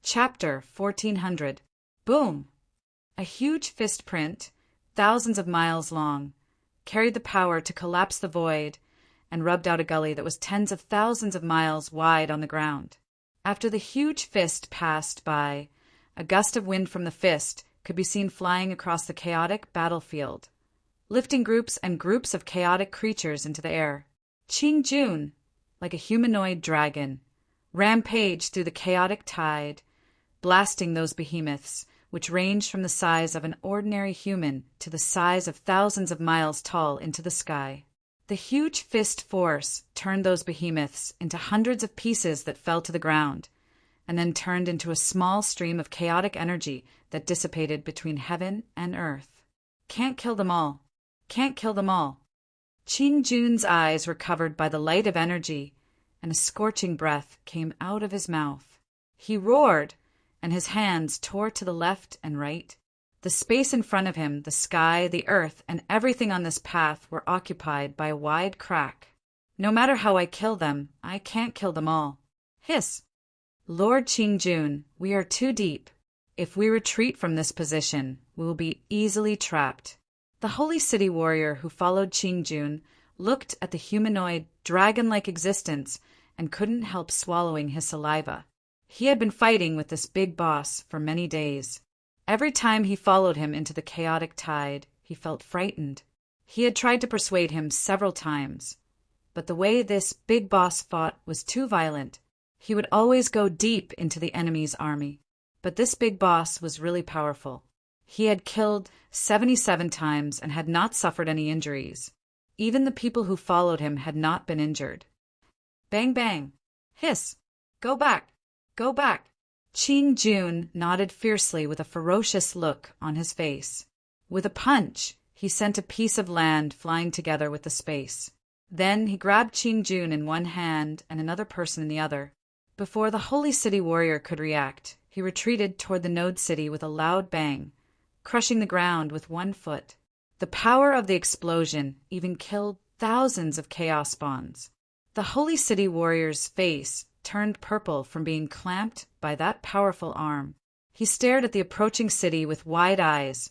Chapter 1400. Boom! A huge fist print, thousands of miles long, carried the power to collapse the void and rubbed out a gully that was tens of thousands of miles wide on the ground. After the huge fist passed by, a gust of wind from the fist could be seen flying across the chaotic battlefield, lifting groups and groups of chaotic creatures into the air. Qing Jun, like a humanoid dragon, rampaged through the chaotic tide, blasting those behemoths, which ranged from the size of an ordinary human to the size of thousands of miles tall, into the sky. The huge fist force turned those behemoths into hundreds of pieces that fell to the ground, and then turned into a small stream of chaotic energy that dissipated between heaven and earth. Can't kill them all. Can't kill them all. Qing Jun's eyes were covered by the light of energy, and a scorching breath came out of his mouth. He roared, and his hands tore to the left and right. The space in front of him, the sky, the earth, and everything on this path were occupied by a wide crack. No matter how I kill them, I can't kill them all. Hiss! Lord Qing Jun, we are too deep. If we retreat from this position, we will be easily trapped. The holy city warrior who followed Qing Jun looked at the humanoid, dragon-like existence and couldn't help swallowing his saliva. He had been fighting with this big boss for many days. Every time he followed him into the chaotic tide, he felt frightened. He had tried to persuade him several times, but the way this big boss fought was too violent. He would always go deep into the enemy's army. But this big boss was really powerful. He had killed 77 times and had not suffered any injuries. Even the people who followed him had not been injured. Bang, bang! Hiss! Go back! Go back! Qing Jun nodded fiercely with a ferocious look on his face. With a punch, he sent a piece of land flying together with the space. Then he grabbed Qing Jun in one hand and another person in the other. Before the holy city warrior could react, he retreated toward the node city with a loud bang, crushing the ground with one foot. The power of the explosion even killed thousands of chaos spawns. The holy city warrior's face turned purple from being clamped by that powerful arm. He stared at the approaching city with wide eyes,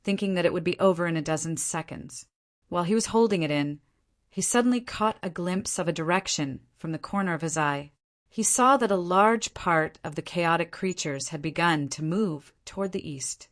thinking that it would be over in a dozen seconds. While he was holding it in, he suddenly caught a glimpse of a direction from the corner of his eye. He saw that a large part of the chaotic creatures had begun to move toward the east.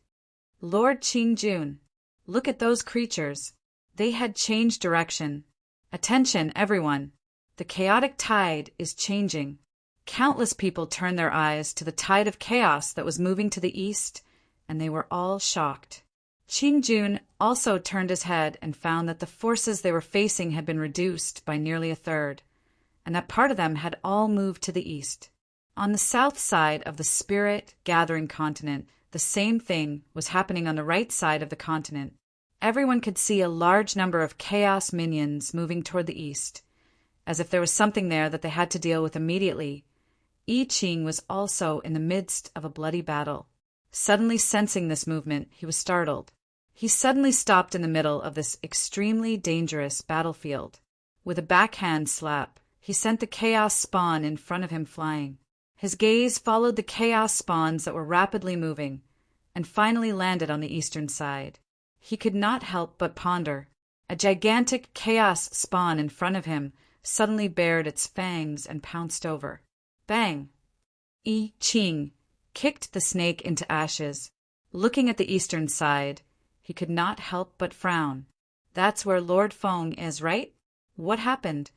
Lord Qing Jun, look at those creatures. They had changed direction. Attention, everyone. The chaotic tide is changing. Countless people turned their eyes to the tide of chaos that was moving to the east, and they were all shocked. Qing Jun also turned his head and found that the forces they were facing had been reduced by nearly a third, and that part of them had all moved to the east. On the south side of the spirit-gathering continent, the same thing was happening on the right side of the continent. Everyone could see a large number of chaos minions moving toward the east, as if there was something there that they had to deal with immediately. I Ching was also in the midst of a bloody battle. Suddenly sensing this movement, he was startled. He suddenly stopped in the middle of this extremely dangerous battlefield. With a backhand slap, he sent the chaos spawn in front of him flying. His gaze followed the chaos spawns that were rapidly moving, and finally landed on the eastern side. He could not help but ponder. A gigantic chaos spawn in front of him suddenly bared its fangs and pounced over. Bang! I Ching kicked the snake into ashes. Looking at the eastern side, he could not help but frown. That's where Lord Feng is, right? What happened?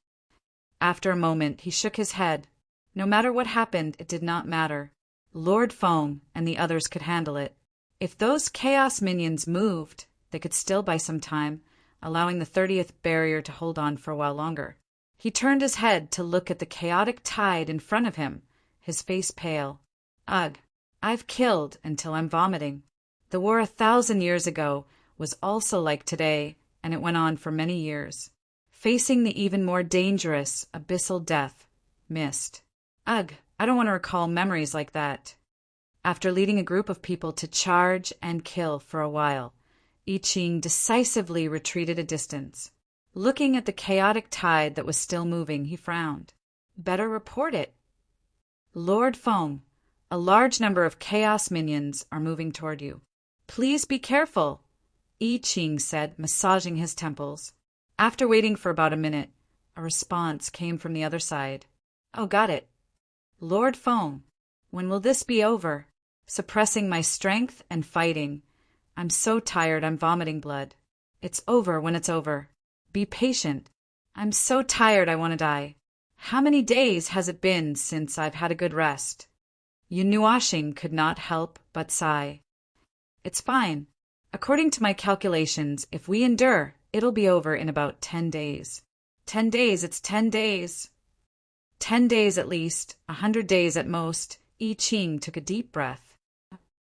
After a moment, he shook his head. No matter what happened, it did not matter. Lord Feng and the others could handle it. If those chaos minions moved, they could still buy some time, allowing the 30th barrier to hold on for a while longer. He turned his head to look at the chaotic tide in front of him, his face pale. Ugh, I've killed until I'm vomiting. The war 1,000 years ago was also like today, and it went on for many years. Facing the even more dangerous abyssal death, mist. Ugh, I don't want to recall memories like that. After leading a group of people to charge and kill for a while, I Ching decisively retreated a distance. Looking at the chaotic tide that was still moving, he frowned. Better report it. Lord Feng, A large number of chaos minions are moving toward you. Please be careful, I Ching said, massaging his temples. After waiting for about a minute, a response came from the other side. Oh, got it. Lord Foam, when will this be over? Suppressing my strength and fighting. I'm so tired I'm vomiting blood. It's over when it's over. Be patient. I'm so tired I want to die. How many days has it been since I've had a good rest? Yunuashing could not help but sigh. It's fine. According to my calculations, if we endure, it'll be over in about 10 days. 10 days, it's 10 days. 10 days at least, 100 days at most. I Ching took a deep breath.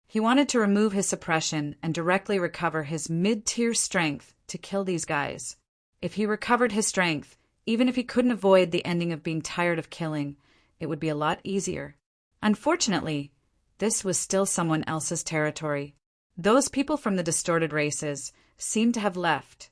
He wanted to remove his suppression and directly recover his mid-tier strength to kill these guys. If he recovered his strength, even if he couldn't avoid the ending of being tired of killing, it would be a lot easier. Unfortunately, this was still someone else's territory. Those people from the distorted races seemed to have left,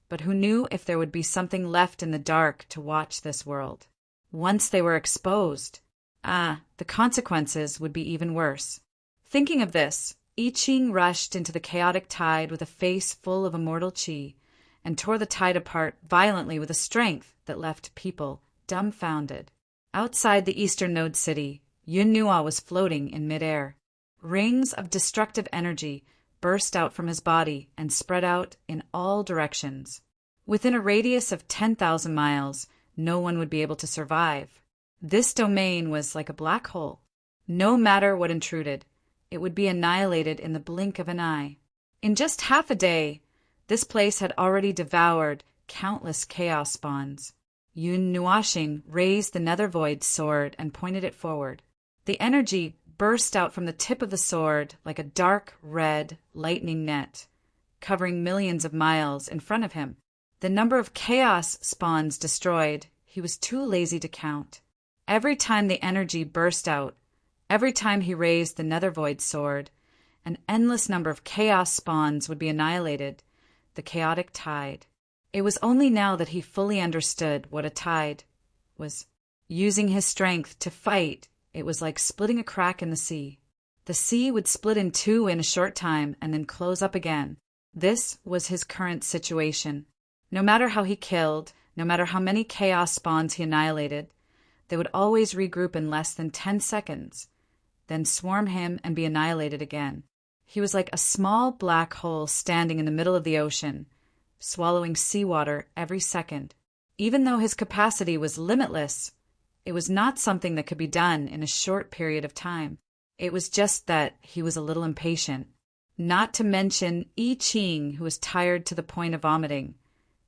but who knew if there would be something left in the dark to watch this world? Once they were exposed, the consequences would be even worse. Thinking of this, I Ching rushed into the chaotic tide with a face full of immortal qi and tore the tide apart violently with a strength that left people dumbfounded. Outside the eastern node city, Yunhua was floating in midair. Rings of destructive energy burst out from his body and spread out in all directions. Within a radius of 10,000 miles, no one would be able to survive. This domain was like a black hole. No matter what intruded, it would be annihilated in the blink of an eye. In just half a day, this place had already devoured countless chaos spawns. Yunnuashing raised the nether void sword and pointed it forward. The energy burst out from the tip of the sword like a dark red lightning net, covering millions of miles in front of him. The number of chaos spawns destroyed, he was too lazy to count. Every time the energy burst out, every time he raised the nether void sword, an endless number of chaos spawns would be annihilated, the chaotic tide. It was only now that he fully understood what a tide was. Using his strength to fight, it was like splitting a crack in the sea. The sea would split in two in a short time and then close up again. This was his current situation. No matter how he killed, no matter how many chaos spawns he annihilated, they would always regroup in less than 10 seconds, then swarm him and be annihilated again. He was like a small black hole standing in the middle of the ocean, swallowing seawater every second. Even though his capacity was limitless, it was not something that could be done in a short period of time. It was just that he was a little impatient. Not to mention I Ching, who was tired to the point of vomiting.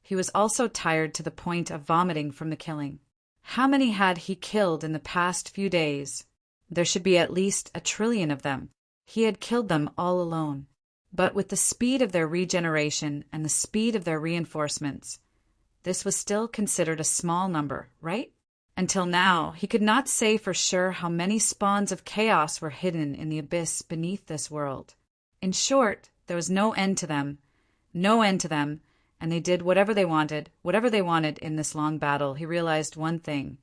He was also tired to the point of vomiting from the killing. How many had he killed in the past few days? There should be at least 1 trillion of them. He had killed them all alone. But with the speed of their regeneration and the speed of their reinforcements, this was still considered a small number, right? Until now, he could not say for sure how many spawns of chaos were hidden in the abyss beneath this world. In short, there was no end to them, and they did whatever they wanted in this long battle. He realized one thing.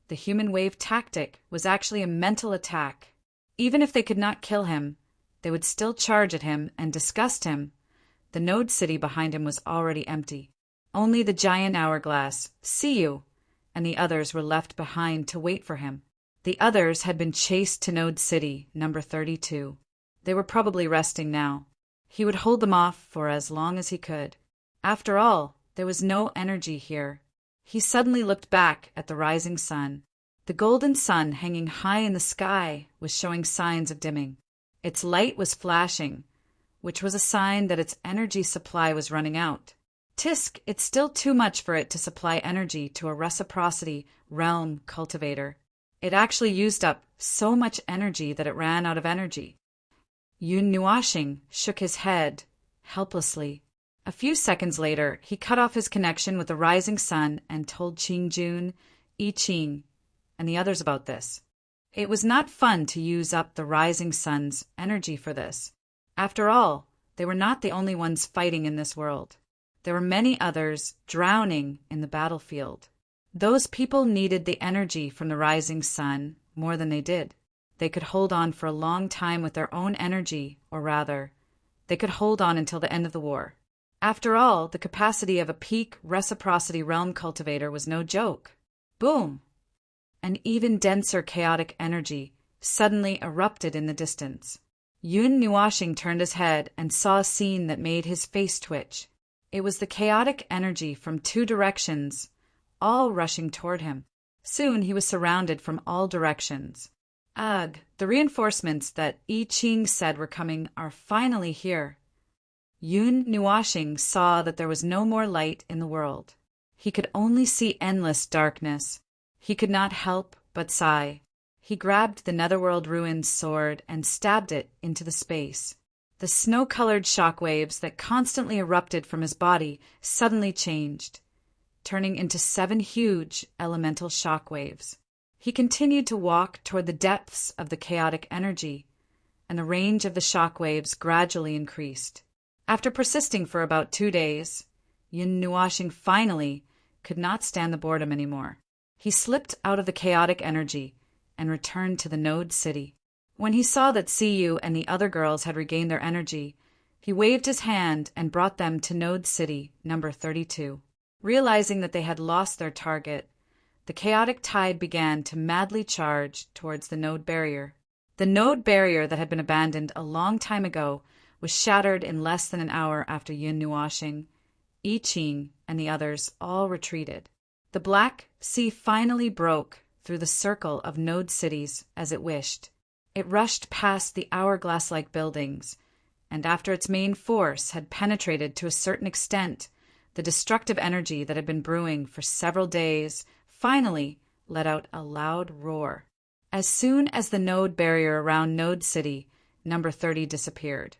The human wave tactic was actually a mental attack. Even if they could not kill him, they would still charge at him and disgust him. The node city behind him was already empty. Only the giant hourglass, see you, and the others were left behind to wait for him. The others had been chased to Node City, number 32. They were probably resting now. He would hold them off for as long as he could. After all, there was no energy here. He suddenly looked back at the rising sun. The golden sun hanging high in the sky was showing signs of dimming. Its light was flashing, which was a sign that its energy supply was running out. Tisk, it's still too much for it to supply energy to a reciprocity realm cultivator. It actually used up so much energy that it ran out of energy. Yunnuashing shook his head helplessly. A few seconds later, he cut off his connection with the rising sun and told Qingjun, I Ching, and the others about this. It was not fun to use up the rising sun's energy for this. After all, they were not the only ones fighting in this world. There were many others drowning in the battlefield. Those people needed the energy from the rising sun more than they did. they could hold on for a long time with their own energy, or rather, they could hold on until the end of the war. After all, the capacity of a peak reciprocity realm cultivator was no joke. Boom! An even denser chaotic energy suddenly erupted in the distance. Yun Nuashing turned his head and saw a scene that made his face twitch. It was the chaotic energy from two directions, all rushing toward him. Soon he was surrounded from all directions. Ugh, the reinforcements that I Ching said were coming are finally here. Yun Nuashing saw that there was no more light in the world. He could only see endless darkness. He could not help but sigh. He grabbed the Netherworld Ruins sword and stabbed it into the space. The snow-colored shockwaves that constantly erupted from his body suddenly changed, turning into 7 huge elemental shockwaves. He continued to walk toward the depths of the chaotic energy, and the range of the shockwaves gradually increased. After persisting for about 2 days, Yun Nuashing finally could not stand the boredom anymore. He slipped out of the chaotic energy and returned to the Node City. When he saw that Siyu and the other girls had regained their energy, he waved his hand and brought them to Node City, number 32. Realizing that they had lost their target, the chaotic tide began to madly charge towards the node barrier. The node barrier that had been abandoned a long time ago was shattered in less than an hour after Yun Nuashing, I Ching, and the others all retreated. The Black Sea finally broke through the circle of node cities as it wished. It rushed past the hourglass-like buildings, and after its main force had penetrated to a certain extent, the destructive energy that had been brewing for several days finally let out a loud roar. As soon as the node barrier around Node City, number 30 disappeared,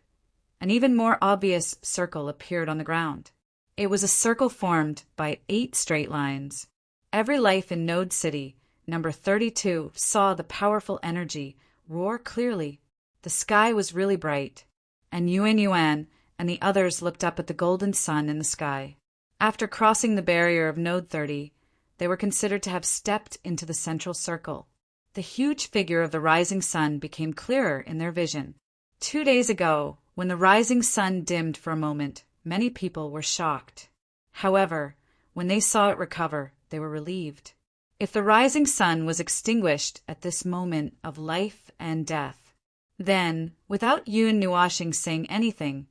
an even more obvious circle appeared on the ground. It was a circle formed by 8 straight lines. Every life in Node City, number 32, saw the powerful energy roar clearly. The sky was really bright, and Yuan and the others looked up at the golden sun in the sky. After crossing the barrier of Node 30, they were considered to have stepped into the central circle. The huge figure of the rising sun became clearer in their vision. 2 days ago, when the rising sun dimmed for a moment, many people were shocked. However, when they saw it recover, they were relieved. If the rising sun was extinguished at this moment of life and death, then, without Yun Nuashing saying anything,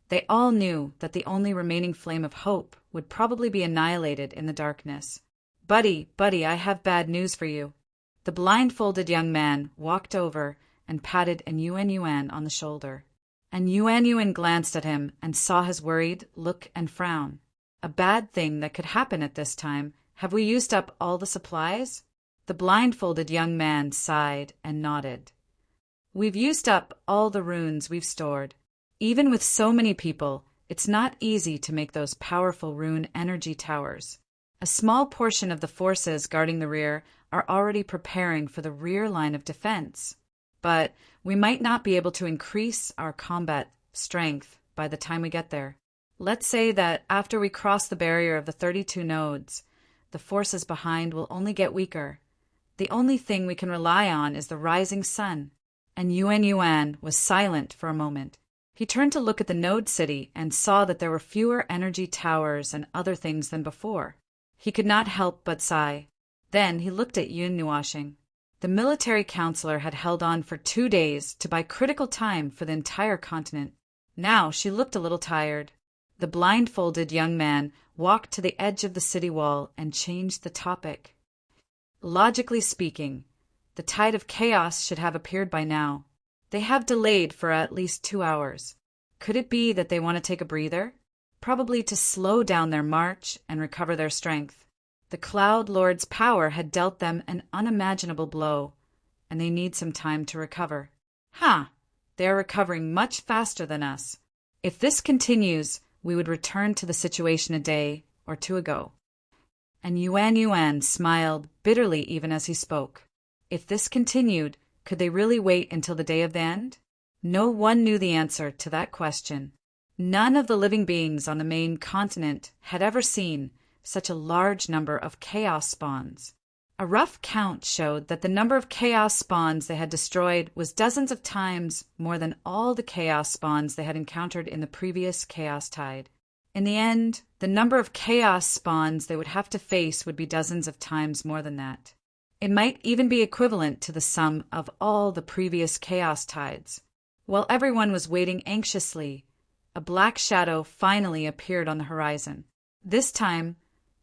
they all knew that the only remaining flame of hope would probably be annihilated in the darkness. Buddy, I have bad news for you." The blindfolded young man walked over and patted Yuan on the shoulder. And Yuan glanced at him and saw his worried look and frown. A bad thing that could happen at this time. Have we used up all the supplies? The blindfolded young man sighed and nodded. We've used up all the runes we've stored. Even with so many people, it's not easy to make those powerful rune energy towers. A small portion of the forces guarding the rear are already preparing for the rear line of defense. But we might not be able to increase our combat strength by the time we get there. Let's say that after we cross the barrier of the 32 nodes, the forces behind will only get weaker. The only thing we can rely on is the rising sun. And Yuan was silent for a moment. He turned to look at the node city and saw that there were fewer energy towers and other things than before. He could not help but sigh. Then he looked at Yun Nuashing. The military counselor had held on for 2 days to buy critical time for the entire continent. Now she looked a little tired. The blindfolded young man walked to the edge of the city wall and changed the topic. Logically speaking, the tide of chaos should have appeared by now. They have delayed for at least 2 hours. Could it be that they want to take a breather? Probably to slow down their march and recover their strength. The Cloud Lord's power had dealt them an unimaginable blow, and they need some time to recover. They are recovering much faster than us. If this continues, we would return to the situation a day or 2 ago. And Yuan smiled bitterly even as he spoke. If this continued, could they really wait until the day of the end? No one knew the answer to that question. None of the living beings on the main continent had ever seen such a large number of chaos spawns. A rough count showed that the number of chaos spawns they had destroyed was dozens of times more than all the chaos spawns they had encountered in the previous chaos tide. In the end, the number of chaos spawns they would have to face would be dozens of times more than that. It might even be equivalent to the sum of all the previous chaos tides. While everyone was waiting anxiously, a black shadow finally appeared on the horizon. This time,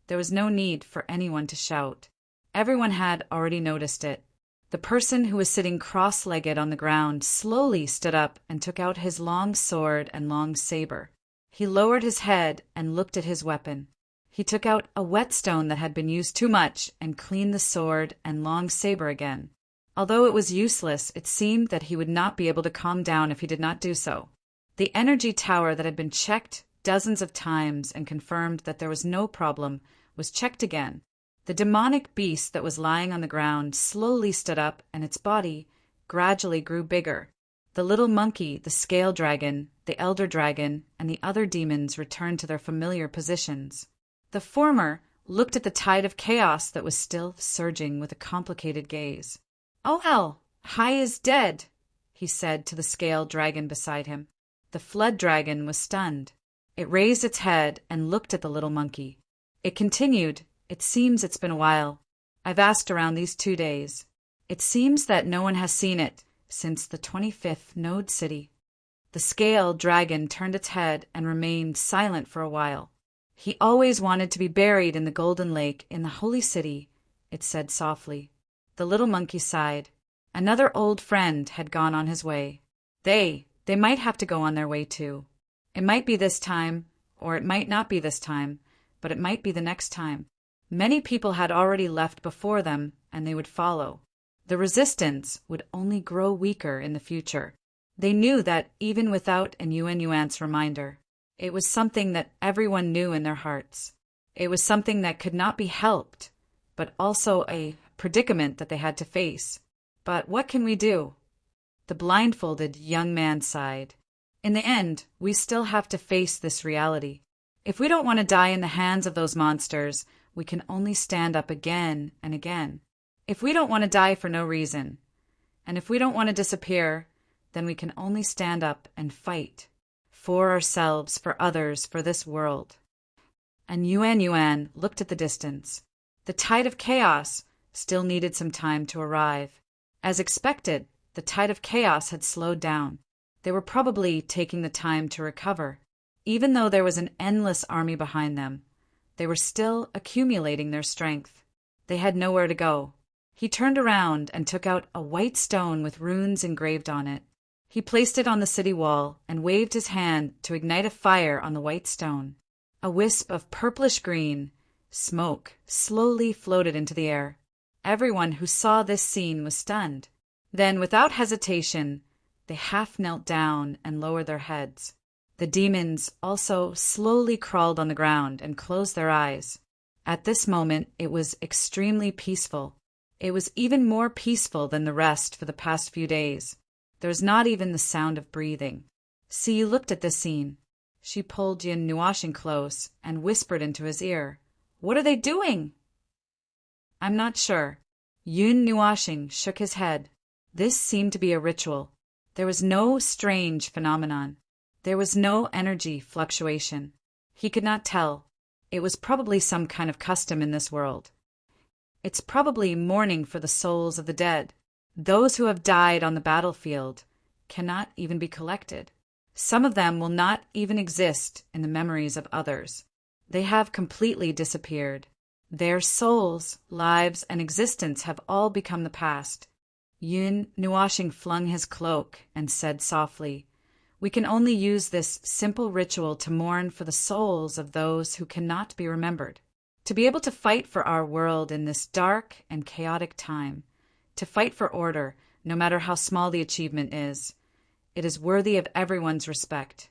there was no need for anyone to shout. Everyone had already noticed it. The person who was sitting cross-legged on the ground slowly stood up and took out his long sword and long saber. He lowered his head and looked at his weapon. He took out a whetstone that had been used too much and cleaned the sword and long saber again. Although it was useless, it seemed that he would not be able to calm down if he did not do so. The energy tower that had been checked dozens of times and confirmed that there was no problem was checked again. The demonic beast that was lying on the ground slowly stood up, and its body gradually grew bigger. The little monkey, the scale dragon, the elder dragon, and the other demons returned to their familiar positions. The former looked at the tide of chaos that was still surging with a complicated gaze. "Oh hell, Hai is dead," he said to the scale dragon beside him. The flood dragon was stunned. It raised its head and looked at the little monkey. It continued, "It seems it's been a while. I've asked around these 2 days. It seems that no one has seen it since the 25th Node City." The scale dragon turned its head and remained silent for a while. "He always wanted to be buried in the Golden Lake in the Holy City," it said softly. The little monkey sighed. Another old friend had gone on his way. They might have to go on their way too. It might be this time, or it might not be this time, but it might be the next time. Many people had already left before them, and they would follow. The resistance would only grow weaker in the future. They knew that even without an Yuan Yuan's reminder, it was something that everyone knew in their hearts. It was something that could not be helped, but also a predicament that they had to face. But what can we do? The blindfolded young man sighed. In the end, we still have to face this reality. If we don't want to die in the hands of those monsters, we can only stand up again and again. If we don't want to die for no reason, and if we don't want to disappear, then we can only stand up and fight. For ourselves, for others, for this world. And Yuan Yuan looked at the distance. The tide of chaos still needed some time to arrive. As expected, the tide of chaos had slowed down. They were probably taking the time to recover. Even though there was an endless army behind them, they were still accumulating their strength. They had nowhere to go. He turned around and took out a white stone with runes engraved on it. He placed it on the city wall and waved his hand to ignite a fire on the white stone. A wisp of purplish-green smoke slowly floated into the air. Everyone who saw this scene was stunned. Then, without hesitation, they half knelt down and lowered their heads. The demons also slowly crawled on the ground and closed their eyes. At this moment, it was extremely peaceful. It was even more peaceful than the rest for the past few days. There was not even the sound of breathing. Si looked at this scene. She pulled Yin Nuashing close and whispered into his ear, "What are they doing?" "I'm not sure." Yun Nuashing shook his head. This seemed to be a ritual. There was no strange phenomenon. There was no energy fluctuation. He could not tell. It was probably some kind of custom in this world. It's probably mourning for the souls of the dead. Those who have died on the battlefield cannot even be collected. Some of them will not even exist in the memories of others. They have completely disappeared. Their souls, lives, and existence have all become the past. Yun Nuashing flung his cloak and said softly, "We can only use this simple ritual to mourn for the souls of those who cannot be remembered. To be able to fight for our world in this dark and chaotic time, to fight for order, no matter how small the achievement is, it is worthy of everyone's respect.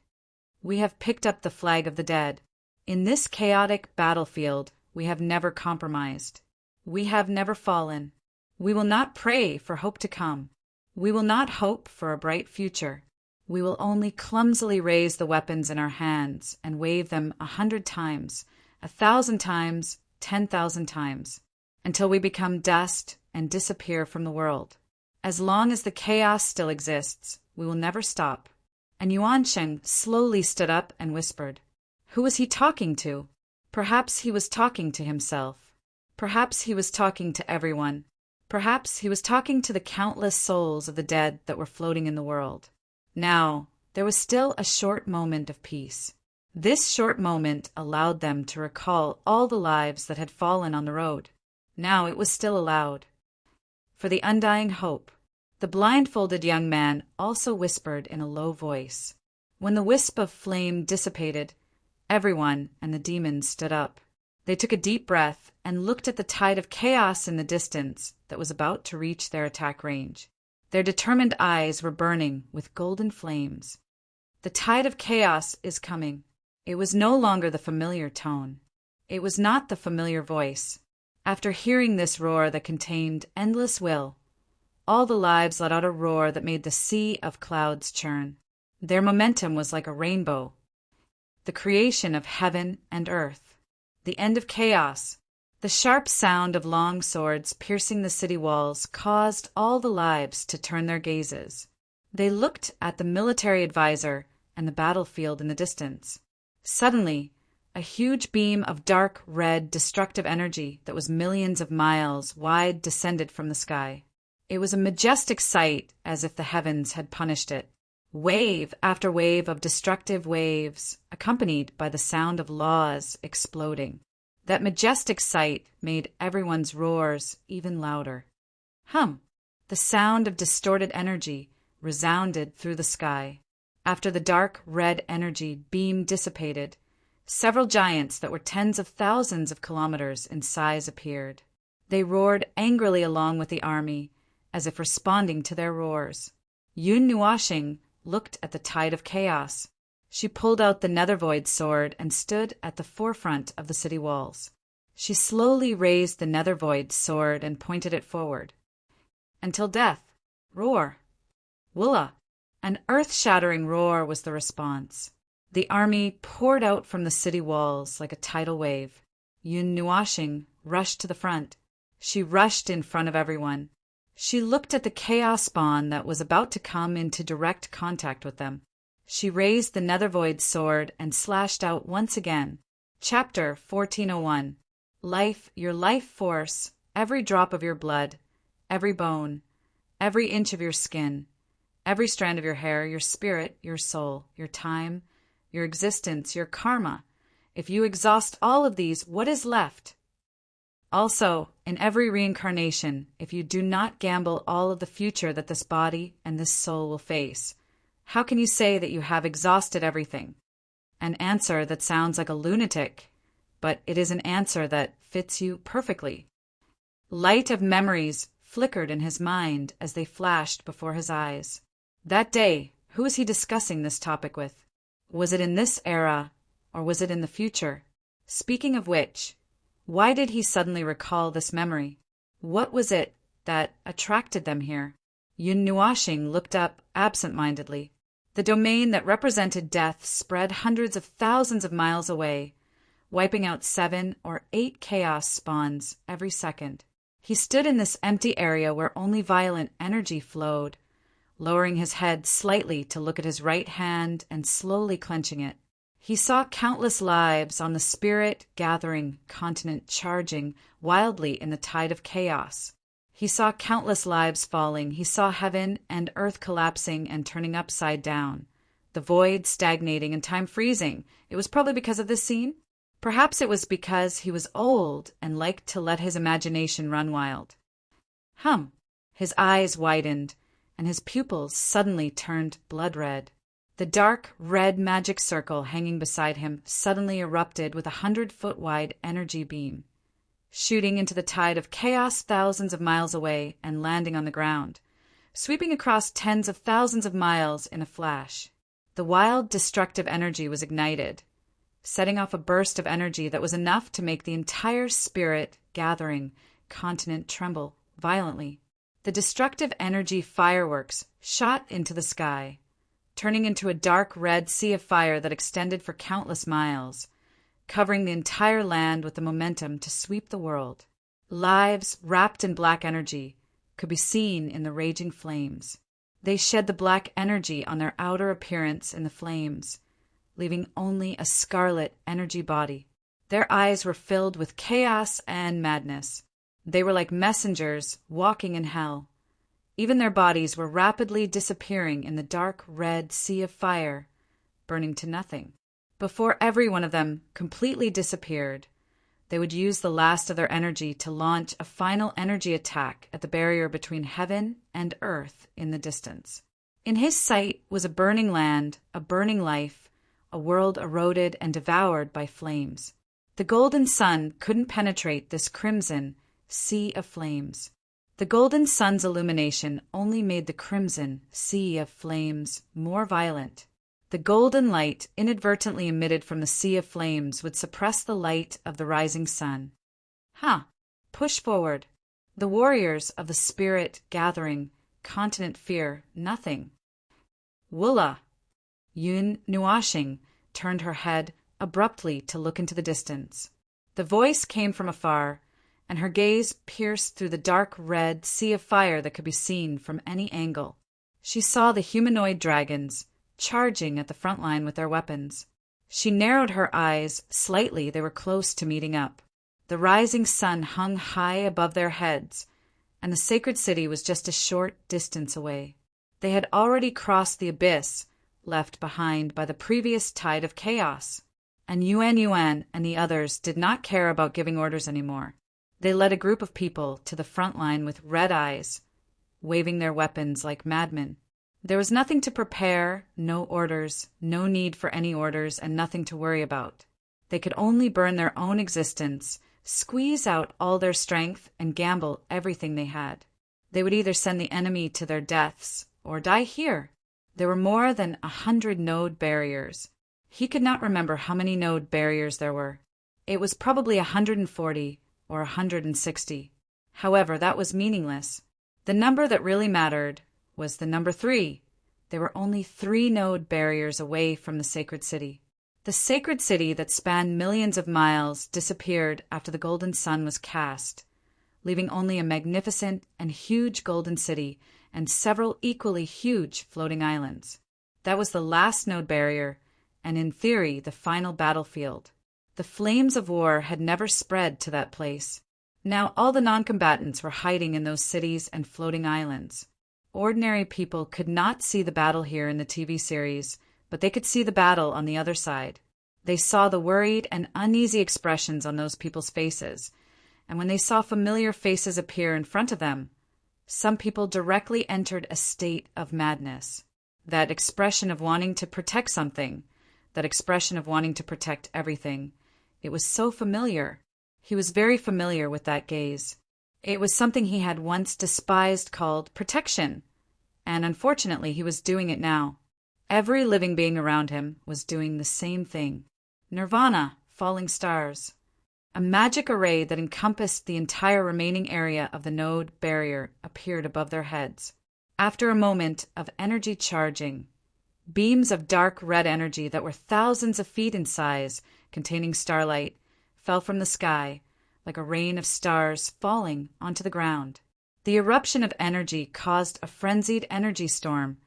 We have picked up the flag of the dead. In this chaotic battlefield, we have never compromised. We have never fallen. We will not pray for hope to come. We will not hope for a bright future. We will only clumsily raise the weapons in our hands and wave them 100 times, 1,000 times, 10,000 times. until we become dust and disappear from the world. As long as the chaos still exists, we will never stop. And Yuansheng slowly stood up and whispered. Who was he talking to? Perhaps he was talking to himself. Perhaps he was talking to everyone. Perhaps he was talking to the countless souls of the dead that were floating in the world. Now, there was still a short moment of peace. This short moment allowed them to recall all the lives that had fallen on the road. Now it was still allowed. For the undying hope, the blindfolded young man also whispered in a low voice. When the wisp of flame dissipated, everyone and the demons stood up. They took a deep breath and looked at the tide of chaos in the distance that was about to reach their attack range. Their determined eyes were burning with golden flames. The tide of chaos is coming. It was no longer the familiar tone. It was not the familiar voice. After hearing this roar that contained endless will, all the lives let out a roar that made the sea of clouds churn. Their momentum was like a rainbow, the creation of heaven and earth, the end of chaos. The sharp sound of long swords piercing the city walls caused all the lives to turn their gazes. They looked at the military advisor and the battlefield in the distance. Suddenly, a huge beam of dark red destructive energy that was millions of miles wide descended from the sky. It was a majestic sight, as if the heavens had punished it. Wave after wave of destructive waves, accompanied by the sound of laws exploding. That majestic sight made everyone's roars even louder. Hum! The sound of distorted energy resounded through the sky. After the dark red energy beam dissipated, several giants that were tens of thousands of kilometers in size appeared. They roared angrily along with the army, as if responding to their roars. Yun Nuashing looked at the tide of chaos. She pulled out the Nethervoid sword and stood at the forefront of the city walls. She slowly raised the Nethervoid sword and pointed it forward. Until death. Roar. Wulla. An earth-shattering roar was the response. The army poured out from the city walls like a tidal wave. Yun Nuashing rushed to the front. She rushed in front of everyone. She looked at the chaos spawn that was about to come into direct contact with them. She raised the Nethervoid sword and slashed out once again. Chapter 1401. Life, your life force, every drop of your blood, every bone, every inch of your skin, every strand of your hair, your spirit, your soul, your time, your existence, your karma. If you exhaust all of these, what is left? Also, in every reincarnation, if you do not gamble all of the future that this body and this soul will face, how can you say that you have exhausted everything? An answer that sounds like a lunatic, but it is an answer that fits you perfectly. Light of memories flickered in his mind as they flashed before his eyes. That day, who was he discussing this topic with? Was it in this era, or was it in the future? Speaking of which, why did he suddenly recall this memory? What was it that attracted them here? Yun Nuashing looked up absent-mindedly. The domain that represented death spread hundreds of thousands of miles away, wiping out 7 or 8 chaos spawns every second. He stood in this empty area where only violent energy flowed, lowering his head slightly to look at his right hand and slowly clenching it. He saw countless lives on the spirit-gathering continent charging wildly in the tide of chaos. He saw countless lives falling. He saw heaven and earth collapsing and turning upside down, the void stagnating and time freezing. It was probably because of this scene. Perhaps it was because he was old and liked to let his imagination run wild. His eyes widened, and his pupils suddenly turned blood red. The dark red magic circle hanging beside him suddenly erupted with 100-foot-wide energy beam, shooting into the tide of chaos thousands of miles away and landing on the ground, sweeping across tens of thousands of miles in a flash. The wild, destructive energy was ignited, setting off a burst of energy that was enough to make the entire spirit-gathering continent tremble violently. The destructive energy fireworks shot into the sky, turning into a dark red sea of fire that extended for countless miles, covering the entire land with the momentum to sweep the world. Lives wrapped in black energy could be seen in the raging flames. They shed the black energy on their outer appearance in the flames, leaving only a scarlet energy body. Their eyes were filled with chaos and madness. They were like messengers walking in hell. Even their bodies were rapidly disappearing in the dark red sea of fire, burning to nothing. Before every one of them completely disappeared, they would use the last of their energy to launch a final energy attack at the barrier between heaven and earth in the distance. In his sight was a burning land, a burning life, a world eroded and devoured by flames. The golden sun couldn't penetrate this crimson sea of flames. The golden sun's illumination only made the crimson sea of flames more violent. The golden light inadvertently emitted from the sea of flames would suppress the light of the rising sun. Push forward. The warriors of the spirit gathering, continent fear nothing. Woola! Yun Nuashing turned her head abruptly to look into the distance. The voice came from afar, and her gaze pierced through the dark red sea of fire that could be seen from any angle. She saw the humanoid dragons charging at the front line with their weapons. She narrowed her eyes slightly. They were close to meeting up. The rising sun hung high above their heads, and the sacred city was just a short distance away. They had already crossed the abyss left behind by the previous tide of chaos, and Yuan and the others did not care about giving orders anymore. They led a group of people to the front line with red eyes, waving their weapons like madmen. There was nothing to prepare, no orders, no need for any orders, and nothing to worry about. They could only burn their own existence, squeeze out all their strength, and gamble everything they had. They would either send the enemy to their deaths or die here. There were more than 100 node barriers. He could not remember how many node barriers there were. It was probably 140 or 160. However, that was meaningless. The number that really mattered was the number 3. There were only 3 node barriers away from the sacred city. The sacred city that spanned millions of miles disappeared after the golden sun was cast, leaving only a magnificent and huge golden city and several equally huge floating islands. That was the last node barrier, and in theory, the final battlefield. The flames of war had never spread to that place. Now all the non-combatants were hiding in those cities and floating islands. Ordinary people could not see the battle here in the TV series, but they could see the battle on the other side. They saw the worried and uneasy expressions on those people's faces, and when they saw familiar faces appear in front of them, some people directly entered a state of madness. That expression of wanting to protect something, that expression of wanting to protect everything, it was so familiar. He was very familiar with that gaze. It was something he had once despised called protection, and unfortunately he was doing it now. Every living being around him was doing the same thing. Nirvana, falling stars. A magic array that encompassed the entire remaining area of the node barrier appeared above their heads. After a moment of energy charging, beams of dark red energy that were thousands of feet in size, containing starlight, fell from the sky, like a rain of stars falling onto the ground. The eruption of energy caused a frenzied energy storm,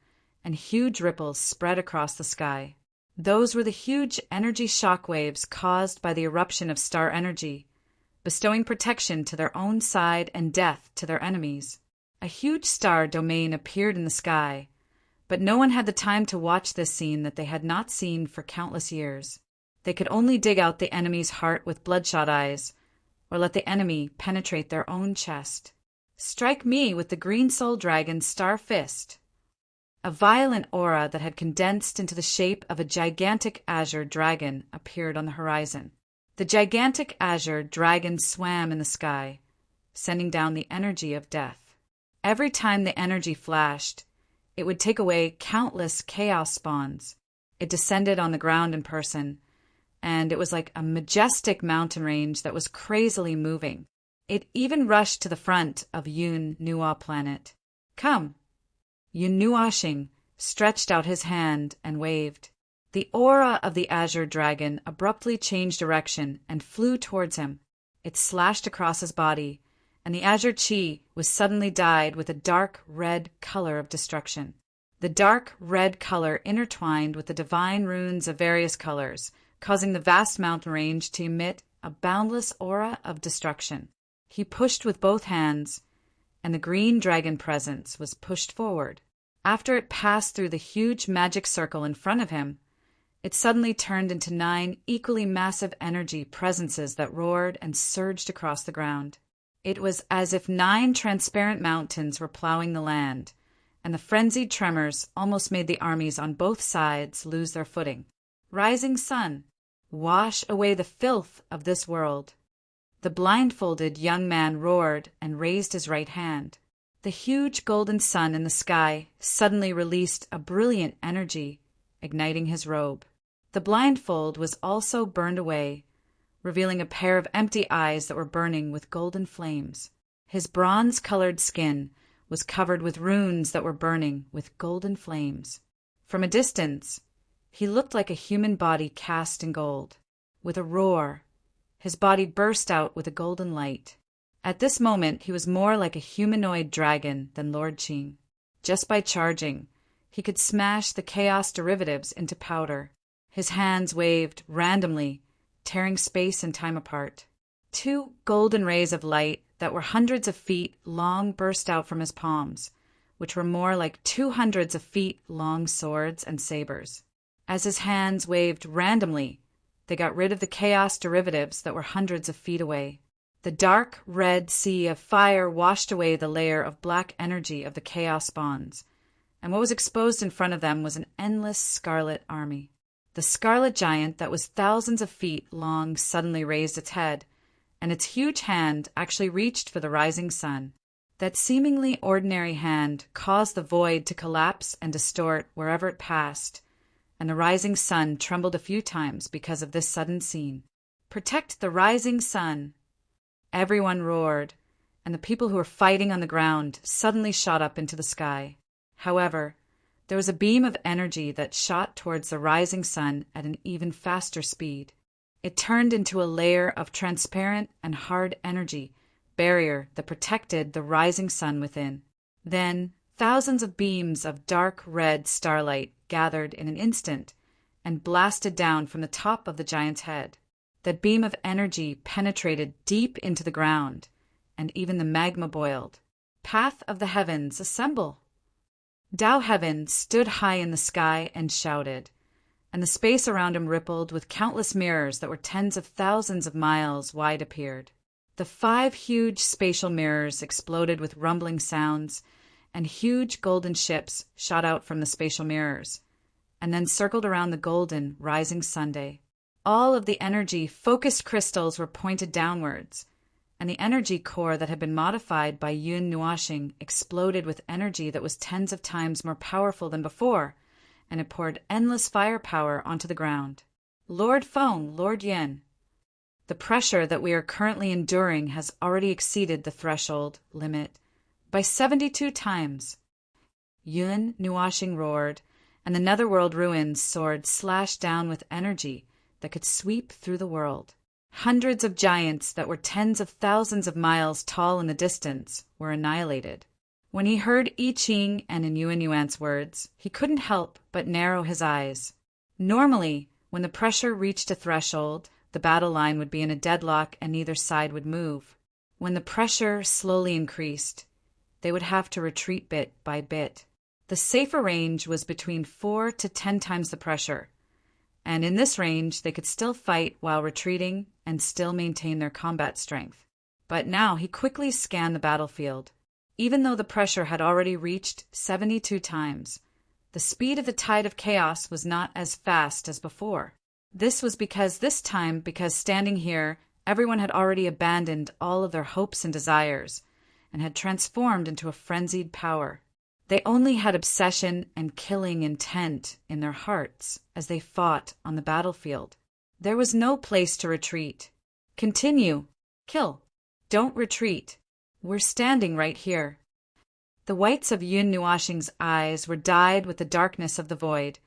and huge ripples spread across the sky. Those were the huge energy shock waves caused by the eruption of star energy, bestowing protection to their own side and death to their enemies. A huge star domain appeared in the sky, but no one had the time to watch this scene that they had not seen for countless years. They could only dig out the enemy's heart with bloodshot eyes, or let the enemy penetrate their own chest. Strike me with the green soul dragon's star fist. A violent aura that had condensed into the shape of a gigantic azure dragon appeared on the horizon. The gigantic azure dragon swam in the sky, sending down the energy of death. Every time the energy flashed, it would take away countless chaos spawns. It descended on the ground in person, and it was like a majestic mountain range that was crazily moving. It even rushed to the front of Yun Nua planet. Come! Yun Nuashing stretched out his hand and waved. The aura of the azure dragon abruptly changed direction and flew towards him. It slashed across his body, and the azure chi was suddenly dyed with a dark red color of destruction. The dark red color intertwined with the divine runes of various colors, causing the vast mountain range to emit a boundless aura of destruction. He pushed with both hands, and the green dragon presence was pushed forward. After it passed through the huge magic circle in front of him, it suddenly turned into 9 equally massive energy presences that roared and surged across the ground. It was as if 9 transparent mountains were plowing the land, and the frenzied tremors almost made the armies on both sides lose their footing. Rising sun, wash away the filth of this world. The blindfolded young man roared and raised his right hand. The huge golden sun in the sky suddenly released a brilliant energy, igniting his robe. The blindfold was also burned away, revealing a pair of empty eyes that were burning with golden flames. His bronze-colored skin was covered with runes that were burning with golden flames. From a distance, he looked like a human body cast in gold. With a roar, his body burst out with a golden light. At this moment, he was more like a humanoid dragon than Lord Qing. Just by charging, he could smash the chaos derivatives into powder. His hands waved randomly, tearing space and time apart. 2 golden rays of light that were hundreds of feet long burst out from his palms, which were more like 200s of feet long swords and sabers. As his hands waved randomly, they got rid of the chaos derivatives that were hundreds of feet away. The dark red sea of fire washed away the layer of black energy of the chaos bonds, and what was exposed in front of them was an endless scarlet army. The scarlet giant that was thousands of feet long suddenly raised its head, and its huge hand actually reached for the rising sun. That seemingly ordinary hand caused the void to collapse and distort wherever it passed, and the rising sun trembled a few times because of this sudden scene. "Protect the rising sun!" Everyone roared, and the people who were fighting on the ground suddenly shot up into the sky. However, there was a beam of energy that shot towards the rising sun at an even faster speed. It turned into a layer of transparent and hard energy barrier that protected the rising sun within. Then, thousands of beams of dark red starlight gathered in an instant and blasted down from the top of the giant's head. That beam of energy penetrated deep into the ground, and even the magma boiled. "Path of the heavens, assemble!" Tao Heaven stood high in the sky and shouted, and the space around him rippled with countless mirrors that were tens of thousands of miles wide appeared. The 5 huge spatial mirrors exploded with rumbling sounds, and huge golden ships shot out from the spatial mirrors, and then circled around the golden, rising Sunday. All of the energy-focused crystals were pointed downwards, and the energy core that had been modified by Yun Nuashing exploded with energy that was tens of times more powerful than before, and it poured endless firepower onto the ground. "Lord Feng, Lord Yin, the pressure that we are currently enduring has already exceeded the threshold limit by 72 times. Yun Nuashing roared, and the netherworld ruins soared slashed down with energy that could sweep through the world. Hundreds of giants that were tens of thousands of miles tall in the distance were annihilated. When he heard I Ching and Yuan Yuan's words, he couldn't help but narrow his eyes. Normally, when the pressure reached a threshold, the battle line would be in a deadlock and neither side would move. When the pressure slowly increased, they would have to retreat bit by bit. The safer range was between 4 to 10 times the pressure, and in this range they could still fight while retreating and still maintain their combat strength. But now he quickly scanned the battlefield. Even though the pressure had already reached 72 times, the speed of the tide of chaos was not as fast as before. This was because standing here, everyone had already abandoned all of their hopes and desires and had transformed into a frenzied power. They only had obsession and killing intent in their hearts as they fought on the battlefield. There was no place to retreat. Continue. Kill. Don't retreat. We're standing right here. The whites of Yun Nuashing's eyes were dyed with the darkness of the void,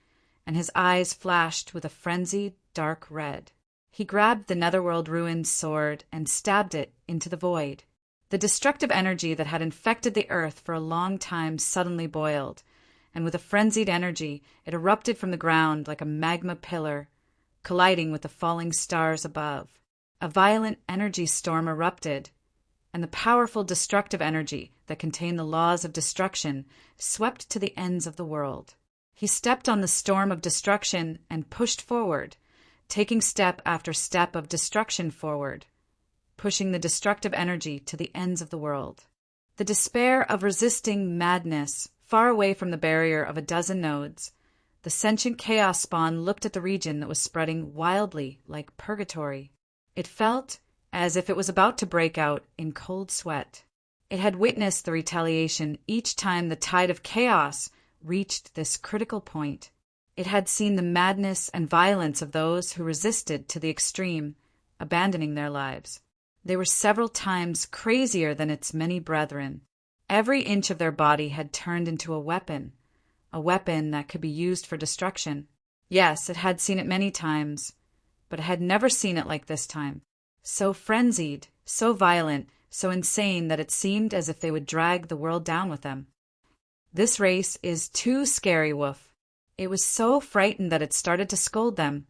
and his eyes flashed with a frenzied dark red. He grabbed the netherworld ruin's sword and stabbed it into the void. The destructive energy that had infected the earth for a long time suddenly boiled, and with a frenzied energy, it erupted from the ground like a magma pillar, colliding with the falling stars above. A violent energy storm erupted, and the powerful destructive energy that contained the laws of destruction swept to the ends of the world. He stepped on the storm of destruction and pushed forward, taking step after step of destruction forward, pushing the destructive energy to the ends of the world. The despair of resisting madness, far away from the barrier of a dozen nodes, the sentient chaos spawn looked at the region that was spreading wildly like purgatory. It felt as if it was about to break out in cold sweat. It had witnessed the retaliation each time the tide of chaos reached this critical point. It had seen the madness and violence of those who resisted to the extreme, abandoning their lives. They were several times crazier than its many brethren. Every inch of their body had turned into a weapon that could be used for destruction. Yes, it had seen it many times, but it had never seen it like this time. So frenzied, so violent, so insane that it seemed as if they would drag the world down with them. This race is too scary, Wolf. It was so frightened that it started to scold them,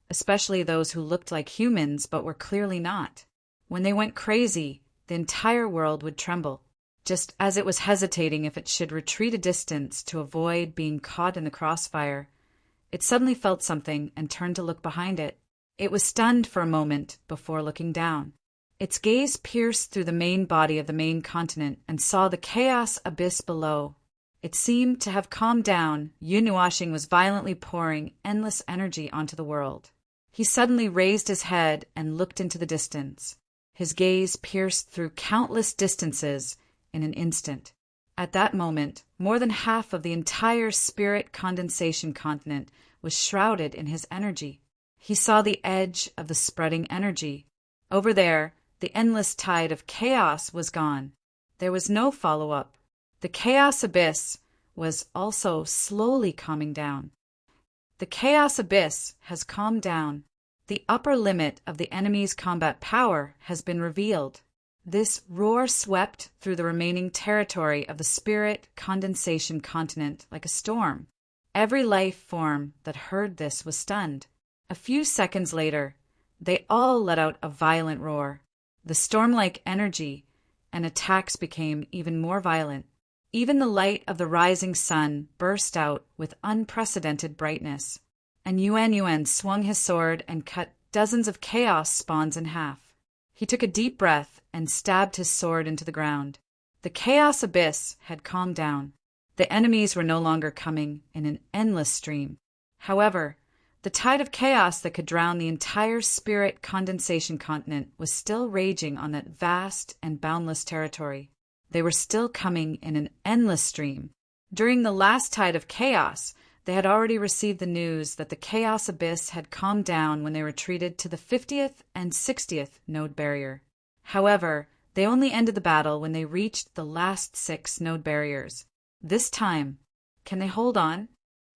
especially those who looked like humans but were clearly not. When they went crazy, the entire world would tremble. Just as it was hesitating if it should retreat a distance to avoid being caught in the crossfire, it suddenly felt something and turned to look behind it. It was stunned for a moment before looking down. Its gaze pierced through the main body of the main continent and saw the chaos abyss below. It seemed to have calmed down. Yunuashing was violently pouring endless energy onto the world. He suddenly raised his head and looked into the distance. His gaze pierced through countless distances in an instant. At that moment, more than half of the entire spirit condensation continent was shrouded in his energy. He saw the edge of the spreading energy. Over there, the endless tide of chaos was gone. There was no follow-up. The chaos abyss was also slowly calming down. The chaos abyss has calmed down. The upper limit of the enemy's combat power has been revealed. This roar swept through the remaining territory of the spirit condensation continent like a storm. Every life form that heard this was stunned. A few seconds later, they all let out a violent roar. The storm-like energy and attacks became even more violent. Even the light of the rising sun burst out with unprecedented brightness, and Yuan swung his sword and cut dozens of chaos spawns in half. He took a deep breath and stabbed his sword into the ground. The chaos abyss had calmed down. The enemies were no longer coming in an endless stream. However, the tide of chaos that could drown the entire spirit condensation continent was still raging on that vast and boundless territory. They were still coming in an endless stream. During the last tide of chaos, they had already received the news that the chaos abyss had calmed down when they retreated to the 50th and 60th node barrier. However, they only ended the battle when they reached the last 6 node barriers. This time, can they hold on?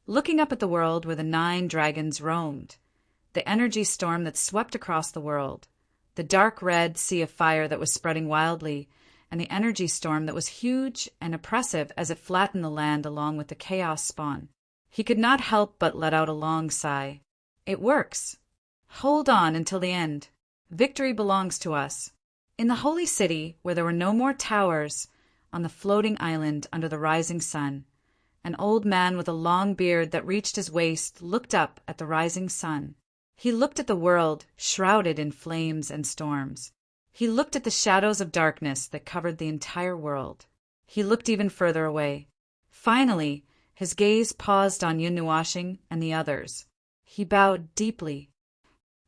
Looking up at the world where the 9 dragons roamed, the energy storm that swept across the world, the dark red sea of fire that was spreading wildly, and the energy storm that was huge and oppressive as it flattened the land along with the chaos spawn, he could not help but let out a long sigh. It works. Hold on until the end. Victory belongs to us. In the holy city, where there were no more towers, on the floating island under the rising sun, an old man with a long beard that reached his waist looked up at the rising sun. He looked at the world shrouded in flames and storms. He looked at the shadows of darkness that covered the entire world. He looked even further away. Finally, his gaze paused on Yunuashing and the others. He bowed deeply.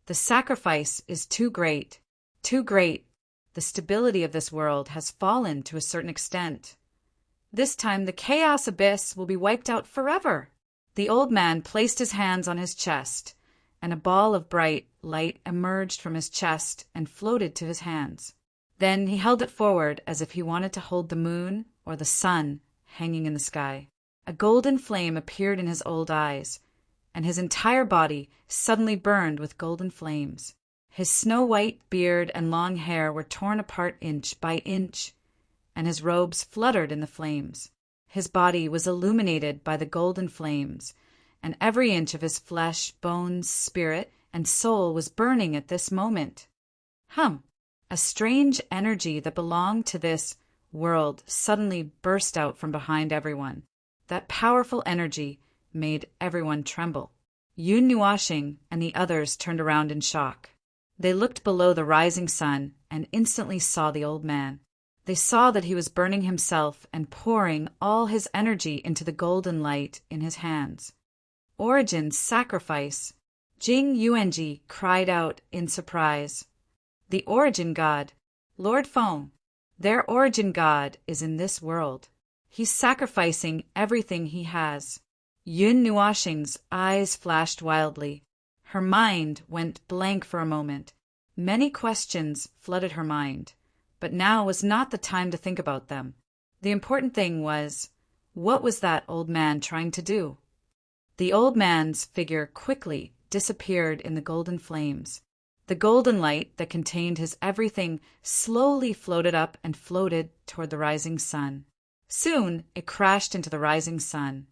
The sacrifice is too great. Too great. The stability of this world has fallen to a certain extent. This time the chaos abyss will be wiped out forever. The old man placed his hands on his chest, and a ball of bright light emerged from his chest and floated to his hands. Then he held it forward as if he wanted to hold the moon or the sun hanging in the sky. A golden flame appeared in his old eyes, and his entire body suddenly burned with golden flames. His snow-white beard and long hair were torn apart inch by inch, and his robes fluttered in the flames. His body was illuminated by the golden flames, and every inch of his flesh, bones, spirit, and soul was burning at this moment. A strange energy that belonged to this world suddenly burst out from behind everyone. That powerful energy made everyone tremble. Yun Nuashing and the others turned around in shock. They looked below the rising sun and instantly saw the old man. They saw that he was burning himself and pouring all his energy into the golden light in his hands. Origin's sacrifice! Jing Yuanji cried out in surprise. The Origin God! Lord Feng! Their Origin God is in this world. He's sacrificing everything he has. Yun Nuashing's eyes flashed wildly. Her mind went blank for a moment. Many questions flooded her mind, but now was not the time to think about them. The important thing was, what was that old man trying to do? The old man's figure quickly disappeared in the golden flames. The golden light that contained his everything slowly floated up and floated toward the rising sun. Soon it crashed into the rising sun.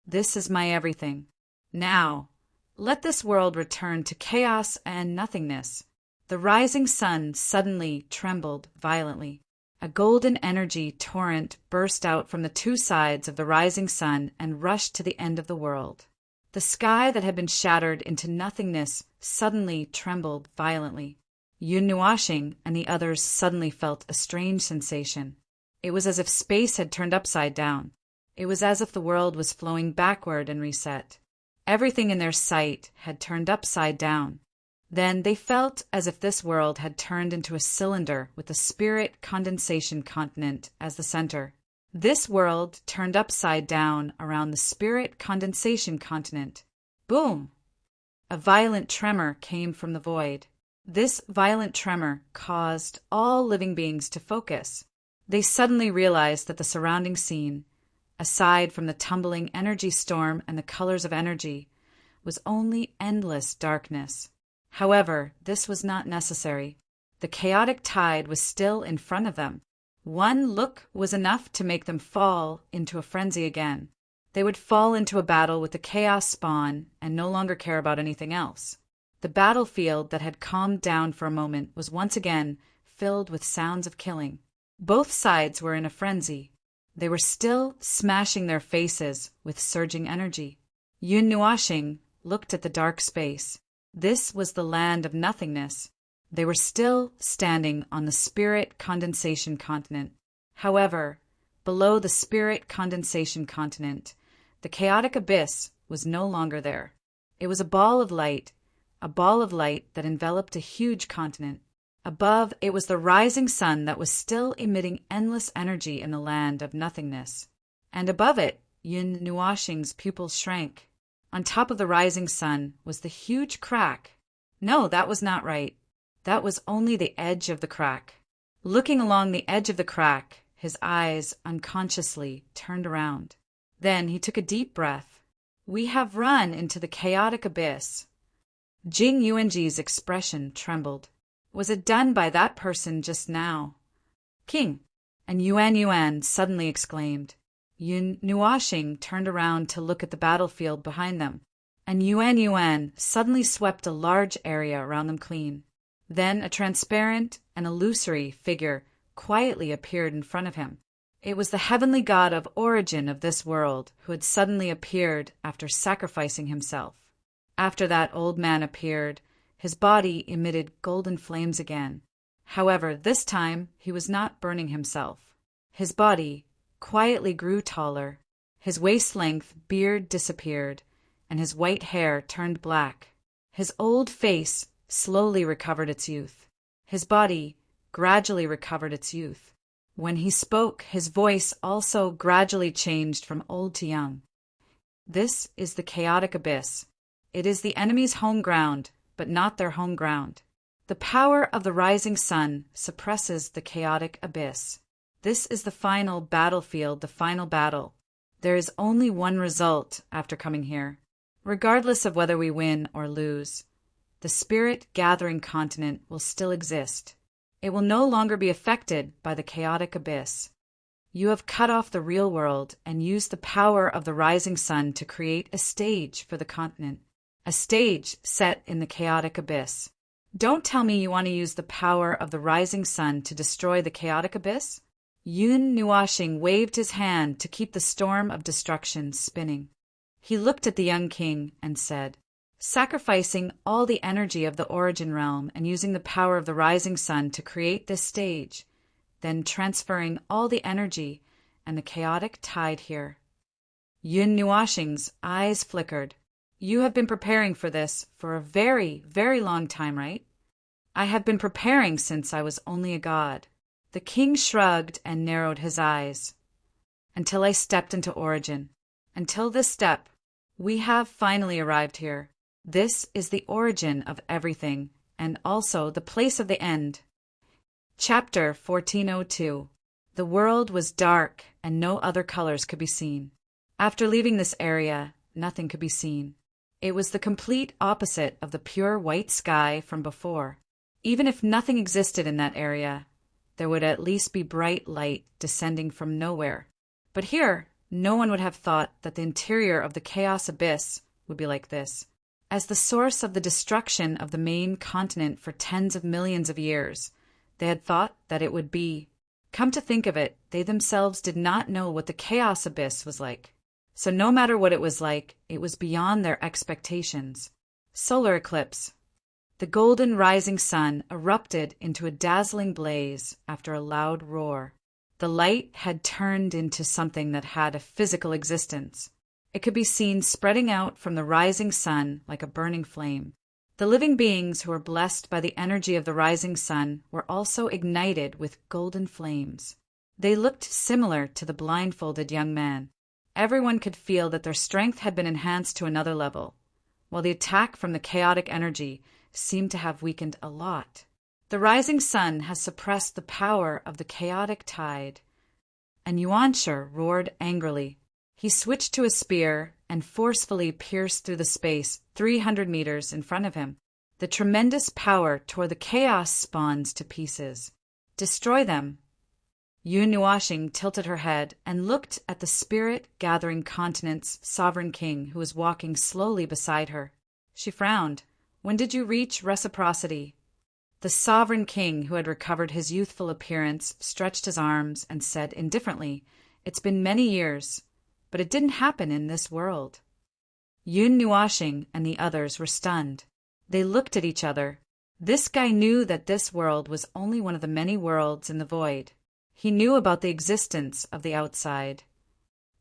This is my everything. Now, let this world return to chaos and nothingness. The rising sun suddenly trembled violently. A golden energy torrent burst out from the two sides of the rising sun and rushed to the end of the world. The sky that had been shattered into nothingness suddenly trembled violently. Yun Nuashing and the others suddenly felt a strange sensation. It was as if space had turned upside down. It was as if the world was flowing backward and reset. Everything in their sight had turned upside down. Then they felt as if this world had turned into a cylinder with the spirit condensation continent as the center. This world turned upside down around the spirit condensation continent. Boom! A violent tremor came from the void. This violent tremor caused all living beings to focus. They suddenly realized that the surrounding scene, aside from the tumbling energy storm and the colors of energy, was only endless darkness. However, this was not necessary. The chaotic tide was still in front of them. One look was enough to make them fall into a frenzy again. They would fall into a battle with the chaos spawn and no longer care about anything else. The battlefield that had calmed down for a moment was once again filled with sounds of killing. Both sides were in a frenzy. They were still smashing their faces with surging energy. Yun Nuashing looked at the dark space. This was the land of nothingness. They were still standing on the spirit condensation continent. However, below the spirit condensation continent, the chaotic abyss was no longer there. It was a ball of light that enveloped a huge continent. Above, it was the rising sun that was still emitting endless energy in the land of nothingness. And above it, Yun Nuashing's pupils shrank. On top of the rising sun was the huge crack. No, that was not right. That was only the edge of the crack. Looking along the edge of the crack, his eyes unconsciously turned around. Then he took a deep breath. We have run into the chaotic abyss. Jing Yuanji's expression trembled. Was it done by that person just now? King! And Yuan suddenly exclaimed. Yun Nuashing turned around to look at the battlefield behind them, and Yuan suddenly swept a large area around them clean. Then a transparent and illusory figure quietly appeared in front of him. It was the heavenly god of origin of this world who had suddenly appeared after sacrificing himself. After that old man appeared, his body emitted golden flames again. However, this time he was not burning himself. His body quietly grew taller. His waist-length beard disappeared, and his white hair turned black. His old face slowly recovered its youth. His body gradually recovered its youth. When he spoke, his voice also gradually changed from old to young. This is the chaotic abyss. It is the enemy's home ground, but not their home ground. The power of the rising sun suppresses the chaotic abyss. This is the final battlefield, the final battle. There is only one result after coming here, regardless of whether we win or lose. the spirit-gathering continent will still exist. It will no longer be affected by the chaotic abyss. You have cut off the real world and used the power of the rising sun to create a stage for the continent, a stage set in the chaotic abyss. Don't tell me you want to use the power of the rising sun to destroy the chaotic abyss? Yun Nuashing waved his hand to keep the storm of destruction spinning. He looked at the young king and said, "Sacrificing all the energy of the origin realm and using the power of the rising sun to create this stage, then transferring all the energy and the chaotic tide here." Yun Nuashing's eyes flickered. "You have been preparing for this for a very, very long time, right?" "I have been preparing since I was only a god." The king shrugged and narrowed his eyes. "Until I stepped into origin. Until this step. We have finally arrived here. This is the origin of everything, and also the place of the end." Chapter 1402. The world was dark, and no other colors could be seen. After leaving this area, nothing could be seen. It was the complete opposite of the pure white sky from before. Even if nothing existed in that area, there would at least be bright light descending from nowhere. But here, no one would have thought that the interior of the chaos abyss would be like this. As the source of the destruction of the main continent for tens of millions of years, they had thought that it would be. Come to think of it, they themselves did not know what the chaos abyss was like. So no matter what it was like, it was beyond their expectations. Solar eclipse. The golden rising sun erupted into a dazzling blaze after a loud roar. The light had turned into something that had a physical existence. It could be seen spreading out from the rising sun like a burning flame. The living beings who were blessed by the energy of the rising sun were also ignited with golden flames. They looked similar to the blindfolded young man. Everyone could feel that their strength had been enhanced to another level, while the attack from the chaotic energy seemed to have weakened a lot. The rising sun has suppressed the power of the chaotic tide. And Yuanshi roared angrily. He switched to a spear and forcefully pierced through the space 300 meters in front of him. The tremendous power tore the chaos spawns to pieces. "Destroy them." Yun Nuashing tilted her head and looked at the spirit-gathering continent's sovereign king who was walking slowly beside her. She frowned. "When did you reach reciprocity?" The sovereign king, who had recovered his youthful appearance, stretched his arms and said indifferently, "It's been many years, but it didn't happen in this world." Yun Nuashing and the others were stunned. They looked at each other. This guy knew that this world was only one of the many worlds in the void. He knew about the existence of the outside.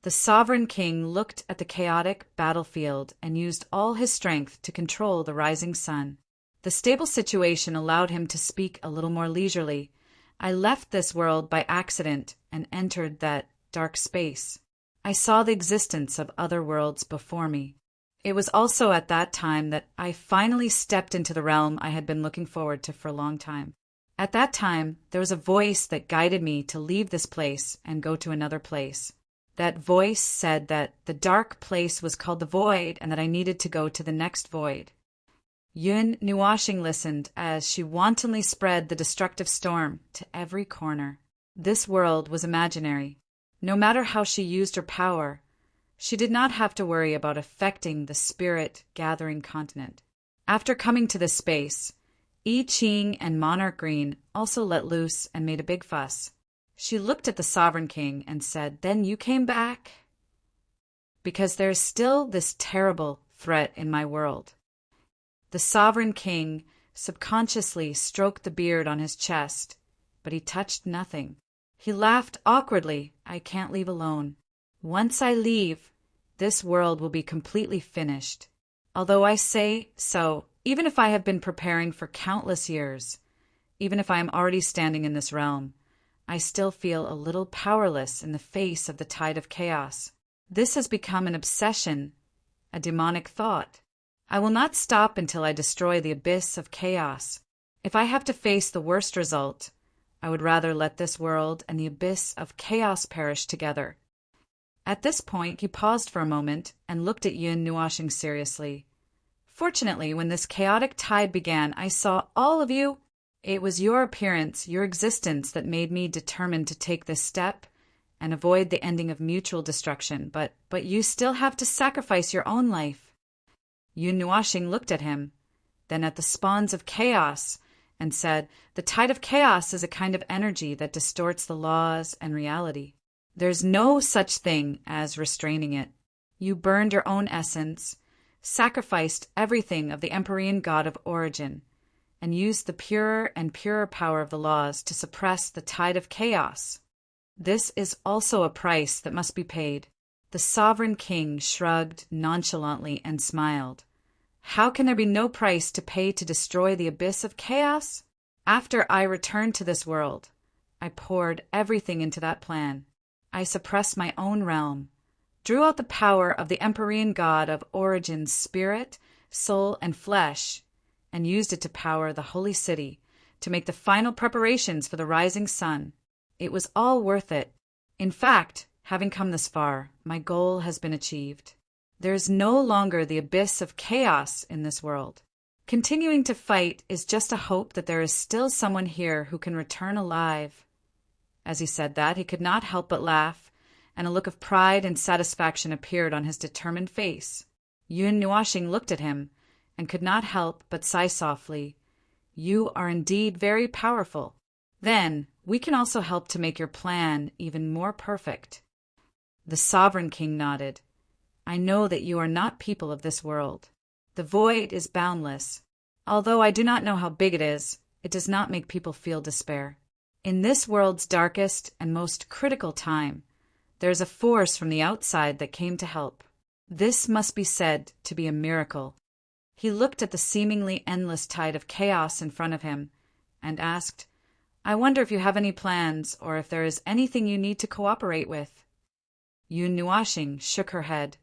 The sovereign king looked at the chaotic battlefield and used all his strength to control the rising sun. The stable situation allowed him to speak a little more leisurely. "I left this world by accident and entered that dark space. I saw the existence of other worlds before me. It was also at that time that I finally stepped into the realm I had been looking forward to for a long time. At that time, there was a voice that guided me to leave this place and go to another place. That voice said that the dark place was called the void and that I needed to go to the next void." Yun Nuashing listened as she wantonly spread the destructive storm to every corner. This world was imaginary. No matter how she used her power, she did not have to worry about affecting the spirit-gathering continent. After coming to this space, I Ching and Monarch Green also let loose and made a big fuss. She looked at the Sovereign King and said, "Then you came back?" "Because there is still this terrible threat in my world." The Sovereign King subconsciously stroked the beard on his chest, but he touched nothing. He laughed awkwardly. "I can't leave alone. Once I leave, this world will be completely finished. Although I say so, even if I have been preparing for countless years, even if I am already standing in this realm, I still feel a little powerless in the face of the tide of chaos. This has become an obsession, a demonic thought. I will not stop until I destroy the abyss of chaos. If I have to face the worst result, I would rather let this world and the abyss of chaos perish together." At this point, he paused for a moment and looked at Yun Nuashing seriously. Fortunately, when this chaotic tide began, I saw all of you. It was your appearance, your existence, that made me determined to take this step and avoid the ending of mutual destruction. But you still have to sacrifice your own life. Yun Nuashing looked at him, then at the spawns of chaos, and said, "The tide of chaos is a kind of energy that distorts the laws and reality. There's no such thing as restraining it. You burned your own essence, sacrificed everything of the Empyrean god of origin, and used the purer and purer power of the laws to suppress the tide of chaos. This is also a price that must be paid." The sovereign king shrugged nonchalantly and smiled. "How can there be no price to pay to destroy the abyss of chaos? After I returned to this world, I poured everything into that plan. I suppressed my own realm, drew out the power of the Empyrean god of origin's spirit, soul, and flesh, and used it to power the holy city, to make the final preparations for the rising sun. It was all worth it. In fact, having come this far, my goal has been achieved. There is no longer the abyss of chaos in this world. Continuing to fight is just a hope that there is still someone here who can return alive." As he said that, he could not help but laugh, and a look of pride and satisfaction appeared on his determined face. Yun Nuashing looked at him, and could not help but sigh softly, "You are indeed very powerful. Then we can also help to make your plan even more perfect." The sovereign king nodded. "I know that you are not people of this world. The void is boundless. Although I do not know how big it does not make people feel despair. In this world's darkest and most critical time, there is a force from the outside that came to help. This must be said to be a miracle." He looked at the seemingly endless tide of chaos in front of him and asked, "I wonder if you have any plans, or if there is anything you need to cooperate with?" Yun Nuashing shook her head.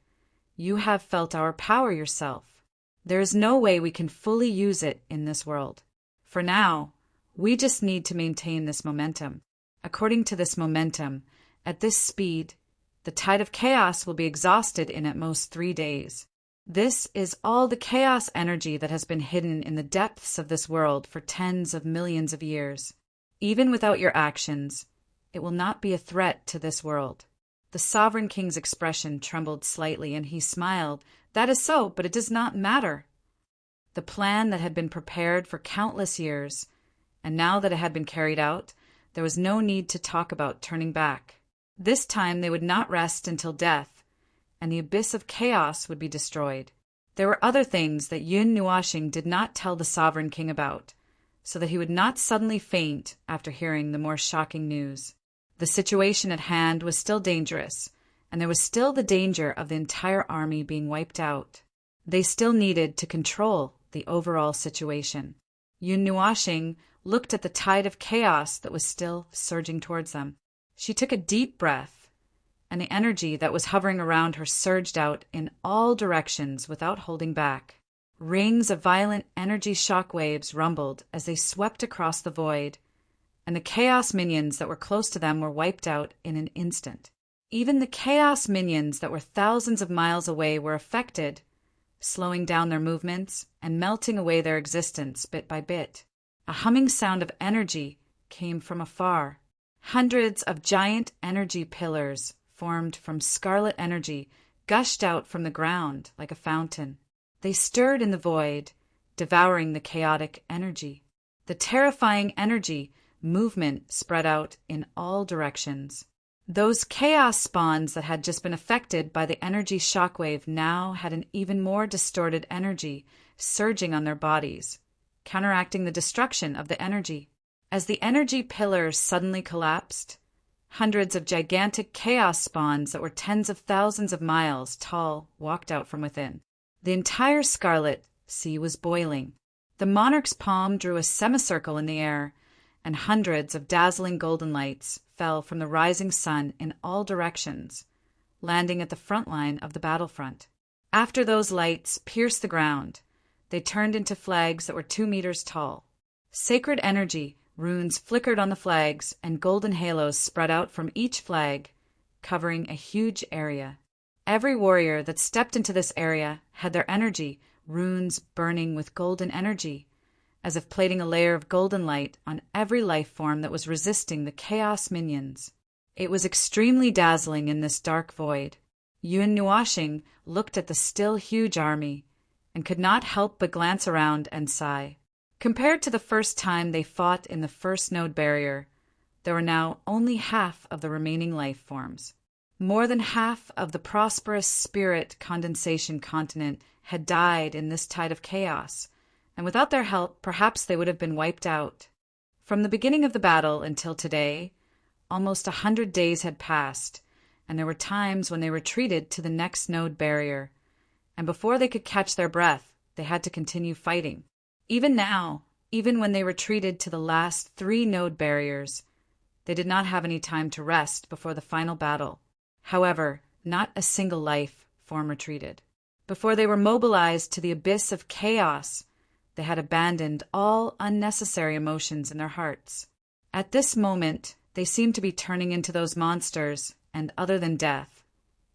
"You have felt our power yourself. There is no way we can fully use it in this world. For now, we just need to maintain this momentum. According to this momentum, at this speed, the tide of chaos will be exhausted in at most 3 days. This is all the chaos energy that has been hidden in the depths of this world for tens of millions of years. Even without your actions, it will not be a threat to this world." The sovereign king's expression trembled slightly, and he smiled. "That is so, but it does not matter." The plan that had been prepared for countless years, and now that it had been carried out, there was no need to talk about turning back. This time they would not rest until death, and the abyss of chaos would be destroyed. There were other things that Yun Nuashing did not tell the sovereign king about, so that he would not suddenly faint after hearing the more shocking news. The situation at hand was still dangerous, and there was still the danger of the entire army being wiped out. They still needed to control the overall situation. Yun Nuashing looked at the tide of chaos that was still surging towards them. She took a deep breath, and the energy that was hovering around her surged out in all directions without holding back. Rings of violent energy shock waves rumbled as they swept across the void, and the chaos minions that were close to them were wiped out in an instant. Even the chaos minions that were thousands of miles away were affected, slowing down their movements and melting away their existence bit by bit. A humming sound of energy came from afar. Hundreds of giant energy pillars formed from scarlet energy gushed out from the ground like a fountain. They stirred in the void, devouring the chaotic energy. The terrifying energy movement spread out in all directions. Those chaos spawns that had just been affected by the energy shockwave now had an even more distorted energy surging on their bodies, counteracting the destruction of the energy. As the energy pillars suddenly collapsed, hundreds of gigantic chaos spawns that were tens of thousands of miles tall walked out from within. The entire scarlet sea was boiling. The monarch's palm drew a semicircle in the air, and hundreds of dazzling golden lights fell from the rising sun in all directions, landing at the front line of the battlefront. After those lights pierced the ground, they turned into flags that were 2 meters tall. Sacred energy runes flickered on the flags, and golden halos spread out from each flag, covering a huge area. Every warrior that stepped into this area had their energy runes burning with golden energy, as if plating a layer of golden light on every life form that was resisting the chaos minions. It was extremely dazzling in this dark void. Yun Nuashing looked at the still huge army and could not help but glance around and sigh. Compared to the first time they fought in the first node barrier, there were now only half of the remaining life forms. More than half of the prosperous spirit condensation continent had died in this tide of chaos, and without their help, perhaps they would have been wiped out. From the beginning of the battle until today, almost 100 days had passed, and there were times when they retreated to the next node barrier, and before they could catch their breath, they had to continue fighting. Even now, even when they retreated to the last 3 node barriers, they did not have any time to rest before the final battle. However, not a single life form retreated. Before they were mobilized to the abyss of chaos, they had abandoned all unnecessary emotions in their hearts. At this moment, they seemed to be turning into those monsters, and other than death,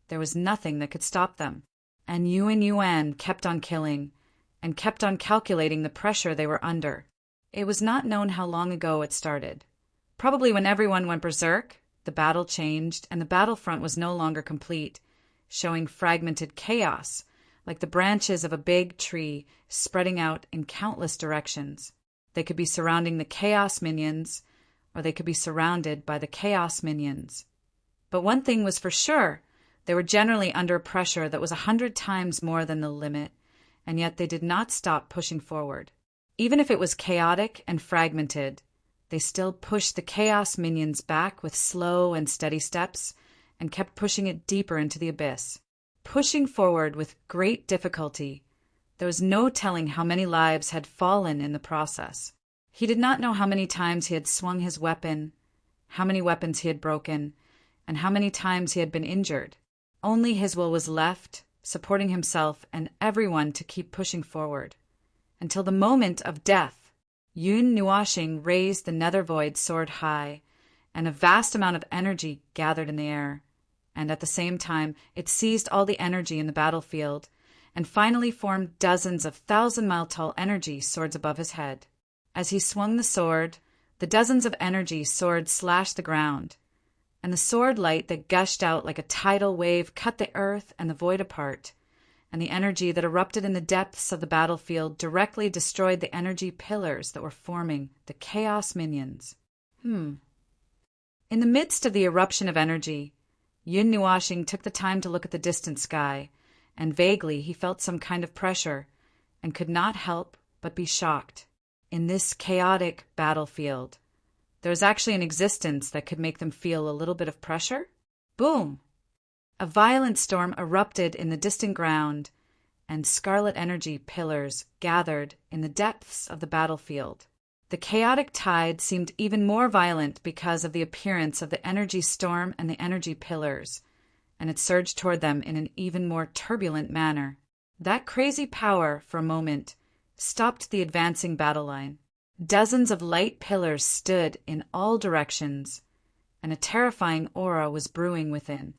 there was nothing that could stop them. And Yuan kept on killing, and kept on calculating the pressure they were under. It was not known how long ago it started. Probably when everyone went berserk, the battle changed, and the battlefront was no longer complete, showing fragmented chaos, like the branches of a big tree spreading out in countless directions. They could be surrounding the chaos minions, or they could be surrounded by the chaos minions. But one thing was for sure, they were generally under pressure that was 100 times more than the limit, and yet they did not stop pushing forward. Even if it was chaotic and fragmented, they still pushed the chaos minions back with slow and steady steps and kept pushing it deeper into the abyss. Pushing forward with great difficulty, there was no telling how many lives had fallen in the process. He did not know how many times he had swung his weapon, how many weapons he had broken, and how many times he had been injured. Only his will was left, supporting himself and everyone to keep pushing forward. Until the moment of death, Yun Nuashing raised the nether void sword high, and a vast amount of energy gathered in the air. And at the same time, it seized all the energy in the battlefield, and finally formed dozens of 1,000-mile-tall energy swords above his head. As he swung the sword, the dozens of energy swords slashed the ground, and the sword light that gushed out like a tidal wave cut the earth and the void apart, and the energy that erupted in the depths of the battlefield directly destroyed the energy pillars that were forming the chaos minions. In the midst of the eruption of energy, Yun Nuashing took the time to look at the distant sky, and vaguely he felt some kind of pressure, and could not help but be shocked. In this chaotic battlefield, there was actually an existence that could make them feel a little bit of pressure? Boom! A violent storm erupted in the distant ground, and scarlet energy pillars gathered in the depths of the battlefield. The chaotic tide seemed even more violent because of the appearance of the energy storm and the energy pillars, and it surged toward them in an even more turbulent manner. That crazy power, for a moment, stopped the advancing battle line. Dozens of light pillars stood in all directions, and a terrifying aura was brewing within.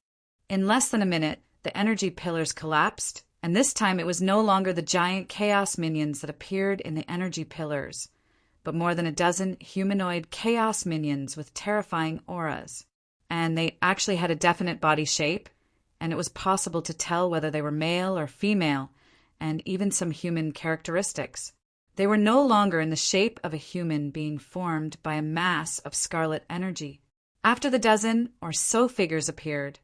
In less than a minute, the energy pillars collapsed, and this time it was no longer the giant chaos minions that appeared in the energy pillars, but more than a dozen humanoid chaos minions with terrifying auras. And they actually had a definite body shape, and it was possible to tell whether they were male or female, and even some human characteristics. They were no longer in the shape of a human being formed by a mass of scarlet energy. After the dozen or so figures appeared,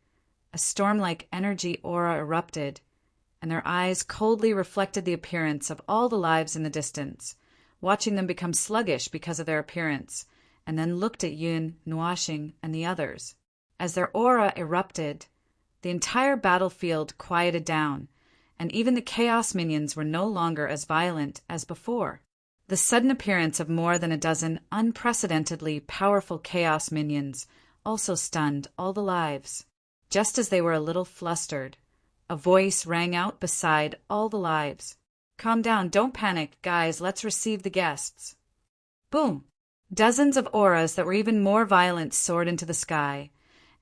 a storm-like energy aura erupted, and their eyes coldly reflected the appearance of all the lives in the distance, watching them become sluggish because of their appearance, and then looked at Yun Nuashing and the others. As their aura erupted, the entire battlefield quieted down, and even the chaos minions were no longer as violent as before. The sudden appearance of more than a dozen unprecedentedly powerful chaos minions also stunned all the lives. Just as they were a little flustered, a voice rang out beside all the lives. "Calm down, don't panic, guys, let's receive the guests." Boom! Dozens of auras that were even more violent soared into the sky,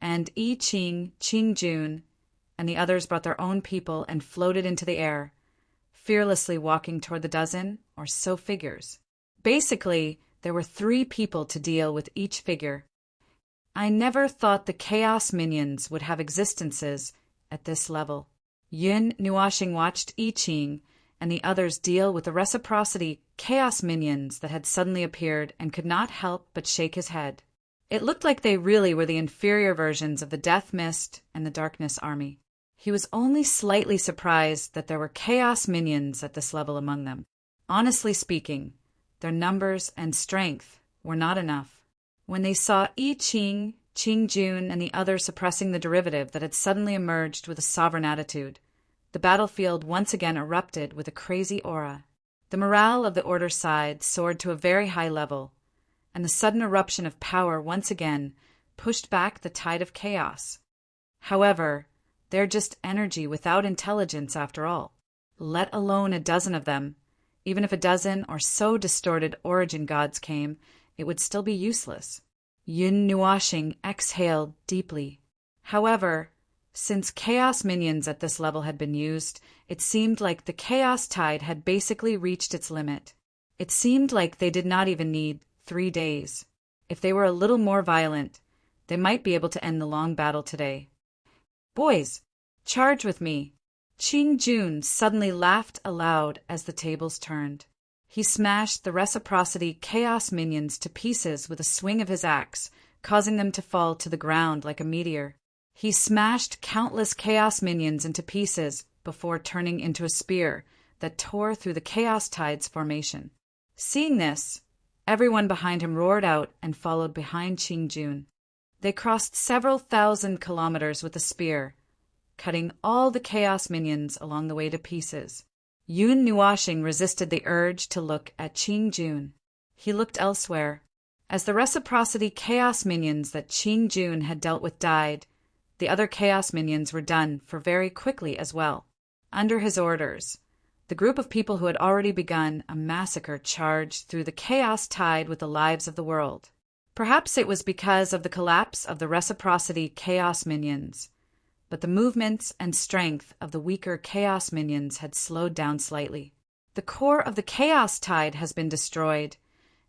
and I Ching, Ching Jun, and the others brought their own people and floated into the air, fearlessly walking toward the dozen, or so figures. Basically, there were 3 people to deal with each figure. I never thought the Chaos Minions would have existences at this level. Yun Nuashing watched I Ching and the others deal with the reciprocity Chaos Minions that had suddenly appeared and could not help but shake his head. It looked like they really were the inferior versions of the Death Mist and the Darkness Army. He was only slightly surprised that there were Chaos Minions at this level among them. Honestly speaking, their numbers and strength were not enough. When they saw I Ching, Qing Jun, and the others suppressing the derivative that had suddenly emerged with a sovereign attitude, the battlefield once again erupted with a crazy aura. The morale of the Order side soared to a very high level, and the sudden eruption of power once again pushed back the tide of chaos. However, they're just energy without intelligence after all, let alone a dozen of them. Even if a dozen or so distorted origin gods came, it would still be useless. Yun Nuashing exhaled deeply. However, since Chaos Minions at this level had been used, it seemed like the Chaos Tide had basically reached its limit. It seemed like they did not even need 3 days. If they were a little more violent, they might be able to end the long battle today. Boys, charge with me. Qing Jun suddenly laughed aloud as the tables turned. He smashed the reciprocity Chaos Minions to pieces with a swing of his axe, causing them to fall to the ground like a meteor. He smashed countless Chaos Minions into pieces before turning into a spear that tore through the Chaos Tide's formation. Seeing this, everyone behind him roared out and followed behind Qing Jun. They crossed several thousand kilometers with the spear, cutting all the Chaos Minions along the way to pieces. Yun Nuashing resisted the urge to look at Qing Jun. He looked elsewhere. As the reciprocity Chaos Minions that Qing Jun had dealt with died, the other Chaos Minions were done for very quickly as well. Under his orders, the group of people who had already begun a massacre charged through the Chaos Tide with the lives of the world. Perhaps it was because of the collapse of the reciprocity Chaos Minions, but the movements and strength of the weaker Chaos Minions had slowed down slightly. The core of the Chaos Tide has been destroyed.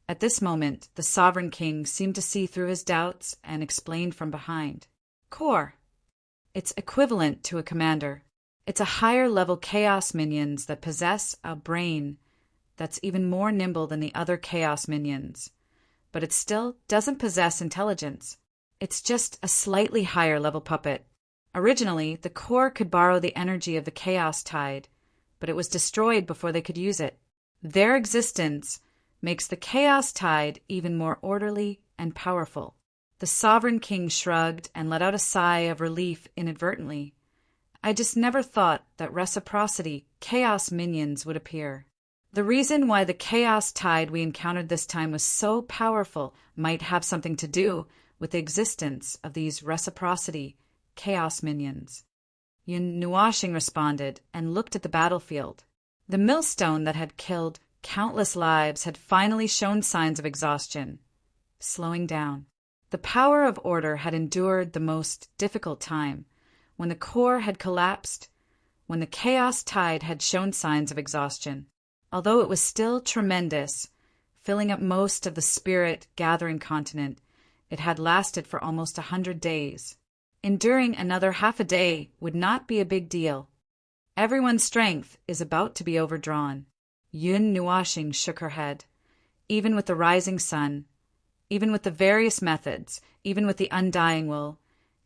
At this moment, the Sovereign King seemed to see through his doubts and explained from behind. Core. It's equivalent to a commander. It's a higher-level Chaos Minions that possess a brain that's even more nimble than the other Chaos Minions. But it still doesn't possess intelligence. It's just a slightly higher-level puppet. Originally, the core could borrow the energy of the Chaos Tide, but it was destroyed before they could use it. Their existence makes the Chaos Tide even more orderly and powerful. The Sovereign King shrugged and let out a sigh of relief inadvertently. I just never thought that reciprocity Chaos Minions would appear. The reason why the Chaos Tide we encountered this time was so powerful might have something to do with the existence of these reciprocity Chaos Minions. Yun Nuashing responded and looked at the battlefield. The millstone that had killed countless lives had finally shown signs of exhaustion, slowing down. The power of order had endured the most difficult time, when the core had collapsed, when the Chaos Tide had shown signs of exhaustion. Although it was still tremendous, filling up most of the spirit-gathering continent, it had lasted for almost 100 days. Enduring another half a day would not be a big deal. Everyone's strength is about to be overdrawn. Yun Nuashing shook her head. Even with the rising sun, even with the various methods, even with the undying will,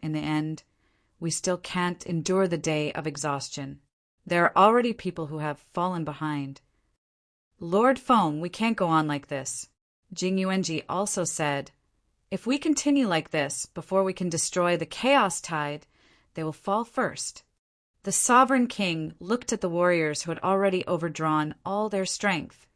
in the end, we still can't endure the day of exhaustion. There are already people who have fallen behind. Lord Feng, we can't go on like this. Jing Yuanji also said, if we continue like this before we can destroy the Chaos Tide, they will fall first. The Sovereign King looked at the warriors who had already overdrawn all their strength,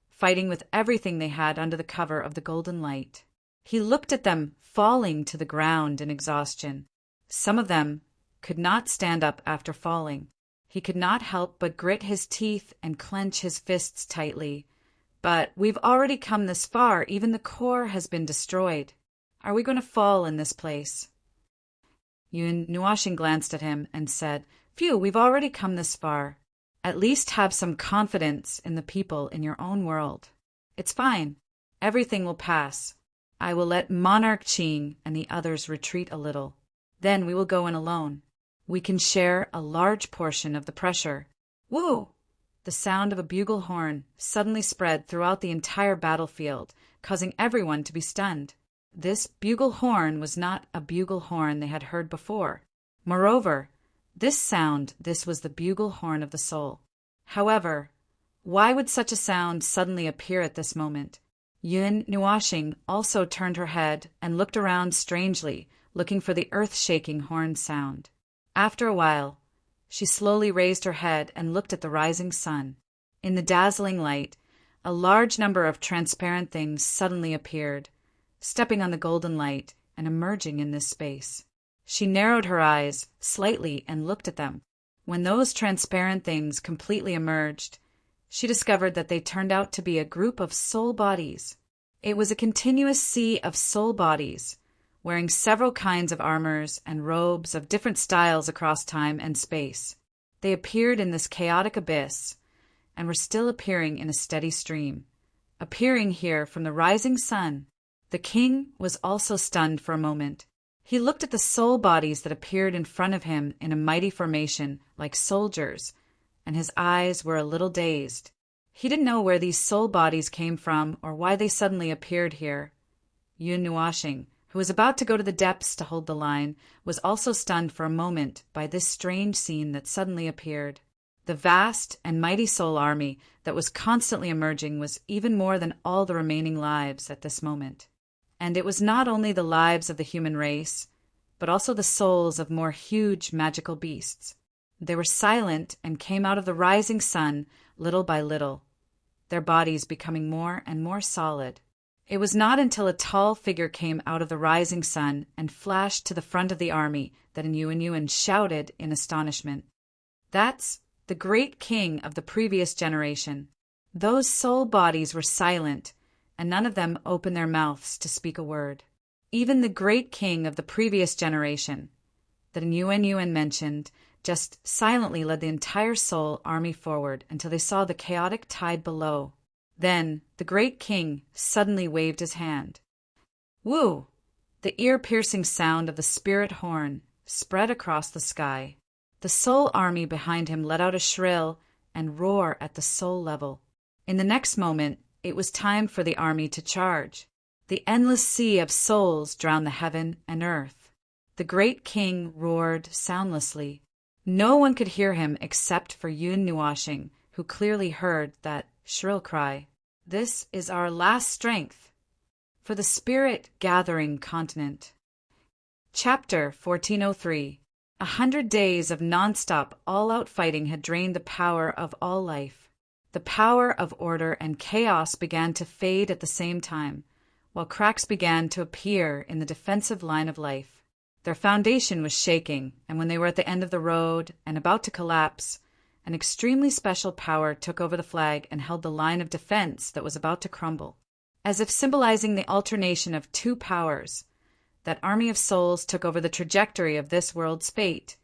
fighting with everything they had under the cover of the golden light. He looked at them falling to the ground in exhaustion. Some of them could not stand up after falling. He could not help but grit his teeth and clench his fists tightly. But we've already come this far. Even the core has been destroyed. Are we going to fall in this place? Yun Nuashing glanced at him and said, Phew, we've already come this far. At least have some confidence in the people in your own world. It's fine. Everything will pass. I will let Monarch Qing and the others retreat a little. Then we will go in alone. We can share a large portion of the pressure. Woo! The sound of a bugle horn suddenly spread throughout the entire battlefield, causing everyone to be stunned. This bugle horn was not a bugle horn they had heard before. Moreover, this was the bugle horn of the soul. However, why would such a sound suddenly appear at this moment? Yun Nuashing also turned her head and looked around strangely, looking for the earth-shaking horn sound. After a while, she slowly raised her head and looked at the rising sun. In the dazzling light, a large number of transparent things suddenly appeared, stepping on the golden light and emerging in this space. She narrowed her eyes slightly and looked at them. When those transparent things completely emerged, she discovered that they turned out to be a group of soul bodies. It was a continuous sea of soul bodies, wearing several kinds of armors and robes of different styles across time and space. They appeared in this chaotic abyss, and were still appearing in a steady stream, appearing here from the rising sun. The king was also stunned for a moment. He looked at the soul bodies that appeared in front of him in a mighty formation, like soldiers, and his eyes were a little dazed. He didn't know where these soul bodies came from or why they suddenly appeared here. Yun Nuashing, who was about to go to the depths to hold the line, was also stunned for a moment by this strange scene that suddenly appeared. The vast and mighty soul army that was constantly emerging was even more than all the remaining lives at this moment. And it was not only the lives of the human race, but also the souls of more huge magical beasts. They were silent and came out of the rising sun little by little, their bodies becoming more and more solid. It was not until a tall figure came out of the rising sun and flashed to the front of the army that Yuan shouted in astonishment. That's the great king of the previous generation. Those soul bodies were silent, and none of them opened their mouths to speak a word. Even the great king of the previous generation, that Yuan mentioned, just silently led the entire soul army forward until they saw the chaotic tide below. Then the great king suddenly waved his hand. Woo! The ear-piercing sound of the spirit horn spread across the sky. The soul army behind him let out a shrill and roar at the soul level. In the next moment, it was time for the army to charge. The endless sea of souls drowned the heaven and earth. The great king roared soundlessly. No one could hear him except for Yun Nuashing, who clearly heard that shrill cry. This is our last strength for the spirit-gathering continent. Chapter 1403. 100 days of non-stop, all-out fighting had drained the power of all life. The power of order and chaos began to fade at the same time, while cracks began to appear in the defensive line of life. Their foundation was shaking, and when they were at the end of the road and about to collapse, an extremely special power took over the flag and held the line of defense that was about to crumble. As if symbolizing the alternation of two powers, that army of souls took over the trajectory of this world's fate,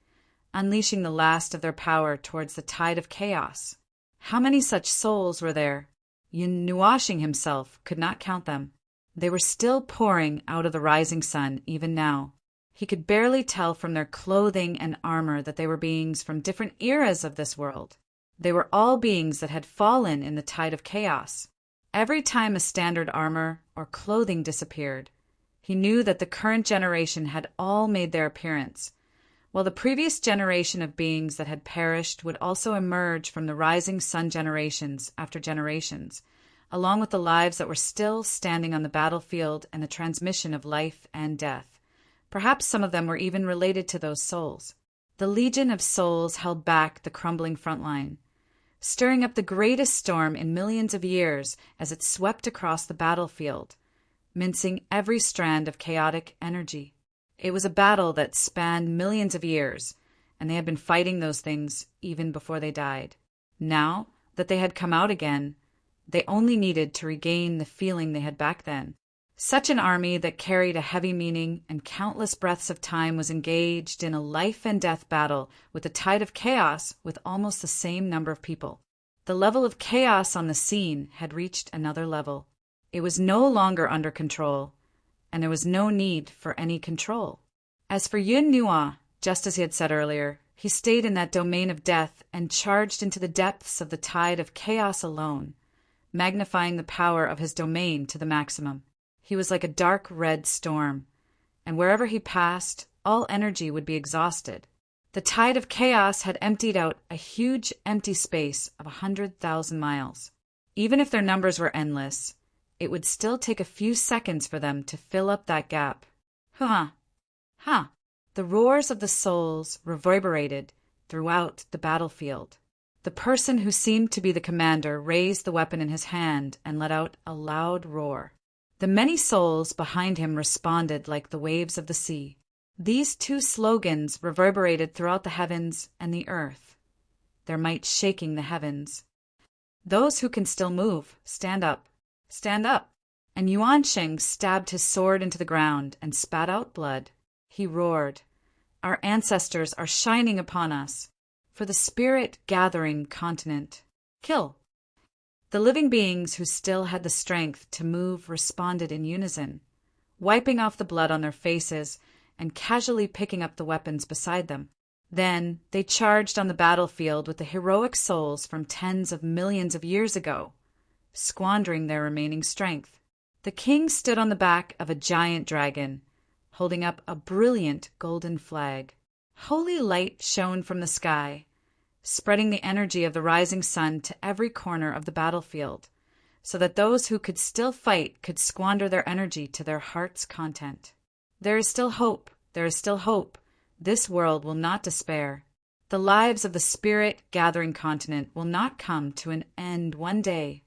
unleashing the last of their power towards the tide of chaos. How many such souls were there? Yun Nuashing himself could not count them. They were still pouring out of the rising sun even now. He could barely tell from their clothing and armor that they were beings from different eras of this world. They were all beings that had fallen in the tide of chaos. Every time a standard armor or clothing disappeared, he knew that the current generation had all made their appearance, while the previous generation of beings that had perished would also emerge from the rising sun generations after generations, along with the lives that were still standing on the battlefield and the transmission of life and death. Perhaps some of them were even related to those souls. The legion of souls held back the crumbling front line, stirring up the greatest storm in millions of years as it swept across the battlefield, mincing every strand of chaotic energy. It was a battle that spanned millions of years, and they had been fighting those things even before they died. Now that they had come out again, they only needed to regain the feeling they had back then. Such an army that carried a heavy meaning and countless breaths of time was engaged in a life-and-death battle with the tide of chaos with almost the same number of people. The level of chaos on the scene had reached another level. It was no longer under control, and there was no need for any control. As for Yun Nuo, just as he had said earlier, he stayed in that domain of death and charged into the depths of the tide of chaos alone, magnifying the power of his domain to the maximum. He was like a dark red storm, and wherever he passed, all energy would be exhausted. The tide of chaos had emptied out a huge empty space of 100,000 miles. Even if their numbers were endless, it would still take a few seconds for them to fill up that gap. The roars of the souls reverberated throughout the battlefield. The person who seemed to be the commander raised the weapon in his hand and let out a loud roar. The many souls behind him responded like the waves of the sea. These two slogans reverberated throughout the heavens and the earth, their might shaking the heavens. Those who can still move, stand up. Stand up. And Yuansheng stabbed his sword into the ground and spat out blood. He roared, "Our ancestors are shining upon us. For the spirit-gathering continent. Kill!" The living beings who still had the strength to move responded in unison, wiping off the blood on their faces and casually picking up the weapons beside them. Then they charged on the battlefield with the heroic souls from tens of millions of years ago, squandering their remaining strength. The king stood on the back of a giant dragon, holding up a brilliant golden flag. Holy light shone from the sky, spreading the energy of the rising sun to every corner of the battlefield, so that those who could still fight could squander their energy to their heart's content. There is still hope. There is still hope. This world will not despair. The lives of the spirit-gathering continent will not come to an end one day.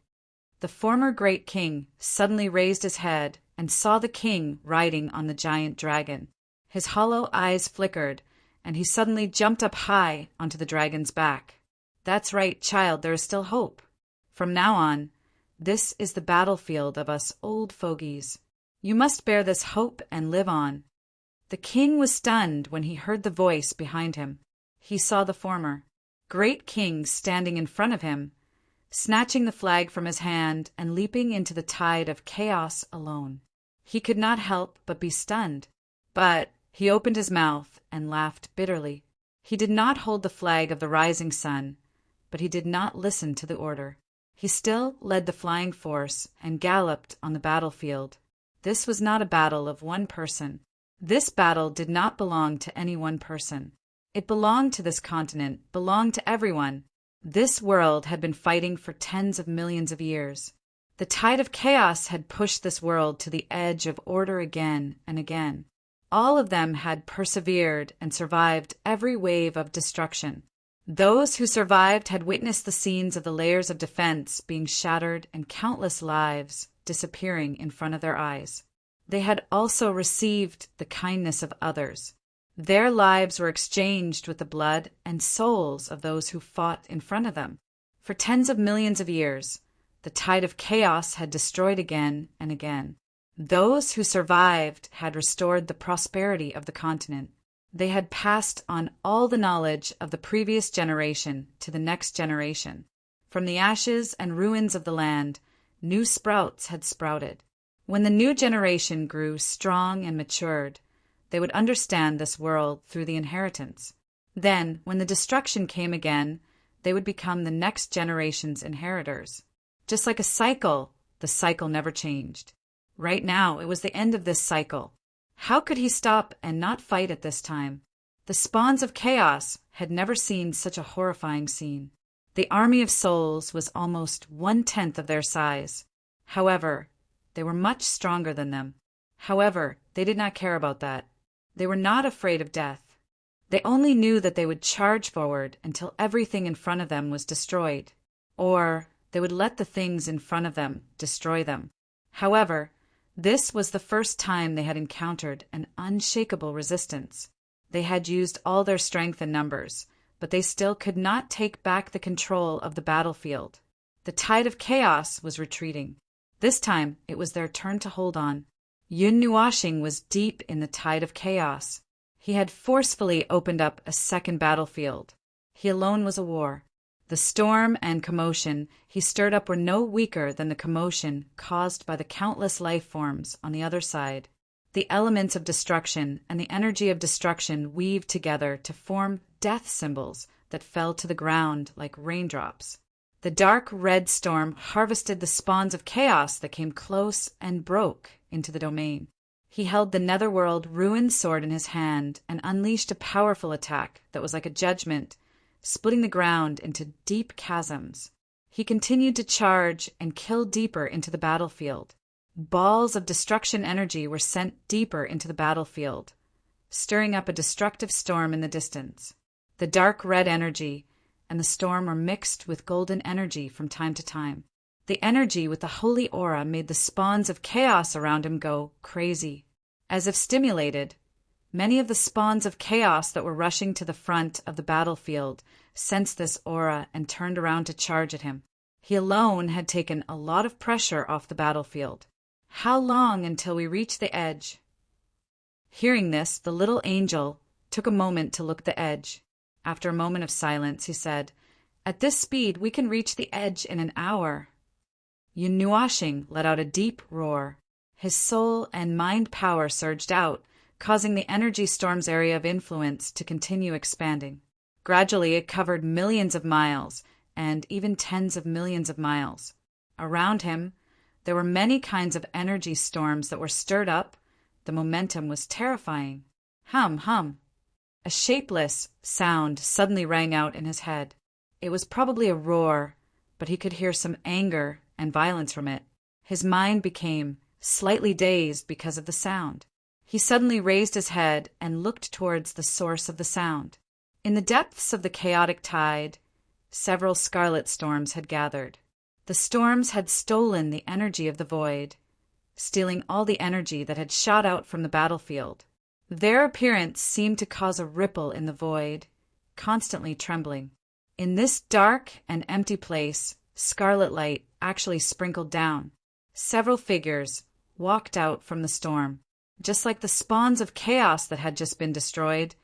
The former great king suddenly raised his head and saw the king riding on the giant dragon. His hollow eyes flickered, and he suddenly jumped up high onto the dragon's back. That's right, child, there is still hope. From now on, this is the battlefield of us old fogies. You must bear this hope and live on. The king was stunned when he heard the voice behind him. He saw the former great king standing in front of him, snatching the flag from his hand and leaping into the tide of chaos alone. He could not help but be stunned, but he opened his mouth and laughed bitterly. He did not hold the flag of the rising sun, but he did not listen to the order. He still led the flying force and galloped on the battlefield. This was not a battle of one person. This battle did not belong to any one person. It belonged to this continent, belonged to everyone. This world had been fighting for tens of millions of years. The tide of chaos had pushed this world to the edge of order again and again. All of them had persevered and survived every wave of destruction. Those who survived had witnessed the scenes of the layers of defense being shattered and countless lives disappearing in front of their eyes. They had also received the kindness of others. Their lives were exchanged with the blood and souls of those who fought in front of them. For tens of millions of years, the tide of chaos had destroyed again and again. Those who survived had restored the prosperity of the continent. They had passed on all the knowledge of the previous generation to the next generation. From the ashes and ruins of the land, new sprouts had sprouted. When the new generation grew strong and matured, they would understand this world through the inheritance. Then, when the destruction came again, they would become the next generation's inheritors. Just like a cycle, the cycle never changed. Right now, it was the end of this cycle. How could he stop and not fight at this time? The spawns of chaos had never seen such a horrifying scene. The army of souls was almost 1/10 of their size. However, they were much stronger than them. However, they did not care about that. They were not afraid of death. They only knew that they would charge forward until everything in front of them was destroyed, or they would let the things in front of them destroy them. However, this was the first time they had encountered an unshakable resistance. They had used all their strength and numbers, but they still could not take back the control of the battlefield. The tide of chaos was retreating. This time, it was their turn to hold on. Yun Nuashing was deep in the tide of chaos. He had forcefully opened up a second battlefield. He alone was a war. The storm and commotion he stirred up were no weaker than the commotion caused by the countless life forms on the other side. The elements of destruction and the energy of destruction weaved together to form death symbols that fell to the ground like raindrops. The dark red storm harvested the spawns of chaos that came close and broke into the domain. He held the netherworld ruined sword in his hand and unleashed a powerful attack that was like a judgment, splitting the ground into deep chasms. He continued to charge and kill deeper into the battlefield. Balls of destruction energy were sent deeper into the battlefield, stirring up a destructive storm in the distance. The dark red energy and the storm were mixed with golden energy from time to time. The energy with the holy aura made the spawns of chaos around him go crazy. As if stimulated, many of the spawns of chaos that were rushing to the front of the battlefield sensed this aura and turned around to charge at him. He alone had taken a lot of pressure off the battlefield. How long until we reach the edge? Hearing this, the little angel took a moment to look at the edge. After a moment of silence, he said, "At this speed, we can reach the edge in an hour." Yun Nuashing let out a deep roar. His soul and mind power surged out, causing the energy storm's area of influence to continue expanding. Gradually, it covered millions of miles, and even tens of millions of miles. Around him, there were many kinds of energy storms that were stirred up. The momentum was terrifying. Hum, hum. A shapeless sound suddenly rang out in his head. It was probably a roar, but he could hear some anger and violence from it. His mind became slightly dazed because of the sound. He suddenly raised his head and looked towards the source of the sound. In the depths of the chaotic tide, several scarlet storms had gathered. The storms had stolen the energy of the void, stealing all the energy that had shot out from the battlefield. Their appearance seemed to cause a ripple in the void, constantly trembling. In this dark and empty place, scarlet light actually sprinkled down. Several figures walked out from the storm. Just like the spawns of chaos that had just been destroyed,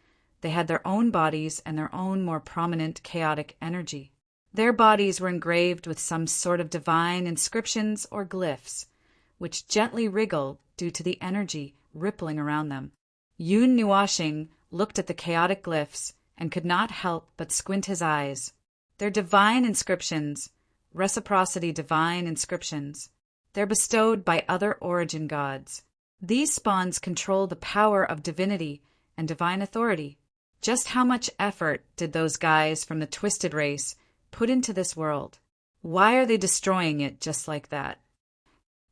they had their own bodies and their own more prominent chaotic energy. Their bodies were engraved with some sort of divine inscriptions or glyphs, which gently wriggled due to the energy rippling around them. Yun Nuashing looked at the chaotic glyphs and could not help but squint his eyes. They're divine inscriptions, reciprocity divine inscriptions. They're bestowed by other origin gods. These spawns control the power of divinity and divine authority. Just how much effort did those guys from the Twisted race put into this world? Why are they destroying it just like that?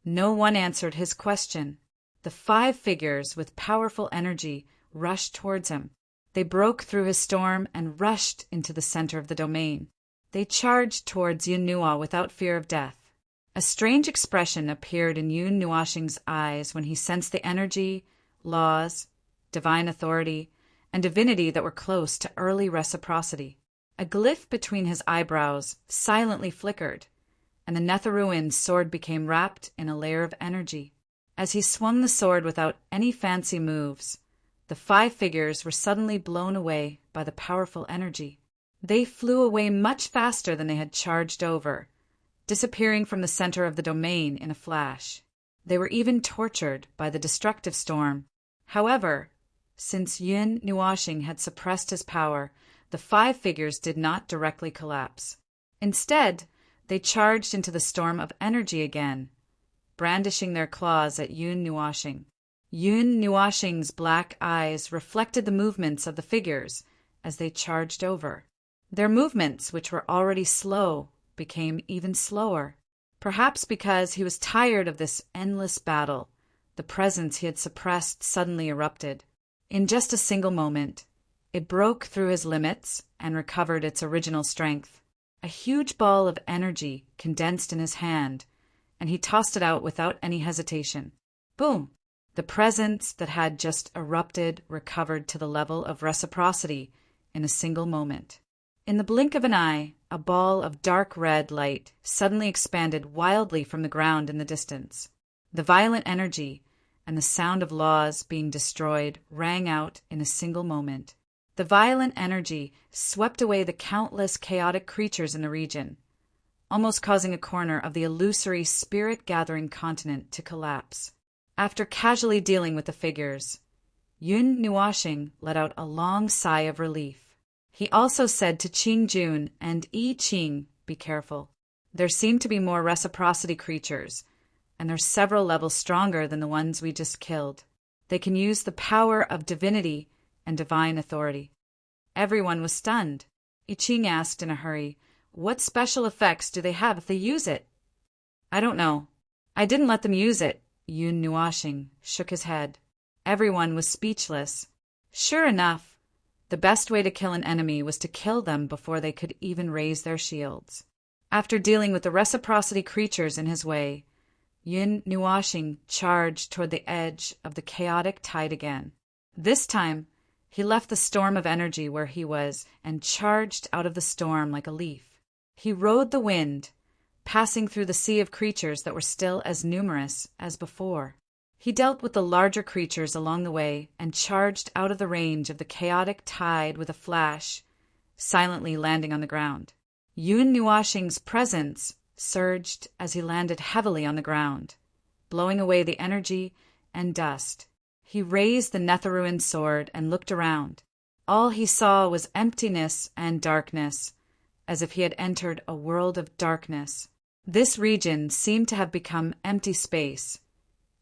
No one answered his question. The 5 figures with powerful energy rushed towards him. They broke through his storm and rushed into the center of the domain. They charged towards Yun Nua without fear of death. A strange expression appeared in Yun Nuashing's eyes when he sensed the energy, laws, divine authority, and divinity that were close to early reciprocity. A glyph between his eyebrows silently flickered, and the Netherruin's sword became wrapped in a layer of energy. As he swung the sword without any fancy moves, the 5 figures were suddenly blown away by the powerful energy. They flew away much faster than they had charged over, disappearing from the center of the domain in a flash. They were even tortured by the destructive storm. However, since Yun Nuashing had suppressed his power, the 5 figures did not directly collapse. Instead, they charged into the storm of energy again, brandishing their claws at Yun Nuashing. Yun Nuashing's black eyes reflected the movements of the figures as they charged over. Their movements, which were already slow, became even slower. Perhaps because he was tired of this endless battle, the presence he had suppressed suddenly erupted. In just a single moment, it broke through his limits and recovered its original strength. A huge ball of energy condensed in his hand, and he tossed it out without any hesitation. Boom! The presence that had just erupted recovered to the level of reciprocity in a single moment. In the blink of an eye, a ball of dark red light suddenly expanded wildly from the ground in the distance. The violent energy and the sound of laws being destroyed rang out in a single moment. The violent energy swept away the countless chaotic creatures in the region, almost causing a corner of the illusory spirit-gathering continent to collapse. After casually dealing with the figures, Yun Nuashing let out a long sigh of relief. He also said to Qing Jun and Yi Qing, "Be careful. There seem to be more reciprocity creatures, and they're several levels stronger than the ones we just killed. They can use the power of divinity and divine authority." Everyone was stunned. Yi Qing asked in a hurry, "What special effects do they have if they use it?" "I don't know. I didn't let them use it." Yun Nuashing shook his head. Everyone was speechless. Sure enough, the best way to kill an enemy was to kill them before they could even raise their shields. After dealing with the reciprocity creatures in his way, Yun Nuashing charged toward the edge of the chaotic tide again. This time, he left the storm of energy where he was and charged out of the storm like a leaf. He rode the wind, passing through the sea of creatures that were still as numerous as before. He dealt with the larger creatures along the way and charged out of the range of the chaotic tide with a flash, silently landing on the ground. Yun Nuashing's presence surged as he landed heavily on the ground, blowing away the energy and dust. He raised the Netherruin sword and looked around. All he saw was emptiness and darkness, as if he had entered a world of darkness. This region seemed to have become empty space,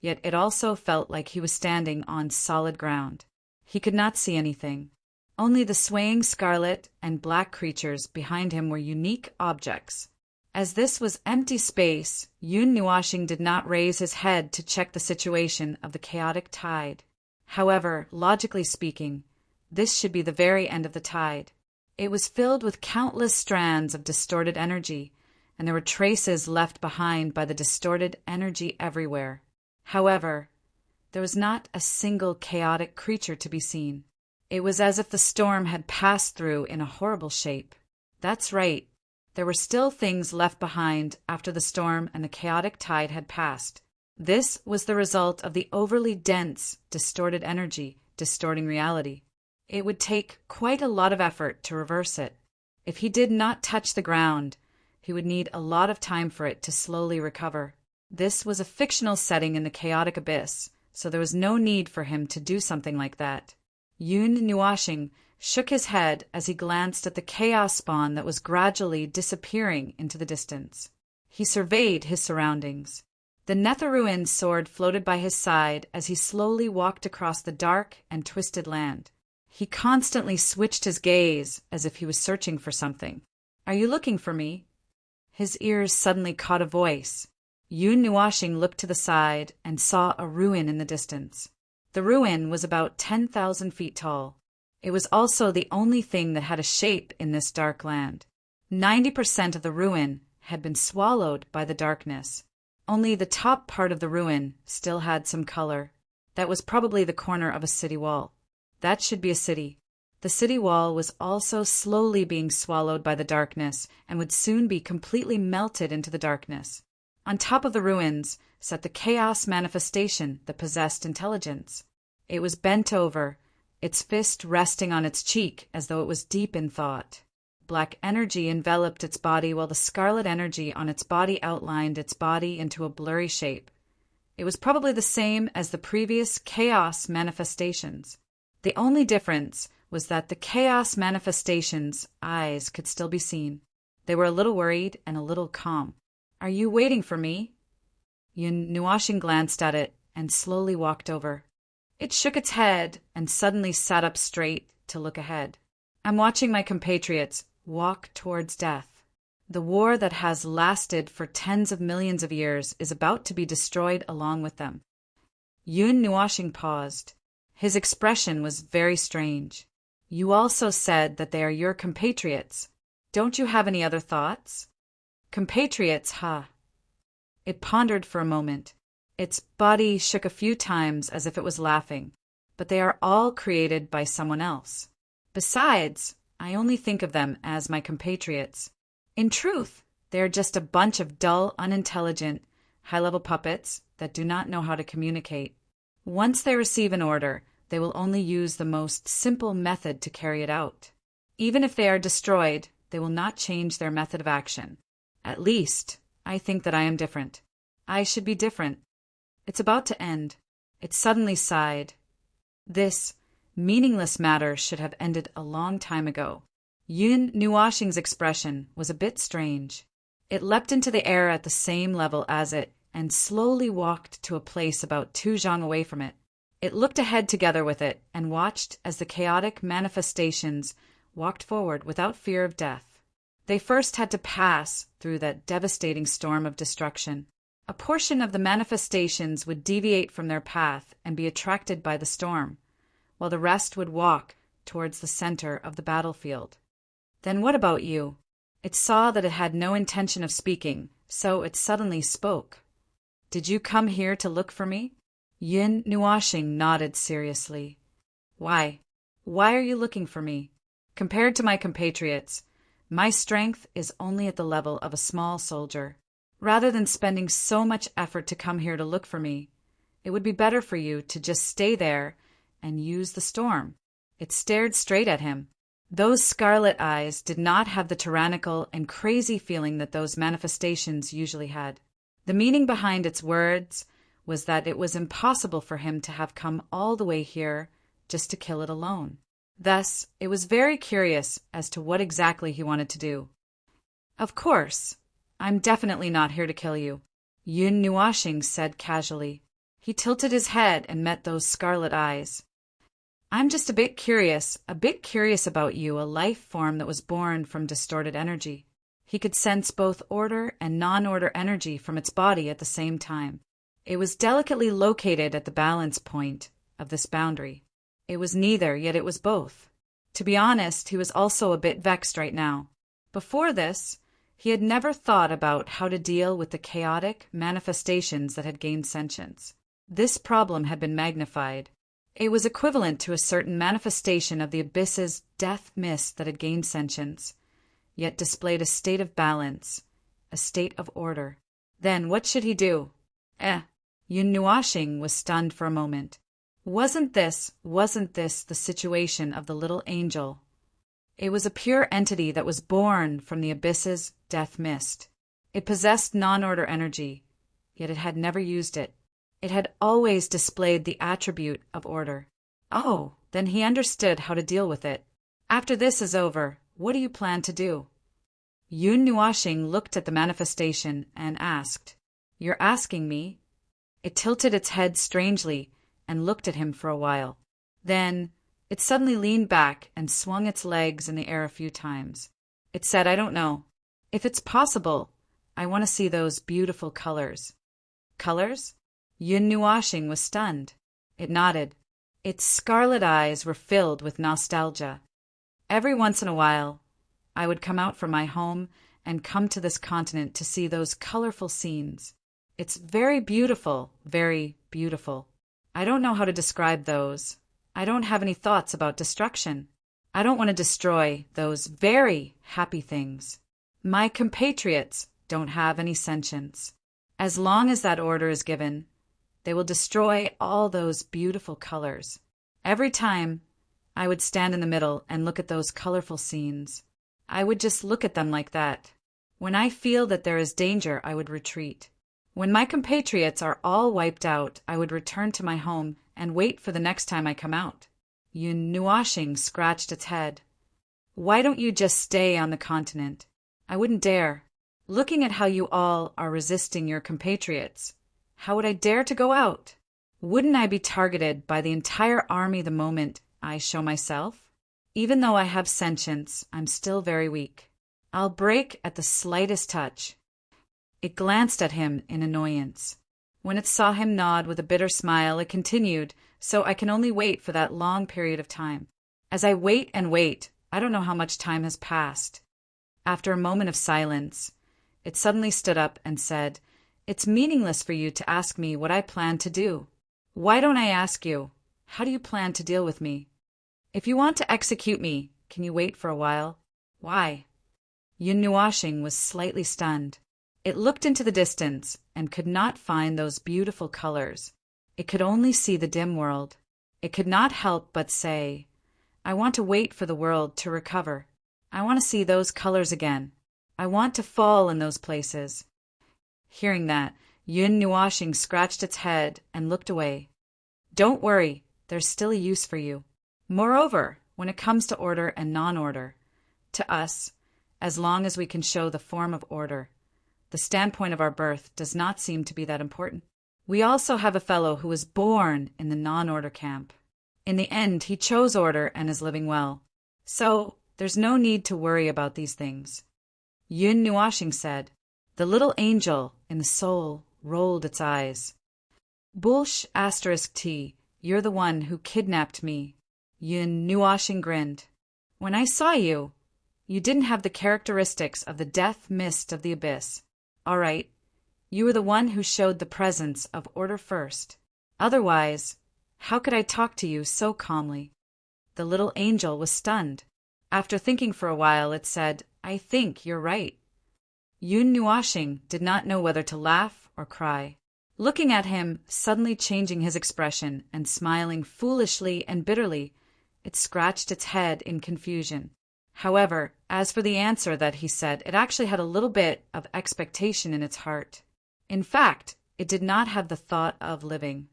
yet it also felt like he was standing on solid ground. He could not see anything. Only the swaying scarlet and black creatures behind him were unique objects. As this was empty space, Yun Nuashing did not raise his head to check the situation of the chaotic tide. However, logically speaking, this should be the very end of the tide. It was filled with countless strands of distorted energy, and there were traces left behind by the distorted energy everywhere. However, there was not a single chaotic creature to be seen. It was as if the storm had passed through in a horrible shape. That's right. There were still things left behind after the storm and the chaotic tide had passed. This was the result of the overly dense, distorted energy distorting reality. It would take quite a lot of effort to reverse it. If he did not touch the ground, he would need a lot of time for it to slowly recover. This was a fictional setting in the chaotic abyss, so there was no need for him to do something like that. Yun Nuashing shook his head as he glanced at the chaos spawn that was gradually disappearing into the distance. He surveyed his surroundings. The Netherruin sword floated by his side as he slowly walked across the dark and twisted land. He constantly switched his gaze as if he was searching for something. "Are you looking for me?" His ears suddenly caught a voice. Yun Nuashing looked to the side and saw a ruin in the distance. The ruin was about 10,000 feet tall. It was also the only thing that had a shape in this dark land. 90% of the ruin had been swallowed by the darkness. Only the top part of the ruin still had some color. That was probably the corner of a city wall. That should be a city. The city wall was also slowly being swallowed by the darkness and would soon be completely melted into the darkness. On top of the ruins sat the chaos manifestation that possessed intelligence. It was bent over, its fist resting on its cheek as though it was deep in thought. Black energy enveloped its body while the scarlet energy on its body outlined its body into a blurry shape. It was probably the same as the previous chaos manifestations. The only difference was that the chaos manifestation's eyes could still be seen. They were a little worried and a little calm. "Are you waiting for me?" Yun Nuashing glanced at it and slowly walked over. It shook its head and suddenly sat up straight to look ahead. "I'm watching my compatriots walk towards death. The war that has lasted for tens of millions of years is about to be destroyed along with them." Yun Nuashing paused. His expression was very strange. "You also said that they are your compatriots. Don't you have any other thoughts?" "Compatriots, huh?" It pondered for a moment. Its body shook a few times as if it was laughing, but they are all created by someone else. Besides, I only think of them as my compatriots. In truth, they are just a bunch of dull, unintelligent, high-level puppets that do not know how to communicate. Once they receive an order, they will only use the most simple method to carry it out. Even if they are destroyed, they will not change their method of action. At least, I think that I am different. I should be different. It's about to end. It suddenly sighed. This meaningless matter should have ended a long time ago. Yun Nuoxing's expression was a bit strange. It leapt into the air at the same level as it, and slowly walked to a place about 2 zhang away from it. It looked ahead together with it, and watched as the chaotic manifestations walked forward without fear of death. They first had to pass through that devastating storm of destruction. A portion of the manifestations would deviate from their path and be attracted by the storm, while the rest would walk towards the center of the battlefield. Then what about you? It saw that it had no intention of speaking, so it suddenly spoke. Did you come here to look for me? Yun Nuoxing nodded seriously. Why? Why are you looking for me? Compared to my compatriots, my strength is only at the level of a small soldier. Rather than spending so much effort to come here to look for me, it would be better for you to just stay there and use the storm. It stared straight at him. Those scarlet eyes did not have the tyrannical and crazy feeling that those manifestations usually had. The meaning behind its words was that it was impossible for him to have come all the way here just to kill it alone. Thus, it was very curious as to what exactly he wanted to do. Of course, I'm definitely not here to kill you, Yun Nuoxing said casually. He tilted his head and met those scarlet eyes. I'm just a bit curious about you, a life form that was born from distorted energy. He could sense both order and non-order energy from its body at the same time. It was delicately located at the balance point of this boundary. It was neither, yet it was both. To be honest, he was also a bit vexed right now. Before this, he had never thought about how to deal with the chaotic manifestations that had gained sentience. This problem had been magnified. It was equivalent to a certain manifestation of the abyss's death mist that had gained sentience, yet displayed a state of balance, a state of order. Then what should he do? Yun Nuoxing was stunned for a moment. Wasn't this the situation of the little angel? It was a pure entity that was born from the abyss's death mist. It possessed non-order energy, yet it had never used it. It had always displayed the attribute of order. Oh, then he understood how to deal with it. After this is over, what do you plan to do? Yun Nuoxing looked at the manifestation and asked, You're asking me? It tilted its head strangely and looked at him for a while. Then it suddenly leaned back and swung its legs in the air a few times. It said, I don't know. If it's possible, I want to see those beautiful colors. Colors? Yun Nuoxing was stunned. It nodded. Its scarlet eyes were filled with nostalgia. Every once in a while, I would come out from my home and come to this continent to see those colorful scenes. It's very beautiful, very beautiful. I don't know how to describe those. I don't have any thoughts about destruction. I don't want to destroy those very happy things. My compatriots don't have any sentience. As long as that order is given, they will destroy all those beautiful colors. Every time, I would stand in the middle and look at those colorful scenes. I would just look at them like that. When I feel that there is danger, I would retreat. When my compatriots are all wiped out, I would return to my home and wait for the next time I come out. Yun Nuoxing scratched its head. Why don't you just stay on the continent? I wouldn't dare. Looking at how you all are resisting your compatriots, how would I dare to go out? Wouldn't I be targeted by the entire army the moment I show myself? Even though I have sentience, I'm still very weak. I'll break at the slightest touch. It glanced at him in annoyance. When it saw him nod with a bitter smile, it continued, so I can only wait for that long period of time. As I wait and wait, I don't know how much time has passed. After a moment of silence, it suddenly stood up and said, It's meaningless for you to ask me what I plan to do. Why don't I ask you, how do you plan to deal with me? If you want to execute me, can you wait for a while? Why? Yun Nuoxing was slightly stunned. It looked into the distance and could not find those beautiful colors. It could only see the dim world. It could not help but say, I want to wait for the world to recover. I want to see those colors again. I want to fall in those places. Hearing that, Yun Nuashing scratched its head and looked away. Don't worry, there's still a use for you. Moreover, when it comes to order and non-order, to us, as long as we can show the form of order, the standpoint of our birth does not seem to be that important. We also have a fellow who was born in the non-order camp. In the end, he chose order and is living well. So, there's no need to worry about these things. Yun Nuashing said. The little angel in the soul rolled its eyes. Bulsh *T, you're the one who kidnapped me. Yun Nuashing grinned. When I saw you, you didn't have the characteristics of the death mist of the abyss. All right, you were the one who showed the presence of order first. Otherwise, how could I talk to you so calmly? The little angel was stunned. After thinking for a while, it said, I think you're right. Yun Nuashing did not know whether to laugh or cry. Looking at him, suddenly changing his expression and smiling foolishly and bitterly, it scratched its head in confusion. However, as for the answer that he said, it actually had a little bit of expectation in its heart. In fact, it did not have the thought of living.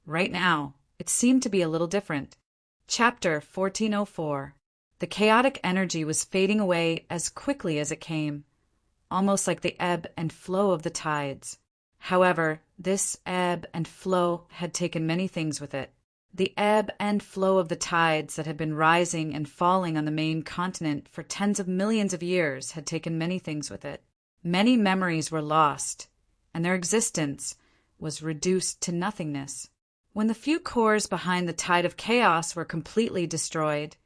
Right now, it seemed to be a little different. Chapter 1404. The chaotic energy was fading away as quickly as it came, almost like the ebb and flow of the tides. However, this ebb and flow had taken many things with it. The ebb and flow of the tides that had been rising and falling on the main continent for tens of millions of years had taken many things with it. Many memories were lost, and their existence was reduced to nothingness. When the few cores behind the tide of chaos were completely destroyed,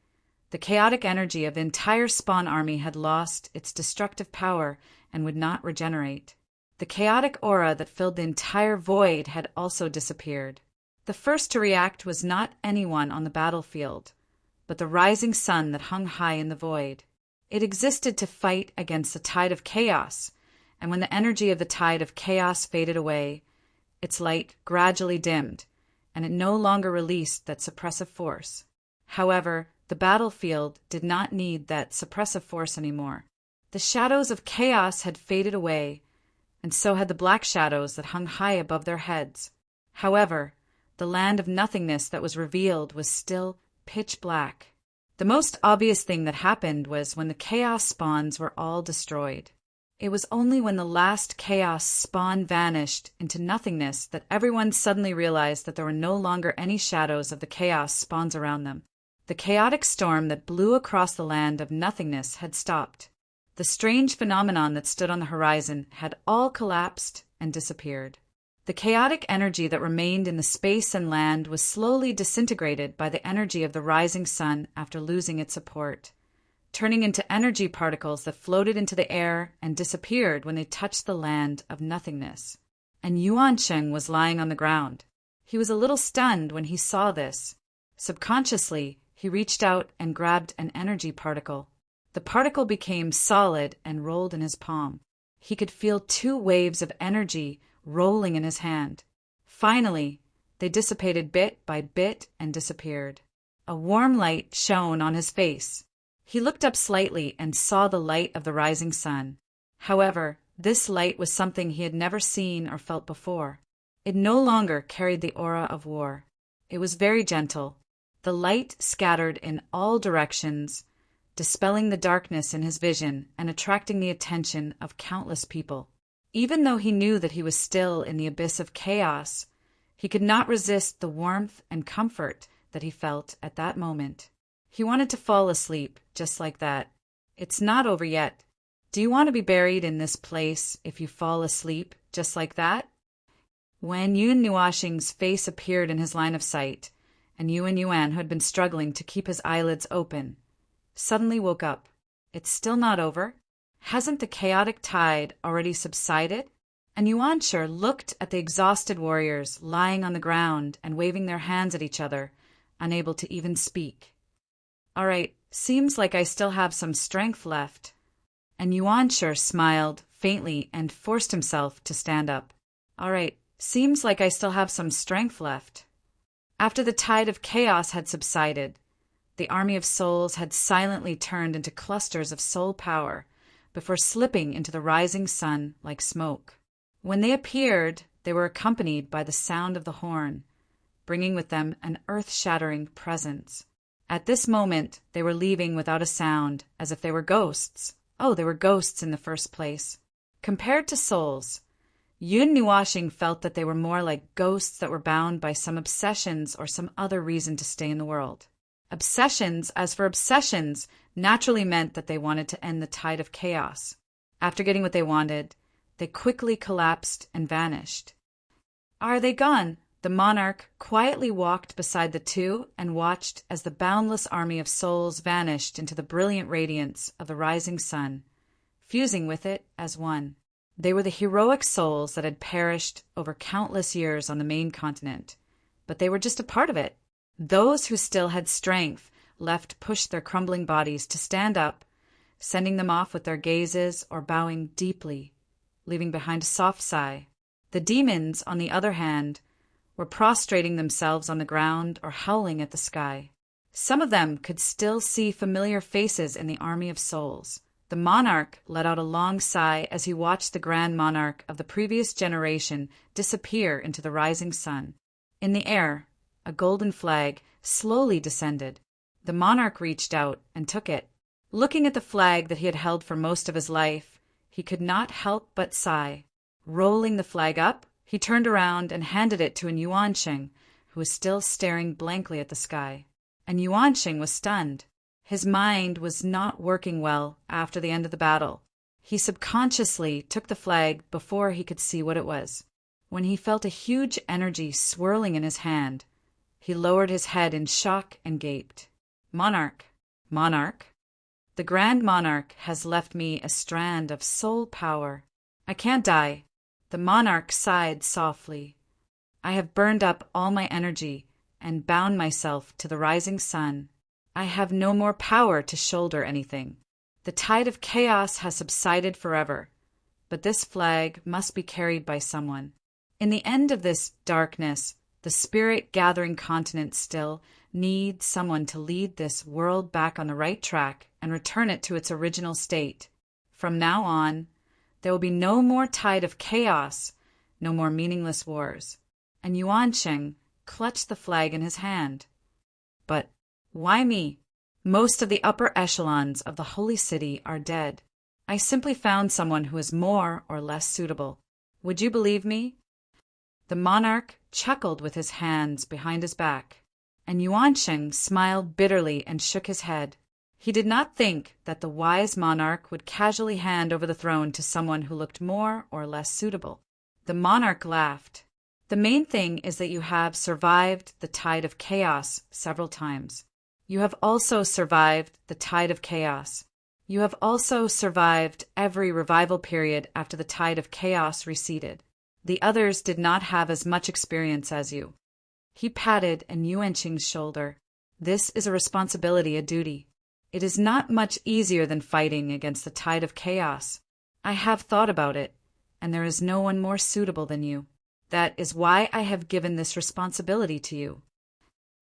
the chaotic energy of the entire Spawn army had lost its destructive power and would not regenerate. The chaotic aura that filled the entire void had also disappeared. The first to react was not anyone on the battlefield, but the rising sun that hung high in the void. It existed to fight against the tide of chaos, and when the energy of the tide of chaos faded away, its light gradually dimmed, and it no longer released that suppressive force. However, the battlefield did not need that suppressive force anymore. The shadows of chaos had faded away, and so had the black shadows that hung high above their heads. However, the land of nothingness that was revealed was still pitch black. The most obvious thing that happened was when the chaos spawns were all destroyed. It was only when the last chaos spawn vanished into nothingness that everyone suddenly realized that there were no longer any shadows of the chaos spawns around them. The chaotic storm that blew across the land of nothingness had stopped. The strange phenomenon that stood on the horizon had all collapsed and disappeared. The chaotic energy that remained in the space and land was slowly disintegrated by the energy of the rising sun after losing its support, turning into energy particles that floated into the air and disappeared when they touched the land of nothingness. And Yuansheng was lying on the ground. He was a little stunned when he saw this. Subconsciously, he reached out and grabbed an energy particle. The particle became solid and rolled in his palm. He could feel 2 waves of energy rolling in his hand. Finally, they dissipated bit by bit and disappeared. A warm light shone on his face. He looked up slightly and saw the light of the rising sun. However, this light was something he had never seen or felt before. It no longer carried the aura of war. It was very gentle. The light scattered in all directions, dispelling the darkness in his vision and attracting the attention of countless people. Even though he knew that he was still in the abyss of chaos, he could not resist the warmth and comfort that he felt at that moment. He wanted to fall asleep, just like that. It's not over yet. Do you want to be buried in this place if you fall asleep, just like that? When Yun Nuashing's face appeared in his line of sight, and Yuan, who had been struggling to keep his eyelids open, suddenly woke up. It's still not over? Hasn't the chaotic tide already subsided? And Yuanshi looked at the exhausted warriors lying on the ground and waving their hands at each other, unable to even speak. All right, seems like I still have some strength left. And Yuanshi smiled faintly and forced himself to stand up. All right, Seems like I still have some strength left. After the tide of chaos had subsided, the army of souls had silently turned into clusters of soul power before slipping into the rising sun like smoke. When they appeared, they were accompanied by the sound of the horn, bringing with them an earth-shattering presence. At this moment, they were leaving without a sound, as if they were ghosts. Oh, they were ghosts in the first place. Compared to souls, Yun Nuashing felt that they were more like ghosts that were bound by some obsessions or some other reason to stay in the world. Obsessions, as for obsessions, naturally meant that they wanted to end the tide of chaos. After getting what they wanted, they quickly collapsed and vanished. Are they gone? The monarch quietly walked beside the two and watched as the boundless army of souls vanished into the brilliant radiance of the rising sun, fusing with it as one. They were the heroic souls that had perished over countless years on the main continent, but they were just a part of it. Those who still had strength left pushed their crumbling bodies to stand up, sending them off with their gazes or bowing deeply, leaving behind a soft sigh. The demons, on the other hand, were prostrating themselves on the ground or howling at the sky. Some of them could still see familiar faces in the army of souls. The monarch let out a long sigh as he watched the grand monarch of the previous generation disappear into the rising sun. In the air, a golden flag slowly descended. The monarch reached out and took it. Looking at the flag that he had held for most of his life, he could not help but sigh. Rolling the flag up, he turned around and handed it to an Yuansheng, who was still staring blankly at the sky. And Yuansheng was stunned. His mind was not working well after the end of the battle. He subconsciously took the flag before he could see what it was. When he felt a huge energy swirling in his hand, he lowered his head in shock and gaped. Monarch, monarch, the Grand Monarch has left me a strand of soul power. I can't die. The monarch sighed softly. I have burned up all my energy and bound myself to the rising sun. I have no more power to shoulder anything. The tide of chaos has subsided forever, but this flag must be carried by someone. In the end of this darkness, the spirit-gathering continent still needs someone to lead this world back on the right track and return it to its original state. From now on, there will be no more tide of chaos, no more meaningless wars. And Yuansheng clutched the flag in his hand. But why me? Most of the upper echelons of the holy city are dead. I simply found someone who is more or less suitable. Would you believe me? The monarch chuckled with his hands behind his back, and Yuansheng smiled bitterly and shook his head. He did not think that the wise monarch would casually hand over the throne to someone who looked more or less suitable. The monarch laughed. The main thing is that you have survived the tide of chaos several times. You have also survived the tide of chaos. You have also survived every revival period after the tide of chaos receded. The others did not have as much experience as you. He patted Yuansheng's shoulder. This is a responsibility, a duty. It is not much easier than fighting against the tide of chaos. I have thought about it, and there is no one more suitable than you. That is why I have given this responsibility to you.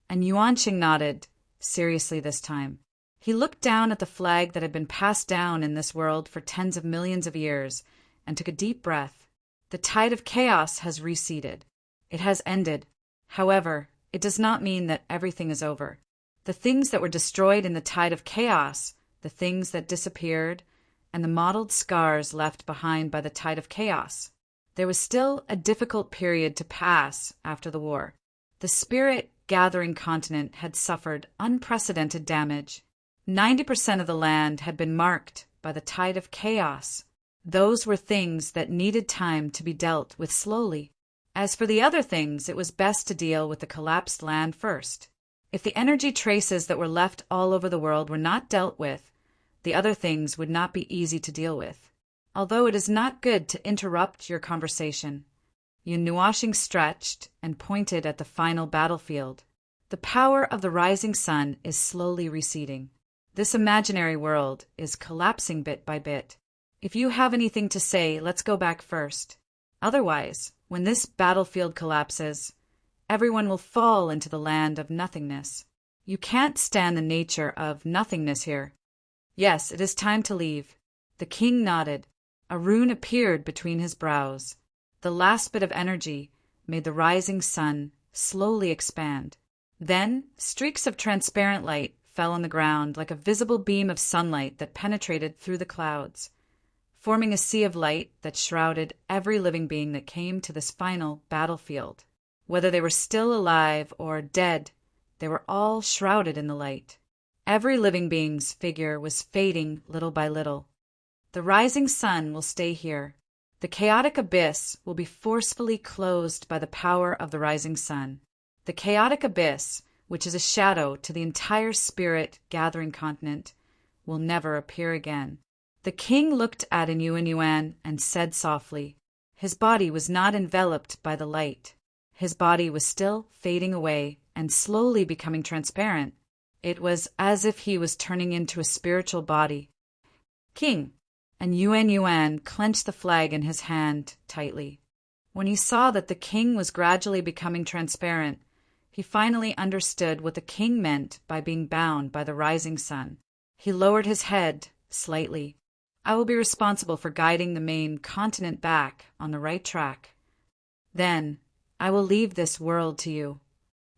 And Yuansheng nodded, seriously this time. He looked down at the flag that had been passed down in this world for tens of millions of years, and took a deep breath. The tide of chaos has receded. It has ended. However, it does not mean that everything is over. The things that were destroyed in the tide of chaos, the things that disappeared, and the mottled scars left behind by the tide of chaos. There was still a difficult period to pass after the war. The spirit-gathering continent had suffered unprecedented damage. 90% of the land had been marked by the tide of chaos. Those were things that needed time to be dealt with slowly. As for the other things, it was best to deal with the collapsed land first. If the energy traces that were left all over the world were not dealt with, the other things would not be easy to deal with. Although it is not good to interrupt your conversation. Nuashing stretched and pointed at the final battlefield. The power of the rising sun is slowly receding. This imaginary world is collapsing bit by bit. If you have anything to say, let's go back first. Otherwise, when this battlefield collapses, everyone will fall into the land of nothingness. You can't stand the nature of nothingness here. Yes, it is time to leave. The king nodded. A rune appeared between his brows. The last bit of energy made the rising sun slowly expand. Then, streaks of transparent light fell on the ground like a visible beam of sunlight that penetrated through the clouds, forming a sea of light that shrouded every living being that came to this final battlefield. Whether they were still alive or dead, they were all shrouded in the light. Every living being's figure was fading little by little. The rising sun will stay here. The chaotic abyss will be forcefully closed by the power of the rising sun. The chaotic abyss, which is a shadow to the entire spirit-gathering continent, will never appear again. The king looked at Yuan and said softly. His body was not enveloped by the light. His body was still fading away and slowly becoming transparent. It was as if he was turning into a spiritual body. King, and Yuan clenched the flag in his hand tightly. When he saw that the king was gradually becoming transparent, he finally understood what the king meant by being bound by the rising sun. He lowered his head slightly. I will be responsible for guiding the main continent back on the right track. Then, I will leave this world to you.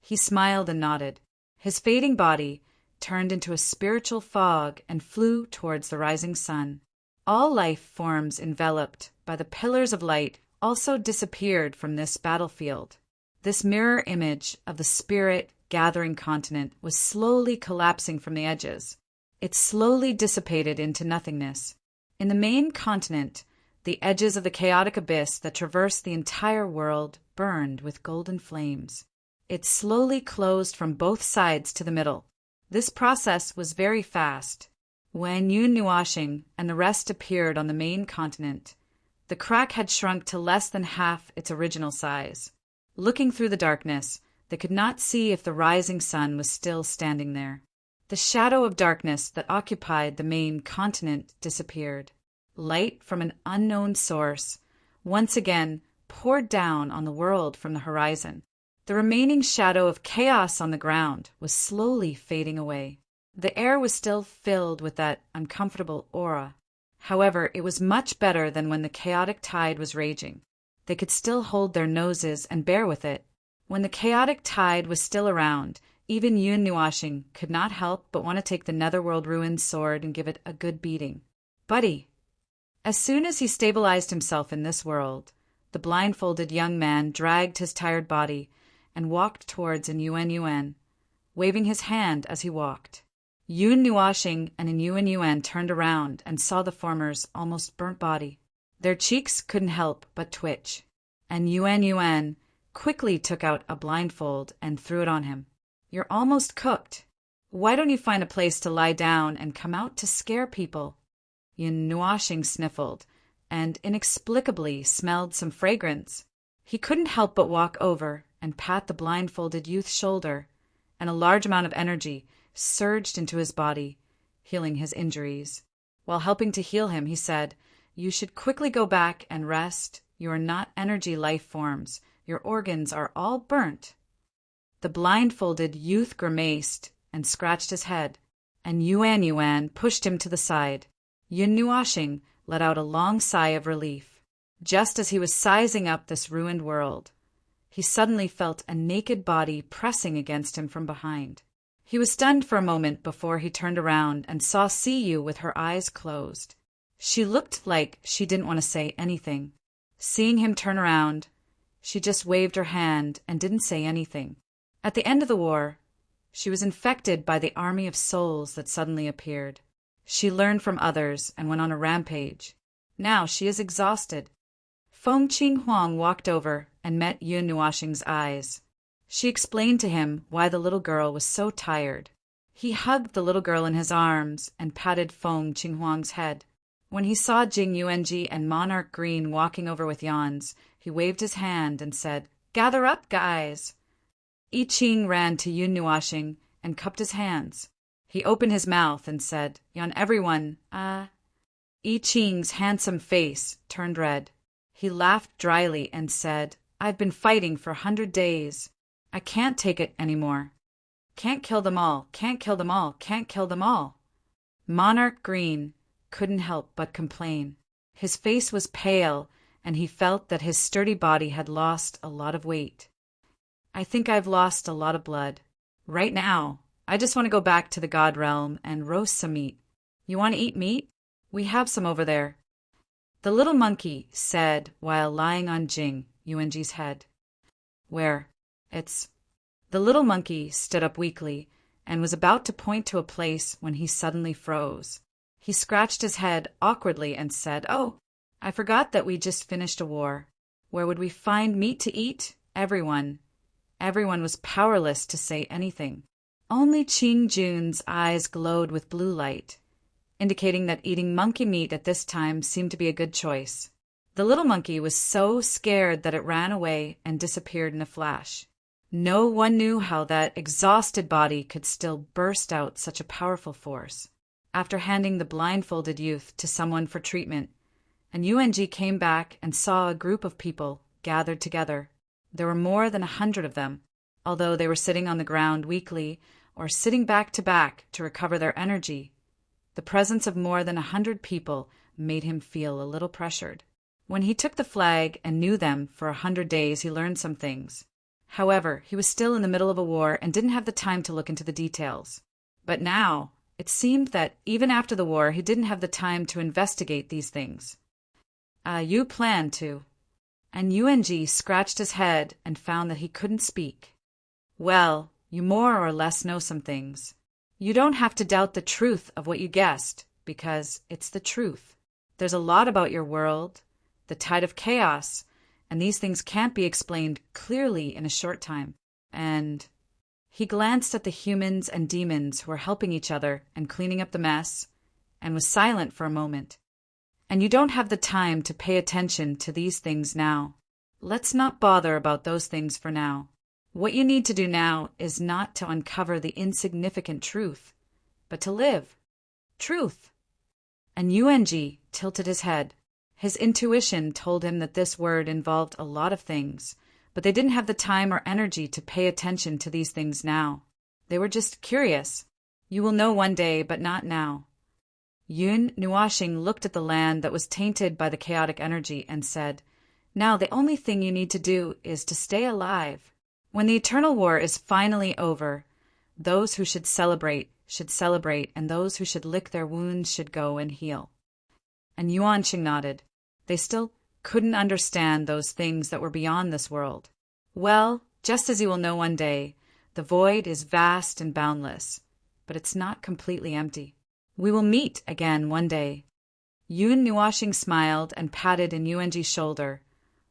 He smiled and nodded. His fading body turned into a spiritual fog and flew towards the rising sun. All life forms enveloped by the pillars of light also disappeared from this battlefield. This mirror image of the spirit-gathering continent was slowly collapsing from the edges. It slowly dissipated into nothingness. In the main continent, the edges of the chaotic abyss that traversed the entire world burned with golden flames. It slowly closed from both sides to the middle. This process was very fast. When Yuan and the rest appeared on the main continent, the crack had shrunk to less than half its original size. Looking through the darkness, they could not see if the rising sun was still standing there. The shadow of darkness that occupied the main continent disappeared. Light from an unknown source once again poured down on the world from the horizon. The remaining shadow of chaos on the ground was slowly fading away. The air was still filled with that uncomfortable aura. However, it was much better than when the chaotic tide was raging. They could still hold their noses and bear with it. When the chaotic tide was still around, even Yuan could not help but want to take the Netherworld Ruin's sword and give it a good beating. Buddy! As soon as he stabilized himself in this world, the blindfolded young man dragged his tired body and walked towards Yuan, waving his hand as he walked. Yuan and Yuan turned around and saw the former's almost burnt body. Their cheeks couldn't help but twitch, and Yuan quickly took out a blindfold and threw it on him. You're almost cooked. Why don't you find a place to lie down and come out to scare people? Yuan sniffled and inexplicably smelled some fragrance. He couldn't help but walk over and pat the blindfolded youth's shoulder, and a large amount of energy surged into his body, healing his injuries. While helping to heal him, he said, "You should quickly go back and rest. You are not energy life forms. Your organs are all burnt." The blindfolded youth grimaced and scratched his head, and Yuan pushed him to the side. Yuan let out a long sigh of relief. Just as he was sizing up this ruined world, he suddenly felt a naked body pressing against him from behind. He was stunned for a moment before he turned around and saw Siyu with her eyes closed. She looked like she didn't want to say anything. Seeing him turn around, she just waved her hand and didn't say anything. At the end of the war, she was infected by the army of souls that suddenly appeared. She learned from others and went on a rampage. Now she is exhausted. Feng Qinghuang walked over and met Yuan eyes. She explained to him why the little girl was so tired. He hugged the little girl in his arms and patted Feng Qinghuang's head. When he saw Jing Yuanji and Monarch Green walking over with Yans, he waved his hand and said, "Gather up, guys!" I Ching ran to Yuan and cupped his hands. He opened his mouth and said, "Yon everyone, I Ching's handsome face turned red. He laughed dryly and said, "I've been fighting for 100 days. I can't take it anymore. Can't kill them all, can't kill them all, can't kill them all." Monarch Green couldn't help but complain. His face was pale, and he felt that his sturdy body had lost a lot of weight. "I think I've lost a lot of blood. Right now, I just want to go back to the God realm and roast some meat. You want to eat meat? We have some over there." The little monkey said while lying on Yunji's head. "Where? It's—" The little monkey stood up weakly and was about to point to a place when he suddenly froze. He scratched his head awkwardly and said, "Oh, I forgot that we just finished a war. Where would we find meat to eat? Everyone was powerless to say anything." Only Jun's eyes glowed with blue light, indicating that eating monkey meat at this time seemed to be a good choice. The little monkey was so scared that it ran away and disappeared in a flash. No one knew how that exhausted body could still burst out such a powerful force. After handing the blindfolded youth to someone for treatment, and Yunji came back and saw a group of people gathered together. There were more than 100 of them, although they were sitting on the ground weakly or sitting back to back to recover their energy. The presence of more than 100 people made him feel a little pressured. When he took the flag and knew them for 100 days, he learned some things. However, he was still in the middle of a war and didn't have the time to look into the details. But now, it seemed that even after the war, he didn't have the time to investigate these things. You plan to." And Yunji scratched his head and found that he couldn't speak. "Well, you more or less know some things. You don't have to doubt the truth of what you guessed, because it's the truth. There's a lot about your world, the tide of chaos, and these things can't be explained clearly in a short time. And—" He glanced at the humans and demons who were helping each other and cleaning up the mess, and was silent for a moment. "And you don't have the time to pay attention to these things now. Let's not bother about those things for now. What you need to do now is not to uncover the insignificant truth, but to live. Truth." And Yunji tilted his head. His intuition told him that this word involved a lot of things, but they didn't have the time or energy to pay attention to these things now. They were just curious. "You will know one day, but not now." Yun Nuashing looked at the land that was tainted by the chaotic energy and said, "Now the only thing you need to do is to stay alive. When the eternal war is finally over, those who should celebrate, and those who should lick their wounds should go and heal." And Yuanqing nodded. They still couldn't understand those things that were beyond this world. "Well, just as you will know one day, the void is vast and boundless, but it's not completely empty. We will meet again one day." Yun Nuashing smiled and patted in Yunji's shoulder,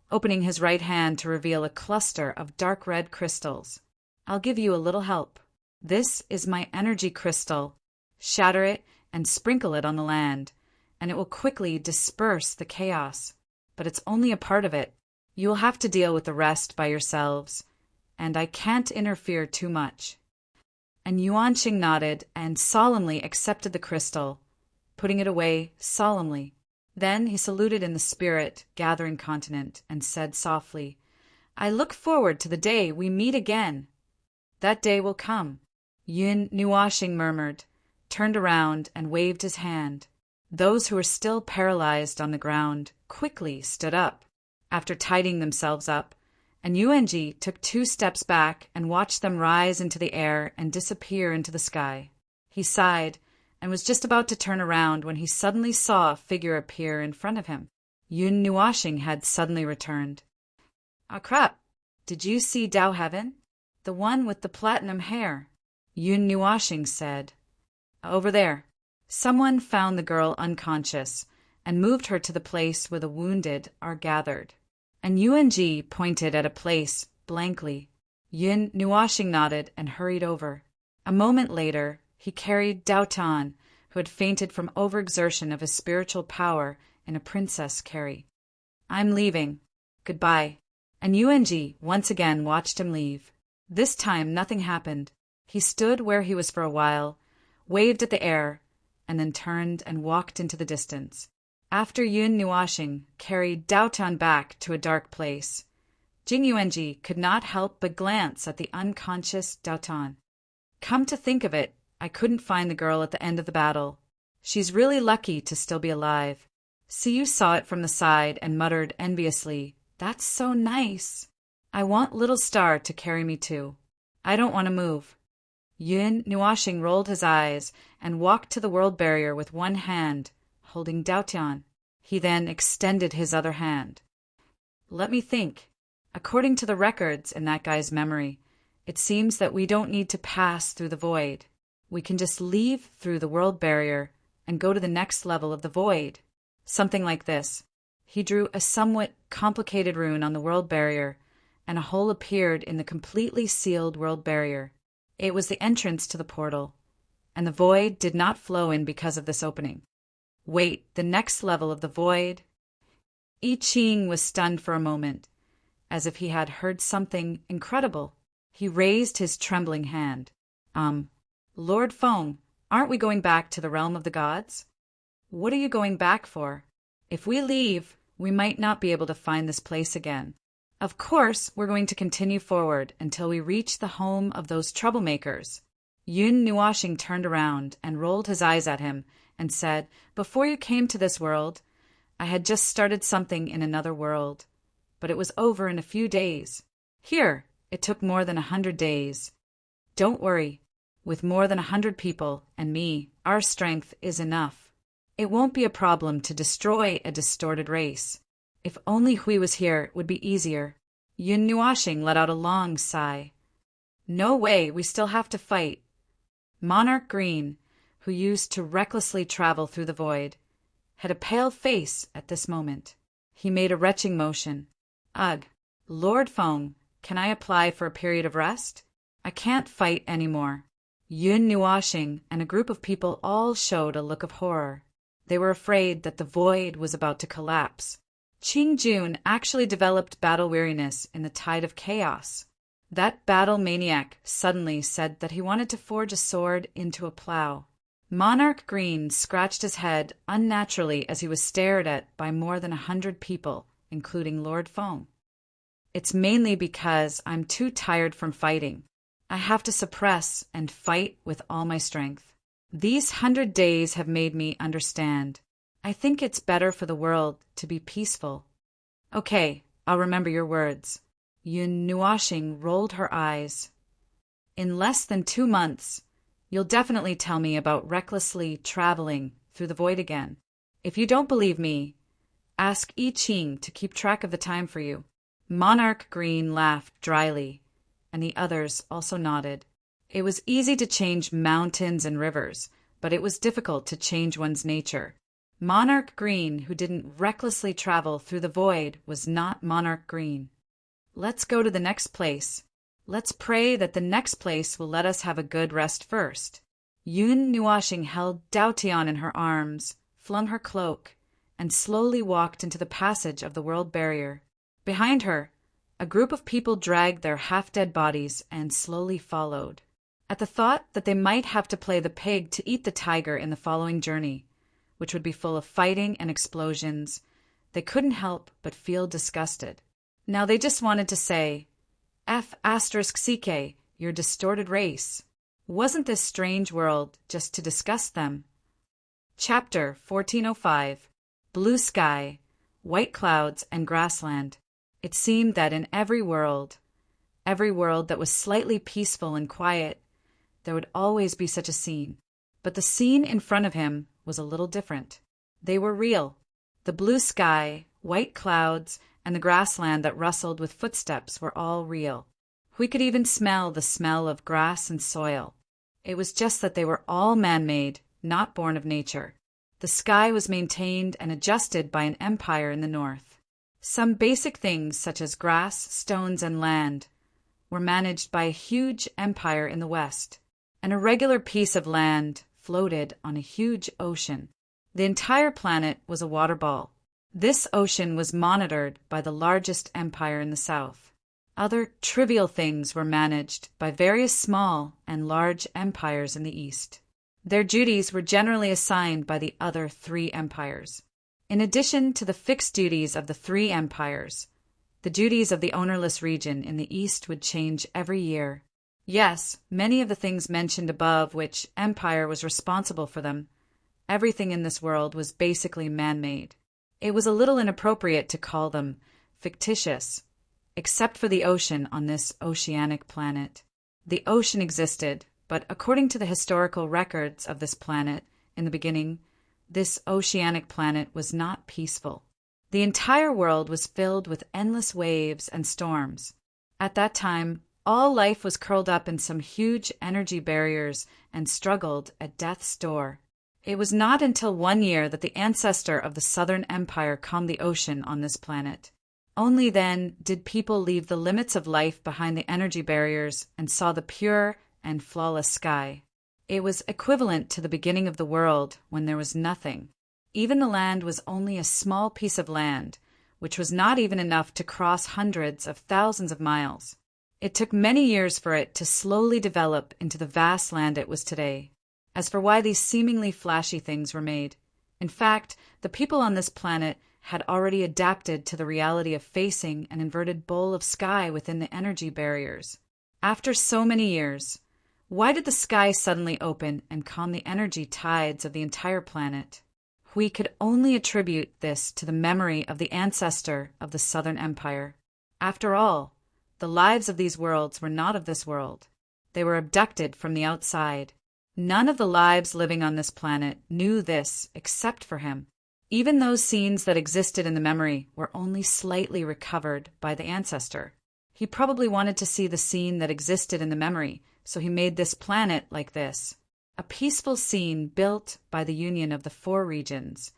opening his right hand to reveal a cluster of dark red crystals. "I'll give you a little help. This is my energy crystal. Shatter it and sprinkle it on the land, and it will quickly disperse the chaos. But it's only a part of it. You will have to deal with the rest by yourselves, and I can't interfere too much." And Yuanqing nodded and solemnly accepted the crystal, putting it away solemnly. Then he saluted in the spirit gathering continent and said softly, "I look forward to the day we meet again." "That day will come," Yun Nuashing murmured, turned around and waved his hand. Those who were still paralyzed on the ground quickly stood up, after tidying themselves up, and Yunji took 2 steps back and watched them rise into the air and disappear into the sky. He sighed and was just about to turn around when he suddenly saw a figure appear in front of him. Yun Nuashing had suddenly returned. "Ah, crap! Did you see Dao Heaven? The one with the platinum hair?" Yun Nuashing said. "Over there." Someone found the girl unconscious and moved her to the place where the wounded are gathered. And Yunji pointed at a place blankly. Yun Nuashing nodded and hurried over. A moment later, he carried Dao Tan, who had fainted from overexertion of his spiritual power, in a princess carry. "I'm leaving. Goodbye." And Yunji once again watched him leave. This time nothing happened. He stood where he was for a while, waved at the air, and then turned and walked into the distance. After Yun Nuashing carried Daotan back to a dark place, Jing Yuanji could not help but glance at the unconscious Daotan. Come to think of it, I couldn't find the girl at the end of the battle. She's really lucky to still be alive. Siyu saw it from the side and muttered enviously, "That's so nice. I want little Star to carry me too. I don't want to move." Yun Nuashing rolled his eyes and walked to the world barrier with one hand, holding Daotian. He then extended his other hand. Let me think. According to the records in that guy's memory, it seems that we don't need to pass through the void. We can just leave through the world barrier and go to the next level of the void. Something like this. He drew a somewhat complicated rune on the world barrier, and a hole appeared in the completely sealed world barrier. It was the entrance to the portal, and the void did not flow in because of this opening. Wait, the next level of the void? I Ching was stunned for a moment, as if he had heard something incredible. He raised his trembling hand. Lord Feng, aren't we going back to the realm of the gods? What are you going back for? If we leave, we might not be able to find this place again. Of course, we're going to continue forward until we reach the home of those troublemakers. Yun Nuashing turned around and rolled his eyes at him and said, "Before you came to this world, I had just started something in another world, but it was over in a few days. Here, it took more than 100 days. Don't worry, with more than 100 people and me, our strength is enough. It won't be a problem to destroy a distorted race. If only Hui was here, it would be easier." Yun Nuashing let out a long sigh. "No way, we still have to fight." Monarch Green, who used to recklessly travel through the void, had a pale face at this moment. He made a retching motion. "Ugh, Lord Feng, can I apply for a period of rest? I can't fight anymore." Yun Nuashing and a group of people all showed a look of horror. They were afraid that the void was about to collapse. Qing Jun actually developed battle weariness in the tide of chaos. That battle maniac suddenly said that he wanted to forge a sword into a plow. Monarch Green scratched his head unnaturally as he was stared at by more than 100 people, including Lord Feng. "It's mainly because I'm too tired from fighting. I have to suppress and fight with all my strength. These 100 days have made me understand. I think it's better for the world to be peaceful." "Okay, I'll remember your words." Yun Nuashing rolled her eyes. "In less than 2 months, you'll definitely tell me about recklessly traveling through the void again. If you don't believe me, ask I Ching to keep track of the time for you." Monarch Green laughed dryly, and the others also nodded. It was easy to change mountains and rivers, but it was difficult to change one's nature. Monarch Green, who didn't recklessly travel through the void, was not Monarch Green. "Let's go to the next place. Let's pray that the next place will let us have a good rest first." Yun Nuashing held Daotian in her arms, flung her cloak, and slowly walked into the passage of the world barrier. Behind her, a group of people dragged their half-dead bodies and slowly followed. At the thought that they might have to play the pig to eat the tiger in the following journey, which would be full of fighting and explosions, they couldn't help but feel disgusted. Now they just wanted to say, F***CK, your distorted race. Wasn't this strange world just to disgust them? Chapter 1405. Blue Sky, White Clouds, and Grassland. It seemed that in every world that was slightly peaceful and quiet, there would always be such a scene. But the scene in front of him was a little different. They were real. The blue sky, white clouds, and the grassland that rustled with footsteps were all real. We could even smell the smell of grass and soil. It was just that they were all man-made, not born of nature. The sky was maintained and adjusted by an empire in the north. Some basic things, such as grass, stones, and land, were managed by a huge empire in the west. An irregular piece of land floated on a huge ocean. The entire planet was a water ball. This ocean was monitored by the largest empire in the south. Other trivial things were managed by various small and large empires in the east. Their duties were generally assigned by the other 3 empires. In addition to the fixed duties of the three empires, the duties of the ownerless region in the east would change every year. Yes, many of the things mentioned above which empire was responsible for them, everything in this world was basically man-made. It was a little inappropriate to call them fictitious, except for the ocean on this oceanic planet. The ocean existed, but according to the historical records of this planet, in the beginning, this oceanic planet was not peaceful. The entire world was filled with endless waves and storms. At that time, all life was curled up in some huge energy barriers and struggled at death's door. It was not until 1 year that the ancestor of the Southern Empire calmed the ocean on this planet. Only then did people leave the limits of life behind the energy barriers and saw the pure and flawless sky. It was equivalent to the beginning of the world when there was nothing. Even the land was only a small piece of land, which was not even enough to cross hundreds of thousands of miles. It took many years for it to slowly develop into the vast land it was today. As for why these seemingly flashy things were made, in fact, the people on this planet had already adapted to the reality of facing an inverted bowl of sky within the energy barriers. After so many years, why did the sky suddenly open and calm the energy tides of the entire planet? We could only attribute this to the memory of the ancestor of the Southern Empire. After all, the lives of these worlds were not of this world. They were abducted from the outside. None of the lives living on this planet knew this except for him. Even those scenes that existed in the memory were only slightly recovered by the ancestor. He probably wanted to see the scene that existed in the memory, so he made this planet like this. A peaceful scene built by the union of the four regions.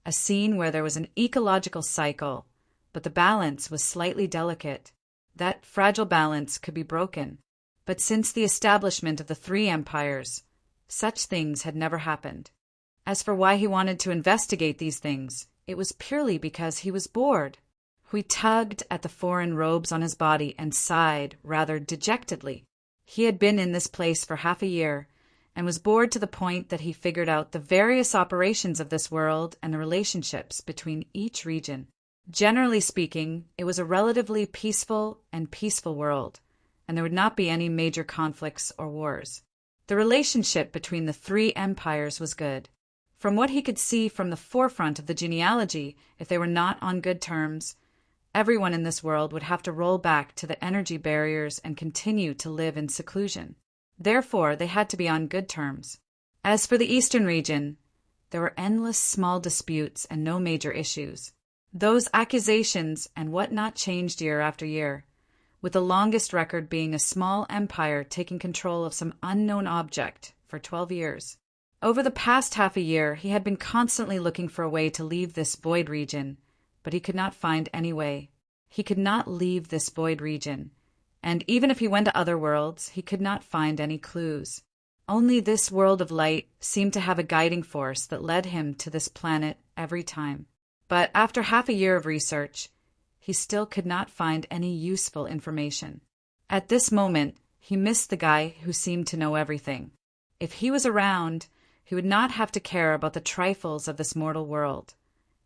A scene where there was an ecological cycle, but the balance was slightly delicate. That fragile balance could be broken. But since the establishment of the three empires, such things had never happened. As for why he wanted to investigate these things, it was purely because he was bored. He tugged at the foreign robes on his body and sighed rather dejectedly. He had been in this place for half a year and was bored to the point that he figured out the various operations of this world and the relationships between each region. Generally speaking, it was a relatively peaceful world, and there would not be any major conflicts or wars. The relationship between the three empires was good. From what he could see from the forefront of the genealogy, if they were not on good terms, everyone in this world would have to roll back to the energy barriers and continue to live in seclusion. Therefore, they had to be on good terms. As for the eastern region, there were endless small disputes and no major issues. Those accusations and whatnot changed year after year, with the longest record being a small empire taking control of some unknown object for 12 years. Over the past half a year, he had been constantly looking for a way to leave this void region, but he could not find any way. He could not leave this void region, and even if he went to other worlds, he could not find any clues. Only this world of light seemed to have a guiding force that led him to this planet every time. But after half a year of research, he still could not find any useful information. At this moment, he missed the guy who seemed to know everything. If he was around, he would not have to care about the trifles of this mortal world,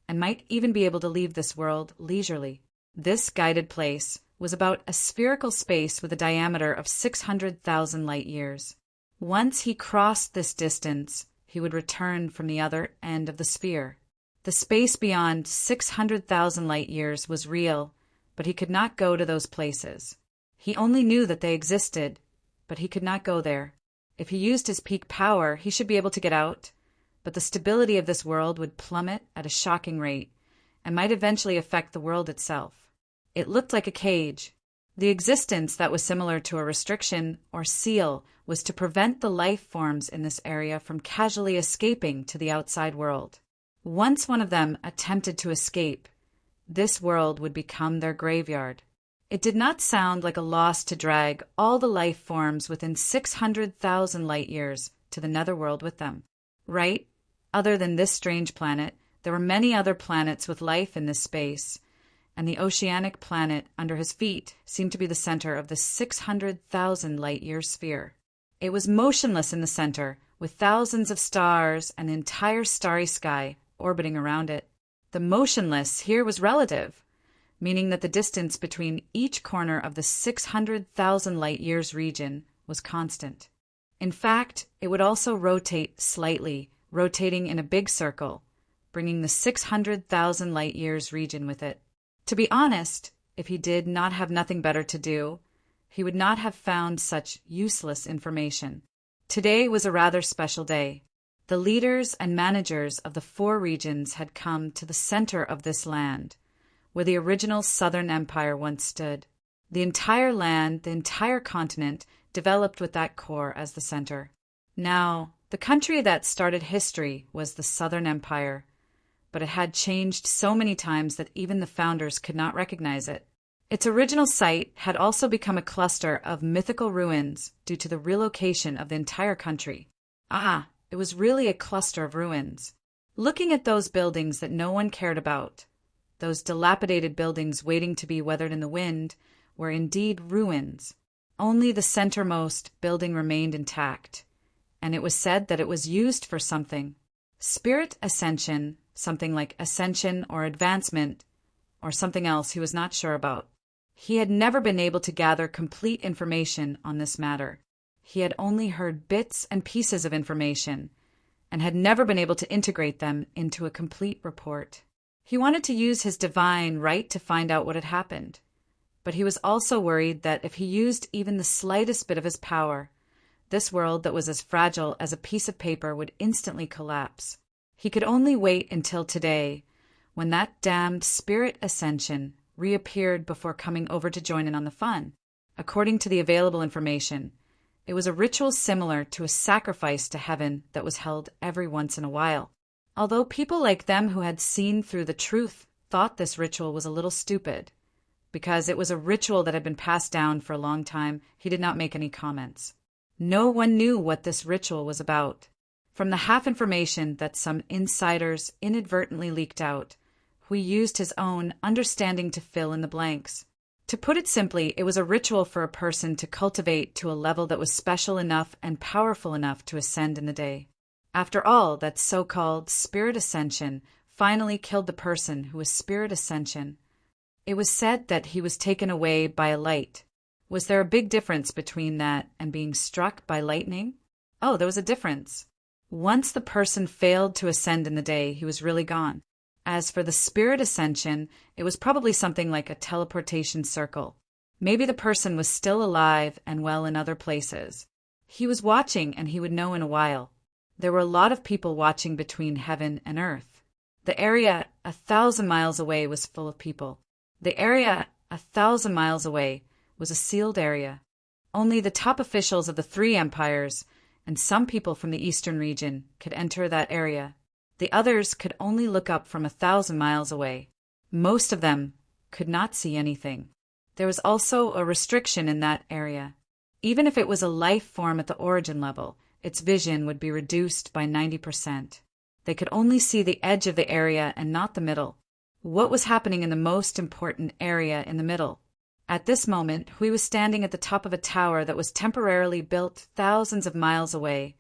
and might even be able to leave this world leisurely. This guided place was about a spherical space with a diameter of 600,000 light years. Once he crossed this distance, he would return from the other end of the sphere. The space beyond 600,000 light years was real, but he could not go to those places. He only knew that they existed, but he could not go there. If he used his peak power, he should be able to get out, but the stability of this world would plummet at a shocking rate, and might eventually affect the world itself. It looked like a cage. The existence that was similar to a restriction or seal was to prevent the life forms in this area from casually escaping to the outside world. Once one of them attempted to escape, this world would become their graveyard. It did not sound like a loss to drag all the life forms within 600,000 light years to the netherworld with them. Right? Other than this strange planet, there were many other planets with life in this space, and the oceanic planet under his feet seemed to be the center of the 600,000 light-year sphere. It was motionless in the center, with thousands of stars and the entire starry sky orbiting around it. The motionless here was relative, meaning that the distance between each corner of the 600,000 light-years region was constant. In fact, it would also rotate slightly, rotating in a big circle, bringing the 600,000 light-years region with it. To be honest, if he did not have nothing better to do, he would not have found such useless information. Today was a rather special day. The leaders and managers of the 4 regions had come to the center of this land, where the original Southern Empire once stood. The entire land, the entire continent, developed with that core as the center. Now, the country that started history was the Southern Empire, but it had changed so many times that even the founders could not recognize it. Its original site had also become a cluster of mythical ruins due to the relocation of the entire country. It was really a cluster of ruins. Looking at those buildings that no one cared about, those dilapidated buildings waiting to be weathered in the wind, were indeed ruins. Only the centermost building remained intact, and it was said that it was used for something. Spirit ascension, something like ascension or advancement, or something else he was not sure about. He had never been able to gather complete information on this matter. He had only heard bits and pieces of information, and had never been able to integrate them into a complete report. He wanted to use his divine right to find out what had happened, but he was also worried that if he used even the slightest bit of his power, this world that was as fragile as a piece of paper would instantly collapse. He could only wait until today, when that damned spirit ascension reappeared before coming over to join in on the fun. According to the available information, it was a ritual similar to a sacrifice to heaven that was held every once in a while. Although people like them who had seen through the truth thought this ritual was a little stupid, because it was a ritual that had been passed down for a long time, he did not make any comments. No one knew what this ritual was about. From the half information that some insiders inadvertently leaked out, we used his own understanding to fill in the blanks. To put it simply, it was a ritual for a person to cultivate to a level that was special enough and powerful enough to ascend in the day. After all, that so-called spirit ascension finally killed the person who was spirit ascension. It was said that he was taken away by a light. Was there a big difference between that and being struck by lightning? Oh, there was a difference. Once the person failed to ascend in the day, he was really gone. As for the spirit ascension, it was probably something like a teleportation circle. Maybe the person was still alive and well in other places. He was watching, and he would know in a while. There were a lot of people watching between heaven and earth. The area 1,000 miles away was full of people. The area 1,000 miles away was a sealed area. Only the top officials of the 3 empires and some people from the eastern region could enter that area. The others could only look up from 1,000 miles away. Most of them could not see anything. There was also a restriction in that area. Even if it was a life form at the origin level, its vision would be reduced by 90%. They could only see the edge of the area and not the middle. What was happening in the most important area in the middle? At this moment, Hui was standing at the top of a tower that was temporarily built thousands of miles away,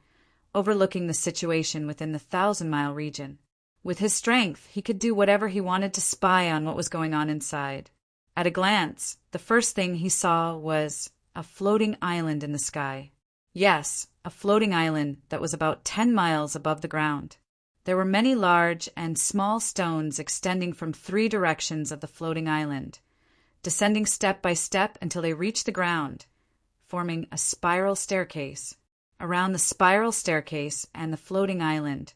overlooking the situation within the 1,000-mile region. With his strength, he could do whatever he wanted to spy on what was going on inside. At a glance, the first thing he saw was a floating island in the sky. Yes, a floating island that was about 10 miles above the ground. There were many large and small stones extending from 3 directions of the floating island, descending step by step until they reached the ground, forming a spiral staircase. Around the spiral staircase and the floating island,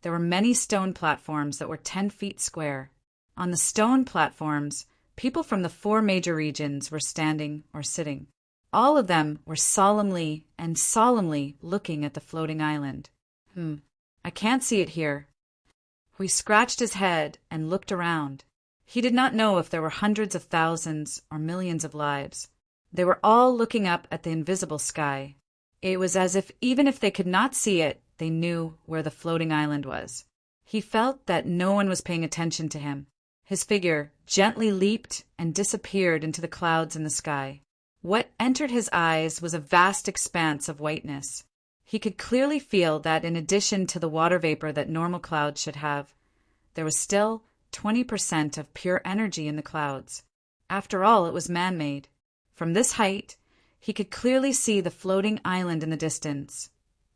there were many stone platforms that were 10 feet square. On the stone platforms, people from the 4 major regions were standing or sitting. All of them were solemnly looking at the floating island. I can't see it here. He scratched his head and looked around. He did not know if there were hundreds of thousands or millions of lives. They were all looking up at the invisible sky. It was as if even if they could not see it, they knew where the floating island was. He felt that no one was paying attention to him. His figure gently leaped and disappeared into the clouds in the sky. What entered his eyes was a vast expanse of whiteness. He could clearly feel that in addition to the water vapor that normal clouds should have, there was still 20% of pure energy in the clouds. After all, it was man-made. From this height, he could clearly see the floating island in the distance,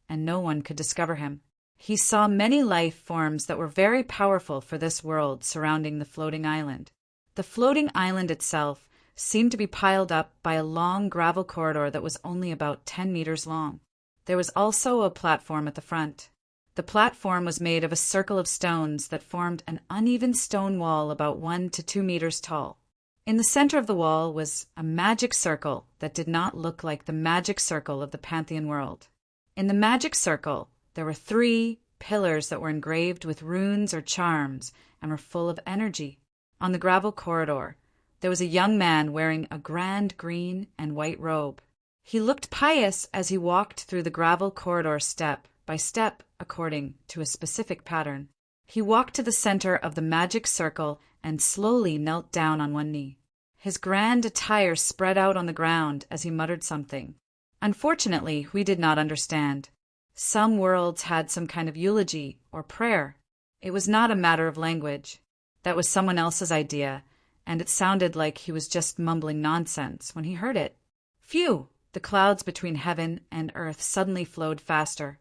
and no one could discover him. He saw many life forms that were very powerful for this world surrounding the floating island. The floating island itself seemed to be piled up by a long gravel corridor that was only about 10 meters long. There was also a platform at the front. The platform was made of a circle of stones that formed an uneven stone wall about 1 to 2 meters tall. In the center of the wall was a magic circle that did not look like the magic circle of the Pantheon world. In the magic circle, there were 3 pillars that were engraved with runes or charms and were full of energy. On the gravel corridor, there was a young man wearing a grand green and white robe. He looked pious as he walked through the gravel corridor step by step according to a specific pattern. He walked to the center of the magic circle and slowly knelt down on one knee. His grand attire spread out on the ground as he muttered something. Unfortunately, we did not understand. Some worlds had some kind of eulogy or prayer. It was not a matter of language. That was someone else's idea, and it sounded like he was just mumbling nonsense when he heard it. Phew! The clouds between heaven and earth suddenly flowed faster.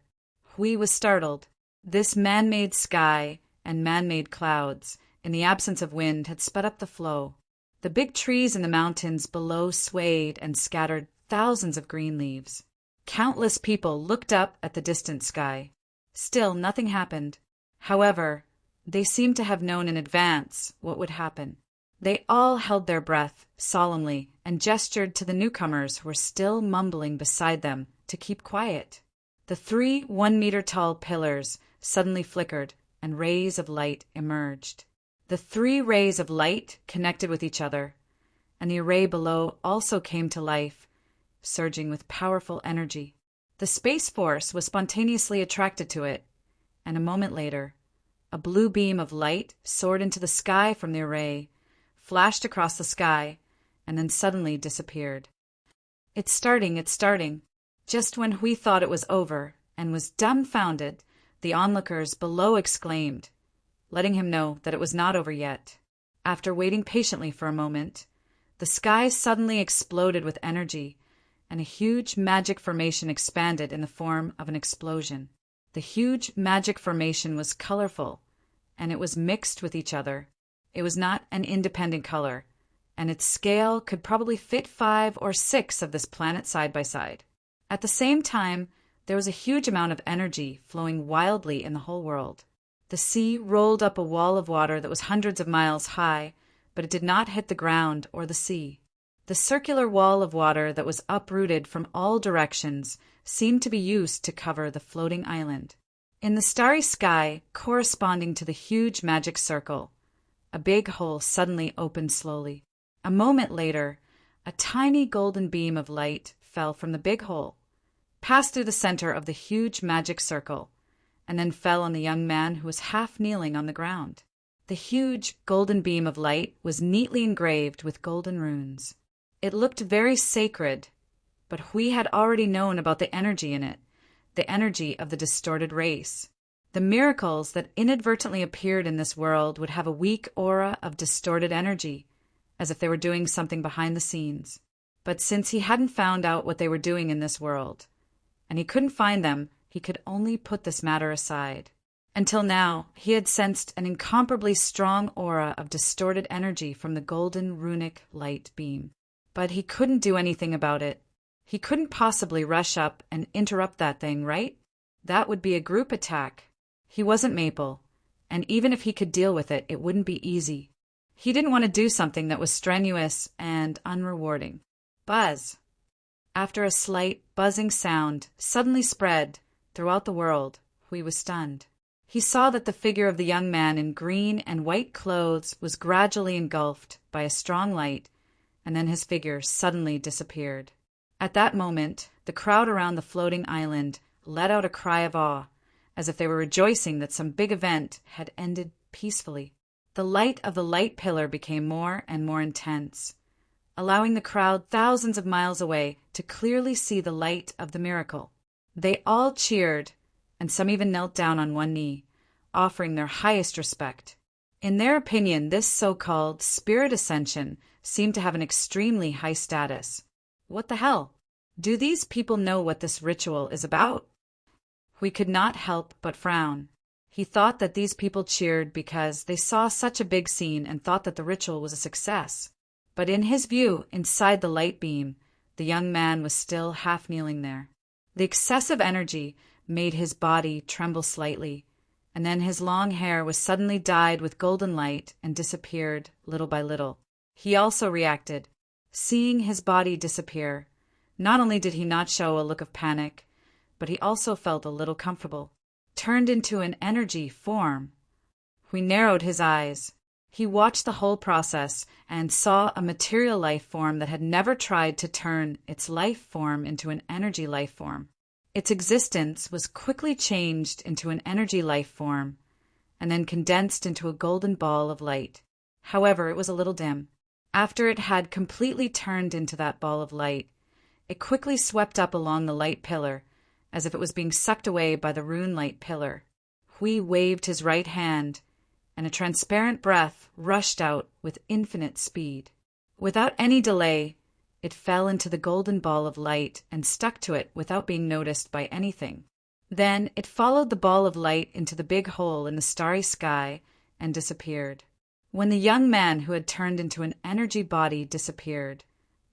Hui was startled. This man-made sky and man-made clouds, in the absence of wind, had sped up the flow. The big trees in the mountains below swayed and scattered thousands of green leaves. Countless people looked up at the distant sky. Still, nothing happened. However, they seemed to have known in advance what would happen. They all held their breath solemnly and gestured to the newcomers who were still mumbling beside them to keep quiet. The 3 1-meter-tall pillars suddenly flickered and rays of light emerged. The 3 rays of light connected with each other, and the array below also came to life, surging with powerful energy. The Space Force was spontaneously attracted to it, and a moment later, a blue beam of light soared into the sky from the array, flashed across the sky, and then suddenly disappeared. It's starting. Just when Hui thought it was over and was dumbfounded, the onlookers below exclaimed, letting him know that it was not over yet. After waiting patiently for a moment, the sky suddenly exploded with energy, and a huge magic formation expanded in the form of an explosion. The huge magic formation was colorful, and it was mixed with each other. It was not an independent color, and its scale could probably fit 5 or 6 of this planet side by side. At the same time, there was a huge amount of energy flowing wildly in the whole world. The sea rolled up a wall of water that was hundreds of miles high, but it did not hit the ground or the sea. The circular wall of water that was uprooted from all directions seemed to be used to cover the floating island. In the starry sky, corresponding to the huge magic circle, a big hole suddenly opened slowly. A moment later, a tiny golden beam of light fell from the big hole, passed through the center of the huge magic circle, and then fell on the young man who was half kneeling on the ground. The huge golden beam of light was neatly engraved with golden runes. It looked very sacred, but Hui had already known about the energy in it, the energy of the distorted race. The miracles that inadvertently appeared in this world would have a weak aura of distorted energy, as if they were doing something behind the scenes. But since he hadn't found out what they were doing in this world, and he couldn't find them, he could only put this matter aside. Until now, he had sensed an incomparably strong aura of distorted energy from the golden runic light beam. But he couldn't do anything about it. He couldn't possibly rush up and interrupt that thing, right? That would be a group attack. He wasn't Maple, and even if he could deal with it, it wouldn't be easy. He didn't want to do something that was strenuous and unrewarding. Buzz. After a slight buzzing sound suddenly spread throughout the world, Hui was stunned. He saw that the figure of the young man in green and white clothes was gradually engulfed by a strong light, and then his figure suddenly disappeared. At that moment, the crowd around the floating island let out a cry of awe, as if they were rejoicing that some big event had ended peacefully. The light of the light pillar became more and more intense, allowing the crowd thousands of miles away to clearly see the light of the miracle. They all cheered, and some even knelt down on one knee, offering their highest respect. In their opinion, this so-called spirit ascension seemed to have an extremely high status. What the hell? Do these people know what this ritual is about? We could not help but frown. He thought that these people cheered because they saw such a big scene and thought that the ritual was a success. But in his view, inside the light beam, the young man was still half kneeling there. The excessive energy made his body tremble slightly, and then his long hair was suddenly dyed with golden light and disappeared little by little. He also reacted. Seeing his body disappear, not only did he not show a look of panic, but he also felt a little comfortable. Turned into an energy form. He narrowed his eyes. He watched the whole process and saw a material life form that had never tried to turn its life form into an energy life form. Its existence was quickly changed into an energy life form and then condensed into a golden ball of light. However, it was a little dim. After it had completely turned into that ball of light, it quickly swept up along the light pillar as if it was being sucked away by the rune light pillar. Hui waved his right hand, and a transparent breath rushed out with infinite speed. Without any delay, it fell into the golden ball of light and stuck to it without being noticed by anything. Then it followed the ball of light into the big hole in the starry sky and disappeared. When the young man who had turned into an energy body disappeared,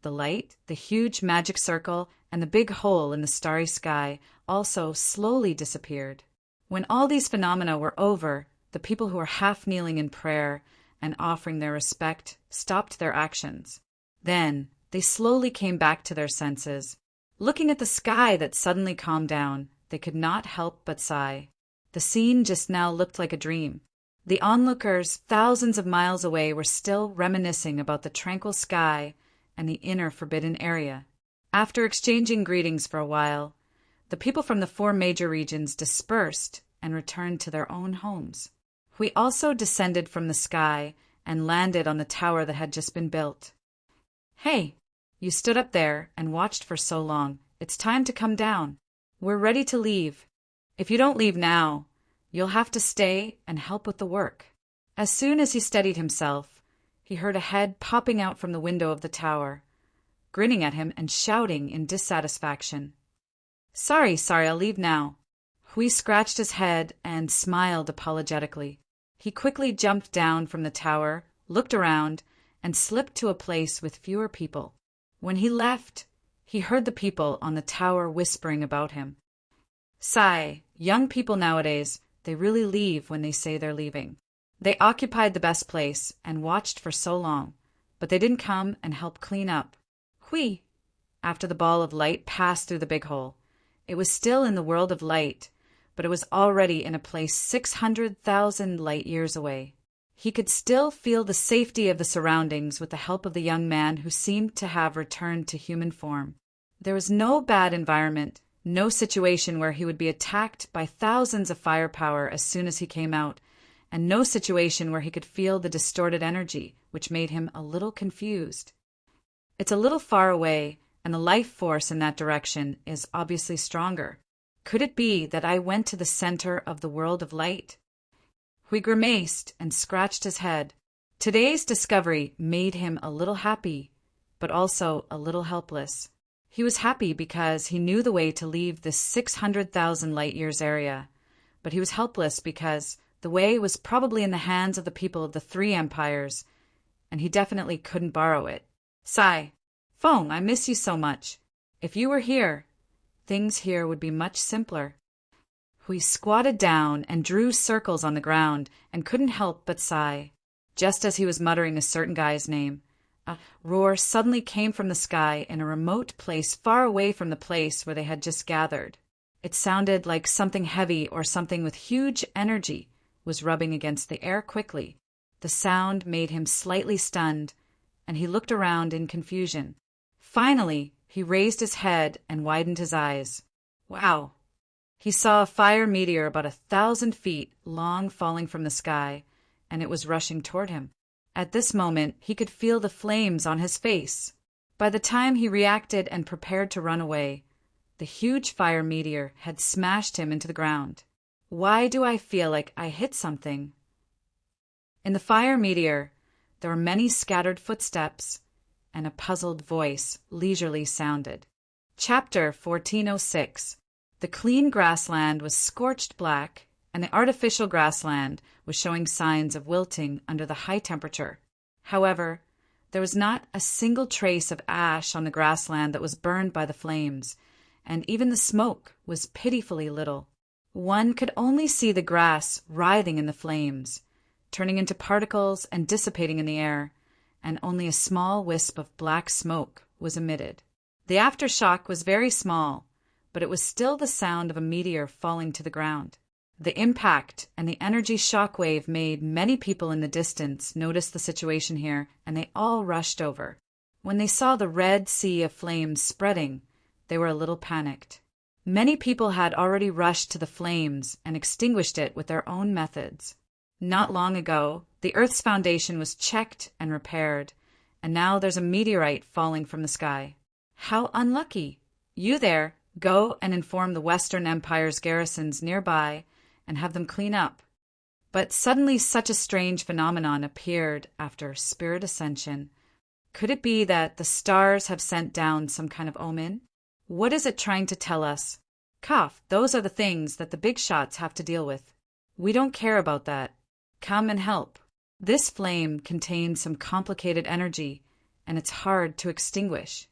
the light, the huge magic circle, and the big hole in the starry sky also slowly disappeared. When all these phenomena were over, the people who were half kneeling in prayer and offering their respect stopped their actions. Then they slowly came back to their senses. Looking at the sky that suddenly calmed down, they could not help but sigh. The scene just now looked like a dream. The onlookers thousands of miles away were still reminiscing about the tranquil sky and the inner forbidden area. After exchanging greetings for a while, the people from the 4 major regions dispersed and returned to their own homes. We also descended from the sky and landed on the tower that had just been built. Hey, you stood up there and watched for so long. It's time to come down. We're ready to leave. If you don't leave now, you'll have to stay and help with the work. As soon as he steadied himself, he heard a head popping out from the window of the tower, grinning at him and shouting in dissatisfaction. Sorry, I'll leave now. Hui scratched his head and smiled apologetically. He quickly jumped down from the tower, looked around, and slipped to a place with fewer people. When he left, he heard the people on the tower whispering about him. Sigh, young people nowadays, they really leave when they say they're leaving. They occupied the best place and watched for so long, but they didn't come and help clean up. Hui! After the ball of light passed through the big hole, it was still in the world of light, but it was already in a place 600,000 light years away. He could still feel the safety of the surroundings with the help of the young man who seemed to have returned to human form. There was no bad environment, no situation where he would be attacked by thousands of firepower as soon as he came out, and no situation where he could feel the distorted energy, which made him a little confused. It's a little far away, and the life force in that direction is obviously stronger. Could it be that I went to the center of the world of light? Hui grimaced and scratched his head. Today's discovery made him a little happy, but also a little helpless. He was happy because he knew the way to leave this 600,000 light years area, but he was helpless because the way was probably in the hands of the people of the 3 empires, and he definitely couldn't borrow it. Sigh, Feng, I miss you so much. If you were here, things here would be much simpler. Hui squatted down and drew circles on the ground and couldn't help but sigh. Just as he was muttering a certain guy's name, a roar suddenly came from the sky in a remote place far away from the place where they had just gathered. It sounded like something heavy or something with huge energy was rubbing against the air quickly. The sound made him slightly stunned, and he looked around in confusion. Finally, he raised his head and widened his eyes. Wow! He saw a fire meteor about 1,000 feet long falling from the sky, and it was rushing toward him. At this moment, he could feel the flames on his face. By the time he reacted and prepared to run away, the huge fire meteor had smashed him into the ground. Why do I feel like I hit something? In the fire meteor, there were many scattered footsteps, and a puzzled voice leisurely sounded. Chapter 1406. The clean grassland was scorched black, and the artificial grassland was showing signs of wilting under the high temperature. However, there was not a single trace of ash on the grassland that was burned by the flames, and even the smoke was pitifully little. One could only see the grass writhing in the flames, turning into particles and dissipating in the air, and only a small wisp of black smoke was emitted. The aftershock was very small, but it was still the sound of a meteor falling to the ground. The impact and the energy shock wave made many people in the distance notice the situation here, and they all rushed over. When they saw the red sea of flames spreading, they were a little panicked. Many people had already rushed to the flames and extinguished it with their own methods. Not long ago, the Earth's foundation was checked and repaired, and now there's a meteorite falling from the sky. How unlucky! You there, go and inform the Western Empire's garrisons nearby and have them clean up. But suddenly such a strange phenomenon appeared after spirit ascension. Could it be that the stars have sent down some kind of omen? What is it trying to tell us? Cough, those are the things that the big shots have to deal with. We don't care about that. Come and help. This flame contains some complicated energy, and it's hard to extinguish.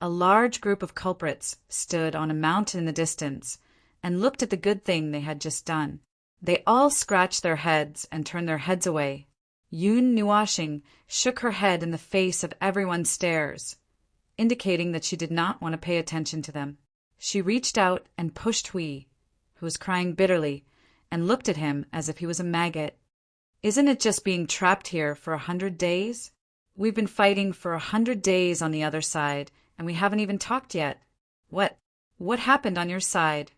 A large group of culprits stood on a mountain in the distance and looked at the good thing they had just done. They all scratched their heads and turned their heads away. Yun Nuashing shook her head in the face of everyone's stares, indicating that she did not want to pay attention to them. She reached out and pushed Hui, who was crying bitterly, and looked at him as if he was a maggot. Isn't it just being trapped here for 100 days? We've been fighting for 100 days on the other side, and we haven't even talked yet. What happened on your side?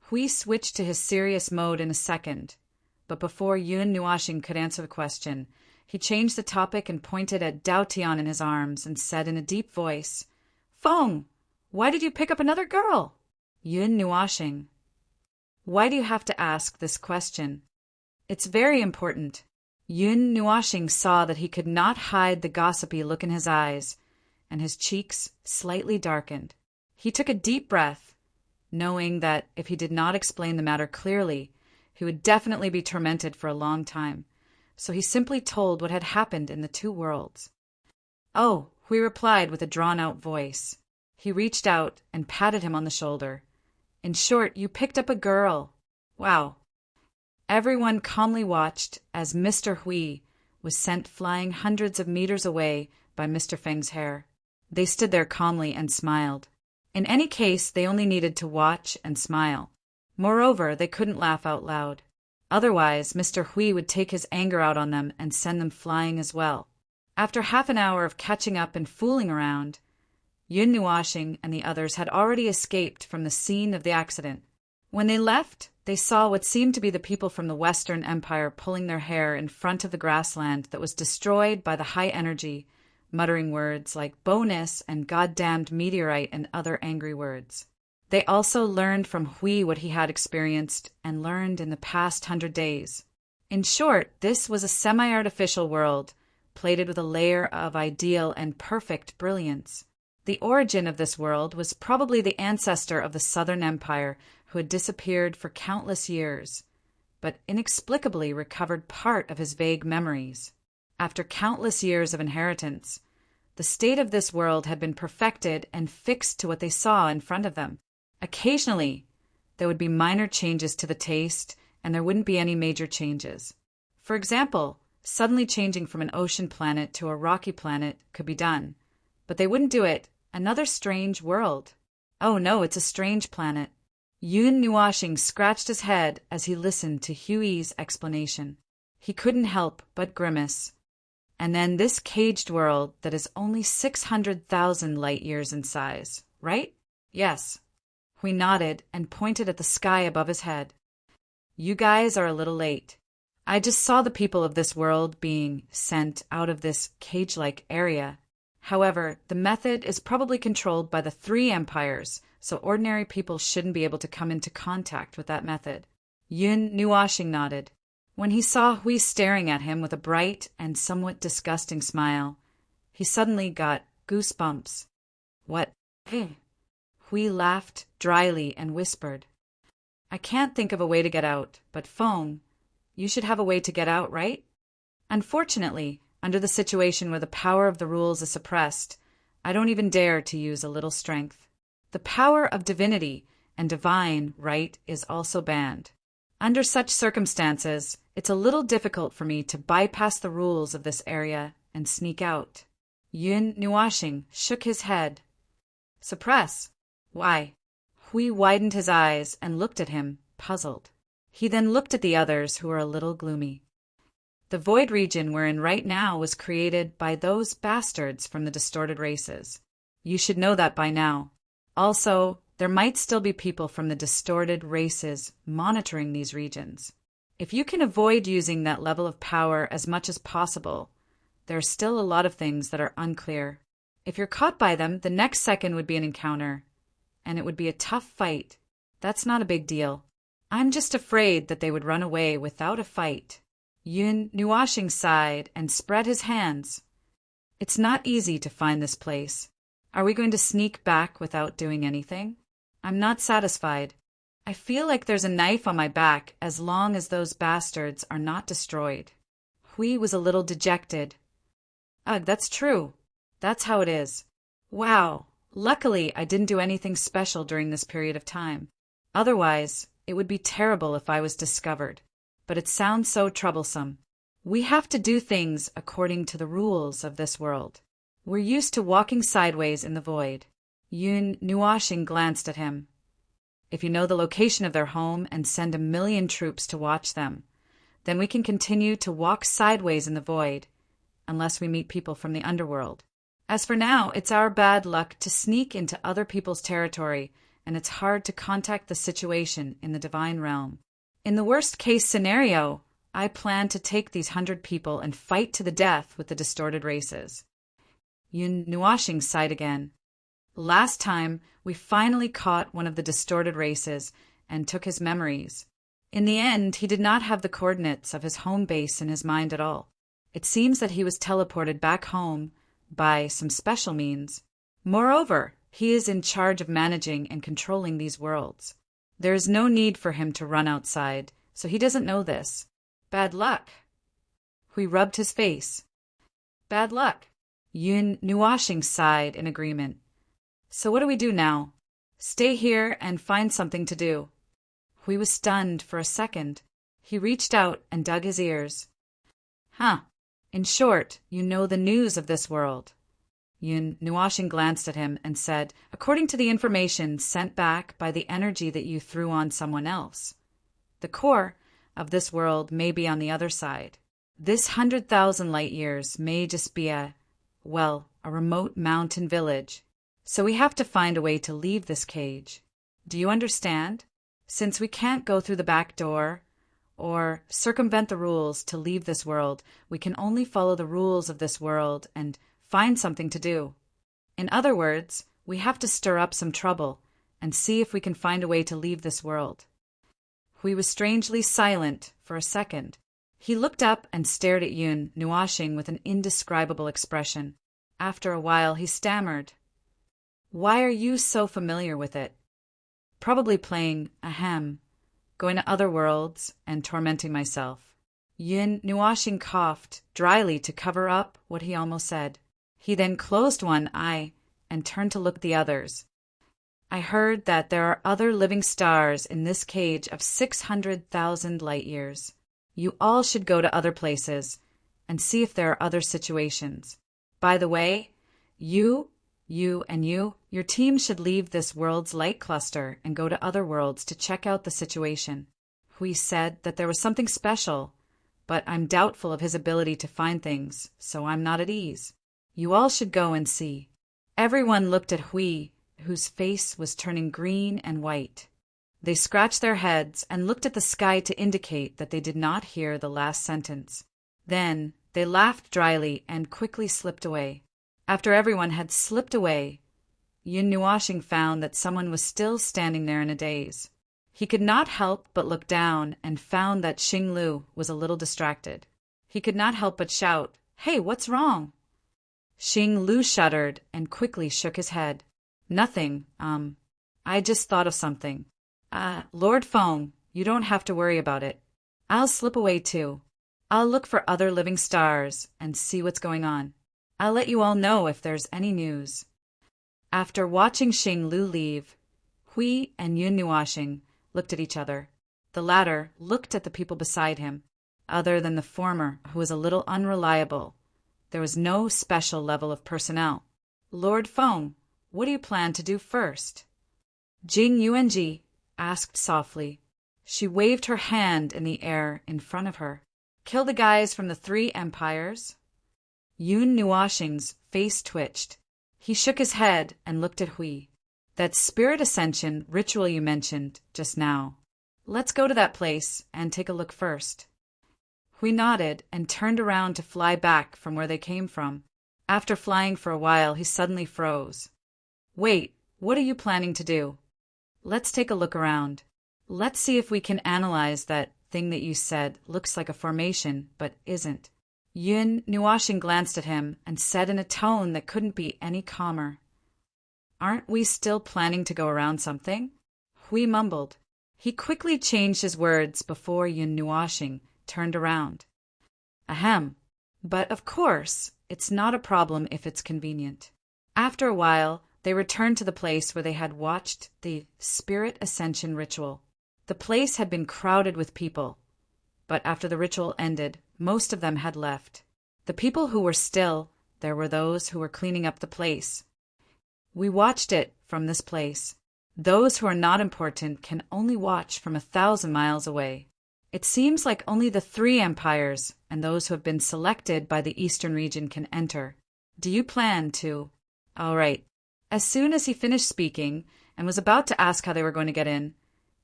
Hui switched to his serious mode in a second, but before Yun Nuashing could answer the question, he changed the topic and pointed at Dao Tian in his arms and said in a deep voice, "Feng, why did you pick up another girl?" Yun Nuashing. Why do you have to ask this question? It's very important. Yun Nuashing saw that he could not hide the gossipy look in his eyes, and his cheeks slightly darkened. He took a deep breath, knowing that if he did not explain the matter clearly, he would definitely be tormented for a long time. So he simply told what had happened in the two worlds. "Oh," Hui replied with a drawn-out voice. He reached out and patted him on the shoulder. "In short, you picked up a girl. Wow." Everyone calmly watched as Mr. Hui was sent flying hundreds of meters away by Mr. Feng's hair. They stood there calmly and smiled. In any case, they only needed to watch and smile. Moreover, they couldn't laugh out loud. Otherwise, Mr. Hui would take his anger out on them and send them flying as well. After half an hour of catching up and fooling around, Yun Nuashing and the others had already escaped from the scene of the accident. When they left, they saw what seemed to be the people from the Western Empire pulling their hair in front of the grassland that was destroyed by the high energy, muttering words like bonus and goddamned meteorite and other angry words. They also learned from Hui what he had experienced and learned in the past 100 days. In short, this was a semi-artificial world, plated with a layer of ideal and perfect brilliance. The origin of this world was probably the ancestor of the Southern Empire who had disappeared for countless years, but inexplicably recovered part of his vague memories. After countless years of inheritance, the state of this world had been perfected and fixed to what they saw in front of them. Occasionally, there would be minor changes to the taste, and there wouldn't be any major changes. For example, suddenly changing from an ocean planet to a rocky planet could be done, but they wouldn't do it. Another strange world. Oh no, it's a strange planet. Yun Nuashing scratched his head as he listened to Hui's explanation. He couldn't help but grimace. And then this caged world that is only 600,000 light years in size, right? Yes. Hui nodded and pointed at the sky above his head. You guys are a little late. I just saw the people of this world being sent out of this cage-like area. However, the method is probably controlled by the 3 empires, so ordinary people shouldn't be able to come into contact with that method. Yun Nuashing nodded. When he saw Hui staring at him with a bright and somewhat disgusting smile, he suddenly got goosebumps. What? Hey. Hui laughed dryly and whispered, I can't think of a way to get out, but Feng, you should have a way to get out, right? Unfortunately, under the situation where the power of the rules is suppressed, I don't even dare to use a little strength. The power of divinity and divine right is also banned. Under such circumstances, it's a little difficult for me to bypass the rules of this area and sneak out. Yun Nuashing shook his head. Suppress? Why? Hui widened his eyes and looked at him, puzzled. He then looked at the others, who were a little gloomy. The void region we're in right now was created by those bastards from the distorted races. You should know that by now. Also, there might still be people from the distorted races monitoring these regions. If you can avoid using that level of power as much as possible, there are still a lot of things that are unclear. If you're caught by them, the next second would be an encounter, and it would be a tough fight. That's not a big deal. I'm just afraid that they would run away without a fight. Yun Nuashing sighed and spread his hands. It's not easy to find this place. Are we going to sneak back without doing anything? I'm not satisfied. I feel like there's a knife on my back as long as those bastards are not destroyed. Hui was a little dejected. Ugh, that's true. That's how it is. Wow. Luckily, I didn't do anything special during this period of time. Otherwise, it would be terrible if I was discovered. But it sounds so troublesome. We have to do things according to the rules of this world. We're used to walking sideways in the void. Yun Nuashing glanced at him. If you know the location of their home and send 1,000,000 troops to watch them, then we can continue to walk sideways in the void, unless we meet people from the underworld. As for now, it's our bad luck to sneak into other people's territory, and it's hard to contact the situation in the divine realm. In the worst-case scenario, I plan to take these 100 people and fight to the death with the distorted races. Yun Nuashing sighed again. Last time, we finally caught one of the distorted races and took his memories. In the end, he did not have the coordinates of his home base in his mind at all. It seems that he was teleported back home by some special means. Moreover, he is in charge of managing and controlling these worlds. There is no need for him to run outside, so he doesn't know this. Bad luck. Hui rubbed his face. Bad luck. Yun Nuashing sighed in agreement. So what do we do now? Stay here and find something to do. Hui was stunned for a second. He reached out and dug his ears. Huh. In short, you know the news of this world. Yun Nuashing glanced at him and said, according to the information sent back by the energy that you threw on someone else, the core of this world may be on the other side. This 100,000 light years may just be a remote mountain village. So we have to find a way to leave this cage. Do you understand? Since we can't go through the back door or circumvent the rules to leave this world, we can only follow the rules of this world and find something to do. In other words, we have to stir up some trouble and see if we can find a way to leave this world. Hui was strangely silent for a second. He looked up and stared at Yun Nuashing with an indescribable expression. After a while, he stammered. Why are you so familiar with it? Probably playing going to other worlds and tormenting myself. Yun Nuashing coughed dryly to cover up what he almost said. He then closed one eye and turned to look at the others. I heard that there are other living stars in this cage of 600,000 light years. You all should go to other places and see if there are other situations. By the way, your team should leave this world's light cluster and go to other worlds to check out the situation. Hui said that there was something special, but I'm doubtful of his ability to find things, so I'm not at ease. You all should go and see. Everyone looked at Hui, whose face was turning green and white. They scratched their heads and looked at the sky to indicate that they did not hear the last sentence. Then they laughed dryly and quickly slipped away. After everyone had slipped away, Yun Nuashing found that someone was still standing there in a daze. He could not help but look down and found that Xing Lu was a little distracted. He could not help but shout, "Hey, what's wrong?" Xing Lu shuddered and quickly shook his head. "Nothing, I just thought of something. Lord Feng, you don't have to worry about it. I'll slip away too. I'll look for other living stars and see what's going on. I'll let you all know if there's any news." After watching Xing Lu leave, Hui and Yun Nuoxing looked at each other. The latter looked at the people beside him. Other than the former, who was a little unreliable, there was no special level of personnel. "Lord Feng, what do you plan to do first?" Jing Yuanji asked softly. She waved her hand in the air in front of her. "Kill the guys from the 3 empires?" Yun Nuoxing's face twitched. He shook his head and looked at Hui. "That spirit ascension ritual you mentioned just now. Let's go to that place and take a look first." Hui nodded and turned around to fly back from where they came from. After flying for a while, he suddenly froze. "Wait, what are you planning to do?" "Let's take a look around. Let's see if we can analyze that thing that you said looks like a formation, but isn't." Yun Nuoxing glanced at him and said in a tone that couldn't be any calmer, "Aren't we still planning to go around something?" Hui mumbled. He quickly changed his words before Yun Nuoxing turned around. "Ahem. But of course, it's not a problem if it's convenient." After a while, they returned to the place where they had watched the spirit ascension ritual. The place had been crowded with people, but after the ritual ended, most of them had left. The people who were still, there were those who were cleaning up the place. "We watched it from this place. Those who are not important can only watch from 1,000 miles away. It seems like only the 3 empires and those who have been selected by the eastern region can enter. Do you plan to—" "All right." As soon as he finished speaking and was about to ask how they were going to get in,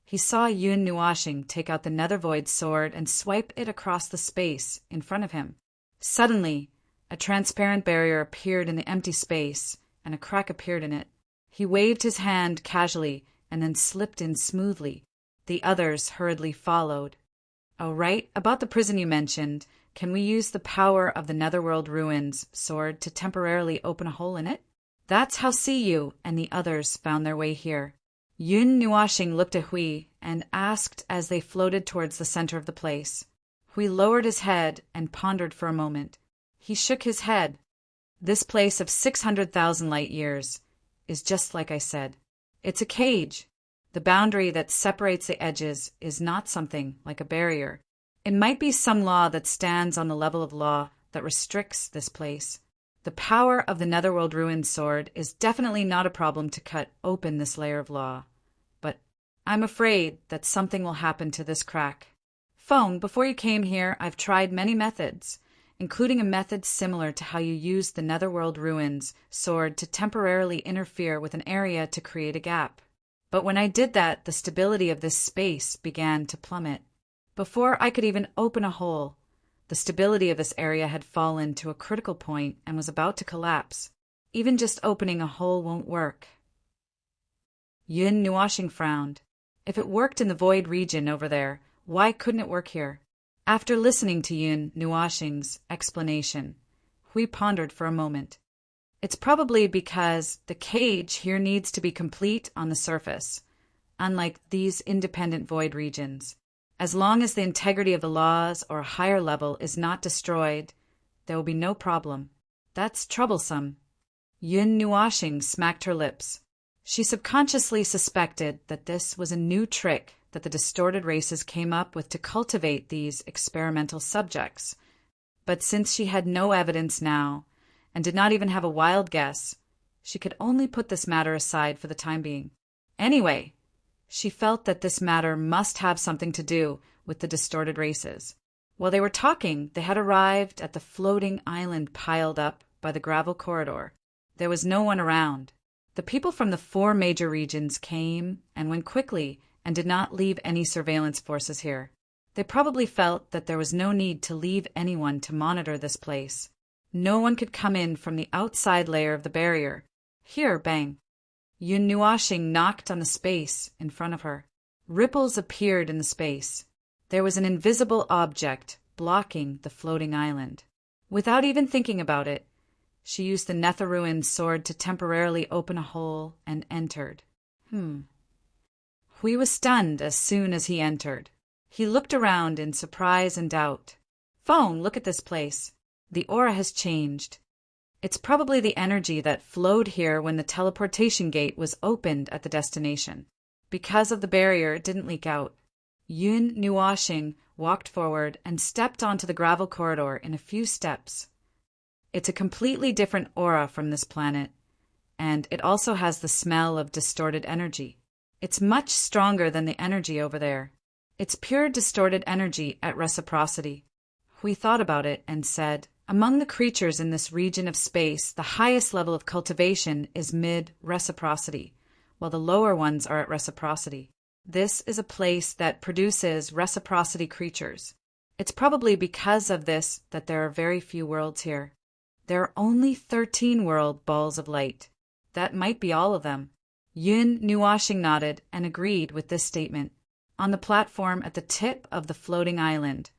he saw Yun Nuoxing take out the Nether Void sword and swipe it across the space in front of him. Suddenly, a transparent barrier appeared in the empty space, and a crack appeared in it. He waved his hand casually and then slipped in smoothly. The others hurriedly followed. "Oh, right, about the prison you mentioned, can we use the power of the Netherworld Ruins sword to temporarily open a hole in it?" That's how Siyu and the others found their way here. Yun Nuoxing looked at Hui and asked as they floated towards the center of the place. Hui lowered his head and pondered for a moment. He shook his head. "This place of 600,000 light years is just like I said. It's a cage. The boundary that separates the edges is not something like a barrier. It might be some law that stands on the level of law that restricts this place. The power of the Netherworld Ruins sword is definitely not a problem to cut open this layer of law. But I'm afraid that something will happen to this crack. Feng, before you came here, I've tried many methods, including a method similar to how you used the Netherworld Ruins sword to temporarily interfere with an area to create a gap. But when I did that, the stability of this space began to plummet. Before I could even open a hole, the stability of this area had fallen to a critical point and was about to collapse. Even just opening a hole won't work." Yun Nuoxing frowned. If it worked in the void region over there, why couldn't it work here? After listening to Yun Nuoxing's explanation, Hui pondered for a moment. It's probably because the cage here needs to be complete on the surface, unlike these independent void regions. As long as the integrity of the laws or a higher level is not destroyed, there will be no problem. That's troublesome. Yun Nuoxing smacked her lips. She subconsciously suspected that this was a new trick that the distorted races came up with to cultivate these experimental subjects. But since she had no evidence now, and did not even have a wild guess, she could only put this matter aside for the time being. Anyway, she felt that this matter must have something to do with the distorted races. While they were talking, they had arrived at the floating island piled up by the gravel corridor. There was no one around. The people from the 4 major regions came and went quickly and did not leave any surveillance forces here. They probably felt that there was no need to leave anyone to monitor this place. No one could come in from the outside layer of the barrier. Here, bang. Yun Nuoxing knocked on the space in front of her. Ripples appeared in the space. There was an invisible object blocking the floating island. Without even thinking about it, she used the Netherruin's sword to temporarily open a hole and entered. Hui was stunned as soon as he entered. He looked around in surprise and doubt. Phone, look at this place. The aura has changed. It's probably the energy that flowed here when the teleportation gate was opened at the destination. Because of the barrier, it didn't leak out. Yun Nuoxing walked forward and stepped onto the gravel corridor in a few steps. It's a completely different aura from this planet, and it also has the smell of distorted energy. It's much stronger than the energy over there. It's pure distorted energy at reciprocity. We thought about it and said, among the creatures in this region of space, the highest level of cultivation is mid-reciprocity, while the lower ones are at reciprocity. This is a place that produces reciprocity creatures. It's probably because of this that there are very few worlds here. There are only 13 world balls of light. That might be all of them. Yun Nuoxing nodded and agreed with this statement. On the platform at the tip of the floating island,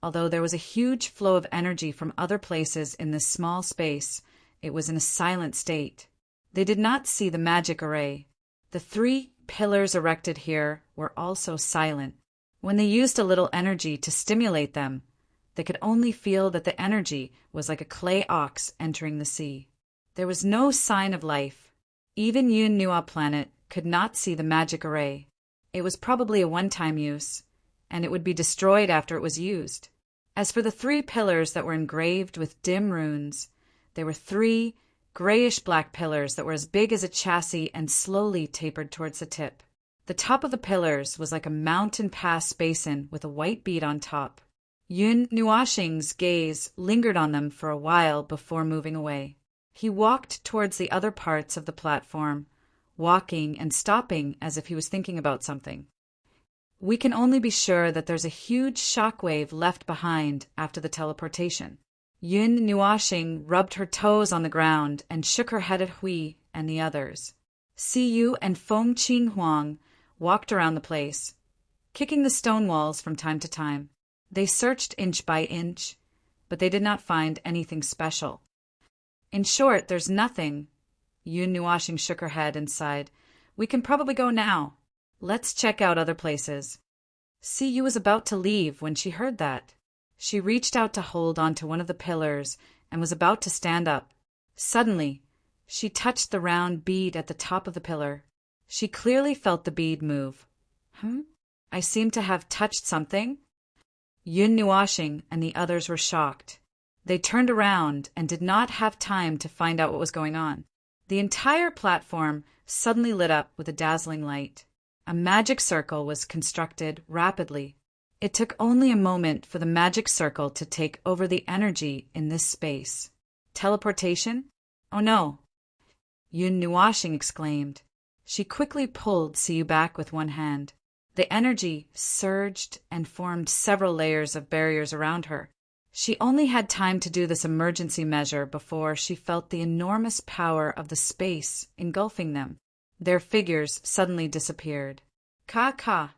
although there was a huge flow of energy from other places in this small space, it was in a silent state. They did not see the magic array. The 3 pillars erected here were also silent. When they used a little energy to stimulate them, they could only feel that the energy was like a clay ox entering the sea. There was no sign of life. Even Yun Nua planet could not see the magic array. It was probably a one-time use, and it would be destroyed after it was used. As for the 3 pillars that were engraved with dim runes, there were 3 grayish-black pillars that were as big as a chassis and slowly tapered towards the tip. The top of the pillars was like a mountain pass basin with a white bead on top. Yun Nuoxing's gaze lingered on them for a while before moving away. He walked towards the other parts of the platform, walking and stopping as if he was thinking about something. We can only be sure that there's a huge shockwave left behind after the teleportation. Yun Nuoxing rubbed her toes on the ground and shook her head at Hui and the others. Siyu and Feng Qinghuang walked around the place, kicking the stone walls from time to time. They searched inch by inch, but they did not find anything special. In short, there's nothing. Yun Nuoxing shook her head and sighed. We can probably go now. Let's check out other places. Siyu was about to leave when she heard that. She reached out to hold onto one of the pillars and was about to stand up. Suddenly, she touched the round bead at the top of the pillar. She clearly felt the bead move. I seem to have touched something? Yun Nuoxing and the others were shocked. They turned around and did not have time to find out what was going on. The entire platform suddenly lit up with a dazzling light. A magic circle was constructed rapidly. It took only a moment for the magic circle to take over the energy in this space. Teleportation? Oh no! Yun Nuoxing exclaimed. She quickly pulled Siyu back with one hand. The energy surged and formed several layers of barriers around her. She only had time to do this emergency measure before she felt the enormous power of the space engulfing them. Their figures suddenly disappeared. Ka.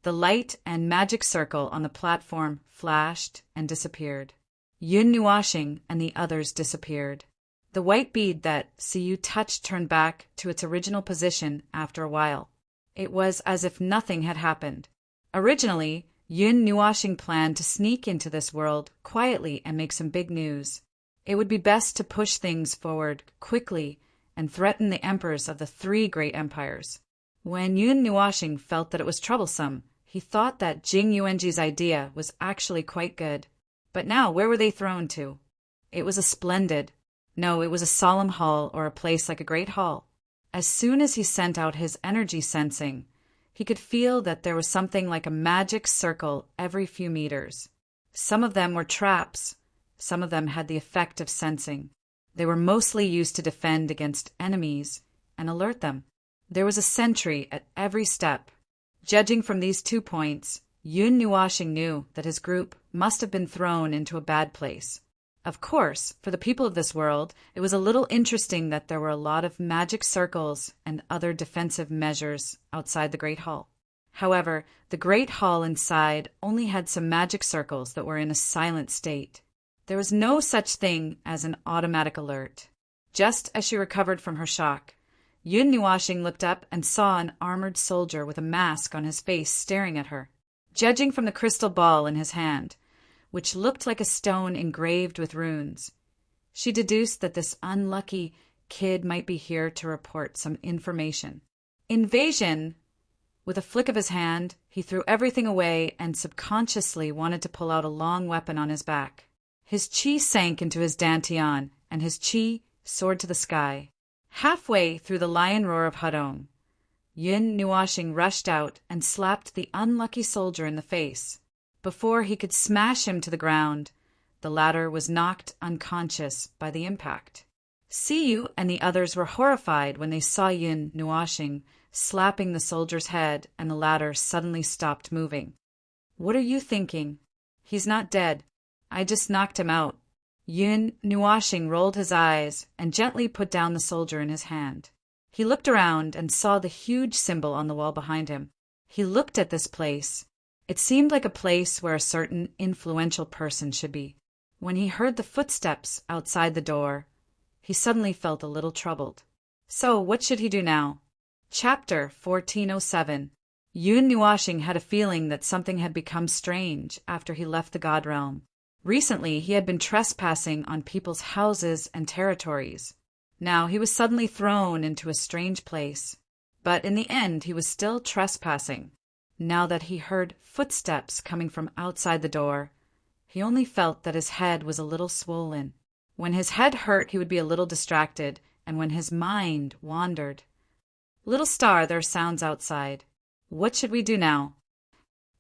The light and magic circle on the platform flashed and disappeared. Yun Nuoxing and the others disappeared. The white bead that Siyu touched turned back to its original position after a while. It was as if nothing had happened. Originally, Yun Nuoxing planned to sneak into this world quietly and make some big news. It would be best to push things forward quickly and threaten the emperors of the 3 great empires. When Yun Nuoxing felt that it was troublesome, he thought that Jing Yuanji's idea was actually quite good. But now, where were they thrown to? It was a solemn hall or a place like a great hall. As soon as he sent out his energy sensing, he could feel that there was something like a magic circle every few meters. Some of them were traps. Some of them had the effect of sensing. They were mostly used to defend against enemies and alert them. There was a sentry at every step. Judging from these 2 points, Yun Nuoxing knew that his group must have been thrown into a bad place. Of course, for the people of this world, it was a little interesting that there were a lot of magic circles and other defensive measures outside the Great Hall. However, the great hall inside only had some magic circles that were in a silent state. There was no such thing as an automatic alert. Just as she recovered from her shock, Yun Nuashing looked up and saw an armored soldier with a mask on his face staring at her. Judging from the crystal ball in his hand, which looked like a stone engraved with runes, she deduced that this unlucky kid might be here to report some information. Invasion! With a flick of his hand, he threw everything away and subconsciously wanted to pull out a long weapon on his back. His chi sank into his dantian, and his chi soared to the sky. Halfway through the lion roar of Hadong, Yun Nuashing rushed out and slapped the unlucky soldier in the face. Before he could smash him to the ground, the latter was knocked unconscious by the impact. Siyu and the others were horrified when they saw Yun Nuashing slapping the soldier's head and the latter suddenly stopped moving. "What are you thinking? He's not dead. I just knocked him out." Yun Nuashing rolled his eyes and gently put down the soldier in his hand. He looked around and saw the huge symbol on the wall behind him. He looked at this place. It seemed like a place where a certain influential person should be. When he heard the footsteps outside the door, he suddenly felt a little troubled. So, what should he do now? Chapter 1407. Yun Nuashing had a feeling that something had become strange after he left the God Realm. Recently, he had been trespassing on people's houses and territories. Now he was suddenly thrown into a strange place. But in the end, he was still trespassing. Now that he heard footsteps coming from outside the door, he only felt that his head was a little swollen. When his head hurt, he would be a little distracted, and when his mind wandered. "Little star, there are sounds outside. What should we do now?"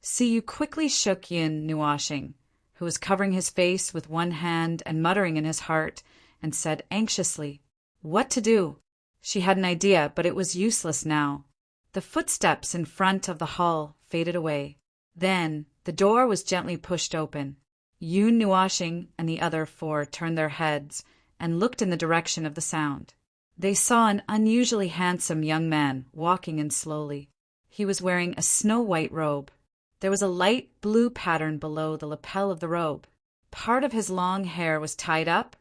Siyu quickly shook Yun Nuashing, who was covering his face with one hand and muttering in his heart, and said anxiously, "What to do?" She had an idea, but it was useless now. The footsteps in front of the hall faded away. Then the door was gently pushed open. Yun Nuashing and the other four turned their heads and looked in the direction of the sound. They saw an unusually handsome young man walking in slowly. He was wearing a snow-white robe. There was a light blue pattern below the lapel of the robe. Part of his long hair was tied up,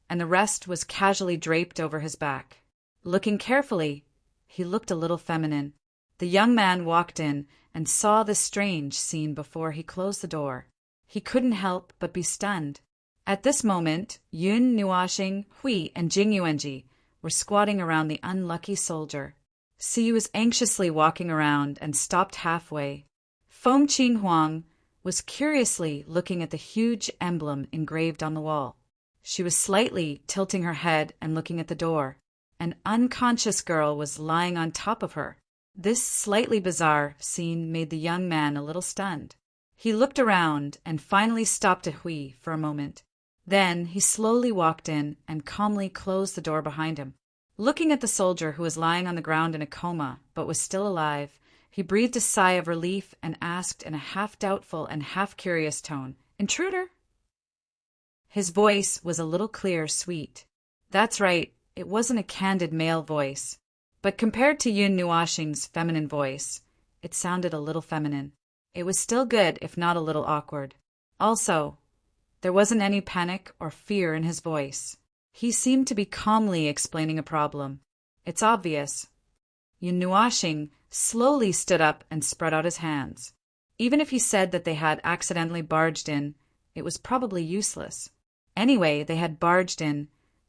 and the rest was casually draped over his back. Looking carefully, he looked a little feminine. The young man walked in and saw this strange scene before he closed the door. He couldn't help but be stunned. At this moment, Yun Nuashing, Hui, and Jing Yuanji were squatting around the unlucky soldier. Siyu was anxiously walking around and stopped halfway. Feng Qing Huang was curiously looking at the huge emblem engraved on the wall. She was slightly tilting her head and looking at the door. An unconscious girl was lying on top of her. This slightly bizarre scene made the young man a little stunned. He looked around and finally stopped at Hui for a moment. Then he slowly walked in and calmly closed the door behind him. Looking at the soldier who was lying on the ground in a coma but was still alive, he breathed a sigh of relief and asked in a half-doubtful and half-curious tone, "Intruder?" His voice was a little clear, sweet. That's right, it wasn't a candid male voice. But compared to Yun Nuashing's feminine voice, it sounded a little feminine. It was still good, if not a little awkward. Also, there wasn't any panic or fear in his voice. He seemed to be calmly explaining a problem. It's obvious. Yun Nuashing slowly stood up and spread out his hands. Even if he said that they had accidentally barged in, it was probably useless. Anyway, they had barged in,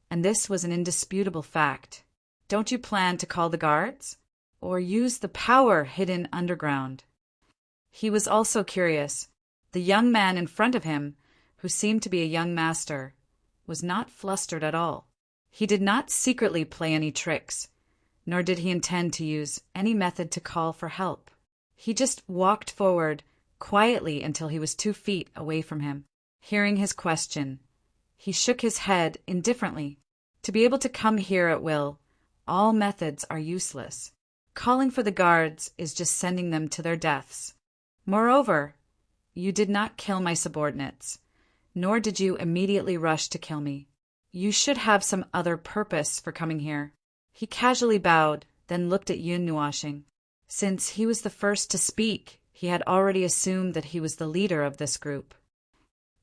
and this was an indisputable fact. Don't you plan to call the guards? Or use the power hidden underground? He was also curious. The young man in front of him, who seemed to be a young master, was not flustered at all. He did not secretly play any tricks, nor did he intend to use any method to call for help. He just walked forward quietly until he was 2 feet away from him. Hearing his question, he shook his head indifferently. To be able to come here at will, all methods are useless. Calling for the guards is just sending them to their deaths. Moreover, you did not kill my subordinates, nor did you immediately rush to kill me. You should have some other purpose for coming here. He casually bowed, then looked at Yun Nuashing. Since he was the first to speak, he had already assumed that he was the leader of this group.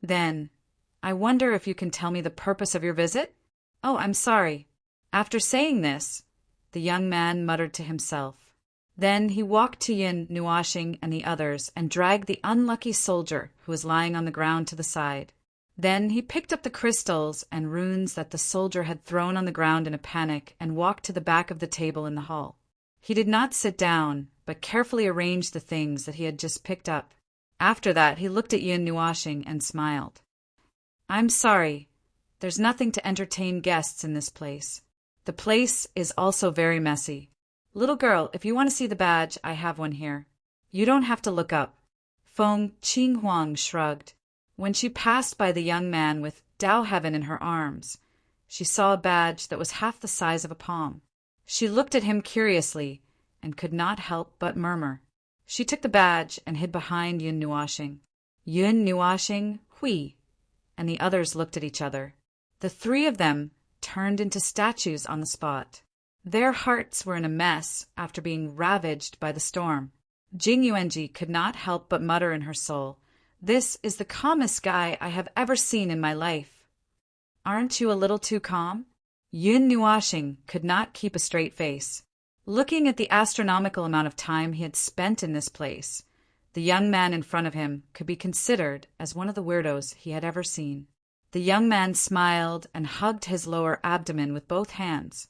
Then, I wonder if you can tell me the purpose of your visit? Oh, I'm sorry. After saying this, the young man muttered to himself. Then he walked to Yin Nuashing and the others and dragged the unlucky soldier who was lying on the ground to the side. Then he picked up the crystals and runes that the soldier had thrown on the ground in a panic and walked to the back of the table in the hall. He did not sit down, but carefully arranged the things that he had just picked up. After that, he looked at Yin Nuashing and smiled. I'm sorry. There's nothing to entertain guests in this place. The place is also very messy. Little girl, if you want to see the badge, I have one here. You don't have to look up. Feng Qinghuang shrugged. When she passed by the young man with Dao Heaven in her arms, she saw a badge that was half the size of a palm. She looked at him curiously and could not help but murmur. She took the badge and hid behind Yun Nuashing. Yun Nuashing, Hui, and the others looked at each other. The three of them turned into statues on the spot. Their hearts were in a mess after being ravaged by the storm. Jing Yuanji could not help but mutter in her soul, "This is the calmest guy I have ever seen in my life." Aren't you a little too calm? Yun Nuashing could not keep a straight face. Looking at the astronomical amount of time he had spent in this place, the young man in front of him could be considered as one of the weirdos he had ever seen. The young man smiled and hugged his lower abdomen with both hands.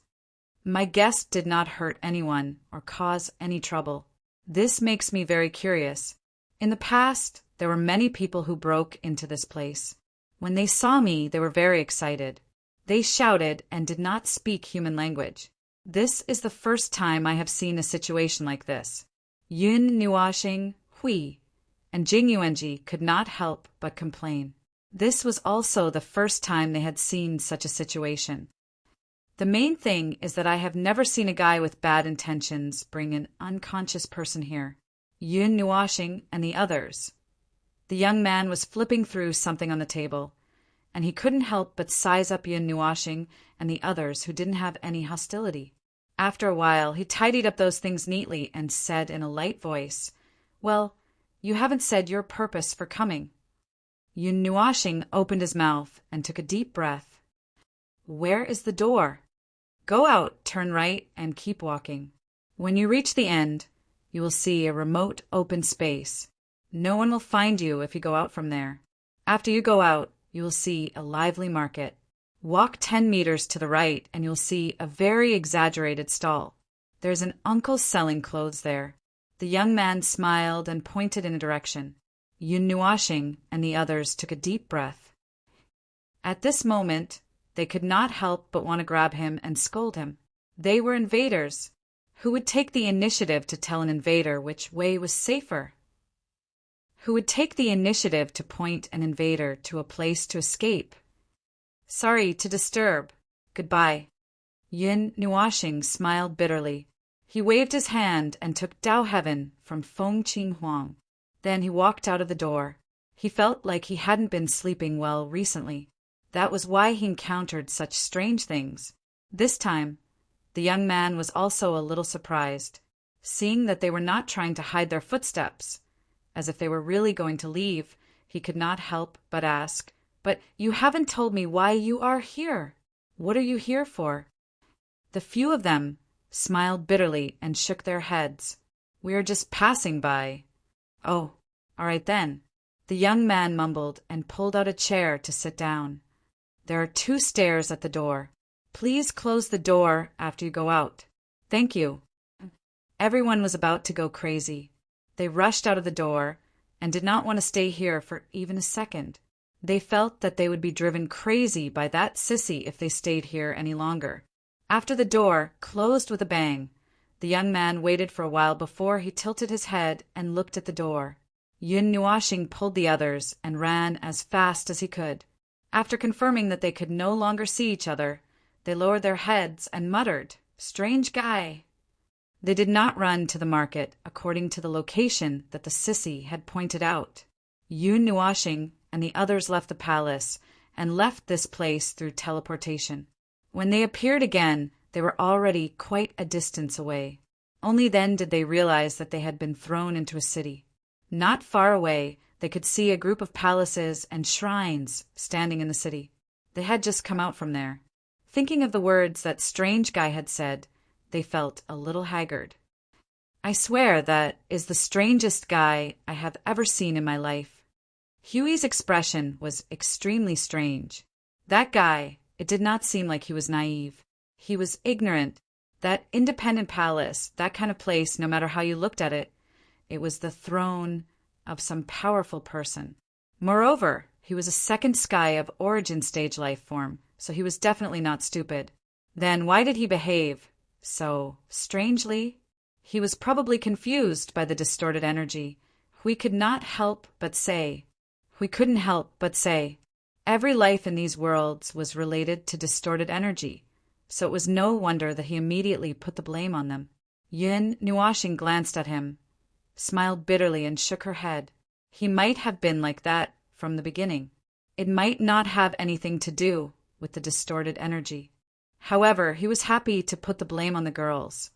My guest did not hurt anyone or cause any trouble. This makes me very curious. In the past, there were many people who broke into this place. When they saw me, they were very excited. They shouted and did not speak human language. This is the first time I have seen a situation like this. Yun Nuashing, Hui, and Jing Yuanji could not help but complain. This was also the first time they had seen such a situation. The main thing is that I have never seen a guy with bad intentions bring an unconscious person here. Yun Nuashing and the others. The young man was flipping through something on the table, and he couldn't help but size up Yun Nuashing and the others who didn't have any hostility. After a while, he tidied up those things neatly and said in a light voice, "Well, you haven't said your purpose for coming." Yun Nuashing opened his mouth and took a deep breath. "Where is the door?" "Go out, turn right, and keep walking. When you reach the end, you will see a remote open space. No one will find you if you go out from there. After you go out, you will see a lively market. Walk 10 meters to the right and you'll see a very exaggerated stall. There's an uncle selling clothes there." The young man smiled and pointed in a direction. Yun Nuashing and the others took a deep breath. At this moment, they could not help but want to grab him and scold him. They were invaders. Who would take the initiative to tell an invader which way was safer? Who would take the initiative to point an invader to a place to escape? "Sorry to disturb. Goodbye." Yun Nuashing smiled bitterly. He waved his hand and took Dao Heaven from Feng Qinghuang. Then he walked out of the door. He felt like he hadn't been sleeping well recently. That was why he encountered such strange things. This time, the young man was also a little surprised, seeing that they were not trying to hide their footsteps. As if they were really going to leave, he could not help but ask, "But you haven't told me why you are here. What are you here for?" The few of them smiled bitterly and shook their heads. "We are just passing by." "Oh, all right then." The young man mumbled and pulled out a chair to sit down. "There are 2 stairs at the door. Please close the door after you go out." "Thank you." Everyone was about to go crazy. They rushed out of the door and did not want to stay here for even a second. They felt that they would be driven crazy by that sissy if they stayed here any longer. After the door closed with a bang, the young man waited for a while before he tilted his head and looked at the door. Yun Nuashing pulled the others and ran as fast as he could. After confirming that they could no longer see each other, they lowered their heads and muttered, "Strange guy." They did not run to the market according to the location that the sissy had pointed out. Yun Nuashing and the others left the palace and left this place through teleportation. When they appeared again, they were already quite a distance away. Only then did they realize that they had been thrown into a city. Not far away, they could see a group of palaces and shrines standing in the city. They had just come out from there. Thinking of the words that strange guy had said, they felt a little haggard. I swear that is the strangest guy I have ever seen in my life. Huey's expression was extremely strange. That guy, it did not seem like he was naive. He was ignorant. That independent palace, that kind of place, no matter how you looked at it, it was the throne of some powerful person. Moreover, he was a second sky of origin stage life form, so he was definitely not stupid. Then why did he behave so strangely? He was probably confused by the distorted energy. We couldn't help but say, every life in these worlds was related to distorted energy, so it was no wonder that he immediately put the blame on them. Yun Nuashing glanced at him, smiled bitterly, and shook her head. He might have been like that from the beginning. It might not have anything to do with the distorted energy. However, he was happy to put the blame on the girls,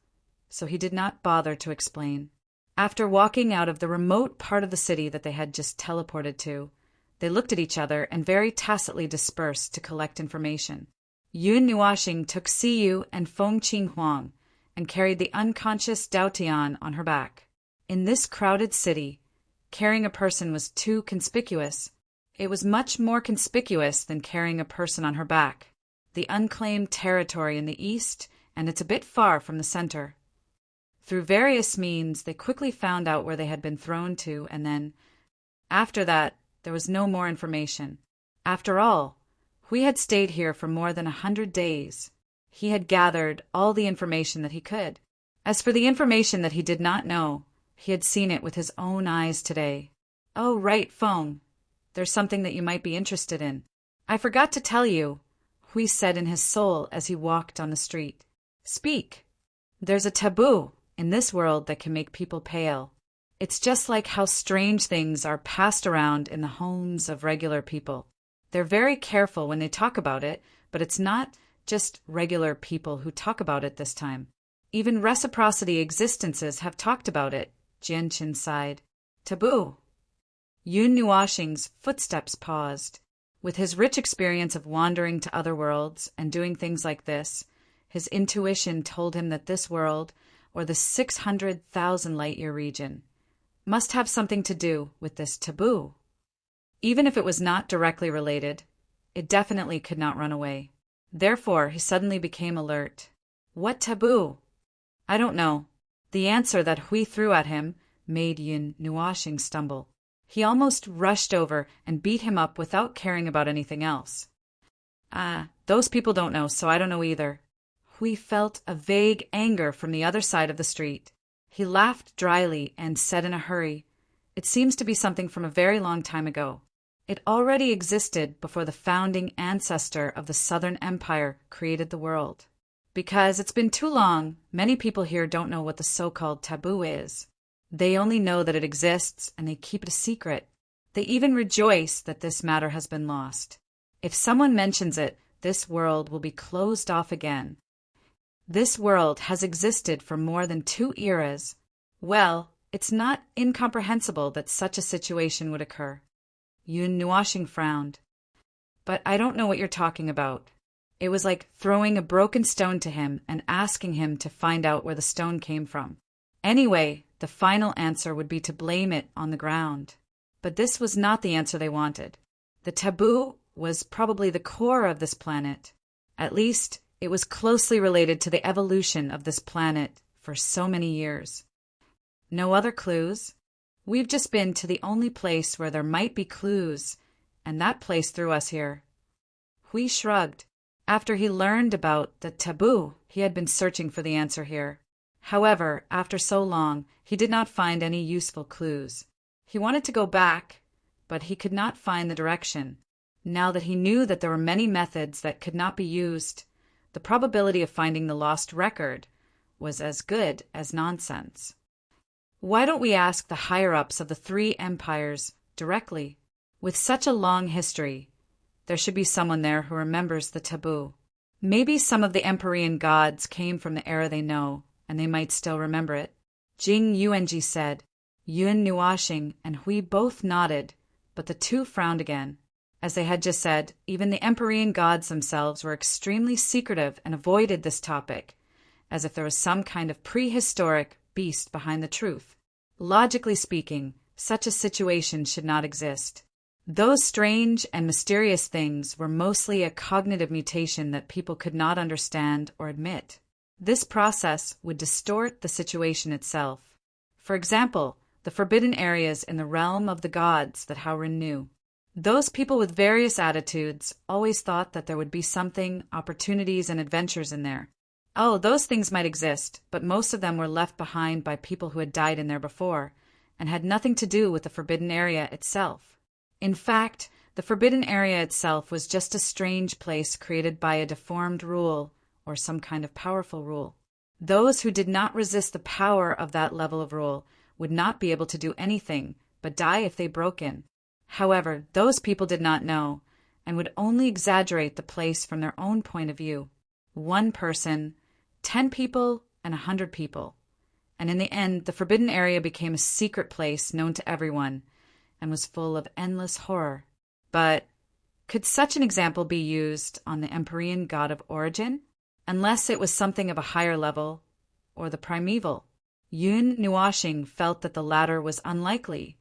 so he did not bother to explain. After walking out of the remote part of the city that they had just teleported to, they looked at each other and very tacitly dispersed to collect information. Yun Nuashing took Siyu and Feng Qing Huang and carried the unconscious Dao Tian on her back. In this crowded city, carrying a person was too conspicuous. It was much more conspicuous than carrying a person on her back. The unclaimed territory in the east, and it's a bit far from the center. Through various means, they quickly found out where they had been thrown to, and then, after that, there was no more information. After all, Hui had stayed here for more than 100 days. He had gathered all the information that he could. As for the information that he did not know, he had seen it with his own eyes today. Oh, right, Feng. There's something that you might be interested in. I forgot to tell you, Hui said in his soul as he walked on the street. Speak. There's a taboo in this world that can make people pale. It's just like how strange things are passed around in the homes of regular people. They're very careful when they talk about it, but it's not just regular people who talk about it this time. Even reciprocity existences have talked about it, Jianqin sighed. Taboo. Yun Nuashing's footsteps paused. With his rich experience of wandering to other worlds and doing things like this, his intuition told him that this world, or the 600,000 light-year region, must have something to do with this taboo. Even if it was not directly related, it definitely could not run away. Therefore, he suddenly became alert. What taboo? I don't know. The answer that Hui threw at him made Yun Nuashing stumble. He almost rushed over and beat him up without caring about anything else. Those people don't know, so I don't know either. Hui felt a vague anger from the other side of the street. He laughed dryly and said in a hurry, It seems to be something from a very long time ago. It already existed before the founding ancestor of the Southern Empire created the world. Because it's been too long, many people here don't know what the so-called taboo is. They only know that it exists, and they keep it a secret. They even rejoice that this matter has been lost. If someone mentions it, this world will be closed off again. This world has existed for more than 2 eras. Well, it's not incomprehensible that such a situation would occur. Yun Nuashing frowned. But I don't know what you're talking about. It was like throwing a broken stone to him and asking him to find out where the stone came from. Anyway, the final answer would be to blame it on the ground. But this was not the answer they wanted. The taboo was probably the core of this planet. At least, it was closely related to the evolution of this planet for so many years. No other clues? We've just been to the only place where there might be clues, and that place threw us here. Hui shrugged. After he learned about the taboo, he had been searching for the answer here. However, after so long, he did not find any useful clues. He wanted to go back, but he could not find the direction. Now that he knew that there were many methods that could not be used, the probability of finding the lost record was as good as nonsense. Why don't we ask the higher-ups of the 3 empires directly? With such a long history, there should be someone there who remembers the taboo. Maybe some of the Empyrean gods came from the era they know, and they might still remember it. Jing Yuanji said. Yun Nuashing and Hui both nodded, but the two frowned again. As they had just said, even the Empyrean gods themselves were extremely secretive and avoided this topic, as if there was some kind of prehistoric beast behind the truth. Logically speaking, such a situation should not exist. Those strange and mysterious things were mostly a cognitive mutation that people could not understand or admit. This process would distort the situation itself. For example, the forbidden areas in the realm of the gods that Howrin knew. Those people with various attitudes always thought that there would be something, opportunities and adventures in there. Oh, those things might exist, but most of them were left behind by people who had died in there before, and had nothing to do with the forbidden area itself. In fact, the forbidden area itself was just a strange place created by a deformed rule, or some kind of powerful rule. Those who did not resist the power of that level of rule would not be able to do anything, but die if they broke in. However, those people did not know, and would only exaggerate the place from their own point of view. 1 person, 10 people, and 100 people. And in the end, the forbidden area became a secret place known to everyone, and was full of endless horror. But could such an example be used on the Empyrean god of origin? Unless it was something of a higher level, or the primeval. Yun Nuashing felt that the latter was unlikely,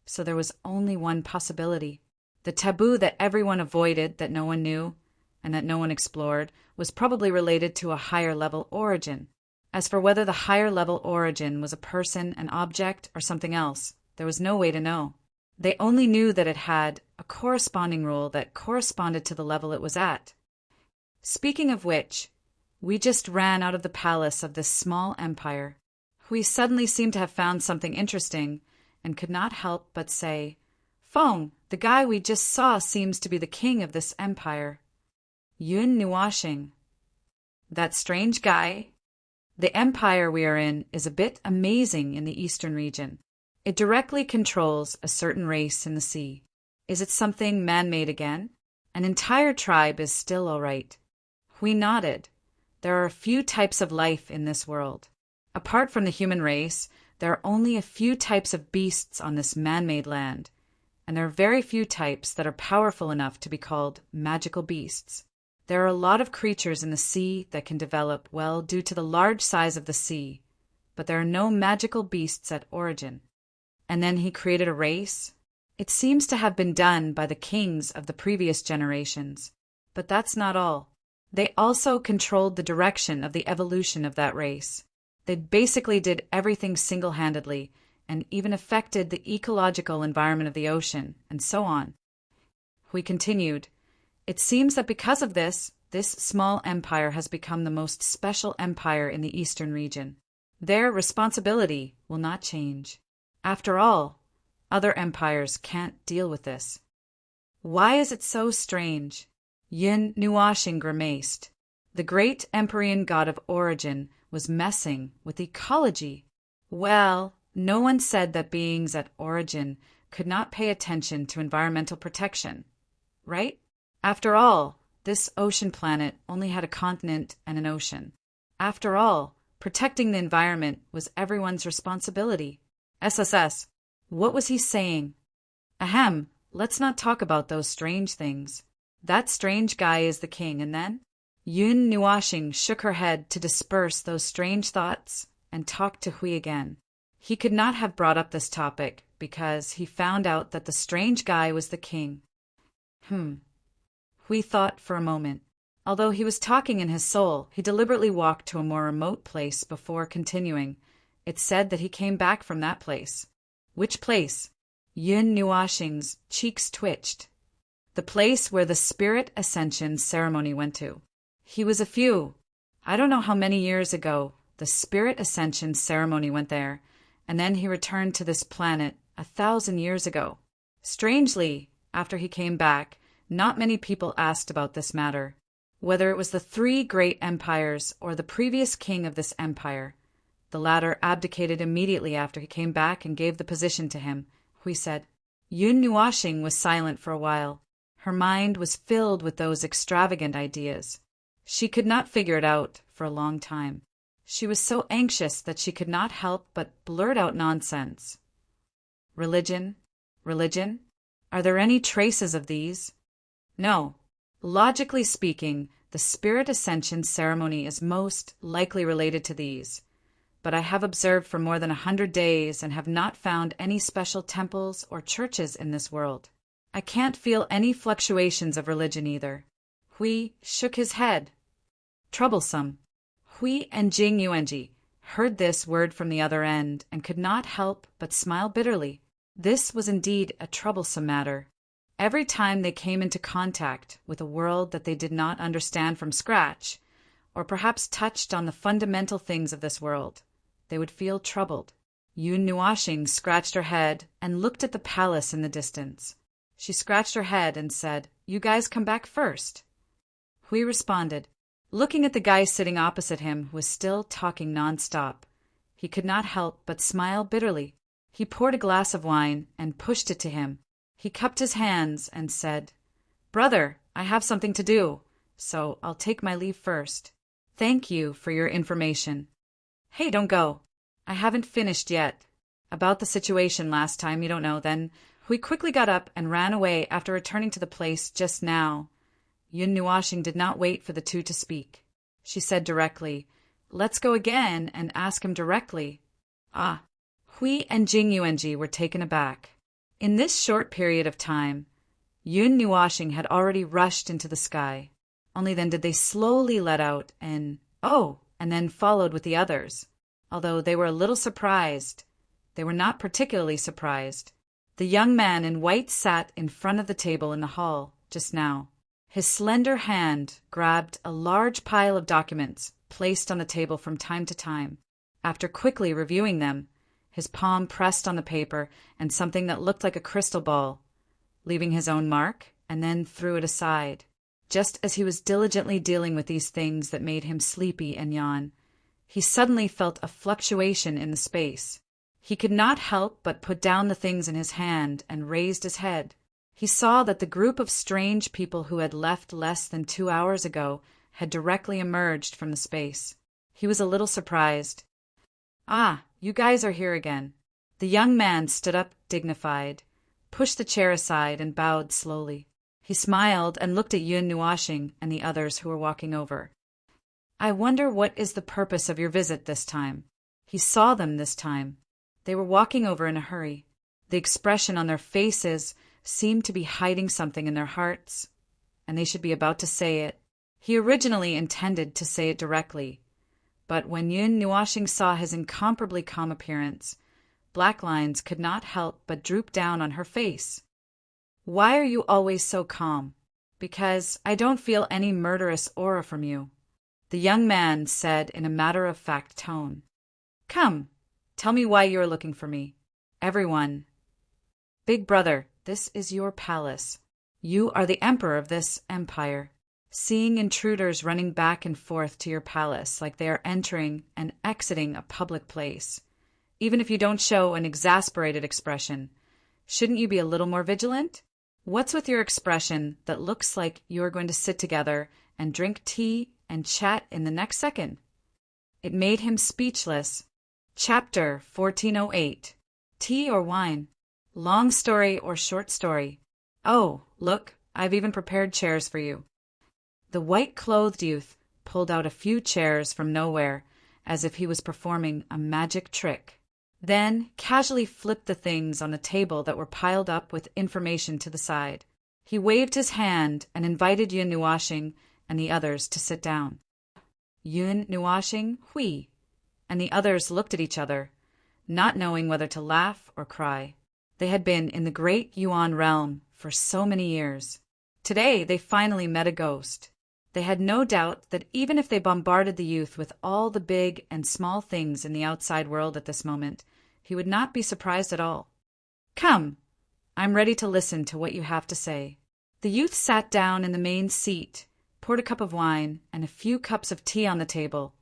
so there was only one possibility. The taboo that everyone avoided, that no one knew, and that no one explored, was probably related to a higher level origin. As for whether the higher level origin was a person, an object, or something else, there was no way to know. They only knew that it had a corresponding rule that corresponded to the level it was at. Speaking of which, we just ran out of the palace of this small empire. We suddenly seemed to have found something interesting, and could not help but say, "Feng, the guy we just saw seems to be the king of this empire." Yun Nuashing. That strange guy? The empire we are in is a bit amazing in the eastern region. It directly controls a certain race in the sea. Is it something man-made again? An entire tribe is still all right. We nodded. There are a few types of life in this world. Apart from the human race, there are only a few types of beasts on this man-made land, and there are very few types that are powerful enough to be called magical beasts. There are a lot of creatures in the sea that can develop well due to the large size of the sea, but there are no magical beasts at origin. And then he created a race? It seems to have been done by the kings of the previous generations. But that's not all. They also controlled the direction of the evolution of that race. They basically did everything single-handedly, and even affected the ecological environment of the ocean, and so on. We continued. It seems that because of this small empire has become the most special empire in the eastern region. Their responsibility will not change. After all, other empires can't deal with this. Why is it so strange? Yun Nuashing grimaced. The great Empyrean god of origin was messing with ecology. Well, no one said that beings at origin could not pay attention to environmental protection, right? After all, this ocean planet only had a continent and an ocean. After all, protecting the environment was everyone's responsibility. SSS, what was he saying? Ahem, let's not talk about those strange things. That strange guy is the king, and then? Yun Nuashing shook her head to disperse those strange thoughts and talked to Hui again. He could not have brought up this topic because he found out that the strange guy was the king. Hui thought for a moment. Although he was talking in his soul, he deliberately walked to a more remote place before continuing. It said that he came back from that place. Which place? Yun Nuashing's cheeks twitched. The place where the spirit ascension ceremony went to. He was I don't know how many years ago, the spirit ascension ceremony went there, and then he returned to this planet 1,000 years ago. Strangely, after he came back, not many people asked about this matter, whether it was the 3 great empires or the previous king of this empire. The latter abdicated immediately after he came back and gave the position to him, Hui said. Yun Nuashing was silent for a while. Her mind was filled with those extravagant ideas. She could not figure it out for a long time. She was so anxious that she could not help but blurt out nonsense. Religion? Religion? Are there any traces of these? No. Logically speaking, the spirit ascension ceremony is most likely related to these. But I have observed for more than 100 days and have not found any special temples or churches in this world. I can't feel any fluctuations of religion either. Hui shook his head. Troublesome. Hui and Jing Yuanji heard this word from the other end and could not help but smile bitterly. This was indeed a troublesome matter. Every time they came into contact with a world that they did not understand from scratch, or perhaps touched on the fundamental things of this world, they would feel troubled. Yun Nuashing scratched her head and looked at the palace in the distance. She scratched her head and said, "You guys come back first." Hui responded, looking at the guy sitting opposite him who was still talking non-stop. He could not help but smile bitterly. He poured a glass of wine and pushed it to him. He cupped his hands and said, "Brother, I have something to do, so I'll take my leave first. Thank you for your information." "Hey, don't go. I haven't finished yet. About the situation last time, you don't know, then." Hui quickly got up and ran away after returning to the place just now. Yun Nuashing did not wait for the two to speak. She said directly, "Let's go again and ask him directly." Ah. Hui and Jing Yuanji were taken aback. In this short period of time, Yun Nuashing had already rushed into the sky. Only then did they slowly let out an "oh," and then followed with the others. Although they were a little surprised, they were not particularly surprised. The young man in white sat in front of the table in the hall just now. His slender hand grabbed a large pile of documents placed on the table from time to time. After quickly reviewing them, his palm pressed on the paper and something that looked like a crystal ball, leaving his own mark, and then threw it aside. Just as he was diligently dealing with these things that made him sleepy and yawn, he suddenly felt a fluctuation in the space. He could not help but put down the things in his hand and raised his head. He saw that the group of strange people who had left less than 2 hours ago had directly emerged from the space. He was a little surprised. "Ah, you guys are here again." The young man stood up dignified, pushed the chair aside, and bowed slowly. He smiled and looked at Yun Nuashing and the others who were walking over. "I wonder what is the purpose of your visit this time." He saw them this time. They were walking over in a hurry. The expression on their faces seemed to be hiding something in their hearts, and they should be about to say it. He originally intended to say it directly, but when Yun Nuashing saw his incomparably calm appearance, black lines could not help but droop down on her face. "Why are you always so calm?" "Because I don't feel any murderous aura from you," the young man said in a matter-of-fact tone. "Come, tell me why you are looking for me." Everyone. "Big brother, this is your palace. You are the emperor of this empire. Seeing intruders running back and forth to your palace like they are entering and exiting a public place, even if you don't show an exasperated expression, shouldn't you be a little more vigilant? What's with your expression that looks like you are going to sit together and drink tea and chat in the next second?" It made him speechless. Chapter 1408. Tea or wine? Long story or short story? "Oh, look, I've even prepared chairs for you." The white-clothed youth pulled out a few chairs from nowhere, as if he was performing a magic trick. Then casually flipped the things on the table that were piled up with information to the side. He waved his hand and invited Yun Nuashing and the others to sit down. Yun Nuashing, Hui, and the others looked at each other, not knowing whether to laugh or cry. They had been in the great Yuan realm for so many years. Today they finally met a ghost. They had no doubt that even if they bombarded the youth with all the big and small things in the outside world at this moment, he would not be surprised at all. "Come, I'm ready to listen to what you have to say." The youth sat down in the main seat, poured a cup of wine and a few cups of tea on the table,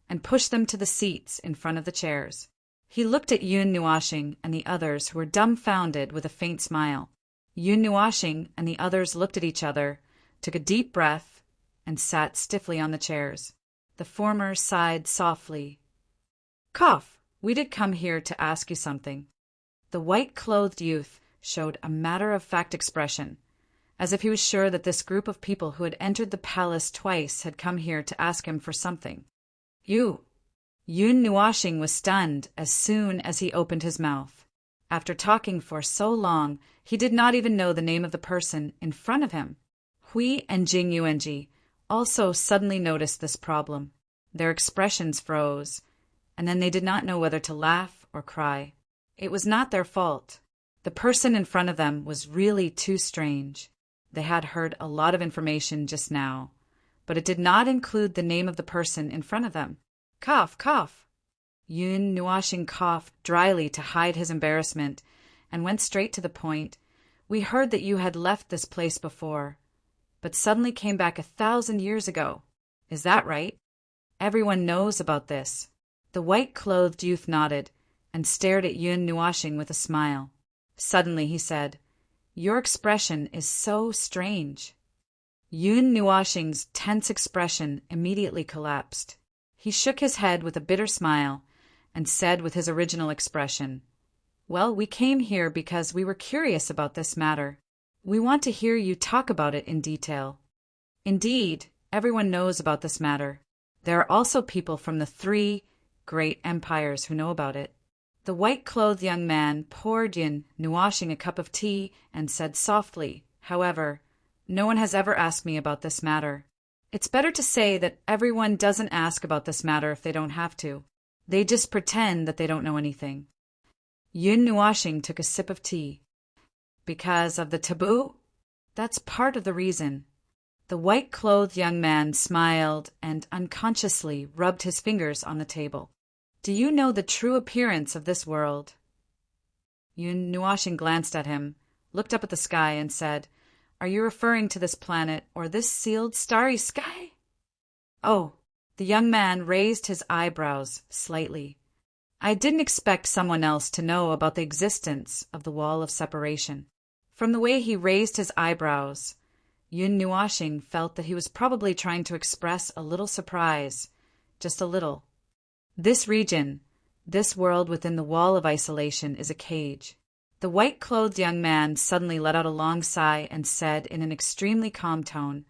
and pushed them to the seats in front of the chairs. He looked at Yun Nuashing and the others who were dumbfounded with a faint smile. Yun Nuashing and the others looked at each other, took a deep breath, and sat stiffly on the chairs. The former sighed softly. Cough, we did come here to ask you something. The white-clothed youth showed a matter-of-fact expression, as if he was sure that this group of people who had entered the palace twice had come here to ask him for something. Yun Nuashing was stunned as soon as he opened his mouth. After talking for so long, he did not even know the name of the person in front of him. Hui and Jing Yuanji also suddenly noticed this problem. Their expressions froze, and then they did not know whether to laugh or cry. It was not their fault. The person in front of them was really too strange. They had heard a lot of information just now, but it did not include the name of the person in front of them. Cough, cough. Yun Nuashing coughed dryly to hide his embarrassment and went straight to the point. We heard that you had left this place before, but suddenly came back 1,000 years ago. Is that right? Everyone knows about this. The white-clothed youth nodded and stared at Yun Nuashing with a smile. Suddenly he said, Your expression is so strange. Yun Nuashing's tense expression immediately collapsed. He shook his head with a bitter smile and said with his original expression, Well, we came here because we were curious about this matter. We want to hear you talk about it in detail. Indeed, everyone knows about this matter. There are also people from the 3 great empires who know about it. The white-clothed young man poured Yun Nuashing a cup of tea and said softly, However, no one has ever asked me about this matter. It's better to say that everyone doesn't ask about this matter if they don't have to. They just pretend that they don't know anything. Yun Nuashing took a sip of tea. Because of the taboo? That's part of the reason. The white-clothed young man smiled and unconsciously rubbed his fingers on the table. Do you know the true appearance of this world? Yun Nuashing glanced at him, looked up at the sky, and said, Are you referring to this planet or this sealed starry sky? Oh, the young man raised his eyebrows slightly. I didn't expect someone else to know about the existence of the wall of separation. From the way he raised his eyebrows, Yun Nuashing felt that he was probably trying to express a little surprise, just a little. This region, this world within the wall of isolation, is a cage. The white-clothed young man suddenly let out a long sigh and said in an extremely calm tone,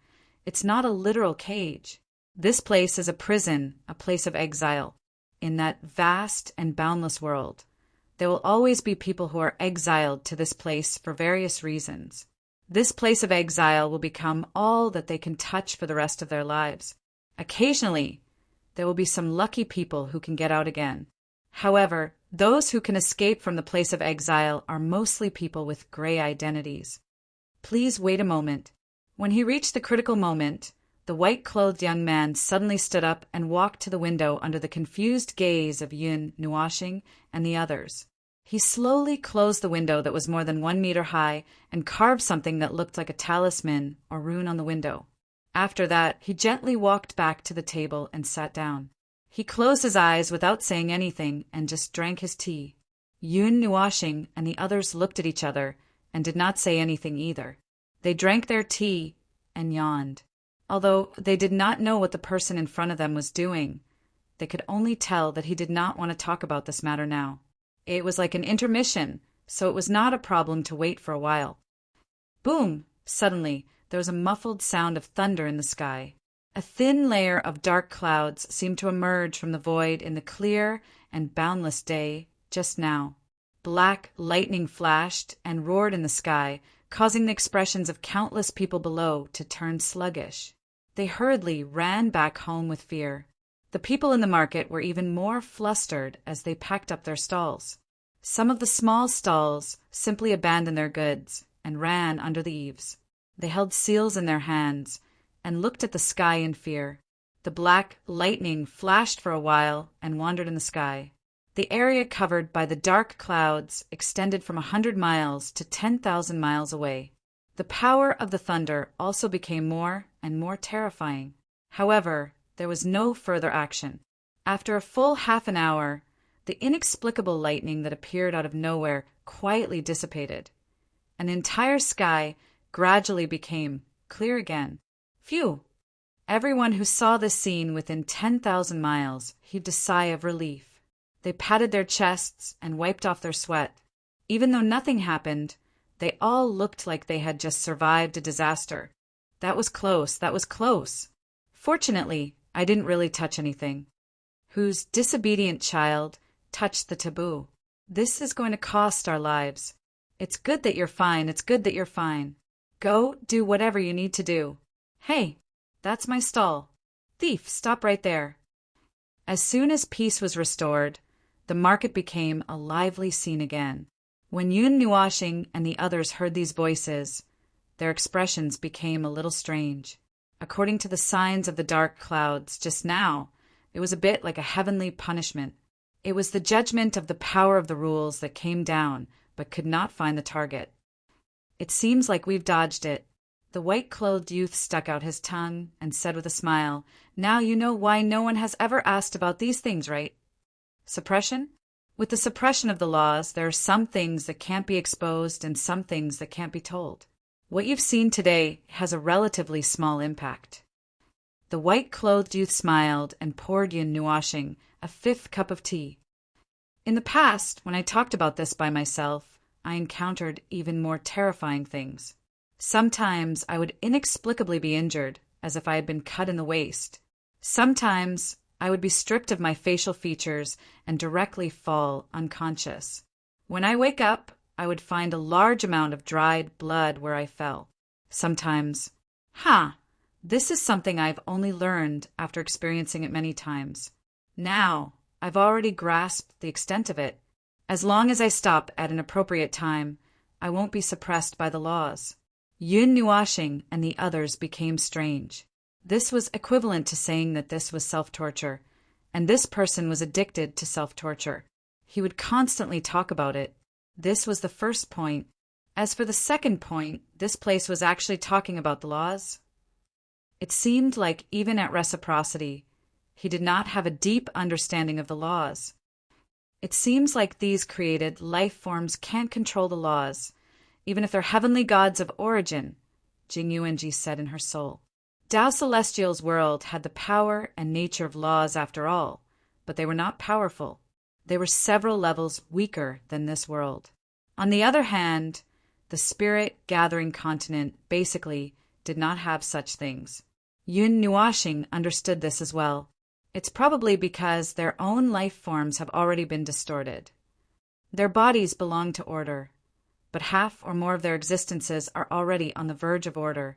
It's not a literal cage. This place is a prison, a place of exile. In that vast and boundless world, there will always be people who are exiled to this place for various reasons. This place of exile will become all that they can touch for the rest of their lives. Occasionally, there will be some lucky people who can get out again. However, those who can escape from the place of exile are mostly people with gray identities. Please wait a moment. When he reached the critical moment, the white-clothed young man suddenly stood up and walked to the window under the confused gaze of Yun Nuashing and the others. He slowly closed the window that was more than 1 meter high and carved something that looked like a talisman or rune on the window. After that, he gently walked back to the table and sat down. He closed his eyes without saying anything and just drank his tea. Yun Nuashing and the others looked at each other and did not say anything either. They drank their tea and yawned. Although they did not know what the person in front of them was doing, they could only tell that he did not want to talk about this matter now. It was like an intermission, so it was not a problem to wait for a while. Boom! Suddenly, there was a muffled sound of thunder in the sky. A thin layer of dark clouds seemed to emerge from the void in the clear and boundless day just now. Black lightning flashed and roared in the sky, causing the expressions of countless people below to turn sluggish. They hurriedly ran back home with fear. The people in the market were even more flustered as they packed up their stalls. Some of the small stalls simply abandoned their goods and ran under the eaves. They held seals in their hands and looked at the sky in fear. The black lightning flashed for a while and wandered in the sky. The area covered by the dark clouds extended from 100 miles to 10,000 miles away. The power of the thunder also became more and more terrifying. However, there was no further action. After a full half an hour, the inexplicable lightning that appeared out of nowhere quietly dissipated. An entire sky gradually became clear again. Phew! Everyone who saw this scene within 10,000 miles heaved a sigh of relief. They patted their chests and wiped off their sweat. Even though nothing happened, they all looked like they had just survived a disaster. That was close, that was close. Fortunately, I didn't really touch anything. Whose disobedient child touched the taboo? This is going to cost our lives. It's good that you're fine, it's good that you're fine. Go do whatever you need to do. Hey, that's my stall. Thief, stop right there. As soon as peace was restored, the market became a lively scene again. When Yun Nuashing and the others heard these voices, their expressions became a little strange. According to the signs of the dark clouds just now, it was a bit like a heavenly punishment. It was the judgment of the power of the rules that came down but could not find the target. It seems like we've dodged it. The white-clothed youth stuck out his tongue and said with a smile, "Now you know why no one has ever asked about these things, right? Suppression? With the suppression of the laws, there are some things that can't be exposed and some things that can't be told. What you've seen today has a relatively small impact." The white-clothed youth smiled and poured Yun Nuashing a fifth cup of tea. In the past, when I talked about this by myself, I encountered even more terrifying things. Sometimes I would inexplicably be injured, as if I had been cut in the waist. Sometimes I would be stripped of my facial features and directly fall unconscious. When I wake up, I would find a large amount of dried blood where I fell. Sometimes, this is something I've only learned after experiencing it many times. Now, I've already grasped the extent of it. As long as I stop at an appropriate time, I won't be suppressed by the laws. Yun Nuashing and the others became strange. This was equivalent to saying that this was self-torture, and this person was addicted to self-torture. He would constantly talk about it. This was the first point. As for the second point, this place was actually talking about the laws. It seemed like even at reciprocity, he did not have a deep understanding of the laws. It seems like these created life forms can't control the laws, even if they're heavenly gods of origin, Jing Yuanji said in her soul. Tao Celestial's world had the power and nature of laws after all, but they were not powerful. They were several levels weaker than this world. On the other hand, the spirit-gathering continent basically did not have such things. Yun Nuashing understood this as well. It's probably because their own life forms have already been distorted. Their bodies belong to order, but half or more of their existences are already on the verge of order,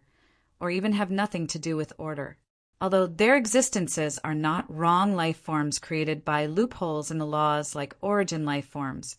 or even have nothing to do with order. Although their existences are not wrong life forms created by loopholes in the laws like origin life forms,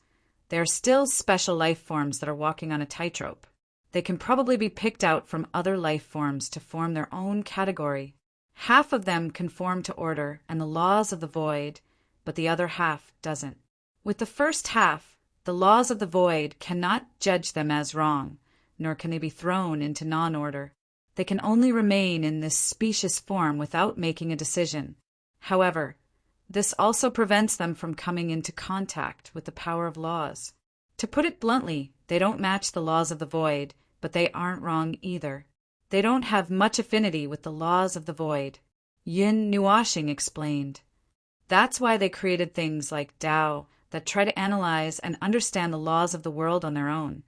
they are still special life forms that are walking on a tightrope. They can probably be picked out from other life forms to form their own category. Half of them conform to order and the laws of the void, but the other half doesn't. With the first half, the laws of the void cannot judge them as wrong, nor can they be thrown into non-order. They can only remain in this specious form without making a decision. However, this also prevents them from coming into contact with the power of laws. To put it bluntly, they don't match the laws of the void, but they aren't wrong either. They don't have much affinity with the laws of the void. Yun Nuashing explained. That's why they created things like Tao that try to analyze and understand the laws of the world on their own,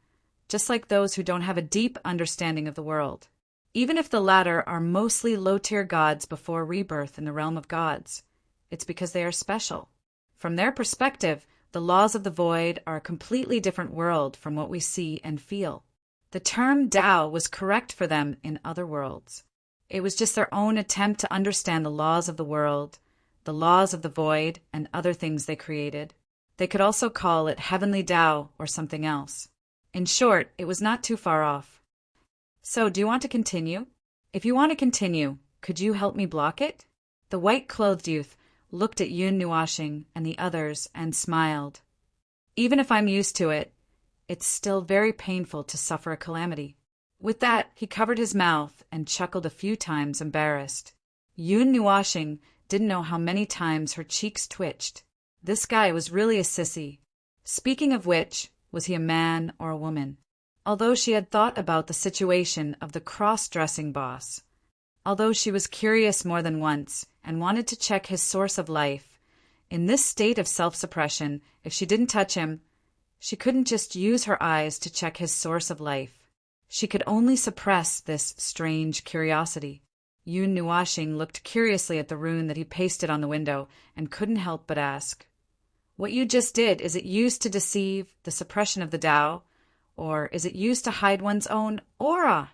just like those who don't have a deep understanding of the world. Even if the latter are mostly low-tier gods before rebirth in the realm of gods, it's because they are special. From their perspective, the laws of the void are a completely different world from what we see and feel. The term Tao was correct for them in other worlds. It was just their own attempt to understand the laws of the world, the laws of the void, and other things they created. They could also call it Heavenly Tao or something else. In short, it was not too far off. So, do you want to continue? If you want to continue, could you help me block it? The white-clothed youth looked at Yun Nuashing and the others and smiled. Even if I'm used to it, it's still very painful to suffer a calamity. With that, he covered his mouth and chuckled a few times, embarrassed. Yun Nuashing didn't know how many times her cheeks twitched. This guy was really a sissy. Speaking of which, was he a man or a woman? Although she had thought about the situation of the cross-dressing boss, although she was curious more than once and wanted to check his source of life. In this state of self-suppression, if she didn't touch him, she couldn't just use her eyes to check his source of life. She could only suppress this strange curiosity. Yun Nuashing looked curiously at the rune that he pasted on the window and couldn't help but ask, "What you just did, is it used to deceive the suppression of the Tao, or is it used to hide one's own aura?"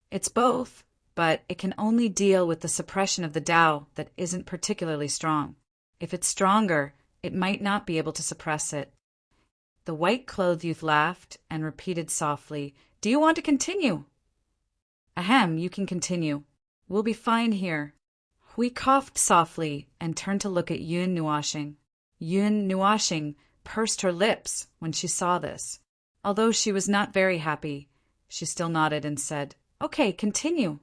"It's both, but it can only deal with the suppression of the Tao that isn't particularly strong. If it's stronger, it might not be able to suppress it." The white-clothed youth laughed and repeated softly, "Do you want to continue?" "Ahem, you can continue. We'll be fine here." Hui coughed softly and turned to look at Yun Nuashing. Yun Nuashing pursed her lips when she saw this. Although she was not very happy, she still nodded and said, "Okay, continue."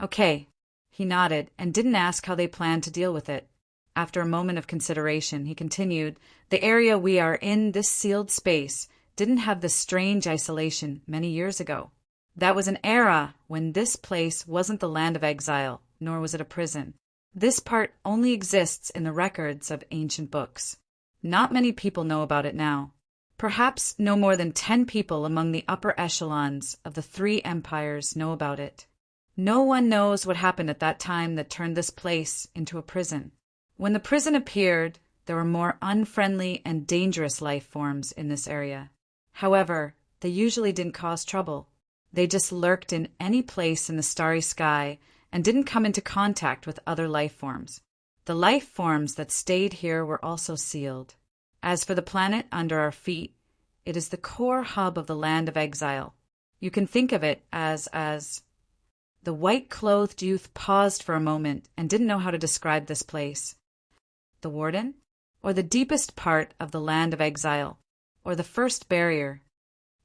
"Okay." He nodded and didn't ask how they planned to deal with it. After a moment of consideration, he continued, "The area we are in, this sealed space, didn't have this strange isolation many years ago. That was an era when this place wasn't the land of exile, nor was it a prison. This part only exists in the records of ancient books. Not many people know about it now. Perhaps no more than 10 people among the upper echelons of the 3 empires know about it. No one knows what happened at that time that turned this place into a prison. When the prison appeared, there were more unfriendly and dangerous life forms in this area. However, they usually didn't cause trouble. They just lurked in any place in the starry sky and didn't come into contact with other life forms. The life forms that stayed here were also sealed. As for the planet under our feet, it is the core hub of the land of exile. You can think of it as... The white-clothed youth paused for a moment and didn't know how to describe this place. The warden? Or the deepest part of the land of exile? Or the first barrier?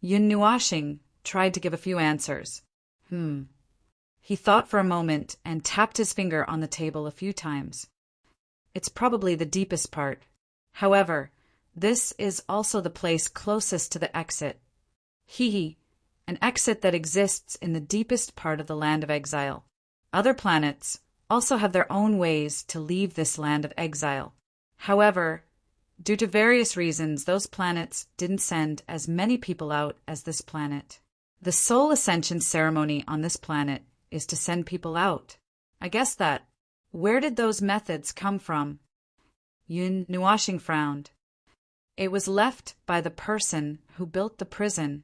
Yun Nuashing tried to give a few answers. He thought for a moment and tapped his finger on the table a few times. It's probably the deepest part. However, this is also the place closest to the exit. An exit that exists in the deepest part of the land of exile. Other planets also have their own ways to leave this land of exile. However, due to various reasons, those planets didn't send as many people out as this planet. The soul ascension ceremony on this planet is to send people out. I guess that. Where did those methods come from? Yun Nuashing frowned. It was left by the person who built the prison.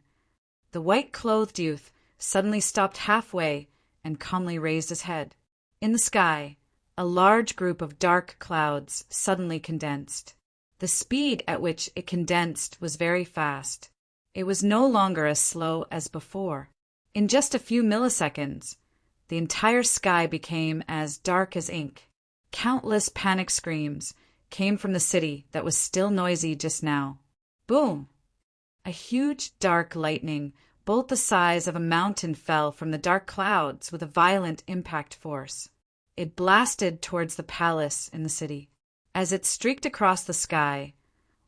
The white-clothed youth suddenly stopped halfway and calmly raised his head. In the sky, a large group of dark clouds suddenly condensed. The speed at which it condensed was very fast. It was no longer as slow as before. In just a few milliseconds, the entire sky became as dark as ink. Countless panic screams came from the city that was still noisy just now. Boom! A huge dark lightning, bolt the size of a mountain, fell from the dark clouds with a violent impact force. It blasted towards the palace in the city. As it streaked across the sky,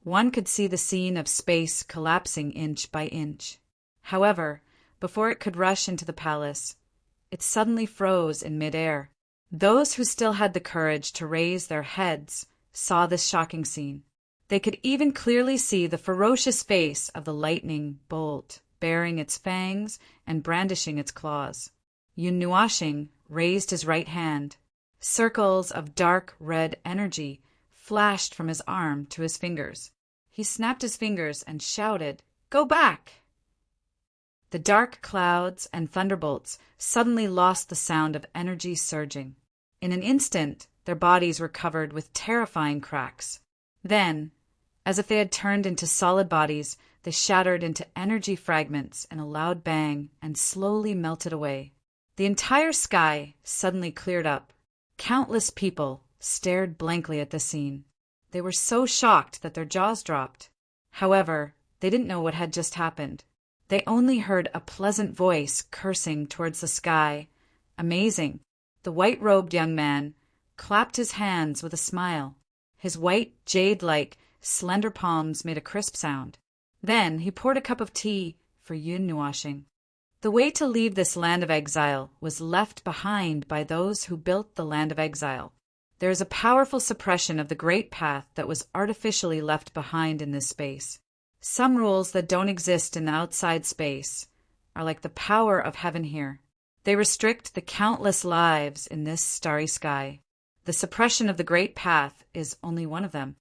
one could see the scene of space collapsing inch by inch. However, before it could rush into the palace, it suddenly froze in midair. Those who still had the courage to raise their heads saw this shocking scene. They could even clearly see the ferocious face of the lightning bolt, baring its fangs and brandishing its claws. Yun Nuashing raised his right hand. Circles of dark red energy flashed from his arm to his fingers. He snapped his fingers and shouted, "Go back!" The dark clouds and thunderbolts suddenly lost the sound of energy surging. In an instant, their bodies were covered with terrifying cracks. Then, as if they had turned into solid bodies, they shattered into energy fragments in a loud bang and slowly melted away. The entire sky suddenly cleared up. Countless people stared blankly at the scene. They were so shocked that their jaws dropped. However, they didn't know what had just happened. They only heard a pleasant voice cursing towards the sky. Amazing! The white-robed young man clapped his hands with a smile. His white, jade-like, slender palms made a crisp sound. Then he poured a cup of tea for Yun Nuashing. The way to leave this land of exile was left behind by those who built the land of exile. There is a powerful suppression of the great path that was artificially left behind in this space. Some rules that don't exist in the outside space are like the power of heaven here. They restrict the countless lives in this starry sky. The suppression of the great path is only one of them.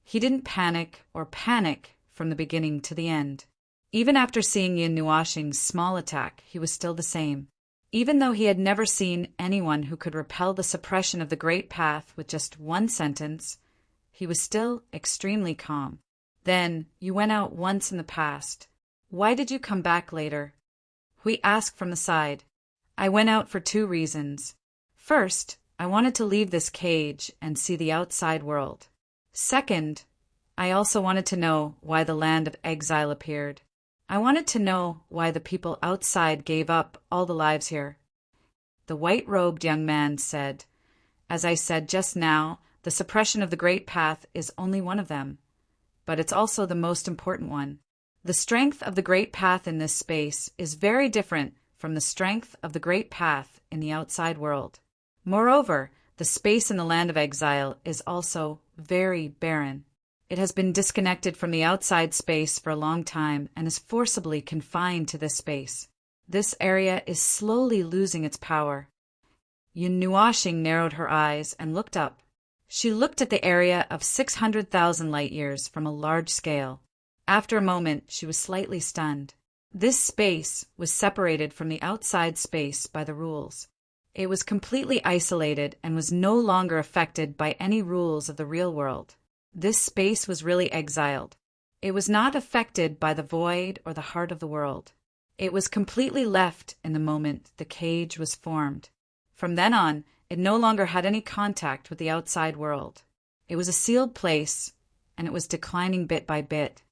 He didn't panic or panic from the beginning to the end. Even after seeing Yin Nuashing's small attack, he was still the same. Even though he had never seen anyone who could repel the suppression of the great path with just one sentence, he was still extremely calm. Then, you went out once in the past. Why did you come back later? Hui asked from the side. I went out for 2 reasons. First, I wanted to leave this cage and see the outside world. Second, I also wanted to know why the land of exile appeared. I wanted to know why the people outside gave up all the lives here. The white-robed young man said, As I said just now, the suppression of the great path is only one of them, but it's also the most important one. The strength of the great path in this space is very different from the strength of the great path in the outside world. Moreover, the space in the land of exile is also very barren. It has been disconnected from the outside space for a long time and is forcibly confined to this space. This area is slowly losing its power. Yin Nuashing narrowed her eyes and looked up. She looked at the area of 600,000 light-years from a large scale. After a moment, she was slightly stunned. This space was separated from the outside space by the rules. It was completely isolated and was no longer affected by any rules of the real world. This space was really exiled. It was not affected by the void or the heart of the world. It was completely left in the moment the cage was formed. From then on, it no longer had any contact with the outside world. It was a sealed place, and it was declining bit by bit.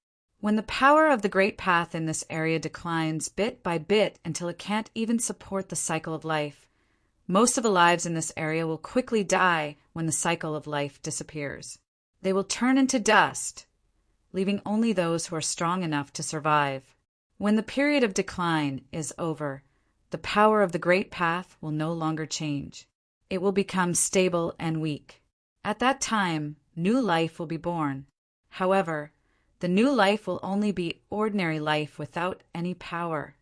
When the power of the great path in this area declines bit by bit until it can't even support the cycle of life, most of the lives in this area will quickly die when the cycle of life disappears. They will turn into dust, leaving only those who are strong enough to survive. When the period of decline is over, the power of the great path will no longer change. It will become stable and weak. At that time, new life will be born. However, the new life will only be ordinary life without any power.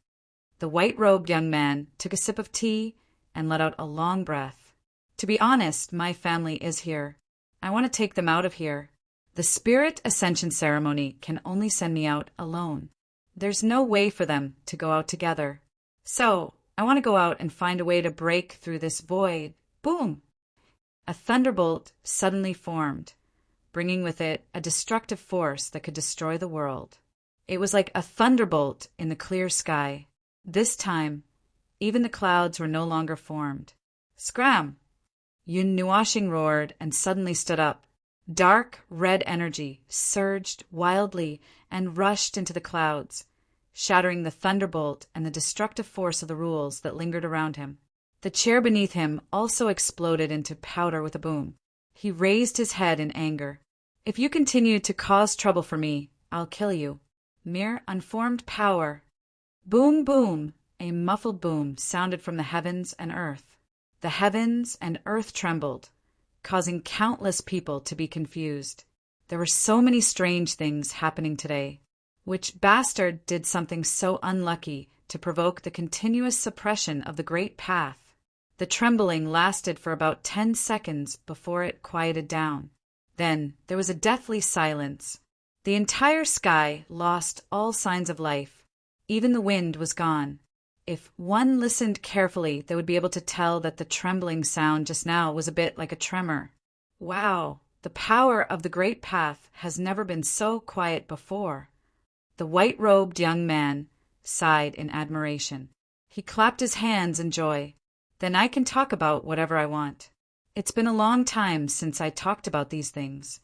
The white-robed young man took a sip of tea and let out a long breath. To be honest, my family is here. I want to take them out of here. The spirit ascension ceremony can only send me out alone. There's no way for them to go out together. So, I want to go out and find a way to break through this void. Boom! A thunderbolt suddenly formed, bringing with it a destructive force that could destroy the world. It was like a thunderbolt in the clear sky. This time, even the clouds were no longer formed. Scram! Yin Nuashing roared and suddenly stood up. Dark red energy surged wildly and rushed into the clouds, shattering the thunderbolt and the destructive force of the rules that lingered around him. The chair beneath him also exploded into powder with a boom. He raised his head in anger. If you continue to cause trouble for me, I'll kill you. Mere unformed power. Boom, boom! A muffled boom sounded from the heavens and earth. The heavens and earth trembled, causing countless people to be confused. There were so many strange things happening today. Which bastard did something so unlucky to provoke the continuous suppression of the great path? The trembling lasted for about 10 seconds before it quieted down. Then there was a deathly silence. The entire sky lost all signs of life. Even the wind was gone. If one listened carefully, they would be able to tell that the trembling sound just now was a bit like a tremor. Wow, the power of the great path has never been so quiet before. The white-robed young man sighed in admiration. He clapped his hands in joy. Then I can talk about whatever I want. It's been a long time since I talked about these things.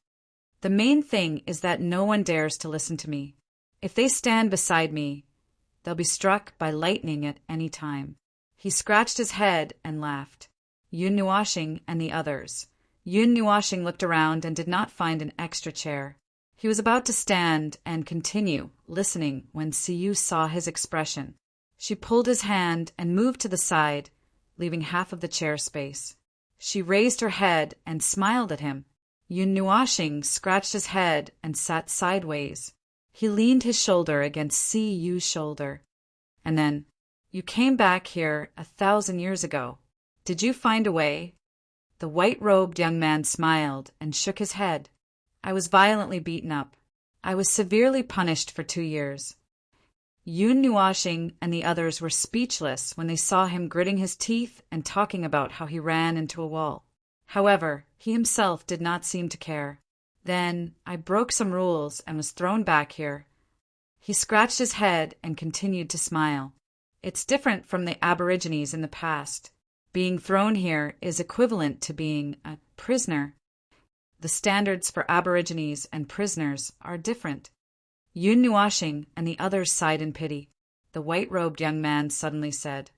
The main thing is that no one dares to listen to me. If they stand beside me, they'll be struck by lightning at any time. He scratched his head and laughed. Yin Nuashing and the others. Yin Nuashing looked around and did not find an extra chair. He was about to stand and continue listening when Siyu saw his expression. She pulled his hand and moved to the side, leaving half of the chair space. She raised her head and smiled at him. Yun Nuashing scratched his head and sat sideways. He leaned his shoulder against Si Yu's shoulder. And then, "You came back here 1,000 years ago. Did you find a way?" The white-robed young man smiled and shook his head. "I was violently beaten up. I was severely punished for 2 years." Yun Nuashing and the others were speechless when they saw him gritting his teeth and talking about how he ran into a wall. However, he himself did not seem to care. "Then I broke some rules and was thrown back here." He scratched his head and continued to smile. "It's different from the Aborigines in the past. Being thrown here is equivalent to being a prisoner. The standards for Aborigines and prisoners are different." Yun Nuashing and the others sighed in pity. The white-robed young man suddenly said,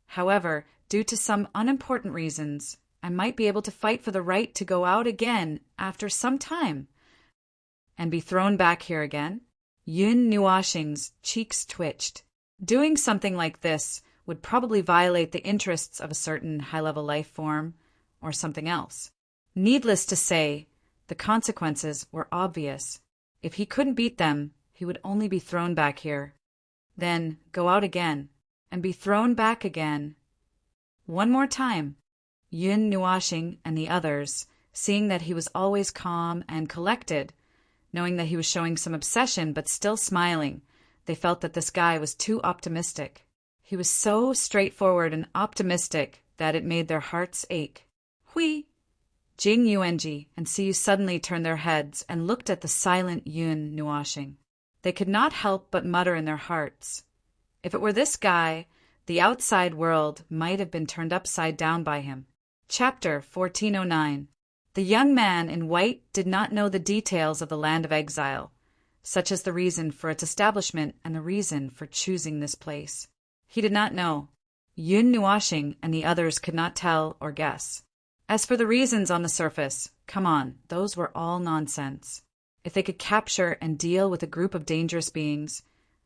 "However, due to some unimportant reasons, I might be able to fight for the right to go out again after some time." "And be thrown back here again?" Yun Nuashing's cheeks twitched. Doing something like this would probably violate the interests of a certain high-level life form, or something else. Needless to say, the consequences were obvious. If he couldn't beat them, he would only be thrown back here. Then go out again, and be thrown back again. One more time. Yun Nuashing and the others, seeing that he was always calm and collected, knowing that he was showing some obsession but still smiling, they felt that this guy was too optimistic. He was so straightforward and optimistic that it made their hearts ache. "Hui!" Jing Yuanji and Siyu suddenly turned their heads and looked at the silent Yun Nuashing. They could not help but mutter in their hearts, "If it were this guy, the outside world might have been turned upside down by him." Chapter 1409. The young man in white did not know the details of the land of exile, such as the reason for its establishment and the reason for choosing this place. He did not know. Yun Nuashing and the others could not tell or guess. As for the reasons on the surface, come on, those were all nonsense. If they could capture and deal with a group of dangerous beings,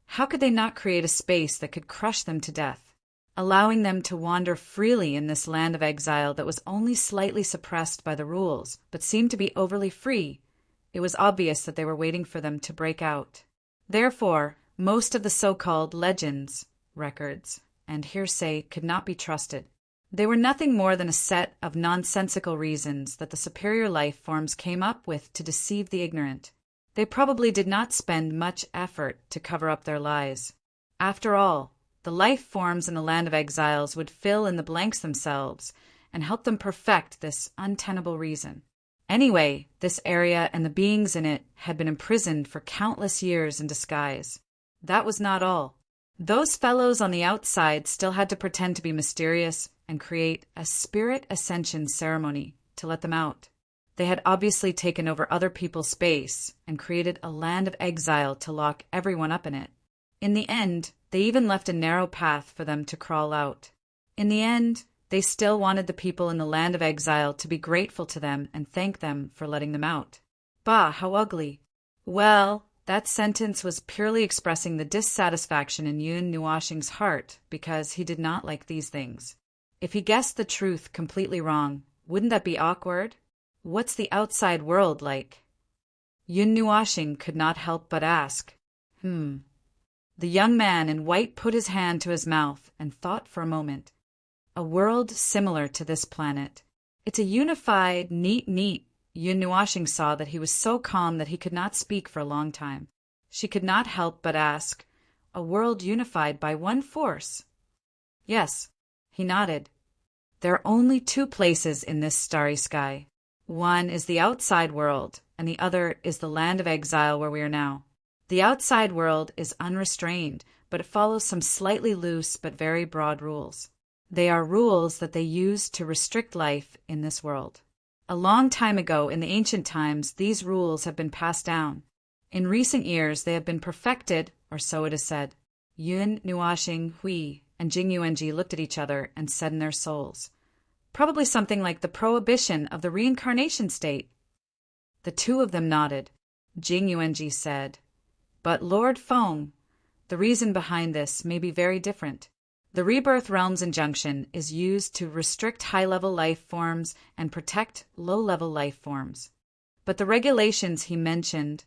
how could they not create a space that could crush them to death, allowing them to wander freely in this land of exile that was only slightly suppressed by the rules, but seemed to be overly free? It was obvious that they were waiting for them to break out. Therefore, most of the so-called legends, records, and hearsay could not be trusted. They were nothing more than a set of nonsensical reasons that the superior life forms came up with to deceive the ignorant. They probably did not spend much effort to cover up their lies. After all, the life forms in the land of exiles would fill in the blanks themselves and help them perfect this untenable reason. Anyway, this area and the beings in it had been imprisoned for countless years in disguise. That was not all. Those fellows on the outside still had to pretend to be mysterious and create a spirit ascension ceremony to let them out. They had obviously taken over other people's space and created a land of exile to lock everyone up in it. In the end, they even left a narrow path for them to crawl out. In the end, they still wanted the people in the land of exile to be grateful to them and thank them for letting them out. Bah, how ugly. Well, that sentence was purely expressing the dissatisfaction in Yun Nuashing's heart because he did not like these things. If he guessed the truth completely wrong, wouldn't that be awkward? What's the outside world like? Yun Nuashing could not help but ask. The young man in white put his hand to his mouth and thought for a moment. A world similar to this planet. It's a unified, neat. Yun Nuashing saw that he was so calm that he could not speak for a long time. She could not help but ask, "A world unified by one force?" "Yes." He nodded. "There are only two places in this starry sky. One is the outside world, and the other is the land of exile where we are now. The outside world is unrestrained, but it follows some slightly loose but very broad rules. They are rules that they use to restrict life in this world. A long time ago, in the ancient times, these rules have been passed down. In recent years, they have been perfected, or so it is said." Yun Nuashing, Hui, and Jing Yuanji looked at each other and said in their souls, "Probably something like the prohibition of the reincarnation state." The two of them nodded. Jing Yuanji said, "But Lord Feng, The reason behind this may be very different. The Rebirth Realms injunction is used to restrict high-level life forms and protect low-level life forms. But the regulations he mentioned,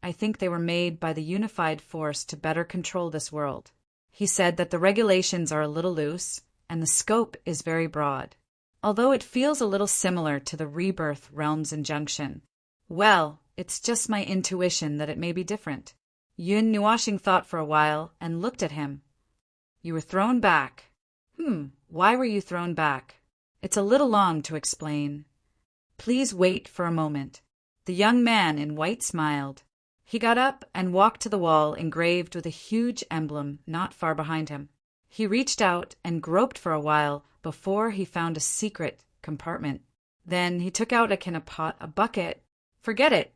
I think they were made by the unified force to better control this world. He said that the regulations are a little loose, and the scope is very broad. Although it feels a little similar to the Rebirth Realms injunction. Well, it's just my intuition that it may be different. Yun Nuashing thought for a while and looked at him. You were thrown back. Why were you thrown back? It's a little long to explain. Please wait for a moment. The young man in white smiled. He got up and walked to the wall engraved with a huge emblem not far behind him. He reached out and groped for a while before he found a secret compartment. Then he took out a bucket. Forget it.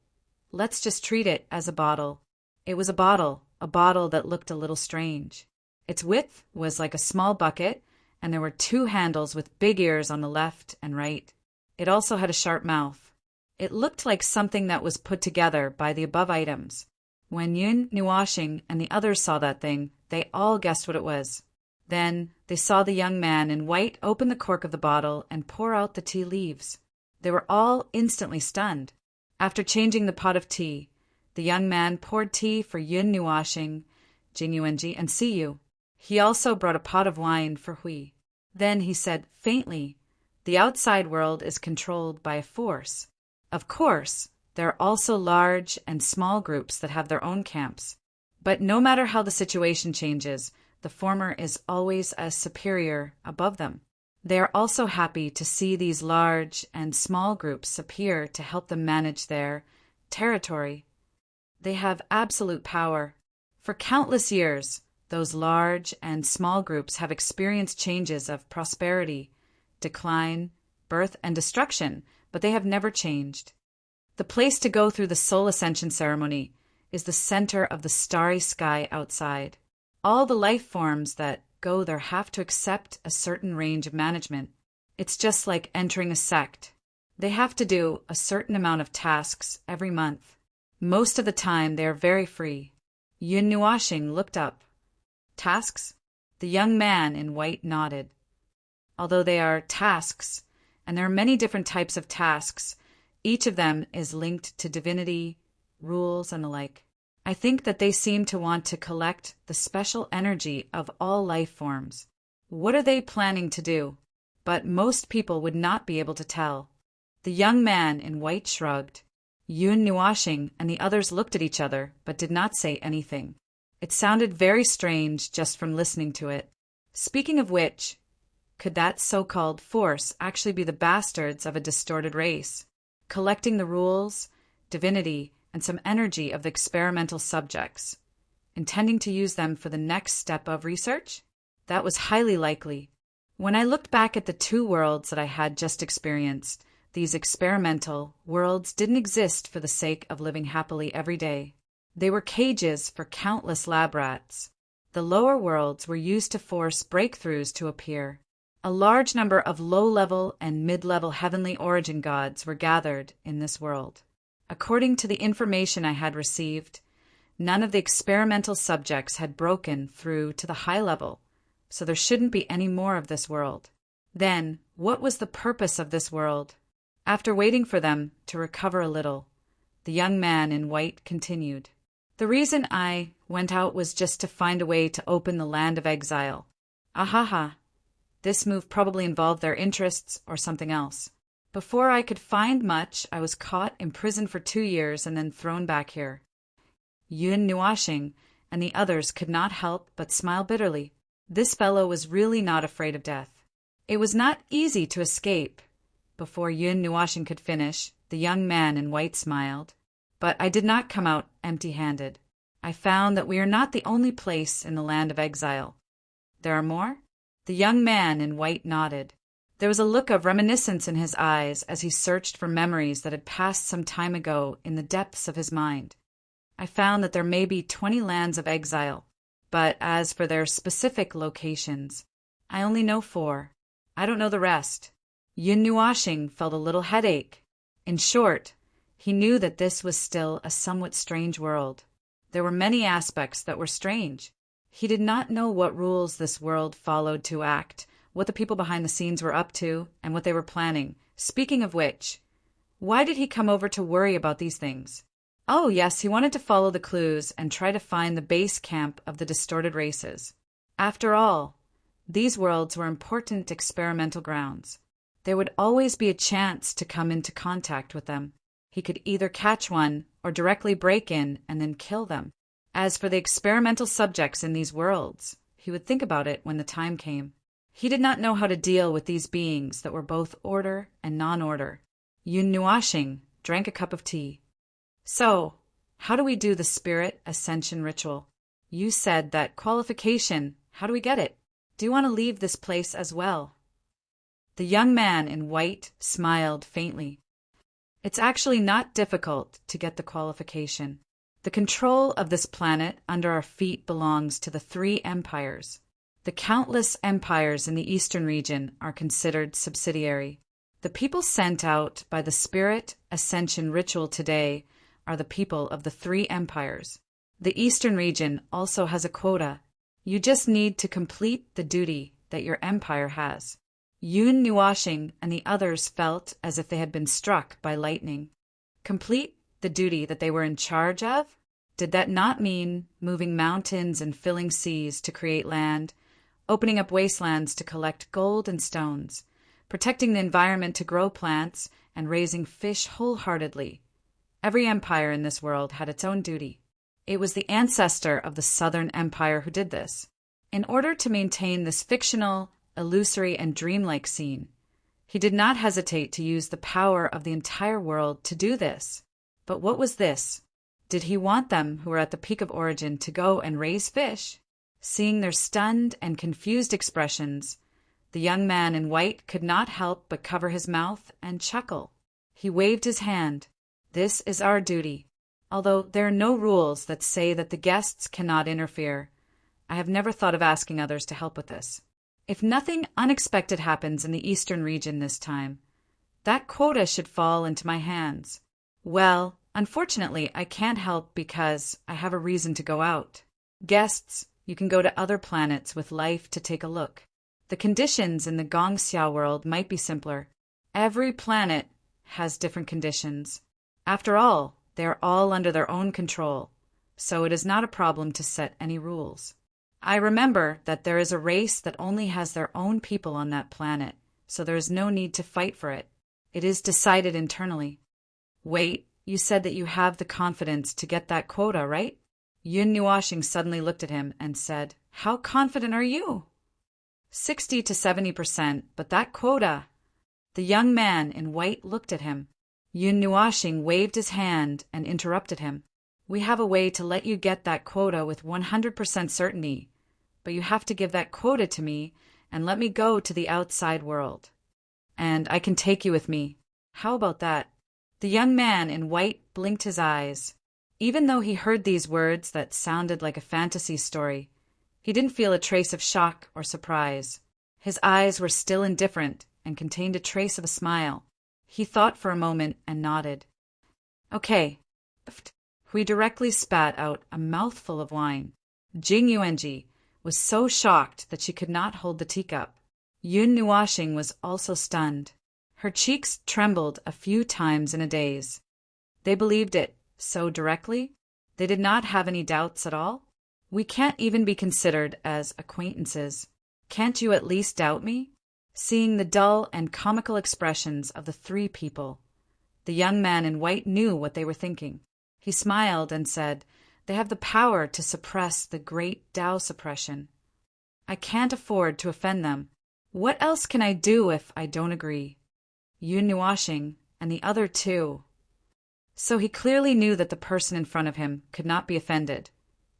Let's just treat it as a bottle. It was a bottle that looked a little strange. Its width was like a small bucket, and there were two handles with big ears on the left and right. It also had a sharp mouth. It looked like something that was put together by the above items. When Yun Nuashing and the others saw that thing, they all guessed what it was. Then they saw the young man in white open the cork of the bottle and pour out the tea leaves. They were all instantly stunned. After changing the pot of tea, the young man poured tea for Yun Nuashing, Jingyuenji, and Siyu. He also brought a pot of wine for Hui. Then he said faintly, the outside world is controlled by a force. Of course, there are also large and small groups that have their own camps. But no matter how the situation changes, the former is always a superior above them. They are also happy to see these large and small groups appear to help them manage their territory. They have absolute power. For countless years, those large and small groups have experienced changes of prosperity, decline, birth, and destruction, but they have never changed. The place to go through the soul ascension ceremony is the center of the starry sky outside. All the life forms that go there have to accept a certain range of management. It's just like entering a sect. They have to do a certain amount of tasks every month. Most of the time they are very free. Yun Nuashing looked up. Tasks? The young man in white nodded. Although they are tasks, and there are many different types of tasks, each of them is linked to divinity, rules, and the like. I think that they seem to want to collect the special energy of all life forms. What are they planning to do? But most people would not be able to tell. The young man in white shrugged. Yun Nuashing and the others looked at each other, but did not say anything. It sounded very strange just from listening to it. Speaking of which, could that so-called force actually be the bastards of a distorted race, collecting the rules, divinity, and some energy of the experimental subjects, intending to use them for the next step of research? That was highly likely. When I looked back at the two worlds that I had just experienced, these experimental worlds didn't exist for the sake of living happily every day. They were cages for countless lab rats. The lower worlds were used to force breakthroughs to appear. A large number of low-level and mid-level heavenly origin gods were gathered in this world. According to the information I had received, none of the experimental subjects had broken through to the high level, so there shouldn't be any more of this world. Then, what was the purpose of this world? After waiting for them to recover a little, the young man in white continued. The reason I went out was just to find a way to open the land of exile. Ahaha. This move probably involved their interests or something else. Before I could find much, I was caught, imprisoned for 2 years, and then thrown back here. Yun Nuashing and the others could not help but smile bitterly. This fellow was really not afraid of death. It was not easy to escape. Before Yun Nuashing could finish, the young man in white smiled. But I did not come out empty-handed. I found that we are not the only place in the land of exile. There are more? The young man in white nodded. There was a look of reminiscence in his eyes as he searched for memories that had passed some time ago in the depths of his mind. I found that there may be 20 lands of exile, but as for their specific locations, I only know 4. I don't know the rest. Yun Nuashing felt a little headache. In short, he knew that this was still a somewhat strange world. There were many aspects that were strange. He did not know what rules this world followed to act, what the people behind the scenes were up to, and what they were planning. Speaking of which, why did he come over to worry about these things? Oh, yes, he wanted to follow the clues and try to find the base camp of the distorted races. After all, these worlds were important experimental grounds. There would always be a chance to come into contact with them. He could either catch one or directly break in and then kill them. As for the experimental subjects in these worlds, he would think about it when the time came. He did not know how to deal with these beings that were both order and non-order. Yun Nuashing drank a cup of tea. So, how do we do the spirit ascension ritual? You said that qualification. How do we get it? Do you want to leave this place as well? The young man in white smiled faintly. It's actually not difficult to get the qualification. The control of this planet under our feet belongs to the 3 empires. The countless empires in the eastern region are considered subsidiary. The people sent out by the Spirit Ascension ritual today are the people of the 3 empires. The eastern region also has a quota. You just need to complete the duty that your empire has. Yun Nuashing and the others felt as if they had been struck by lightning. Complete the duty that they were in charge of? Did that not mean moving mountains and filling seas to create land, opening up wastelands to collect gold and stones, protecting the environment to grow plants, and raising fish wholeheartedly? Every empire in this world had its own duty. It was the ancestor of the Southern Empire who did this. In order to maintain this fictional, illusory, and dreamlike scene, he did not hesitate to use the power of the entire world to do this. But what was this? Did he want them, who were at the peak of origin, to go and raise fish? Seeing their stunned and confused expressions, the young man in white could not help but cover his mouth and chuckle. He waved his hand. This is our duty. Although there are no rules that say that the guests cannot interfere, I have never thought of asking others to help with this. If nothing unexpected happens in the eastern region this time, that quota should fall into my hands. Well, unfortunately, I can't help because I have a reason to go out. Guests, you can go to other planets with life to take a look. The conditions in the Gongxia world might be simpler. Every planet has different conditions. After all, they are all under their own control, so it is not a problem to set any rules. I remember that there is a race that only has their own people on that planet, so there is no need to fight for it. It is decided internally. Wait, you said that you have the confidence to get that quota, right? Yun Nuashing suddenly looked at him and said, How confident are you? 60 to 70%, but that quota. The young man in white looked at him. Yun Nuashing waved his hand and interrupted him. We have a way to let you get that quota with 100% certainty, but you have to give that quota to me and let me go to the outside world. And I can take you with me. How about that? The young man in white blinked his eyes. Even though he heard these words that sounded like a fantasy story, he didn't feel a trace of shock or surprise. His eyes were still indifferent and contained a trace of a smile. He thought for a moment and nodded. Okay. Hui directly spat out a mouthful of wine. Jing Yuanji was so shocked that she could not hold the teacup. Yun Nuashing was also stunned. Her cheeks trembled a few times in a daze. They believed it so directly. They did not have any doubts at all. We can't even be considered as acquaintances. Can't you at least doubt me? Seeing the dull and comical expressions of the 3 people, the young man in white knew what they were thinking. He smiled and said, They have the power to suppress the great Tao suppression. I can't afford to offend them. What else can I do if I don't agree? Yun Nuashing and the other 2. So he clearly knew that the person in front of him could not be offended.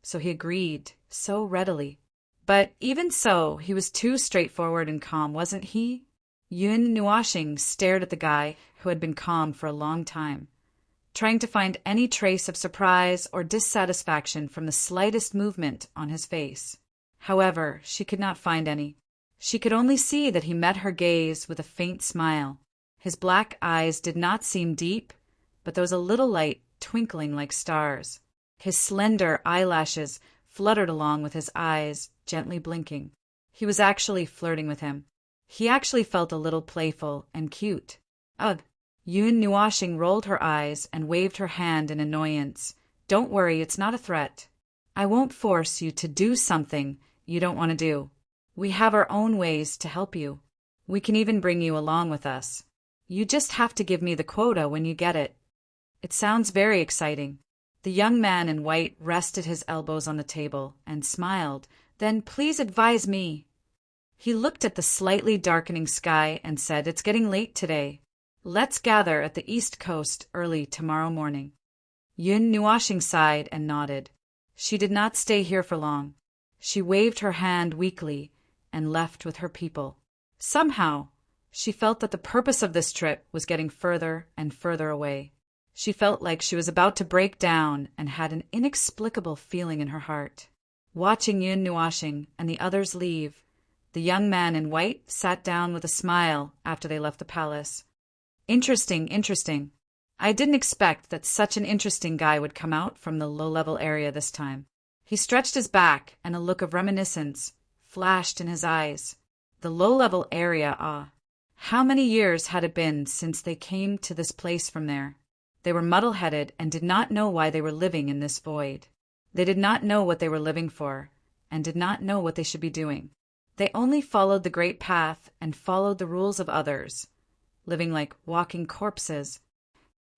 So he agreed so readily. But even so, he was too straightforward and calm, wasn't he? Yun Nuashing stared at the guy who had been calm for a long time, trying to find any trace of surprise or dissatisfaction from the slightest movement on his face. However, she could not find any. She could only see that he met her gaze with a faint smile. His black eyes did not seem deep, but there was a little light twinkling like stars. His slender eyelashes fluttered along with his eyes gently blinking. He was actually flirting with him. He actually felt a little playful and cute. Ugh! Yun Nuashing rolled her eyes and waved her hand in annoyance. Don't worry, it's not a threat. I won't force you to do something you don't want to do. We have our own ways to help you. We can even bring you along with us. You just have to give me the quota when you get it. It sounds very exciting. The young man in white rested his elbows on the table and smiled. Then please advise me. He looked at the slightly darkening sky and said, It's getting late today. Let's gather at the East Coast early tomorrow morning. Yun Nuashing sighed and nodded. She did not stay here for long. She waved her hand weakly and left with her people. Somehow, she felt that the purpose of this trip was getting further and further away. She felt like she was about to break down and had an inexplicable feeling in her heart. Watching Yun Nuashing and the others leave, the young man in white sat down with a smile after they left the palace. Interesting. I didn't expect that such an interesting guy would come out from the low-level area this time. He stretched his back, and a look of reminiscence flashed in his eyes. The low-level area, How many years had it been since they came to this place from there? They were muddle-headed and did not know why they were living in this void. They did not know what they were living for, and did not know what they should be doing. They only followed the great path and followed the rules of others, living like walking corpses.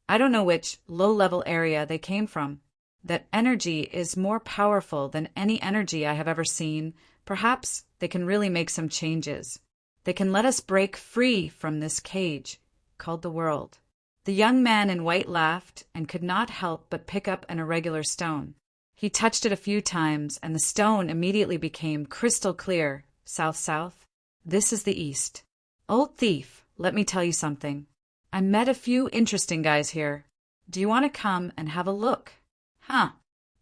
I don't know which low-level area they came from. That energy is more powerful than any energy I have ever seen. Perhaps they can really make some changes. They can let us break free from this cage called the world. The young man in white laughed and could not help but pick up an irregular stone. He touched it a few times, and the stone immediately became crystal clear. South. This is the east. Old thief, let me tell you something. I met a few interesting guys here. Do you want to come and have a look? Huh.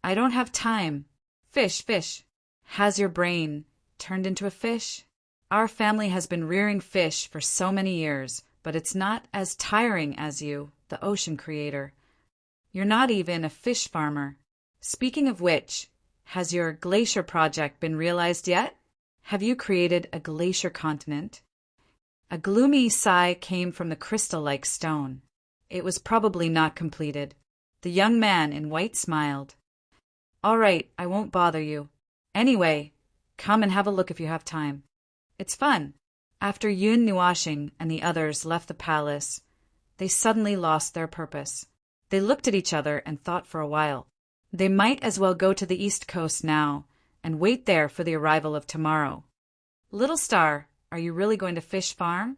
I don't have time. Fish. Has your brain turned into a fish? Our family has been rearing fish for so many years, but it's not as tiring as you, the ocean creator. You're not even a fish farmer. Speaking of which, has your glacier project been realized yet? Have you created a glacier continent? A gloomy sigh came from the crystal-like stone. It was probably not completed. The young man in white smiled. All right, I won't bother you. Anyway, come and have a look if you have time. It's fun. After Yun Nuashing and the others left the palace, they suddenly lost their purpose. They looked at each other and thought for a while. They might as well go to the East Coast now and wait there for the arrival of tomorrow. Little Star, are you really going to fish farm?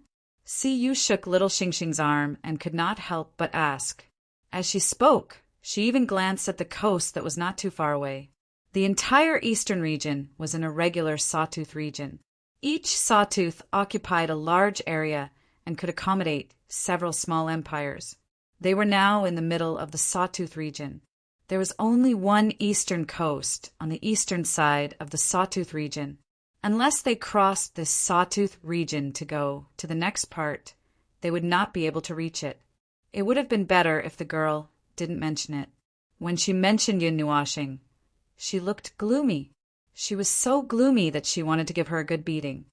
Yu shook little Xingxing's arm and could not help but ask. As she spoke, she even glanced at the coast that was not too far away. The entire eastern region was an irregular sawtooth region. Each sawtooth occupied a large area and could accommodate several small empires. They were now in the middle of the sawtooth region. There was only one eastern coast on the eastern side of the sawtooth region. Unless they crossed this sawtooth region to go to the next part, they would not be able to reach it. It would have been better if the girl didn't mention it. When she mentioned Yun Nuashing, she looked gloomy. She was so gloomy that she wanted to give her a good beating.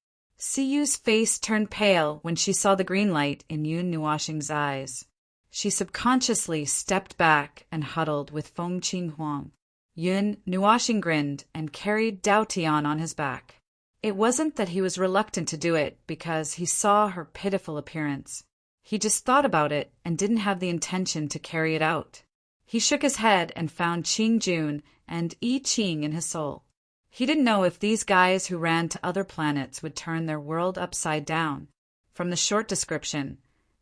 Yu's face turned pale when she saw the green light in Yun Nuashing's eyes. She subconsciously stepped back and huddled with Feng Qinghuang. Yun Nuashing grinned and carried Dao Tian on his back. It wasn't that he was reluctant to do it because he saw her pitiful appearance. He just thought about it and didn't have the intention to carry it out. He shook his head and found Qing Jun and Yi Qing in his soul. He didn't know if these guys who ran to other planets would turn their world upside down. From the short description,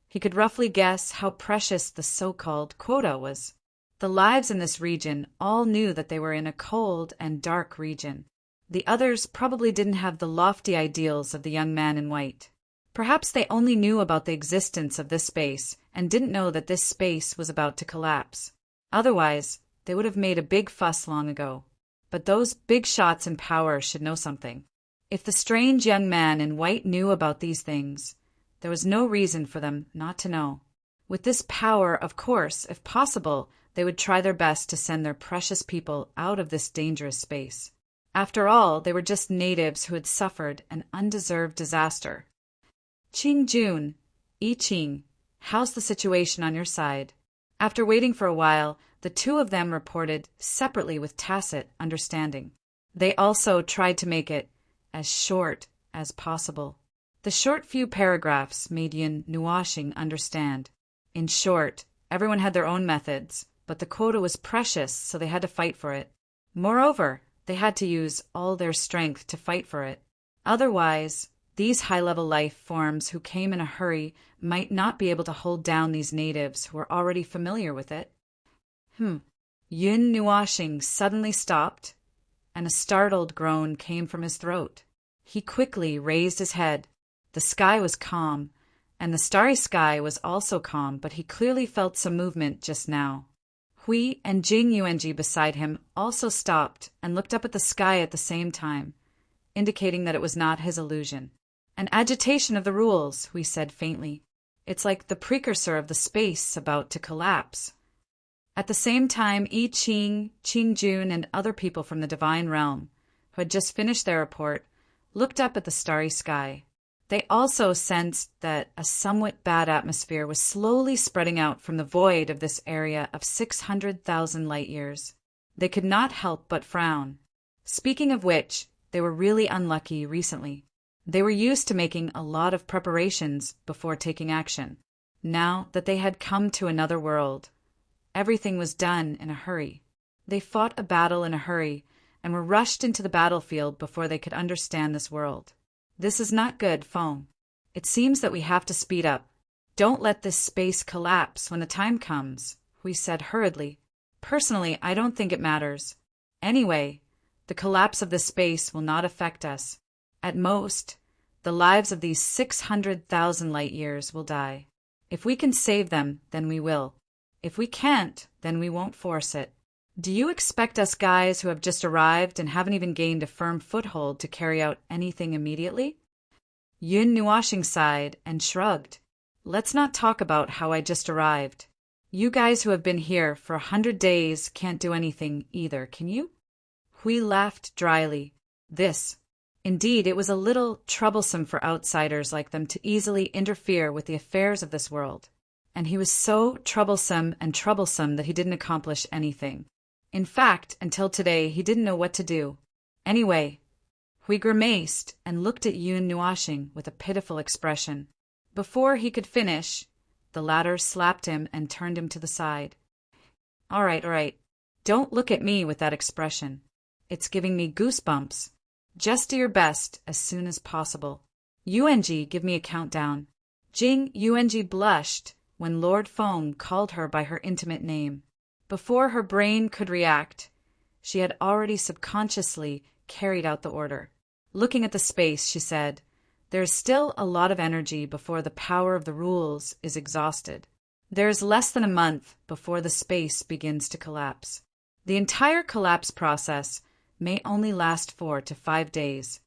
he could roughly guess how precious the so-called quota was. The lives in this region all knew that they were in a cold and dark region. The others probably didn't have the lofty ideals of the young man in white. Perhaps they only knew about the existence of this space and didn't know that this space was about to collapse. Otherwise, they would have made a big fuss long ago. But those big shots in power should know something. If the strange young man in white knew about these things, there was no reason for them not to know. With this power, of course, if possible, they would try their best to send their precious people out of this dangerous space. After all, they were just natives who had suffered an undeserved disaster. Qing Jun, I Ching, how's the situation on your side? After waiting for a while, the two of them reported separately with tacit understanding. They also tried to make it as short as possible. The short few paragraphs made Yun Nuashing understand. In short, everyone had their own methods, but the quota was precious, so they had to fight for it. Moreover, they had to use all their strength to fight for it. Otherwise, these high-level life forms who came in a hurry might not be able to hold down these natives who were already familiar with it. Yun Nuashing suddenly stopped, and a startled groan came from his throat. He quickly raised his head. The sky was calm, and the starry sky was also calm, but he clearly felt some movement just now. Hui and Jing Yuanji beside him also stopped and looked up at the sky at the same time, indicating that it was not his illusion. An agitation of the rules, Hui said faintly. It's like the precursor of the space about to collapse. At the same time, I Ching, Qing Jun, and other people from the divine realm, who had just finished their report, looked up at the starry sky. They also sensed that a somewhat bad atmosphere was slowly spreading out from the void of this area of 600,000 light-years. They could not help but frown. Speaking of which, they were really unlucky recently. They were used to making a lot of preparations before taking action. Now that they had come to another world, everything was done in a hurry. They fought a battle in a hurry and were rushed into the battlefield before they could understand this world. This is not good, Feng. It seems that we have to speed up. Don't let this space collapse when the time comes, Hui said hurriedly. Personally, I don't think it matters. Anyway, the collapse of this space will not affect us. At most, the lives of these 600,000 light-years will die. If we can save them, then we will. If we can't, then we won't force it. Do you expect us guys who have just arrived and haven't even gained a firm foothold to carry out anything immediately? Yun Nuashing sighed and shrugged. Let's not talk about how I just arrived. You guys who have been here for 100 days can't do anything either, can you? Hui laughed dryly. Indeed, it was a little troublesome for outsiders like them to easily interfere with the affairs of this world. And he was so troublesome that he didn't accomplish anything. In fact, until today, he didn't know what to do. Anyway, Hui grimaced and looked at Yun Nuashing with a pitiful expression. Before he could finish, the latter slapped him and turned him to the side. All right. Don't look at me with that expression. It's giving me goosebumps. Just do your best as soon as possible. Yuanji, give me a countdown. Jing Yuanji blushed when Lord Feng called her by her intimate name. Before her brain could react, she had already subconsciously carried out the order. Looking at the space, she said, "There is still a lot of energy before the power of the rules is exhausted. There is less than a month before the space begins to collapse. The entire collapse process may only last 4 to 5 days.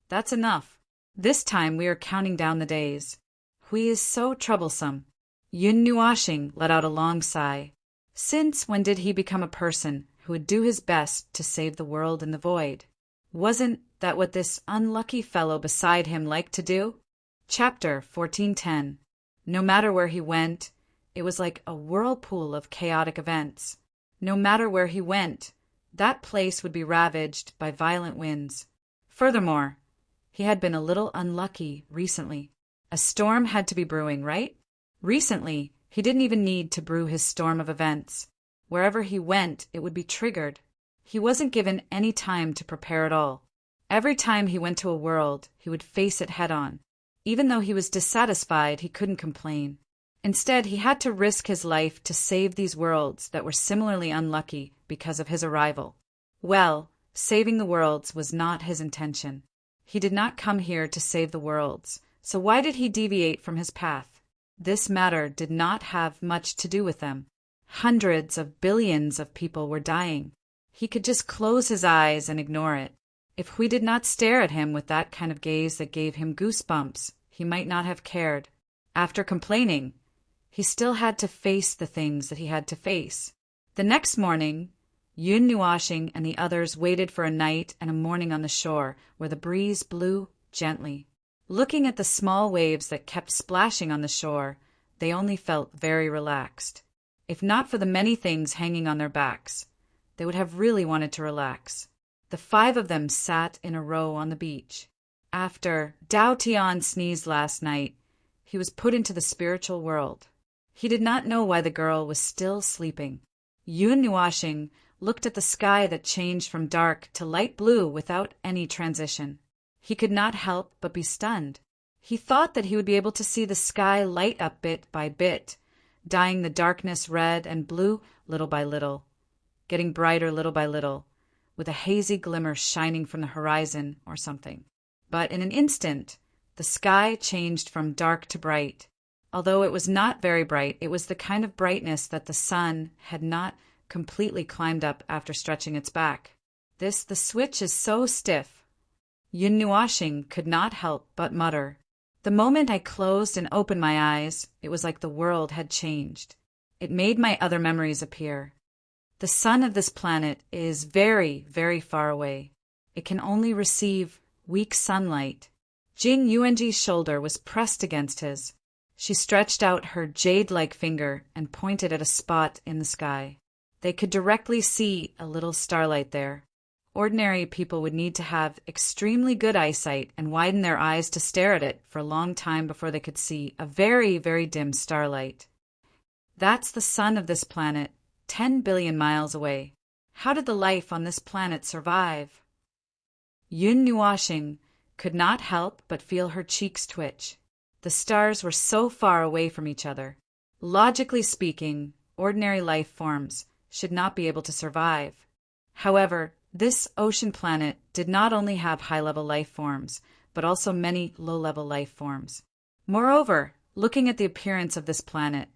That's enough. This time we are counting down the days. Hui is so troublesome." Yun Nuashing let out a long sigh. Since when did he become a person who would do his best to save the world in the void? Wasn't that what this unlucky fellow beside him liked to do? Chapter 1410. No matter where he went, it was like a whirlpool of chaotic events. No matter where he went, that place would be ravaged by violent winds. Furthermore, he had been a little unlucky recently. A storm had to be brewing, right? Recently, he didn't even need to brew his storm of events. Wherever he went, it would be triggered. He wasn't given any time to prepare at all. Every time he went to a world, he would face it head-on. Even though he was dissatisfied, he couldn't complain. Instead, he had to risk his life to save these worlds that were similarly unlucky because of his arrival. Well, saving the worlds was not his intention. He did not come here to save the worlds, so why did he deviate from his path? This matter did not have much to do with them. Hundreds of billions of people were dying. He could just close his eyes and ignore it. If Hui did not stare at him with that kind of gaze that gave him goosebumps, he might not have cared. After complaining, he still had to face the things that he had to face. The next morning, Yun Nuashing and the others waited for a night and a morning on the shore where the breeze blew gently. Looking at the small waves that kept splashing on the shore, they only felt very relaxed. If not for the many things hanging on their backs, they would have really wanted to relax. The 5 of them sat in a row on the beach. After Dao Tian sneezed last night, he was put into the spiritual world. He did not know why the girl was still sleeping. Yun Nuashing looked at the sky that changed from dark to light blue without any transition. He could not help but be stunned. He thought that he would be able to see the sky light up bit by bit, dyeing the darkness red and blue little by little, getting brighter little by little, with a hazy glimmer shining from the horizon or something. But in an instant, the sky changed from dark to bright. Although it was not very bright, it was the kind of brightness that the sun had not completely climbed up after stretching its back. The switch is so stiff. Yun Nuashing could not help but mutter. The moment I closed and opened my eyes, it was like the world had changed. It made my other memories appear. The sun of this planet is very, very far away. It can only receive weak sunlight. Jing Yuanji's shoulder was pressed against his. She stretched out her jade-like finger and pointed at a spot in the sky. They could directly see a little starlight there. Ordinary people would need to have extremely good eyesight and widen their eyes to stare at it for a long time before they could see a very, very dim starlight. That's the sun of this planet, 10 billion miles away. How did the life on this planet survive? Yun Nuashing could not help but feel her cheeks twitch. The stars were so far away from each other. Logically speaking, ordinary life forms should not be able to survive. However, this ocean planet did not only have high-level life forms, but also many low-level life forms. Moreover, looking at the appearance of this planet,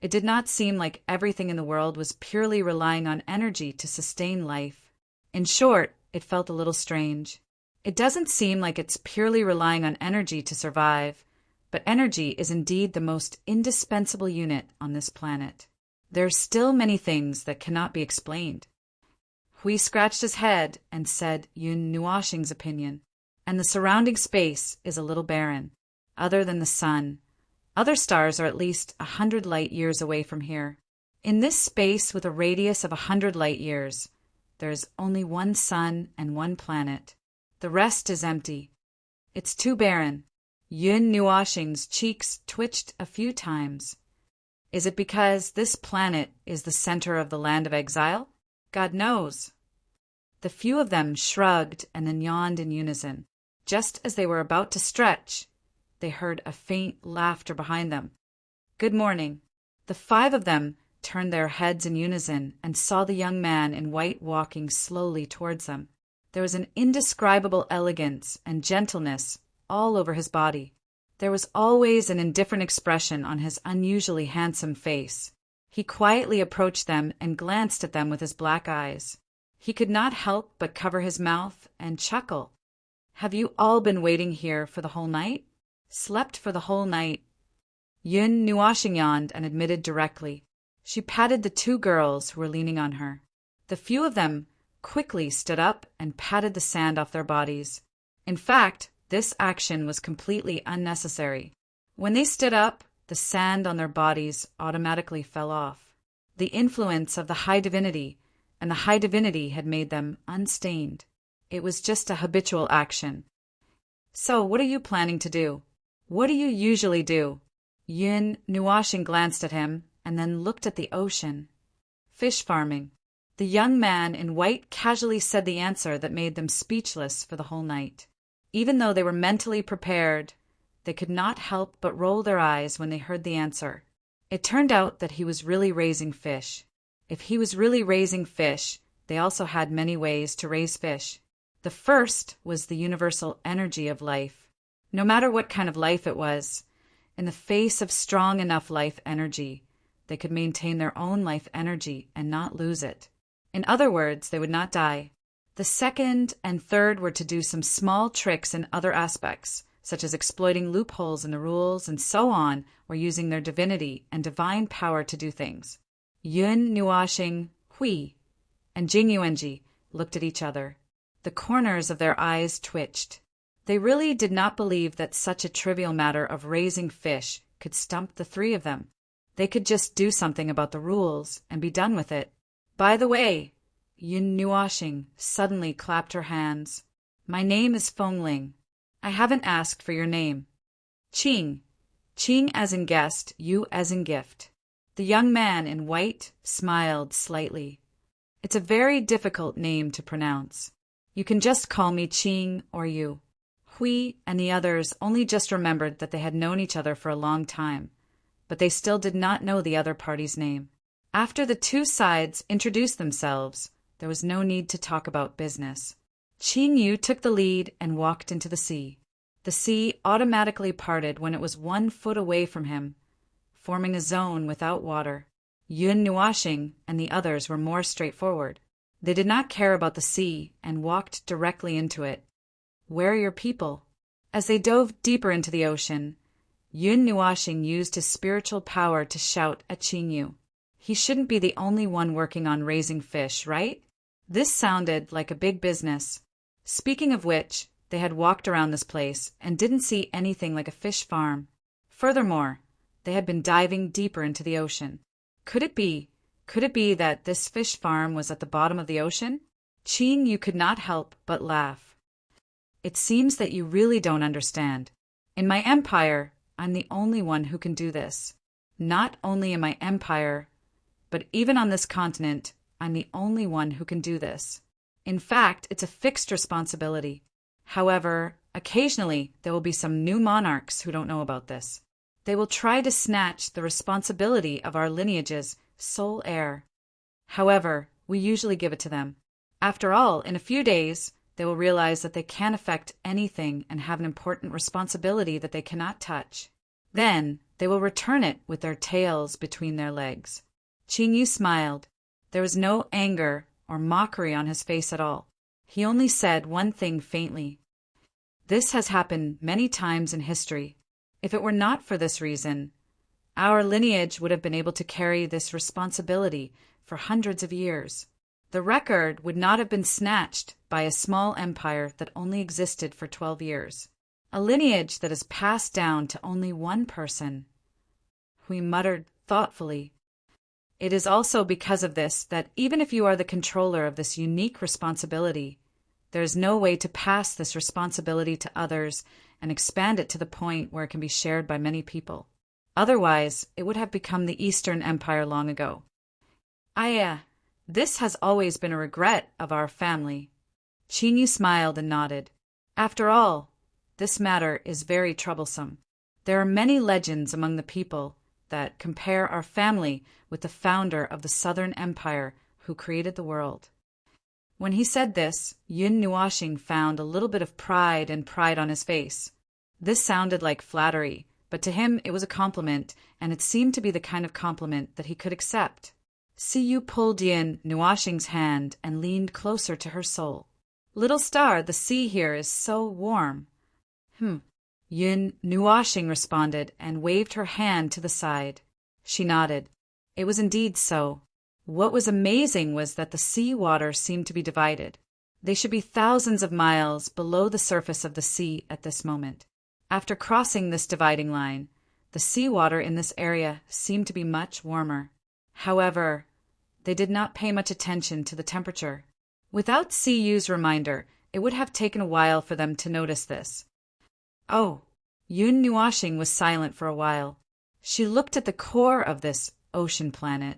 it did not seem like everything in the world was purely relying on energy to sustain life. In short, it felt a little strange. It doesn't seem like it's purely relying on energy to survive, but energy is indeed the most indispensable unit on this planet. There are still many things that cannot be explained. Hui scratched his head and said Yun Nuashing's opinion, and the surrounding space is a little barren. Other than the sun, other stars are at least 100 light years away from here. In this space with a radius of 100 light years, there is only one sun and one planet. The rest is empty. It's too barren. Yun Nuashing's cheeks twitched a few times. Is it because this planet is the center of the land of exile? God knows. The few of them shrugged and then yawned in unison. Just as they were about to stretch, they heard a faint laughter behind them. Good morning. The 5 of them turned their heads in unison and saw the young man in white walking slowly towards them. There was an indescribable elegance and gentleness all over his body. There was always an indifferent expression on his unusually handsome face. He quietly approached them and glanced at them with his black eyes. He could not help but cover his mouth and chuckle. Have you all been waiting here for the whole night? Slept for the whole night? Yun Nuashing yawned and admitted directly. She patted the 2 girls who were leaning on her. The few of them quickly stood up and patted the sand off their bodies. In fact, this action was completely unnecessary. When they stood up, the sand on their bodies automatically fell off. The influence of the high divinity and the high divinity had made them unstained. It was just a habitual action. So, what are you planning to do? What do you usually do? Yun Nuashing glanced at him and then looked at the ocean. Fish farming. The young man in white casually said the answer that made them speechless for the whole night. Even though they were mentally prepared, they could not help but roll their eyes when they heard the answer. It turned out that he was really raising fish. If he was really raising fish, they also had many ways to raise fish. The first was the universal energy of life. No matter what kind of life it was, in the face of strong enough life energy, they could maintain their own life energy and not lose it. In other words, they would not die. The second and third were to do some small tricks in other aspects, such as exploiting loopholes in the rules and so on, or using their divinity and divine power to do things. Yun Nuashing Hui and Jing Yuanji looked at each other. The corners of their eyes twitched. They really did not believe that such a trivial matter of raising fish could stump the three of them. They could just do something about the rules and be done with it. By the way, Yun Nuoxing suddenly clapped her hands. My name is Feng Ling. I haven't asked for your name. Qing. Qing as in guest, you as in gift. The young man in white smiled slightly. It's a very difficult name to pronounce. You can just call me Qing or you. Hui and the others only just remembered that they had known each other for a long time, but they still did not know the other party's name. After the two sides introduced themselves, there was no need to talk about business. Qing Yu took the lead and walked into the sea. The sea automatically parted when it was 1 foot away from him, forming a zone without water. Yun Nuoxing and the others were more straightforward. They did not care about the sea and walked directly into it. Where are your people? As they dove deeper into the ocean, Yun Nuoxing used his spiritual power to shout at Qing Yu. He shouldn't be the only one working on raising fish, right? This sounded like a big business. Speaking of which, they had walked around this place and didn't see anything like a fish farm. Furthermore, they had been diving deeper into the ocean. Could it be that this fish farm was at the bottom of the ocean? Qing Yu could not help but laugh. It seems that you really don't understand. In my empire, I'm the only one who can do this. Not only in my empire, but even on this continent, I'm the only one who can do this. In fact, it's a fixed responsibility. However, occasionally there will be some new monarchs who don't know about this. They will try to snatch the responsibility of our lineage's sole heir. However, we usually give it to them. After all, in a few days, they will realize that they can't affect anything and have an important responsibility that they cannot touch. Then, they will return it with their tails between their legs. Qing Yu smiled. There was no anger or mockery on his face at all. He only said one thing faintly. This has happened many times in history. If it were not for this reason, our lineage would have been able to carry this responsibility for hundreds of years. The record would not have been snatched by a small empire that only existed for 12 years. A lineage that is passed down to only one person. Hui muttered thoughtfully. It is also because of this that even if you are the controller of this unique responsibility, there is no way to pass this responsibility to others and expand it to the point where it can be shared by many people. Otherwise, it would have become the Eastern Empire long ago. This has always been a regret of our family. Qing Yu smiled and nodded. After all, this matter is very troublesome. There are many legends among the people that compare our family with the founder of the Southern Empire who created the world. When he said this, Yun Nuoxing found a little bit of pride on his face. This sounded like flattery, but to him it was a compliment, and it seemed to be the kind of compliment that he could accept. Yu pulled Yun Nuoxing's hand and leaned closer to her soul. Little star, the sea here is so warm. Yun Nuoxing responded and waved her hand to the side. She nodded. It was indeed so. What was amazing was that the sea water seemed to be divided. They should be thousands of miles below the surface of the sea at this moment. After crossing this dividing line, the seawater in this area seemed to be much warmer. However, they did not pay much attention to the temperature. Without Yu's reminder, it would have taken a while for them to notice this. Oh, Yun Nuoxing was silent for a while. She looked at the core of this ocean planet.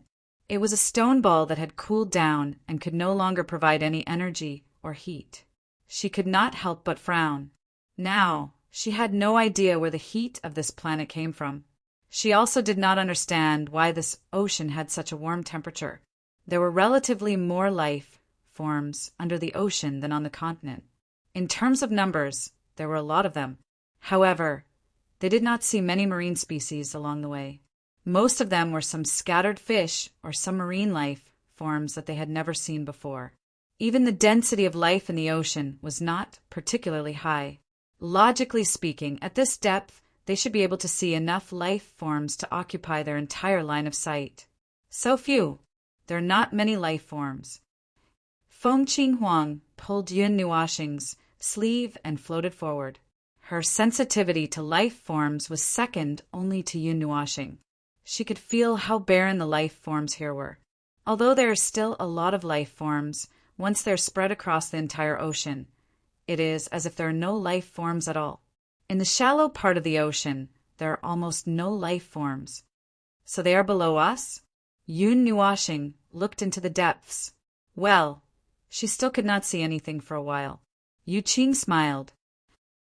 It was a stone ball that had cooled down and could no longer provide any energy or heat. She could not help but frown. Now, she had no idea where the heat of this planet came from. She also did not understand why this ocean had such a warm temperature. There were relatively more life forms under the ocean than on the continent. In terms of numbers, there were a lot of them. However, they did not see many marine species along the way. Most of them were some scattered fish or some marine life forms that they had never seen before. Even the density of life in the ocean was not particularly high. Logically speaking, at this depth, they should be able to see enough life forms to occupy their entire line of sight. So few. There are not many life forms. Feng Qinghuang pulled Yun Nuoxing's sleeve and floated forward. Her sensitivity to life forms was second only to Yun Nuoxing. She could feel how barren the life forms here were. Although there are still a lot of life forms, once they're spread across the entire ocean, it is as if there are no life forms at all. In the shallow part of the ocean, there are almost no life forms. So they are below us? Yun Nuoxing looked into the depths. Well, she still could not see anything for a while. Yu Qing smiled.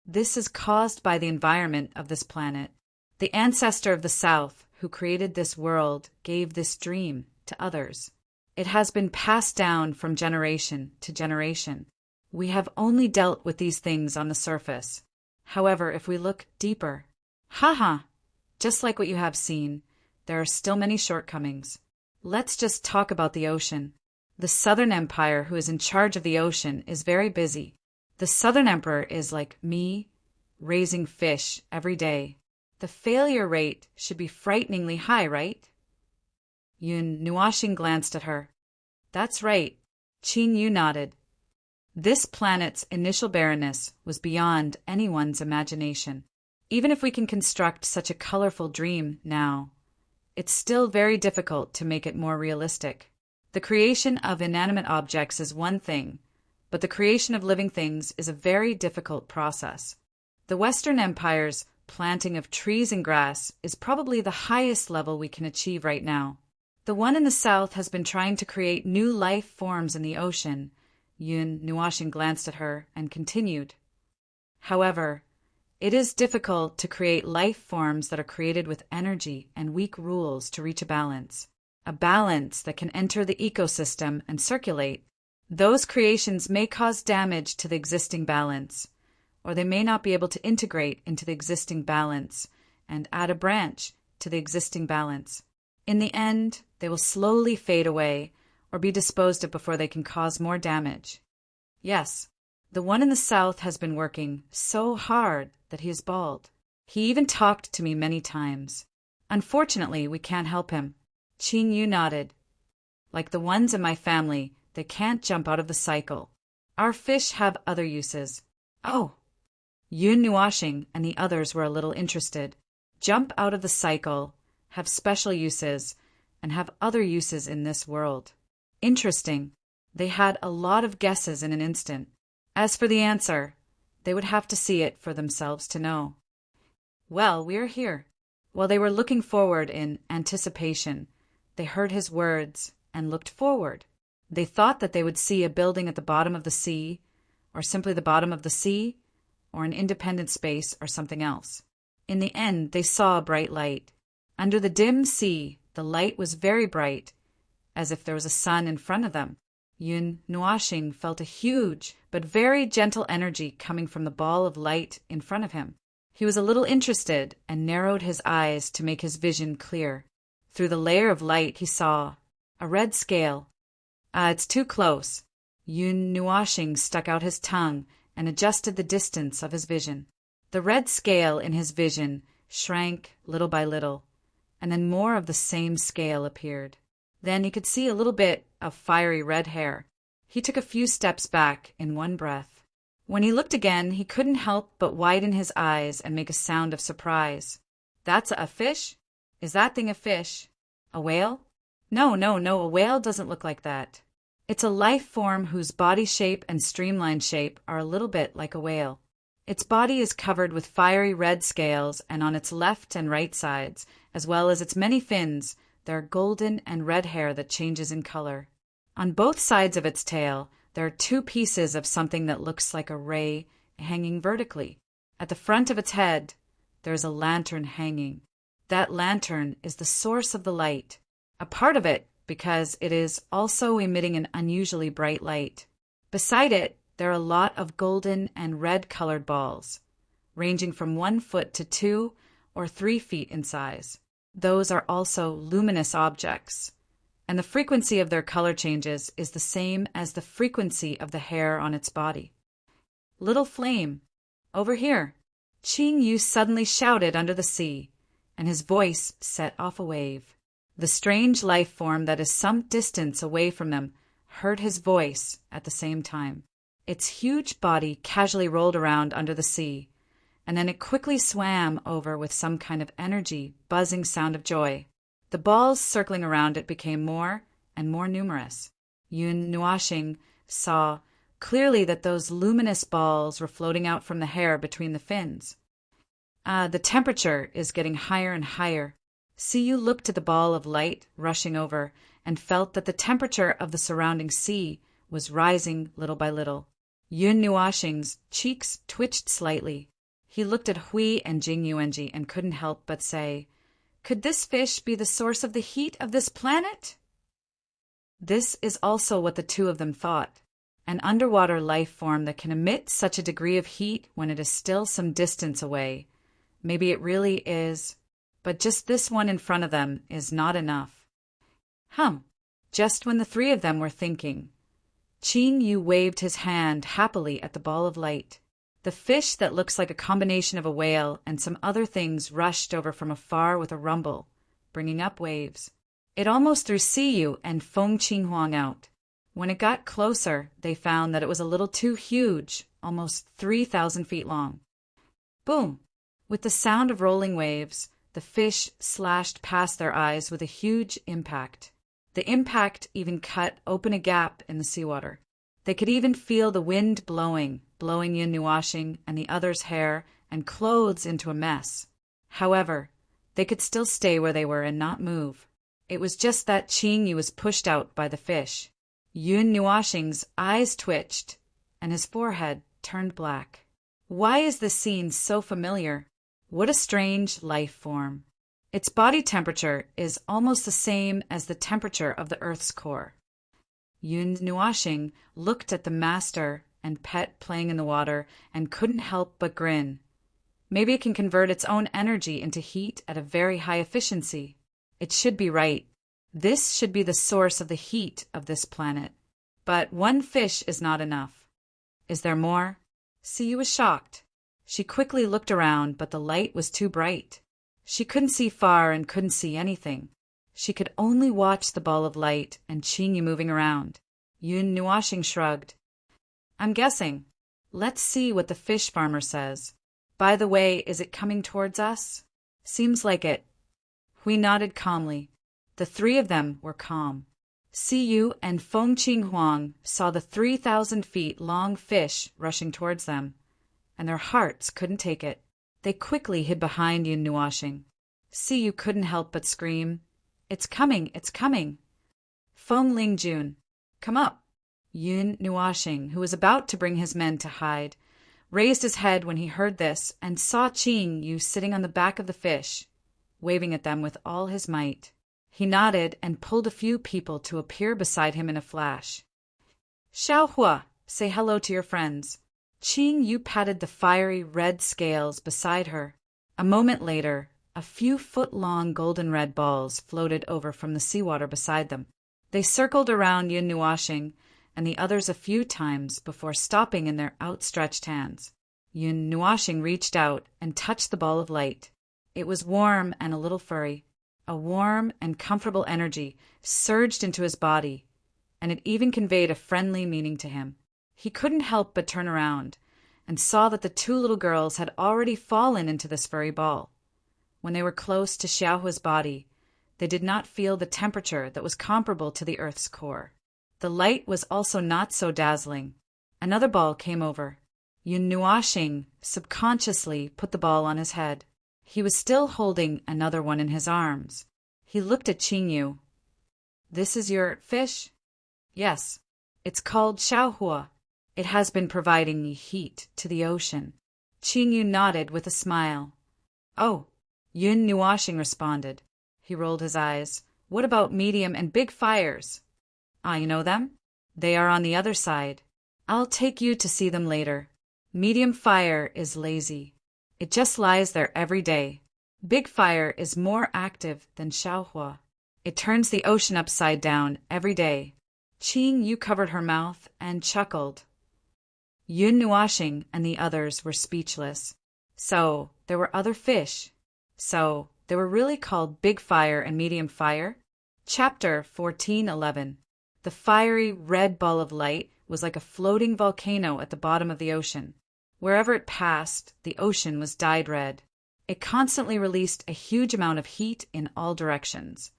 This is caused by the environment of this planet. The ancestor of the South, who created this world, gave this dream to others. It has been passed down from generation to generation. We have only dealt with these things on the surface. However, if we look deeper, just like what you have seen, there are still many shortcomings. Let's just talk about the ocean. The Southern Empire, who is in charge of the ocean, is very busy. The Southern Emperor is like me, raising fish every day. The failure rate should be frighteningly high, right? Yun Nuoxing glanced at her. That's right. Qin Yu nodded. This planet's initial barrenness was beyond anyone's imagination. Even if we can construct such a colorful dream now, it's still very difficult to make it more realistic. The creation of inanimate objects is one thing, but the creation of living things is a very difficult process. The Western Empire's planting of trees and grass is probably the highest level we can achieve right now. The one in the South has been trying to create new life forms in the ocean. Yun Nuoxing glanced at her and continued. However, it is difficult to create life forms that are created with energy and weak rules to reach a balance that can enter the ecosystem and circulate. Those creations may cause damage to the existing balance, or they may not be able to integrate into the existing balance and add a branch to the existing balance. In the end, they will slowly fade away or be disposed of before they can cause more damage. Yes, the one in the South has been working so hard that he is bald. He even talked to me many times. Unfortunately, we can't help him. Qin Yu nodded. Like the ones in my family, they can't jump out of the cycle. Our fish have other uses. Oh! Yun Nuoxing and the others were a little interested. Jump out of the cycle, have special uses, and have other uses in this world. Interesting. They had a lot of guesses in an instant. As for the answer, they would have to see it for themselves to know. Well, we are here. While they were looking forward in anticipation, they heard his words and looked forward. They thought that they would see a building at the bottom of the sea, or simply the bottom of the sea, or an independent space or something else. In the end, they saw a bright light. Under the dim sea, the light was very bright, as if there was a sun in front of them. Yun Nuoxing felt a huge but very gentle energy coming from the ball of light in front of him. He was a little interested and narrowed his eyes to make his vision clear. Through the layer of light he saw a red scale. It's too close. Yun Nuoxing stuck out his tongue and adjusted the distance of his vision. The red scale in his vision shrank little by little, and then more of the same scale appeared. Then he could see a little bit of fiery red hair. He took a few steps back in one breath. When he looked again, he couldn't help but widen his eyes and make a sound of surprise. That's a fish? Is that thing a fish? A whale? No, a whale doesn't look like that. It's a life form whose body shape and streamline shape are a little bit like a whale. Its body is covered with fiery red scales, and on its left and right sides, as well as its many fins, there are golden and red hair that changes in color. On both sides of its tail, there are two pieces of something that looks like a ray hanging vertically. At the front of its head, there is a lantern hanging. That lantern is the source of the light, a part of it because it is also emitting an unusually bright light. Beside it, there are a lot of golden and red-colored balls, ranging from 1 foot to 2 or 3 feet in size. Those are also luminous objects, and the frequency of their color changes is the same as the frequency of the hair on its body. Little flame, over here! Qing Yu suddenly shouted under the sea, and his voice set off a wave. The strange life form that is some distance away from them heard his voice at the same time. Its huge body casually rolled around under the sea, and then it quickly swam over with some kind of energy, buzzing sound of joy. The balls circling around it became more and more numerous. Yun Nuashing saw clearly that those luminous balls were floating out from the hair between the fins. The temperature is getting higher and higher. Siyu looked at the ball of light rushing over and felt that the temperature of the surrounding sea was rising little by little. Yun Nuashing's cheeks twitched slightly. He looked at Hui and Jing Yuanji and couldn't help but say, "Could this fish be the source of the heat of this planet?" This is also what the two of them thought. An underwater life form that can emit such a degree of heat when it is still some distance away. Maybe it really is, but just this one in front of them is not enough. Just when the three of them were thinking, Qing Yu waved his hand happily at the ball of light. The fish that looks like a combination of a whale and some other things rushed over from afar with a rumble, bringing up waves. It almost threw Siyu and Feng Qinghuang out. When it got closer, they found that it was a little too huge, almost 3,000 feet long. Boom! With the sound of rolling waves, the fish slashed past their eyes with a huge impact. The impact even cut open a gap in the seawater. They could even feel the wind blowing Yun Nuashing and the others' hair and clothes into a mess. However, they could still stay where they were and not move. It was just that Qing Yu was pushed out by the fish. Yun Nuashing's eyes twitched, and his forehead turned black. Why is this scene so familiar? What a strange life form. Its body temperature is almost the same as the temperature of the Earth's core. Yun Nuashing looked at the master and pet playing in the water and couldn't help but grin. Maybe it can convert its own energy into heat at a very high efficiency. It should be right. This should be the source of the heat of this planet. But one fish is not enough. Is there more? Siyu was shocked. She quickly looked around, but the light was too bright. She couldn't see far and couldn't see anything. She could only watch the ball of light and Qing Yu moving around. Yun Nuashing shrugged. "I'm guessing. Let's see what the fish farmer says. By the way, is it coming towards us?" "Seems like it." Hui nodded calmly. The three of them were calm. Siyu and Feng Qinghuang saw the 3,000 feet long fish rushing towards them, and their hearts couldn't take it. They quickly hid behind Yun Nuashing. Siyu couldn't help but scream, "It's coming, it's coming!" Feng Lingjun, "Come up!" Yun Nuashing, who was about to bring his men to hide, raised his head when he heard this and saw Qing Yu sitting on the back of the fish, waving at them with all his might. He nodded and pulled a few people to appear beside him in a flash. "Xiaohua, say hello to your friends." Qing Yu patted the fiery red scales beside her. A moment later, a few foot-long golden-red balls floated over from the seawater beside them. They circled around Yun Nuashing and the others a few times before stopping in their outstretched hands. Yun Nuashing reached out and touched the ball of light. It was warm and a little furry. A warm and comfortable energy surged into his body, and it even conveyed a friendly meaning to him. He couldn't help but turn around and saw that the two little girls had already fallen into this furry ball. When they were close to Xiaohua's body, they did not feel the temperature that was comparable to the Earth's core. The light was also not so dazzling. Another ball came over. Yun Nuashing subconsciously put the ball on his head. He was still holding another one in his arms. He looked at Qing Yu. "This is your fish?" "Yes. It's called Xiaohua. It has been providing me heat to the ocean." Qing Yu nodded with a smile. "Oh," Yun Nuashing responded. He rolled his eyes. "What about medium and big fires?" "Ah, you know them? They are on the other side. I'll take you to see them later. Medium fire is lazy. It just lies there every day. Big fire is more active than Xiaohua. It turns the ocean upside down every day." Qing Yu covered her mouth and chuckled. Yun Nuashing and the others were speechless. So there were other fish. So they were really called Big Fire and Medium Fire? Chapter 1411. The fiery red ball of light was like a floating volcano at the bottom of the ocean. Wherever it passed, the ocean was dyed red. It constantly released a huge amount of heat in all directions,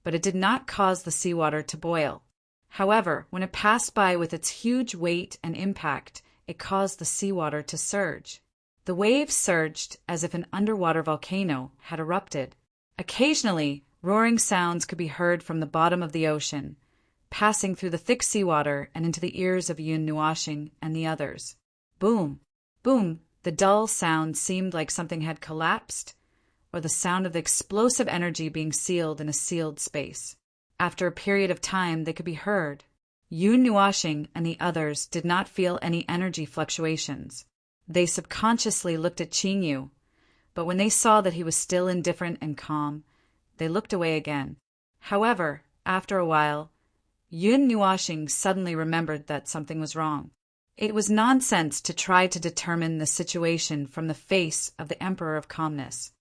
but it did not cause the seawater to boil. However, when it passed by with its huge weight and impact, it caused the seawater to surge. The waves surged as if an underwater volcano had erupted. Occasionally, roaring sounds could be heard from the bottom of the ocean, passing through the thick seawater and into the ears of Yun Nuashing and the others. Boom! Boom! The dull sound seemed like something had collapsed, or the sound of the explosive energy being sealed in a sealed space. After a period of time, they could be heard. Yun Nuashing and the others did not feel any energy fluctuations. They subconsciously looked at Qingyu, but when they saw that he was still indifferent and calm, they looked away again. However, after a while, Yun Nuashing suddenly remembered that something was wrong. It was nonsense to try to determine the situation from the face of the Emperor of Calmness.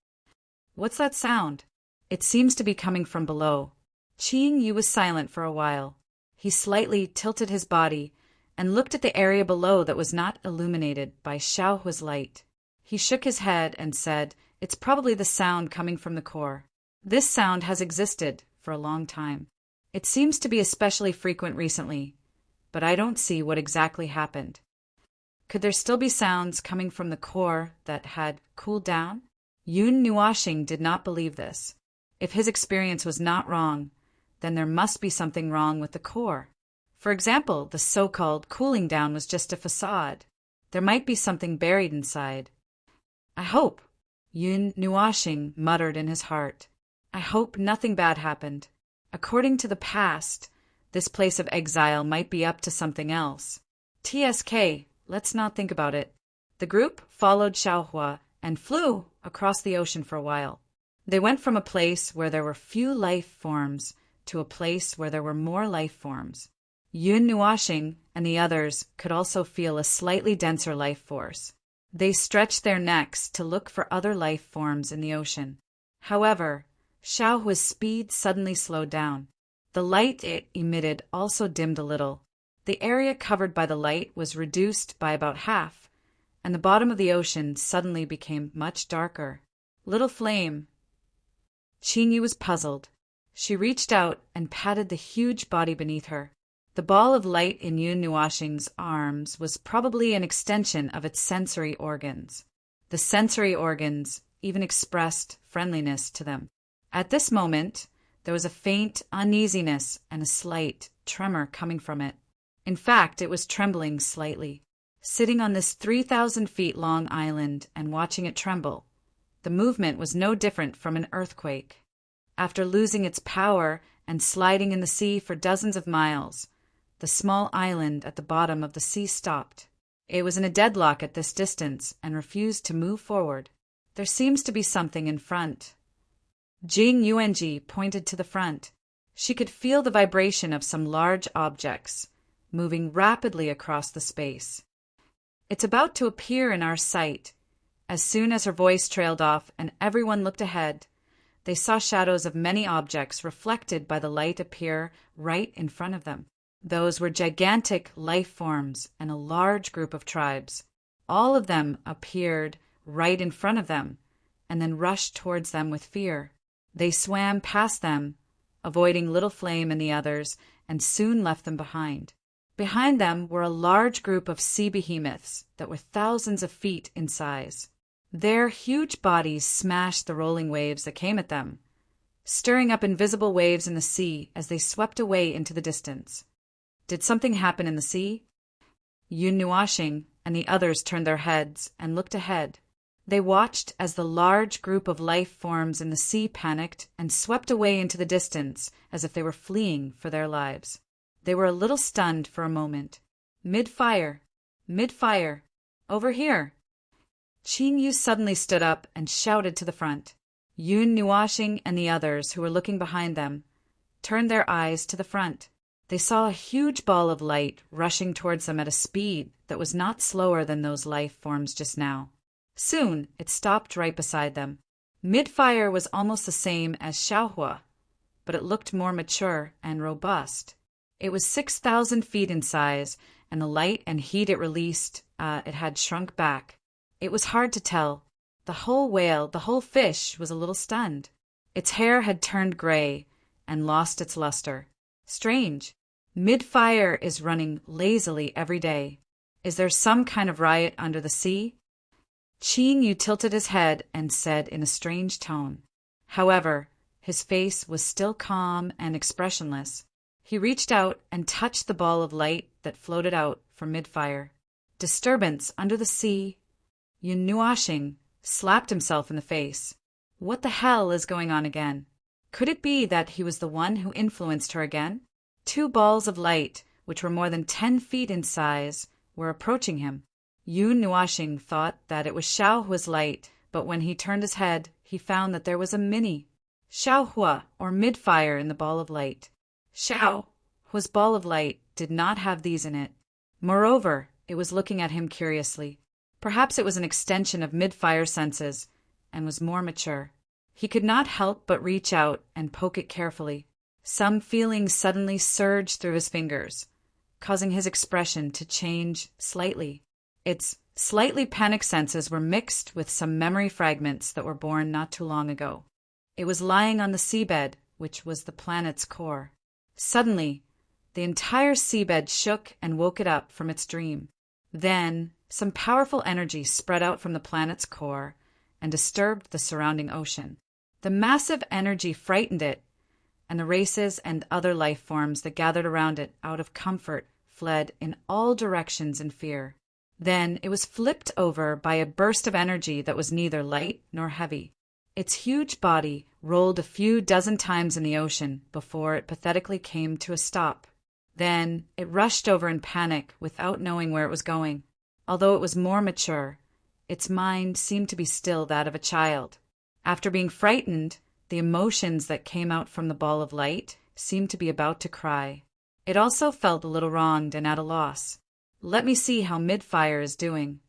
What's that sound? It seems to be coming from below. Qingyu was silent for a while. He slightly tilted his body and looked at the area below that was not illuminated by Xiaohua's light. He shook his head and said, "It's probably the sound coming from the core. This sound has existed for a long time. It seems to be especially frequent recently, but I don't see what exactly happened. Could there still be sounds coming from the core that had cooled down?" Yun Nuashing did not believe this. If his experience was not wrong, then there must be something wrong with the core. For example, the so-called cooling down was just a facade. There might be something buried inside. "I hope," Yun Nuashing muttered in his heart. "I hope nothing bad happened. According to the past, this place of exile might be up to something else. TSK, let's not think about it." The group followed Xiaohua and flew across the ocean for a while. They went from a place where there were few life forms to a place where there were more life forms. Yun Nuashing and the others could also feel a slightly denser life force. They stretched their necks to look for other life forms in the ocean. However, Xiaohua's speed suddenly slowed down. The light it emitted also dimmed a little. The area covered by the light was reduced by about half, and the bottom of the ocean suddenly became much darker. "Little flame." Qingyu was puzzled. She reached out and patted the huge body beneath her. The ball of light in Yun Nuashing's arms was probably an extension of its sensory organs. The sensory organs even expressed friendliness to them. At this moment, there was a faint uneasiness and a slight tremor coming from it. In fact, it was trembling slightly. Sitting on this 3,000 feet long island and watching it tremble, the movement was no different from an earthquake. After losing its power and sliding in the sea for dozens of miles, the small island at the bottom of the sea stopped. It was in a deadlock at this distance and refused to move forward. "There seems to be something in front." Jing Yuanji pointed to the front. She could feel the vibration of some large objects moving rapidly across the space. "It's about to appear in our sight." As soon as her voice trailed off and everyone looked ahead, they saw shadows of many objects reflected by the light appear right in front of them. Those were gigantic life forms and a large group of tribes. All of them appeared right in front of them and then rushed towards them with fear. They swam past them, avoiding Little Flame and the others, and soon left them behind. Behind them were a large group of sea behemoths that were thousands of feet in size. Their huge bodies smashed the rolling waves that came at them, stirring up invisible waves in the sea as they swept away into the distance. Did something happen in the sea? Yun Nuashing and the others turned their heads and looked ahead. They watched as the large group of life forms in the sea panicked and swept away into the distance as if they were fleeing for their lives. They were a little stunned for a moment. Mid-fire! Mid-fire! Over here! Qingyu suddenly stood up and shouted to the front. Yun Nuashing and the others, who were looking behind them, turned their eyes to the front. They saw a huge ball of light rushing towards them at a speed that was not slower than those life forms just now. Soon, it stopped right beside them. Mid-fire was almost the same as Xiaohua, but it looked more mature and robust. It was 6,000 feet in size, and the light and heat it released, it had shrunk back. It was hard to tell. The whole whale, the whole fish, was a little stunned. Its hair had turned gray and lost its luster. Strange. Mid-fire is running lazily every day. Is there some kind of riot under the sea? Ching Yu tilted his head and said in a strange tone. However, his face was still calm and expressionless. He reached out and touched the ball of light that floated out from mid-fire. Disturbance under the sea. Yun Nuashing slapped himself in the face. What the hell is going on again? Could it be that he was the one who influenced her again? 2 balls of light, which were more than 10 feet in size, were approaching him. Yun Nuashing thought that it was Xiaohua's light, but when he turned his head, he found that there was a mini Xiaohua, or mid-fire, in the ball of light. Xiaohua's ball of light did not have these in it. Moreover, it was looking at him curiously. Perhaps it was an extension of mid-fire senses, and was more mature. He could not help but reach out and poke it carefully. Some feeling suddenly surged through his fingers, causing his expression to change slightly. Its slightly panicked senses were mixed with some memory fragments that were born not too long ago. It was lying on the seabed, which was the planet's core. Suddenly, the entire seabed shook and woke it up from its dream. Then, some powerful energy spread out from the planet's core and disturbed the surrounding ocean. The massive energy frightened it, and the races and other life forms that gathered around it out of comfort fled in all directions in fear. Then it was flipped over by a burst of energy that was neither light nor heavy. Its huge body rolled a few dozen times in the ocean before it pathetically came to a stop. Then it rushed over in panic without knowing where it was going. Although it was more mature, its mind seemed to be still that of a child. After being frightened, the emotions that came out from the ball of light seemed to be about to cry. It also felt a little wronged and at a loss. Let me see how mid-fire is doing.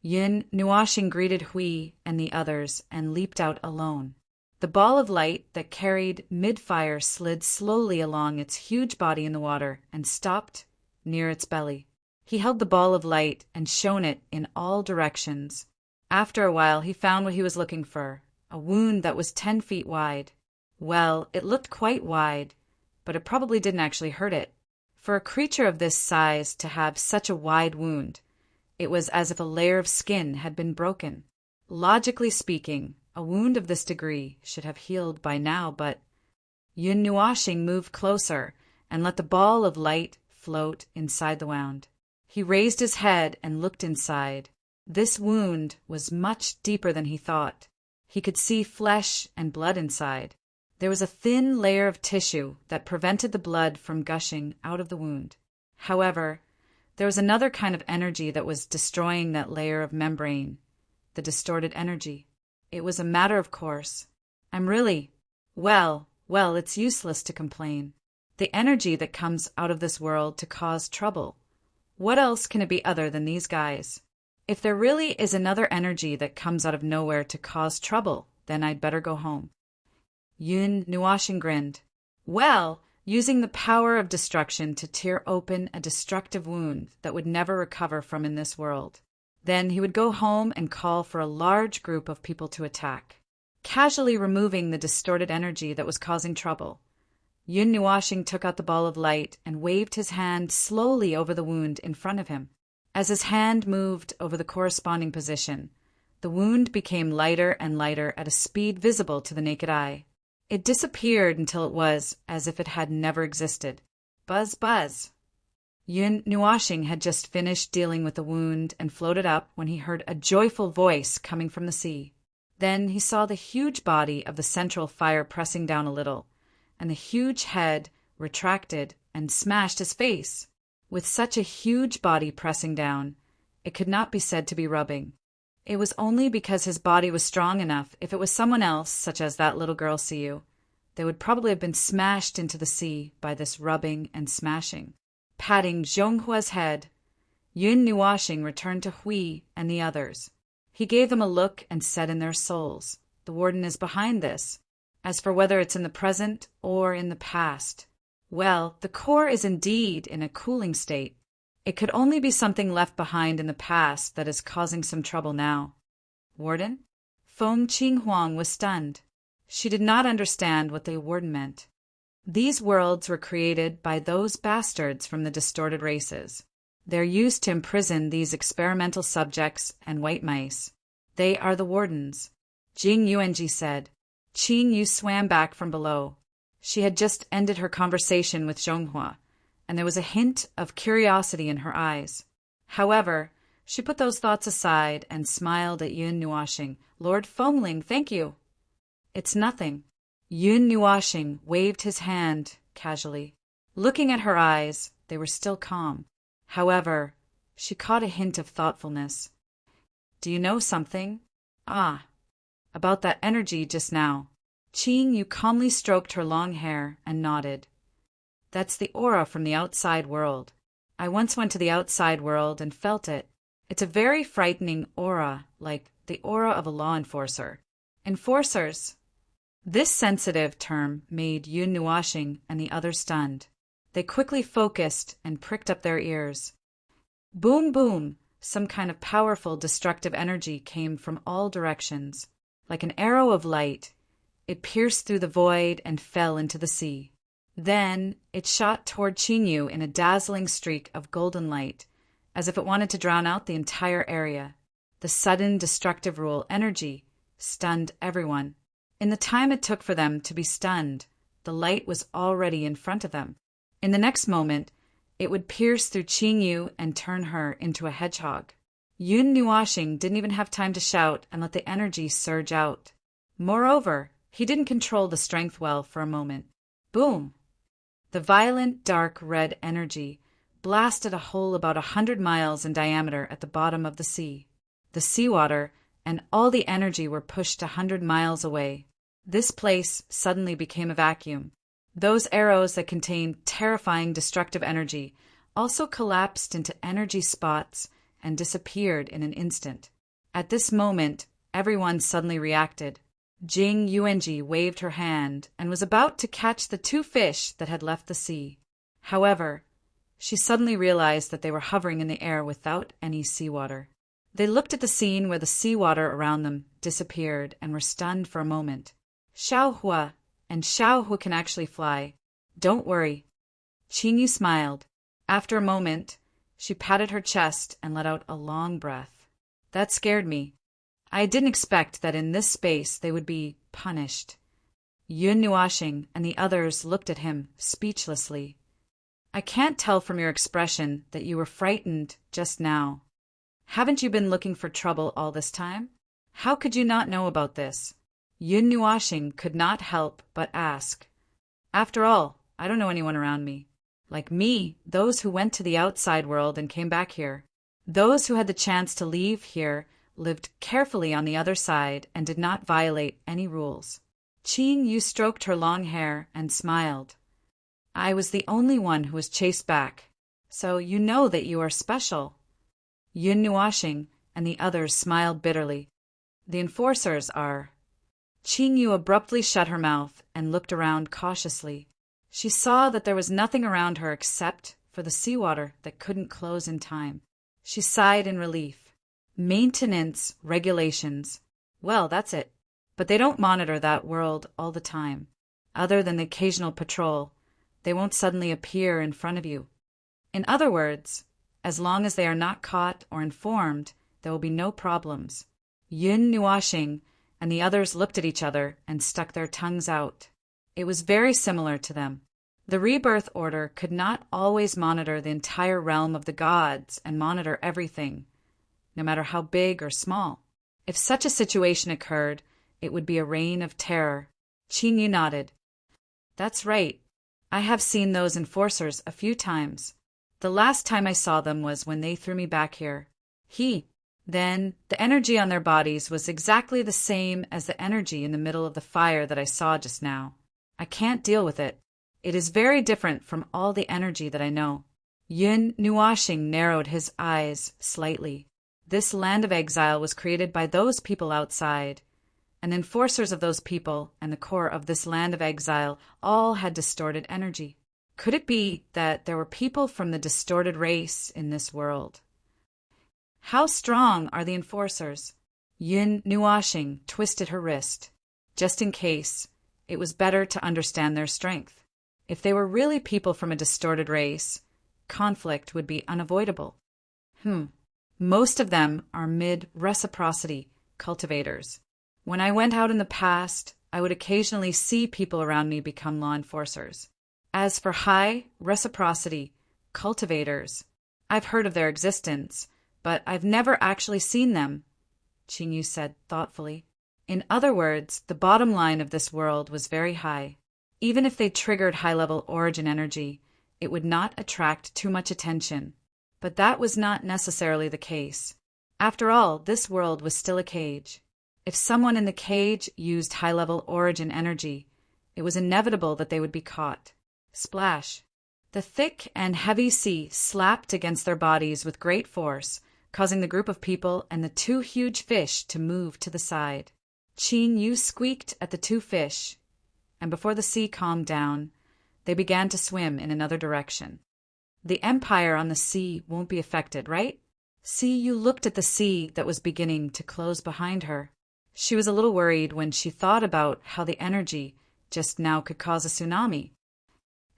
Yin Nuashing greeted Hui and the others and leaped out alone. The ball of light that carried mid-fire slid slowly along its huge body in the water and stopped near its belly. He held the ball of light and shone it in all directions. After a while he found what he was looking for, a wound that was 10 feet wide. Well, it looked quite wide, but it probably didn't actually hurt it. For a creature of this size to have such a wide wound, it was as if a layer of skin had been broken. Logically speaking, a wound of this degree should have healed by now, but Yun Nuashing moved closer and let the ball of light float inside the wound. He raised his head and looked inside. This wound was much deeper than he thought. He could see flesh and blood inside. There was a thin layer of tissue that prevented the blood from gushing out of the wound. However, there was another kind of energy that was destroying that layer of membrane, the distorted energy. It was a matter of course. Well, it's useless to complain. The energy that comes out of this world to cause trouble. What else can it be other than these guys? If there really is another energy that comes out of nowhere to cause trouble, then I'd better go home. Yun Nuashing grinned. Well, using the power of destruction to tear open a destructive wound that would never recover from in this world. Then he would go home and call for a large group of people to attack, casually removing the distorted energy that was causing trouble. Yun Nuashing took out the ball of light and waved his hand slowly over the wound in front of him. As his hand moved over the corresponding position, the wound became lighter and lighter at a speed visible to the naked eye. It disappeared until it was as if it had never existed. Buzz, buzz. Yun Nuashing had just finished dealing with the wound and floated up when he heard a joyful voice coming from the sea. Then he saw the huge body of the central fire pressing down a little, and the huge head retracted and smashed his face. With such a huge body pressing down, it could not be said to be rubbing. It was only because his body was strong enough. If it was someone else, such as that little girl Siyu, they would probably have been smashed into the sea by this rubbing and smashing. Patting Zhonghua's head, Yun Nuashing returned to Hui and the others. He gave them a look and said in their souls, "The warden is behind this. As for whether it's in the present or in the past, Well, the core is indeed in a cooling state. It could only be something left behind in the past that is causing some trouble now. Warden? Feng Qinghuang was stunned. She did not understand what the warden meant. These worlds were created by those bastards from the distorted races. They're used to imprison these experimental subjects and white mice. They are the wardens. Jing Yuanji said. Qing Yu swam back from below. She had just ended her conversation with Zhonghua, and there was a hint of curiosity in her eyes. However, she put those thoughts aside and smiled at Yun Nuoxing. Lord Fengling, thank you. It's nothing. Yun Nuoxing waved his hand casually. Looking at her eyes, they were still calm. However, she caught a hint of thoughtfulness. Do you know something? Ah, about that energy just now. Qing Yu calmly stroked her long hair and nodded. That's the aura from the outside world. I once went to the outside world and felt it. It's a very frightening aura, like the aura of a law enforcer. Enforcers. This sensitive term made Yun Nuoxing and the others stunned. They quickly focused and pricked up their ears. Boom, boom! Some kind of powerful, destructive energy came from all directions. Like an arrow of light, it pierced through the void and fell into the sea. Then it shot toward Qingyu in a dazzling streak of golden light, as if it wanted to drown out the entire area. The sudden destructive rule energy stunned everyone. In the time it took for them to be stunned, the light was already in front of them. In the next moment, it would pierce through Qingyu and turn her into a hedgehog. Yun Nuoxing didn't even have time to shout and let the energy surge out. Moreover, he didn't control the strength well for a moment. Boom! The violent, dark red energy blasted a hole about 100 miles in diameter at the bottom of the sea. The seawater and all the energy were pushed 100 miles away. This place suddenly became a vacuum. Those arrows that contained terrifying destructive energy also collapsed into energy spots and disappeared in an instant. At this moment, everyone suddenly reacted. Jing Yuanji waved her hand and was about to catch the 2 fish that had left the sea. However, she suddenly realized that they were hovering in the air without any seawater. They looked at the scene where the seawater around them disappeared and were stunned for a moment. Xiaohua, and Xiaohua can actually fly. Don't worry. Qingyu smiled. After a moment, she patted her chest and let out a long breath. That scared me. I didn't expect that in this space they would be punished. Yun Nuoxing and the others looked at him speechlessly. I can't tell from your expression that you were frightened just now. Haven't you been looking for trouble all this time? How could you not know about this? Yun Nuoxing could not help but ask. After all, I don't know anyone around me. Like me, those who went to the outside world and came back here. Those who had the chance to leave here lived carefully on the other side and did not violate any rules. Qing Yu stroked her long hair and smiled. I was the only one who was chased back, so you know that you are special. Yun Nuoxing and the others smiled bitterly. The enforcers are. Qing Yu abruptly shut her mouth and looked around cautiously. She saw that there was nothing around her except for the seawater that couldn't close in time. She sighed in relief. Maintenance regulations. Well, that's it. But they don't monitor that world all the time. Other than the occasional patrol, they won't suddenly appear in front of you. In other words, as long as they are not caught or informed, there will be no problems. Yun Nuoxing and the others looked at each other and stuck their tongues out. It was very similar to them. The rebirth order could not always monitor the entire realm of the gods and monitor everything, no matter how big or small. If such a situation occurred, it would be a reign of terror. Qing Yu nodded. That's right. I have seen those enforcers a few times. The last time I saw them was when they threw me back here. Then the energy on their bodies was exactly the same as the energy in the middle of the fire that I saw just now. I can't deal with it. It is very different from all the energy that I know. Yun Nuoxing narrowed his eyes slightly. This land of exile was created by those people outside, and the enforcers of those people and the core of this land of exile all had distorted energy. Could it be that there were people from the distorted race in this world? How strong are the enforcers? Yun Nuashing twisted her wrist. Just in case, it was better to understand their strength. If they were really people from a distorted race, conflict would be unavoidable. Most of them are mid-reciprocity cultivators. When I went out in the past, I would occasionally see people around me become law enforcers. As for high reciprocity cultivators, I've heard of their existence, but I've never actually seen them, Qingyu said thoughtfully. In other words, the bottom line of this world was very high. Even if they triggered high-level origin energy, it would not attract too much attention. But that was not necessarily the case. After all, this world was still a cage. If someone in the cage used high-level origin energy, it was inevitable that they would be caught. Splash! The thick and heavy sea slapped against their bodies with great force, causing the group of people and the two huge fish to move to the side. Qingyu squeaked at the two fish, and before the sea calmed down, they began to swim in another direction. The empire on the sea won't be affected, right? Qingyu looked at the sea that was beginning to close behind her. She was a little worried when she thought about how the energy just now could cause a tsunami.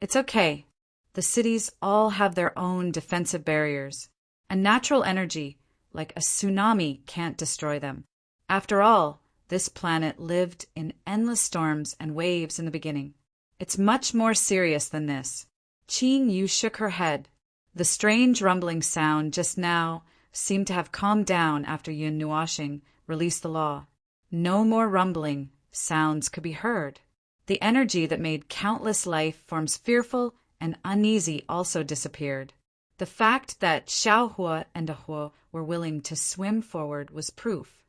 It's okay. The cities all have their own defensive barriers. A natural energy, like a tsunami, can't destroy them. After all, this planet lived in endless storms and waves in the beginning. It's much more serious than this. Qingyu shook her head. The strange rumbling sound just now seemed to have calmed down after Yun Nuashing released the law. No more rumbling sounds could be heard. The energy that made countless life forms fearful and uneasy also disappeared. The fact that Xiaohua and Ahua were willing to swim forward was proof.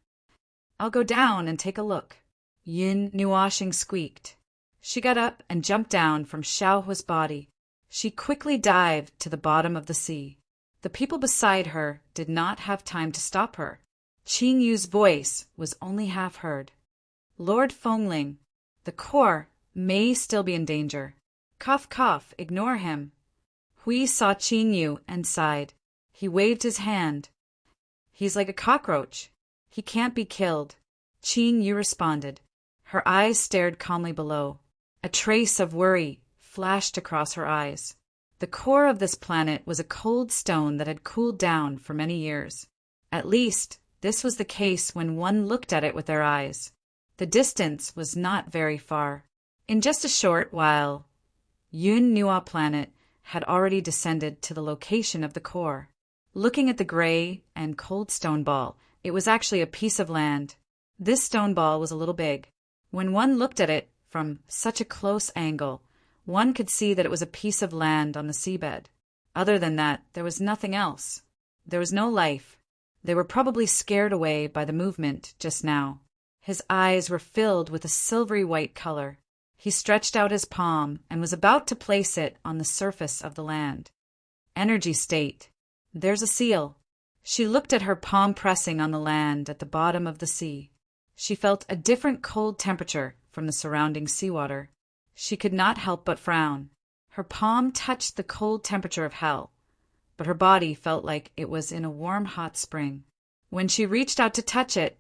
I'll go down and take a look. Yun Nuashing squeaked. She got up and jumped down from Xiaohua's body. She quickly dived to the bottom of the sea. The people beside her did not have time to stop her. Qingyu's voice was only half heard. Lord Fengling, the core may still be in danger. Cough, cough, ignore him. Hui saw Qingyu and sighed. He waved his hand. He's like a cockroach. He can't be killed. Qingyu responded. Her eyes stared calmly below. A trace of worry flashed across her eyes. The core of this planet was a cold stone that had cooled down for many years. At least, this was the case when one looked at it with their eyes. The distance was not very far. In just a short while, Yun Nua planet had already descended to the location of the core. Looking at the gray and cold stone ball, it was actually a piece of land. This stone ball was a little big. When one looked at it from such a close angle, one could see that it was a piece of land on the seabed. Other than that, there was nothing else. There was no life. They were probably scared away by the movement just now. His eyes were filled with a silvery white color. He stretched out his palm and was about to place it on the surface of the land. Energy state. There's a seal. She looked at her palm pressing on the land at the bottom of the sea. She felt a different cold temperature from the surrounding seawater. She could not help but frown. Her palm touched the cold temperature of hell, but her body felt like it was in a warm hot spring. When she reached out to touch it,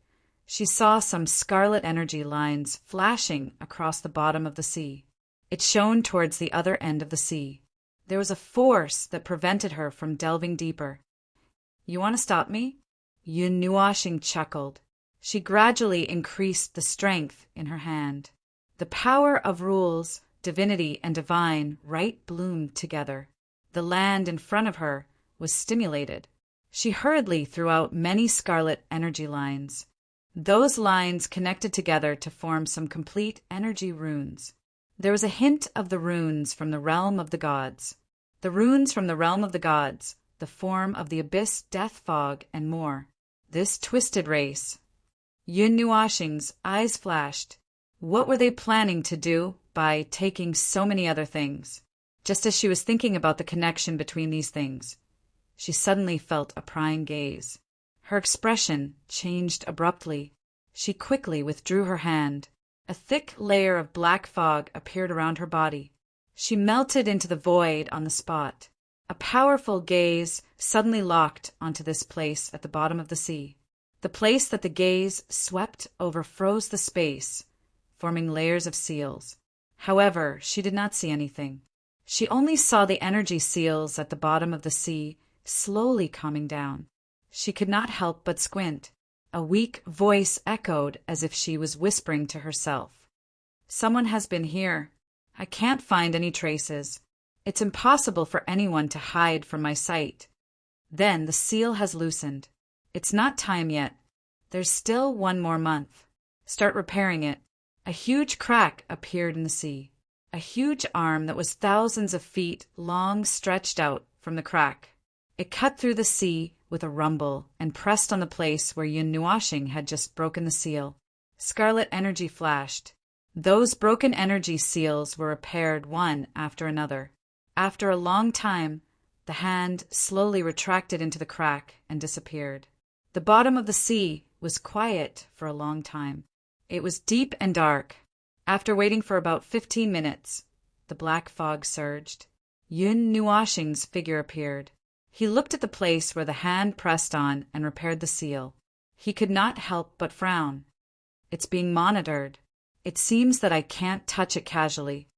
she saw some scarlet energy lines flashing across the bottom of the sea. It shone towards the other end of the sea. There was a force that prevented her from delving deeper. You want to stop me? Yun Nuashing chuckled. She gradually increased the strength in her hand. The power of rules, divinity, and divine right bloomed together. The land in front of her was stimulated. She hurriedly threw out many scarlet energy lines. Those lines connected together to form some complete energy runes. There was a hint of the runes from the realm of the gods. The runes from the realm of the gods, the form of the abyss, death fog, and more. This twisted race. Yun Nuashing's eyes flashed. What were they planning to do by taking so many other things? Just as she was thinking about the connection between these things, she suddenly felt a prying gaze. Her expression changed abruptly. She quickly withdrew her hand. A thick layer of black fog appeared around her body. She melted into the void on the spot. A powerful gaze suddenly locked onto this place at the bottom of the sea. The place that the gaze swept over froze the space, forming layers of seals. However, she did not see anything. She only saw the energy seals at the bottom of the sea slowly calming down. She could not help but squint. A weak voice echoed as if she was whispering to herself. "Someone has been here. I can't find any traces. It's impossible for anyone to hide from my sight." Then the seal has loosened. "It's not time yet. There's still 1 more month. Start repairing it." A huge crack appeared in the sea. A huge arm that was thousands of feet long stretched out from the crack. It cut through the sea with a rumble and pressed on the place where Yun Nuashing had just broken the seal. Scarlet energy flashed. Those broken energy seals were repaired one after another. After a long time, the hand slowly retracted into the crack and disappeared. The bottom of the sea was quiet for a long time. It was deep and dark. After waiting for about 15 minutes, the black fog surged. Yun Nuashing's figure appeared. He looked at the place where the hand pressed on and repaired the seal. He could not help but frown. "It's being monitored. It seems that I can't touch it casually.